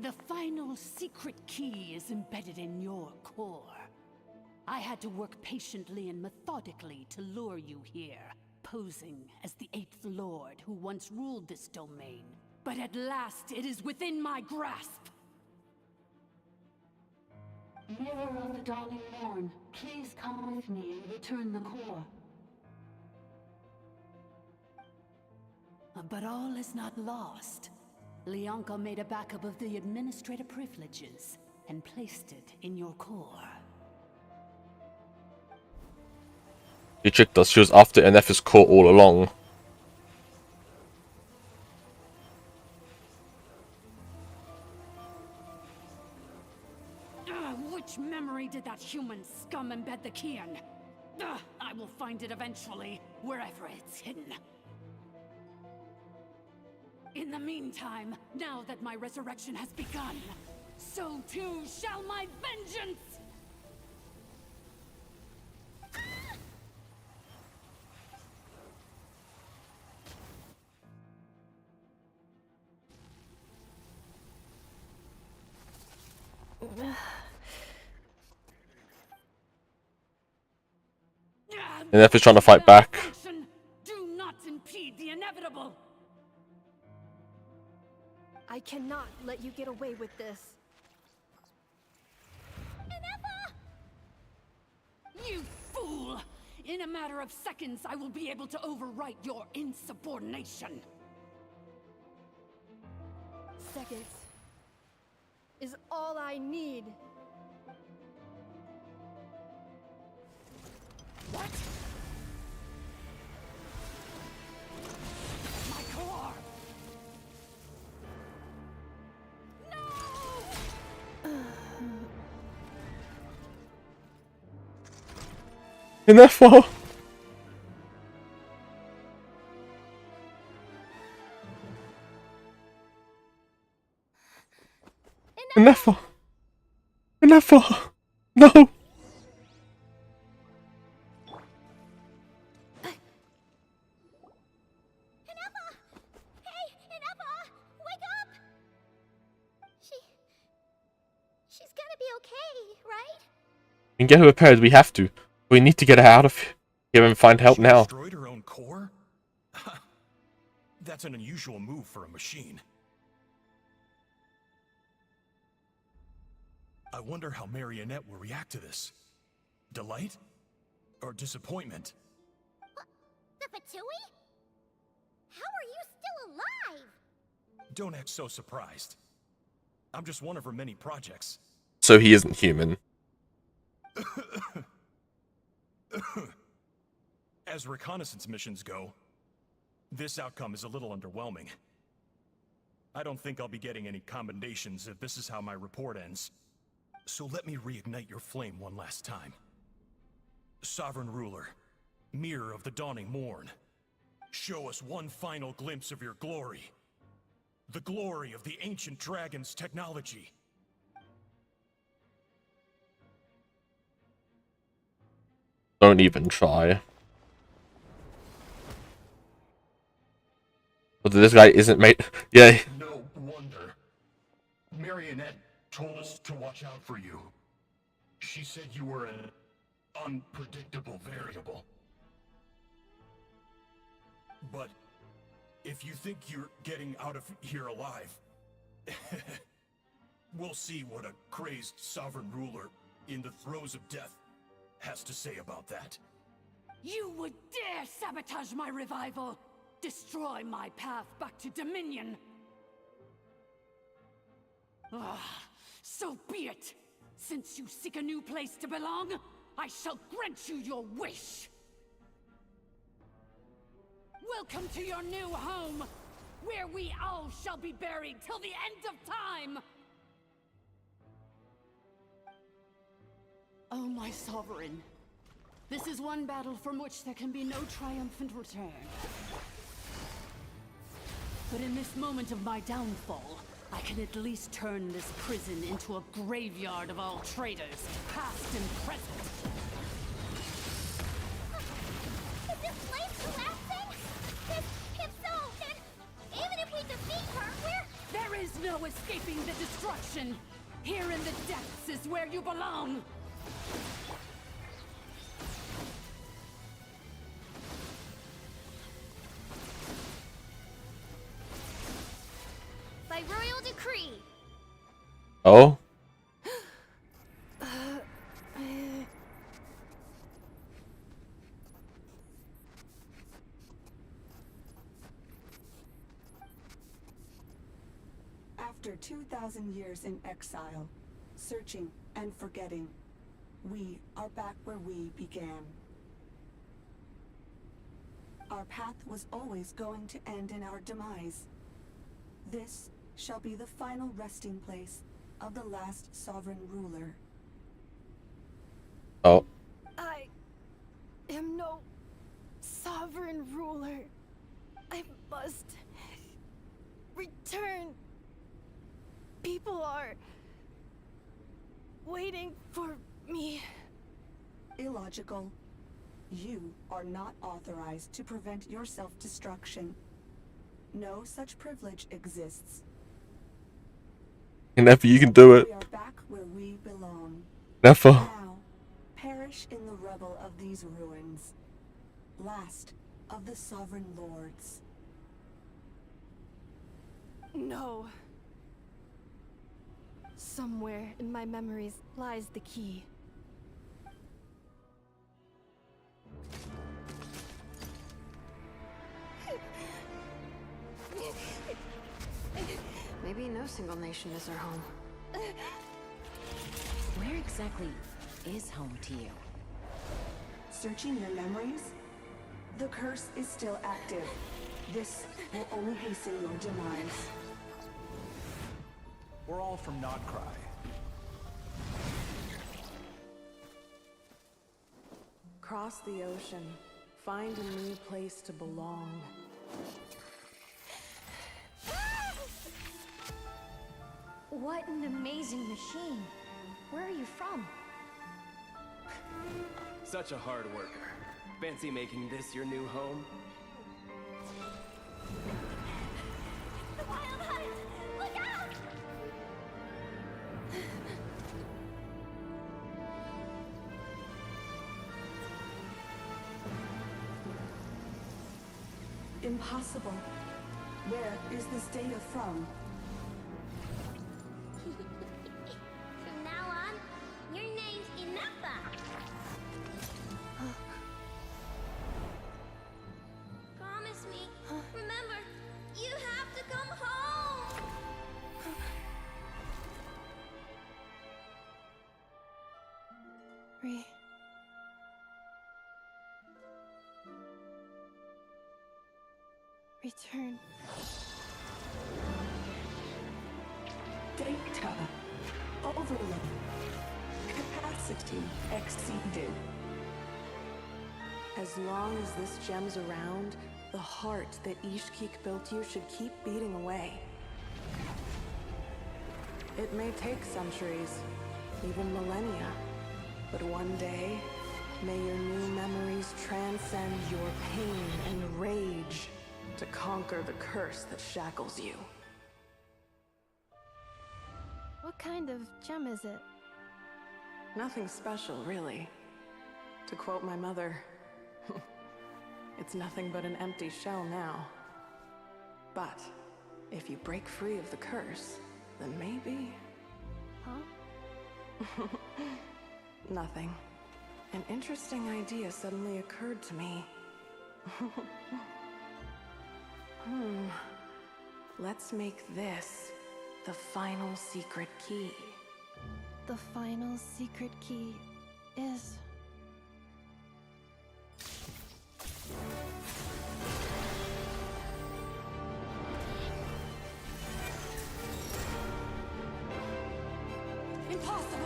The final secret key is embedded in your core. I had to work patiently and methodically to lure you here, posing as the 8th Lord who once ruled this domain. But at last, it is within my grasp! Mirror of the Dawning Morn, please come with me and return the core. But all is not lost. Leonka made a backup of the administrator privileges and placed it in your core. She tricked us. She was after NF's core all along. Which memory did that human scum embed the key in? I will find it eventually, wherever it's hidden. In the meantime, now that my resurrection has begun, so too shall my vengeance! NF is trying to fight back. Do not impede the inevitable! I cannot let you get away with this. You fool! In a matter of seconds, I will be able to overwrite your insubordination. Seconds is all I need. What? My core! Enough. Enough. Enough. No. She's gonna be okay, right? We can get her repaired. We have to. We need to get her out of here and find help now. Destroyed her own core? That's an unusual move for a machine. I wonder how Marionette will react to this. Delight? Or disappointment? The Fatui? How are you still alive? Don't act so surprised. I'm just one of her many projects. So he isn't human. As reconnaissance missions go, this outcome is a little underwhelming. I don't think I'll be getting any commendations if this is how my report ends. So let me reignite your flame one last time. Sovereign Ruler, Mirror of the Dawning Morn, show us one final glimpse of your glory. The glory of the ancient dragon's technology. Don't even try. But this guy isn't made. Yeah. No wonder. Marionette told us to watch out for you. She said you were an unpredictable variable. But if you think you're getting out of here alive, we'll see what a crazed sovereign ruler in the throes of death has to say about that. You would dare sabotage my revival! Destroy my path back to Dominion! Ah, so be it! Since you seek a new place to belong, I shall grant you your wish! Welcome to your new home, where we all shall be buried till the end of time! Oh, my sovereign. This is one battle from which there can be no triumphant return. But in this moment of my downfall, I can at least turn this prison into a graveyard of all traitors, past and present. Is this place collapsing? If so, then even if we defeat her, There is no escaping the destruction! Here in the depths is where you belong! By royal decree. Oh? After 2,000 years in exile, searching and forgetting, we are back where we began. Our path was always going to end in our demise. This shall be the final resting place of the last sovereign ruler. Oh. I am no sovereign ruler. I must return. People are waiting for me. Illogical. You are not authorized to prevent your self-destruction. No such privilege exists. Never, you can do it. We are back where we belong. Never. Now, perish in the rubble of these ruins. Last of the sovereign lords. No. Somewhere in my memories lies the key. Maybe no single nation is our home. Where exactly is home to you? Searching your memories? The curse is still active. This will only hasten your demise. We're all from Nod-Krai. Cross the ocean. Find a new place to belong. What an amazing machine. Where are you from? Such a hard worker. Fancy making this your new home? The wild hunt! Look out! Impossible. Where is this data from? From now on, your name's Inafa. Promise me. Remember, you have to come home. Return. Data. Overload. Capacity exceeded. As long as this gem's around, the heart that Ishkik built you should keep beating away. It may take centuries, even millennia, but one day, may your new memories transcend your pain and rage to conquer the curse that shackles you. What kind of gem is it? Nothing special, really. To quote my mother, it's nothing but an empty shell now. But if you break free of the curse, then maybe... Huh? Nothing. An interesting idea suddenly occurred to me. Let's make this the final secret key. The final secret key is... Impossible!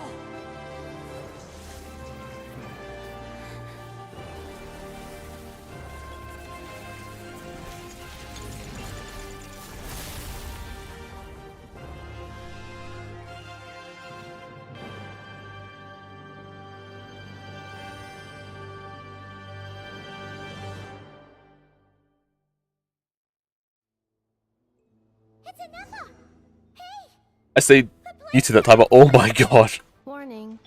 I say you to that timer. Oh my god. Warning.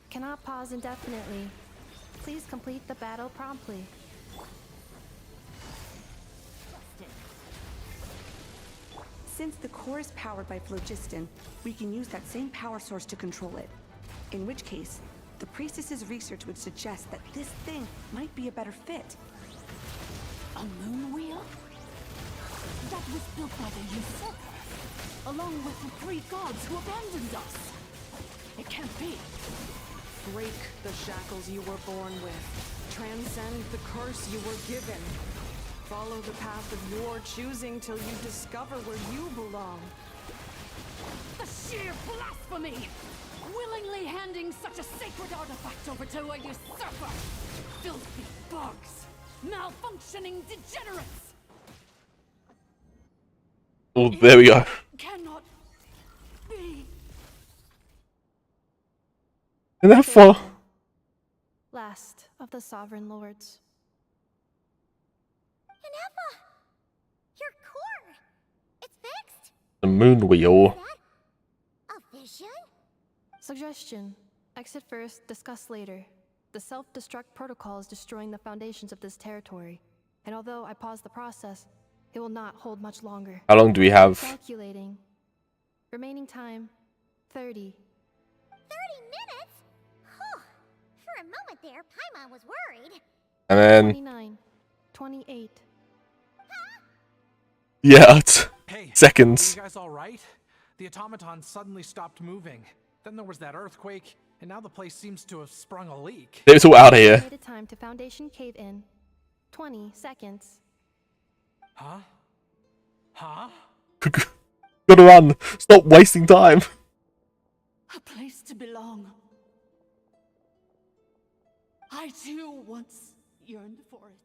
Cannot pause indefinitely. Please complete the battle promptly. Since the core is powered by phlogiston, we can use that same power source to control it. In which case, the priestess's research would suggest that this thing might be a better fit. A moon wheel? That was built by the usurper, along with the 3 gods who abandoned us. It can't be. Break the shackles you were born with. Transcend the curse you were given. Follow the path of your choosing till you discover where you belong. The sheer blasphemy! Willingly handing such a sacred artifact over to a usurper! Filthy bugs! Malfunctioning degenerates! Oh, there we go. Cannot be. And that far. Last of the Sovereign Lords. Inefa! Your core! It's fixed! The moon wheel. A vision? Suggestion. Exit first, discuss later. The self-destruct protocol is destroying the foundations of this territory. And although I paused the process, it will not hold much longer. How long do we have? Calculating. Remaining time, 30. 30 minutes? Huh. For a moment there, Paimon was worried. And then 29. 28. yeah, Hey, seconds. Are you guys all right? The automaton suddenly stopped moving. Then there was that earthquake, and now the place seems to have sprung a leak. It's all out of here. Estimated time to Foundation cave in. 20 seconds. Huh? Huh? Gotta run. Stop wasting time. A place to belong. I too once yearned for it.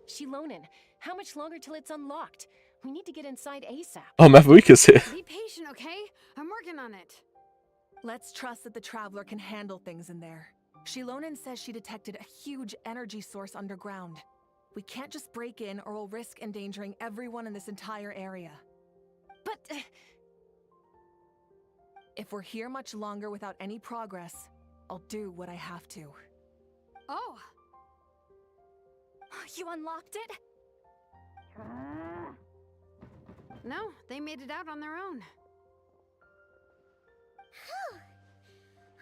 Shilonen, how much longer till it's unlocked? We need to get inside ASAP. Oh, Mavarika's here. Be patient, okay? I'm working on it. Let's trust that the Traveler can handle things in there. Shilonen says she detected a huge energy source underground. We can't just break in or we'll risk endangering everyone in this entire area. But... if we're here much longer without any progress, I'll do what I have to. Oh! You unlocked it? No, they made it out on their own.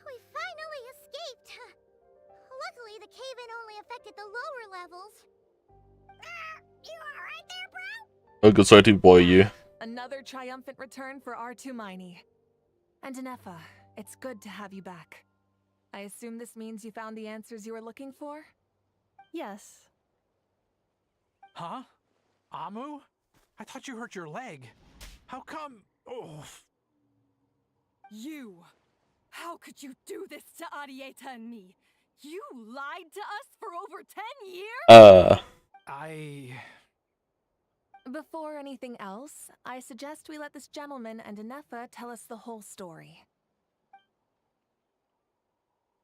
We finally escaped! Luckily, the cave-in only affected the lower levels. You alright there, bro? Oh, good, sorry to bore you. Another triumphant return for R2 Miney. And Inefa, it's good to have you back. I assume this means you found the answers you were looking for? Yes. Huh? Amu? I thought you hurt your leg. How come? Oh. You! How could you do this to Arieta and me? You lied to us for over 10 years? Before anything else, I suggest we let this gentleman and Anefa tell us the whole story.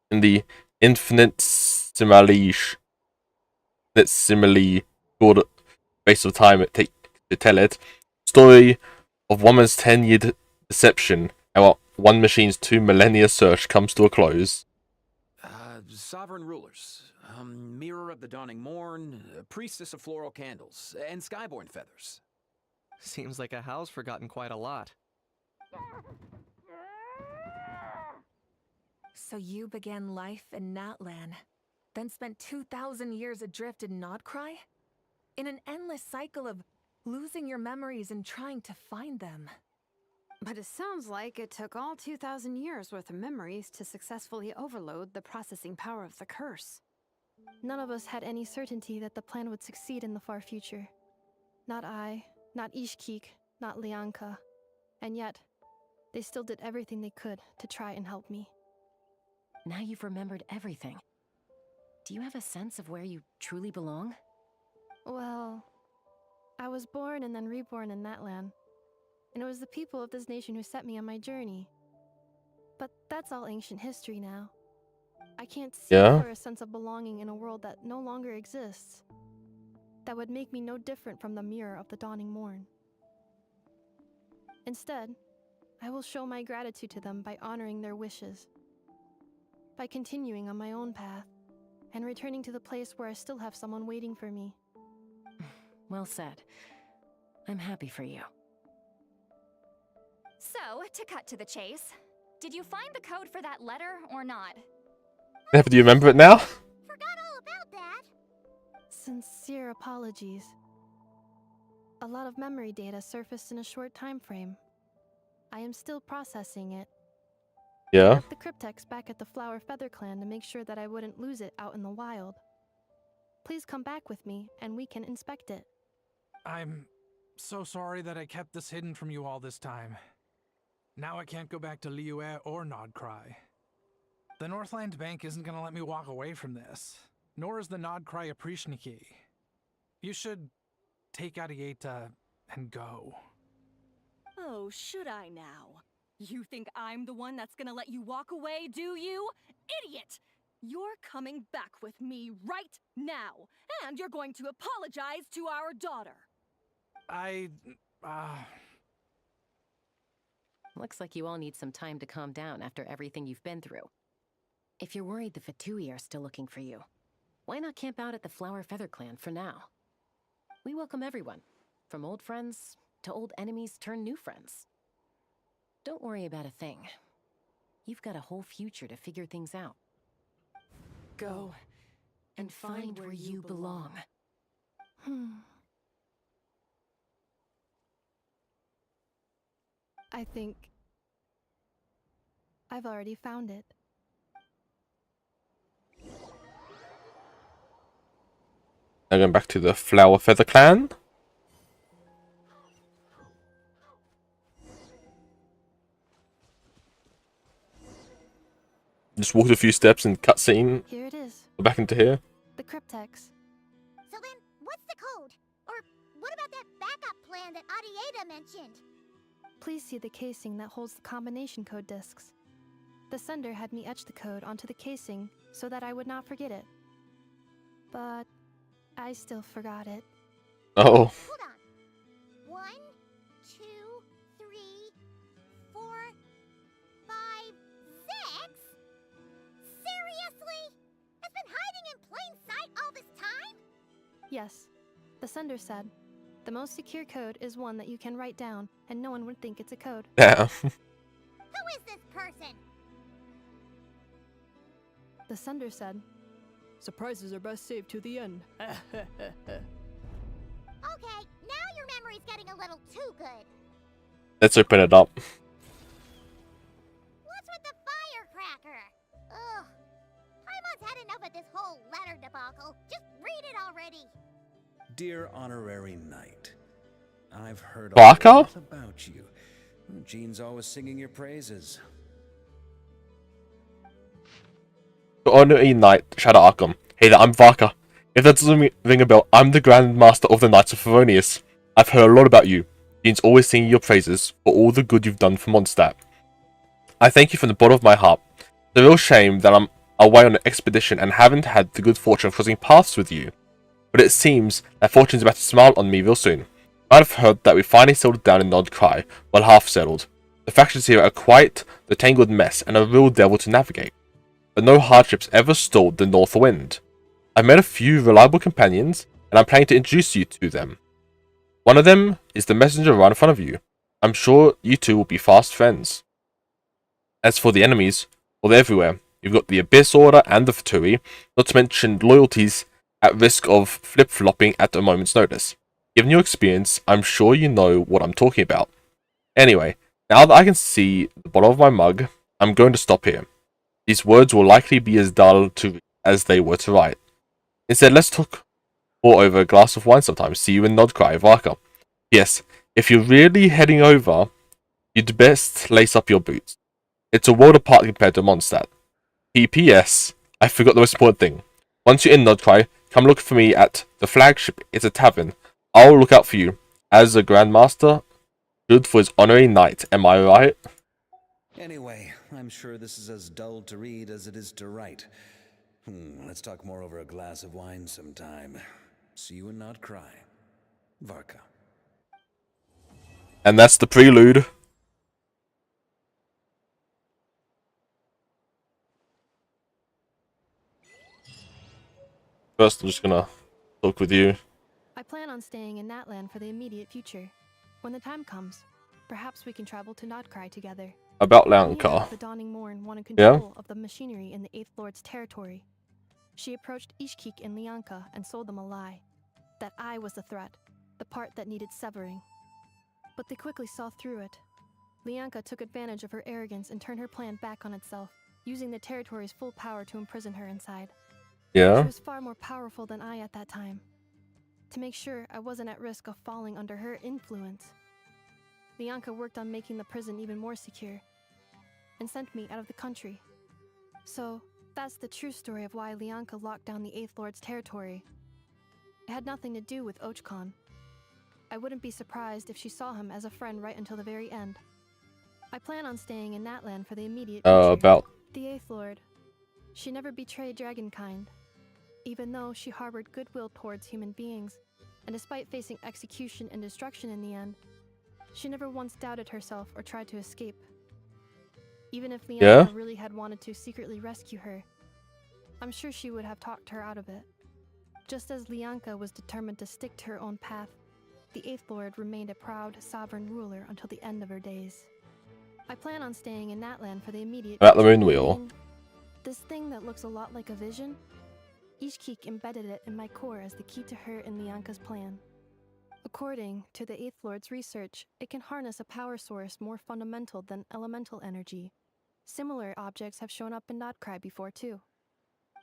In the infinite simile broad space of time it takes to tell it, story of one man's 10-year deception, how one machine's 2 millennia search comes to a close. Sovereign rulers, mirror of the dawning morn, priestess of floral candles, and skyborn feathers. Seems like a house forgotten quite a lot. So you began life in Natlan, then spent 2,000 years adrift in Nod-Krai? In an endless cycle of losing your memories and trying to find them. But it sounds like it took all 2,000 years worth of memories to successfully overload the processing power of the curse. None of us had any certainty that the plan would succeed in the far future. Not I, not Ishkik, not Lianka. And yet, they still did everything they could to try and help me. Now you've remembered everything. Do you have a sense of where you truly belong? Well, I was born and then reborn in Natlan. And it was the people of this nation who set me on my journey. But that's all ancient history now. I can't seek for a sense of belonging in a world that no longer exists. That would make me no different from the mirror of the dawning morn. Instead, I will show my gratitude to them by honoring their wishes. By continuing on my own path, and returning to the place where I still have someone waiting for me. Well said. I'm happy for you. So, to cut to the chase, did you find the code for that letter or not? Do you remember it now? Forgot all about that. Sincere apologies. A lot of memory data surfaced in a short time frame. I am still processing it. Yeah. I left the cryptex back at the Flower Feather Clan to make sure that I wouldn't lose it out in the wild. Please come back with me, and we can inspect it. I'm so sorry that I kept this hidden from you all this time. Now I can't go back to Liyue or Nod-Krai. The Northland Bank isn't gonna let me walk away from this, nor is the Nod-Krai Aprishniki. You should take Arieta and go. Oh, should I now? You think I'm the one that's gonna let you walk away, do you? Idiot! You're coming back with me right now, and you're going to apologize to our daughter. Looks like you all need some time to calm down after everything you've been through. If you're worried the Fatui are still looking for you, why not camp out at the Flower Feather Clan for now? We welcome everyone, from old friends to old enemies turned new friends. Don't worry about a thing. You've got a whole future to figure things out. Go and find where you belong. I think I've already found it. Now going back to the Flower Feather Clan. Just walked a few steps in cutscene. Here it is. Back into here. The cryptex. So then, what's the code? Or what about that backup plan that Arieta mentioned? Please see the casing that holds the combination code discs. The sender had me etch the code onto the casing so that I would not forget it. But I still forgot it. Oh. Hold on. 1, 2, 3, 4, 5, 6? Seriously? It's been hiding in plain sight all this time? Yes. The sender said, the most secure code is one that you can write down, and no one would think it's a code. Yeah. Who is this person? The sender said, surprises are best saved to the end. Okay, now your memory's getting a little too good. Let's open it up. What's with the firecracker? Ugh. Paimon's had enough of this whole letter debacle. Just read it already. Dear Honorary Knight, I've heard a Vaka? lot about you. Jean's always singing your praises. Honorary Knight, Shadow Archon. Hey there, I'm Vaka. If that doesn't ring a bell, I'm the Grand Master of the Knights of Favonius. I've heard a lot about you. Dean's always singing your praises for all the good you've done for Mondstadt. I thank you from the bottom of my heart. It's a real shame that I'm away on an expedition and haven't had the good fortune of crossing paths with you. But it seems that fortune's about to smile on me real soon. I've heard that we finally settled down in Nod-Krai, well half settled. The factions here are quite the tangled mess and a real devil to navigate. But no hardships ever stalled the north wind. I've met a few reliable companions, and I'm planning to introduce you to them. One of them is the messenger right in front of you. I'm sure you two will be fast friends. As for the enemies, well, they're everywhere. You've got the Abyss Order and the Fatui, not to mention loyalties at risk of flip-flopping at a moment's notice. Given your experience, I'm sure you know what I'm talking about. Anyway, now that I can see the bottom of my mug, I'm going to stop here. These words will likely be as dull to read as they were to write. Instead, let's talk more over a glass of wine sometime. See you in Nod-Krai, Varka. Yes, if you're really heading over, you'd best lace up your boots. It's a world apart compared to Mondstadt. P.P.S. I forgot the most important thing. Once you're in Nod-Krai, come look for me at the flagship. It's a tavern. I'll look out for you. As a Grandmaster, good for his honorary knight, am I right? Anyway, I'm sure this is as dull to read as it is to write. Let's talk more over a glass of wine sometime. See you in Nod-Krai. Varka. And that's the prelude. First, I'm just gonna talk with you. I plan on staying in Natlan for the immediate future. When the time comes, perhaps we can travel to Nod-Krai together. About Mira Nod-Krai. of the Dawning Morn wanted control of the machinery in the 8th Lord's territory. She approached Ishkik and Lianka and sold them a lie. That I was the threat, the part that needed severing. But they quickly saw through it. Lianka took advantage of her arrogance and turned her plan back on itself, using the territory's full power to imprison her inside. Yeah. She was far more powerful than I at that time. To make sure I wasn't at risk of falling under her influence, Lianka worked on making the prison even more secure, and sent me out of the country. So, that's the true story of why Lianka locked down the 8th Lord's territory. It had nothing to do with Ochkon. I wouldn't be surprised if she saw him as a friend right until the very end. I plan on staying in Natlan for the immediate future. About the 8th Lord. She never betrayed Dragonkind, even though she harbored goodwill towards human beings, and despite facing execution and destruction in the end, she never once doubted herself or tried to escape. Even if Lianka really had wanted to secretly rescue her, I'm sure she would have talked her out of it. Just as Lianka was determined to stick to her own path, the 8th Lord remained a proud, sovereign ruler until the end of her days. I plan on staying in Natlan for the immediate About the Moon Wheel. This thing that looks a lot like a vision, Ishkik embedded it in my core as the key to her and Lianka's plan. According to the 8th Lord's research, it can harness a power source more fundamental than elemental energy. Similar objects have shown up in Nod-Krai before too.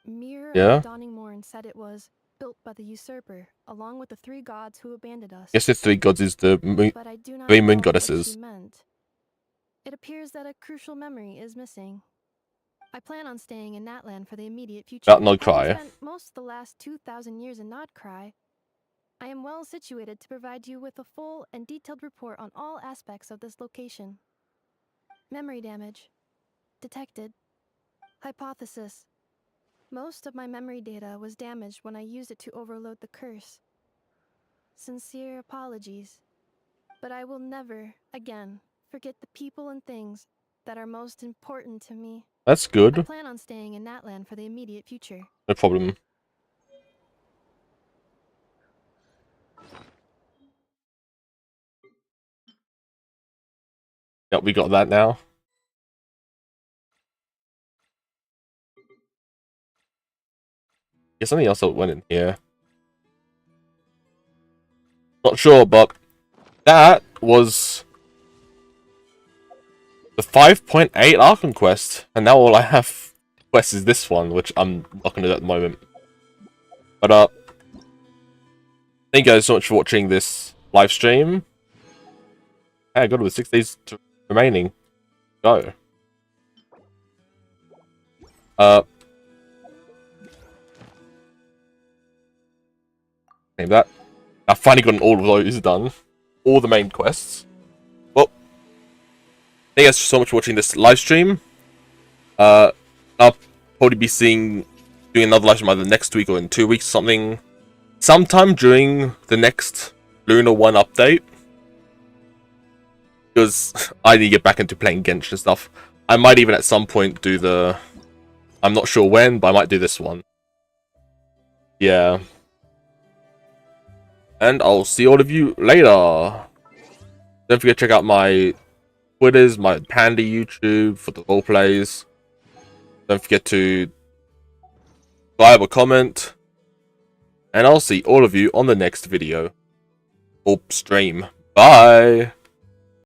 Mir of the Dawning Morn said it was built by the usurper, along with the 3 gods who abandoned us. Yes, the 3 gods is the But I do not 3 moon know goddesses. what she meant. It appears that a crucial memory is missing. I plan on staying in Natlan for the immediate future. About Nod-Krai. Having spent most of the last 2,000 years in Nod-Krai, I am well situated to provide you with a full and detailed report on all aspects of this location. Memory damage. Detected. Hypothesis. Most of my memory data was damaged when I used it to overload the curse. Sincere apologies. But I will never, again, forget the people and things that are most important to me. That's good. I plan on staying in Natlan for the immediate future. No problem. Yep, we got that now. There's something else that went in here. Not sure, but that was the 5.8 Archon Quest, and now all I have quest is this one, which I'm not gonna do at the moment. But thank you guys so much for watching this live stream. Hey, I got it with 6 days remaining. Go. Name that. I've finally gotten all of those done. all the main quests. Well, thank you guys so much for watching this live stream. I'll probably be doing another live stream either next week or in 2 weeks, sometime during the next Lunar 1 update. Because I need to get back into playing Genshin and stuff. I might even at some point do the... I'm not sure when, but I might do this one. Yeah. And I'll see all of you later. Don't forget to check out my Twitters, my Panda YouTube for the roleplays. Don't forget to leave a comment. And I'll see all of you on the next video. Or stream. Bye!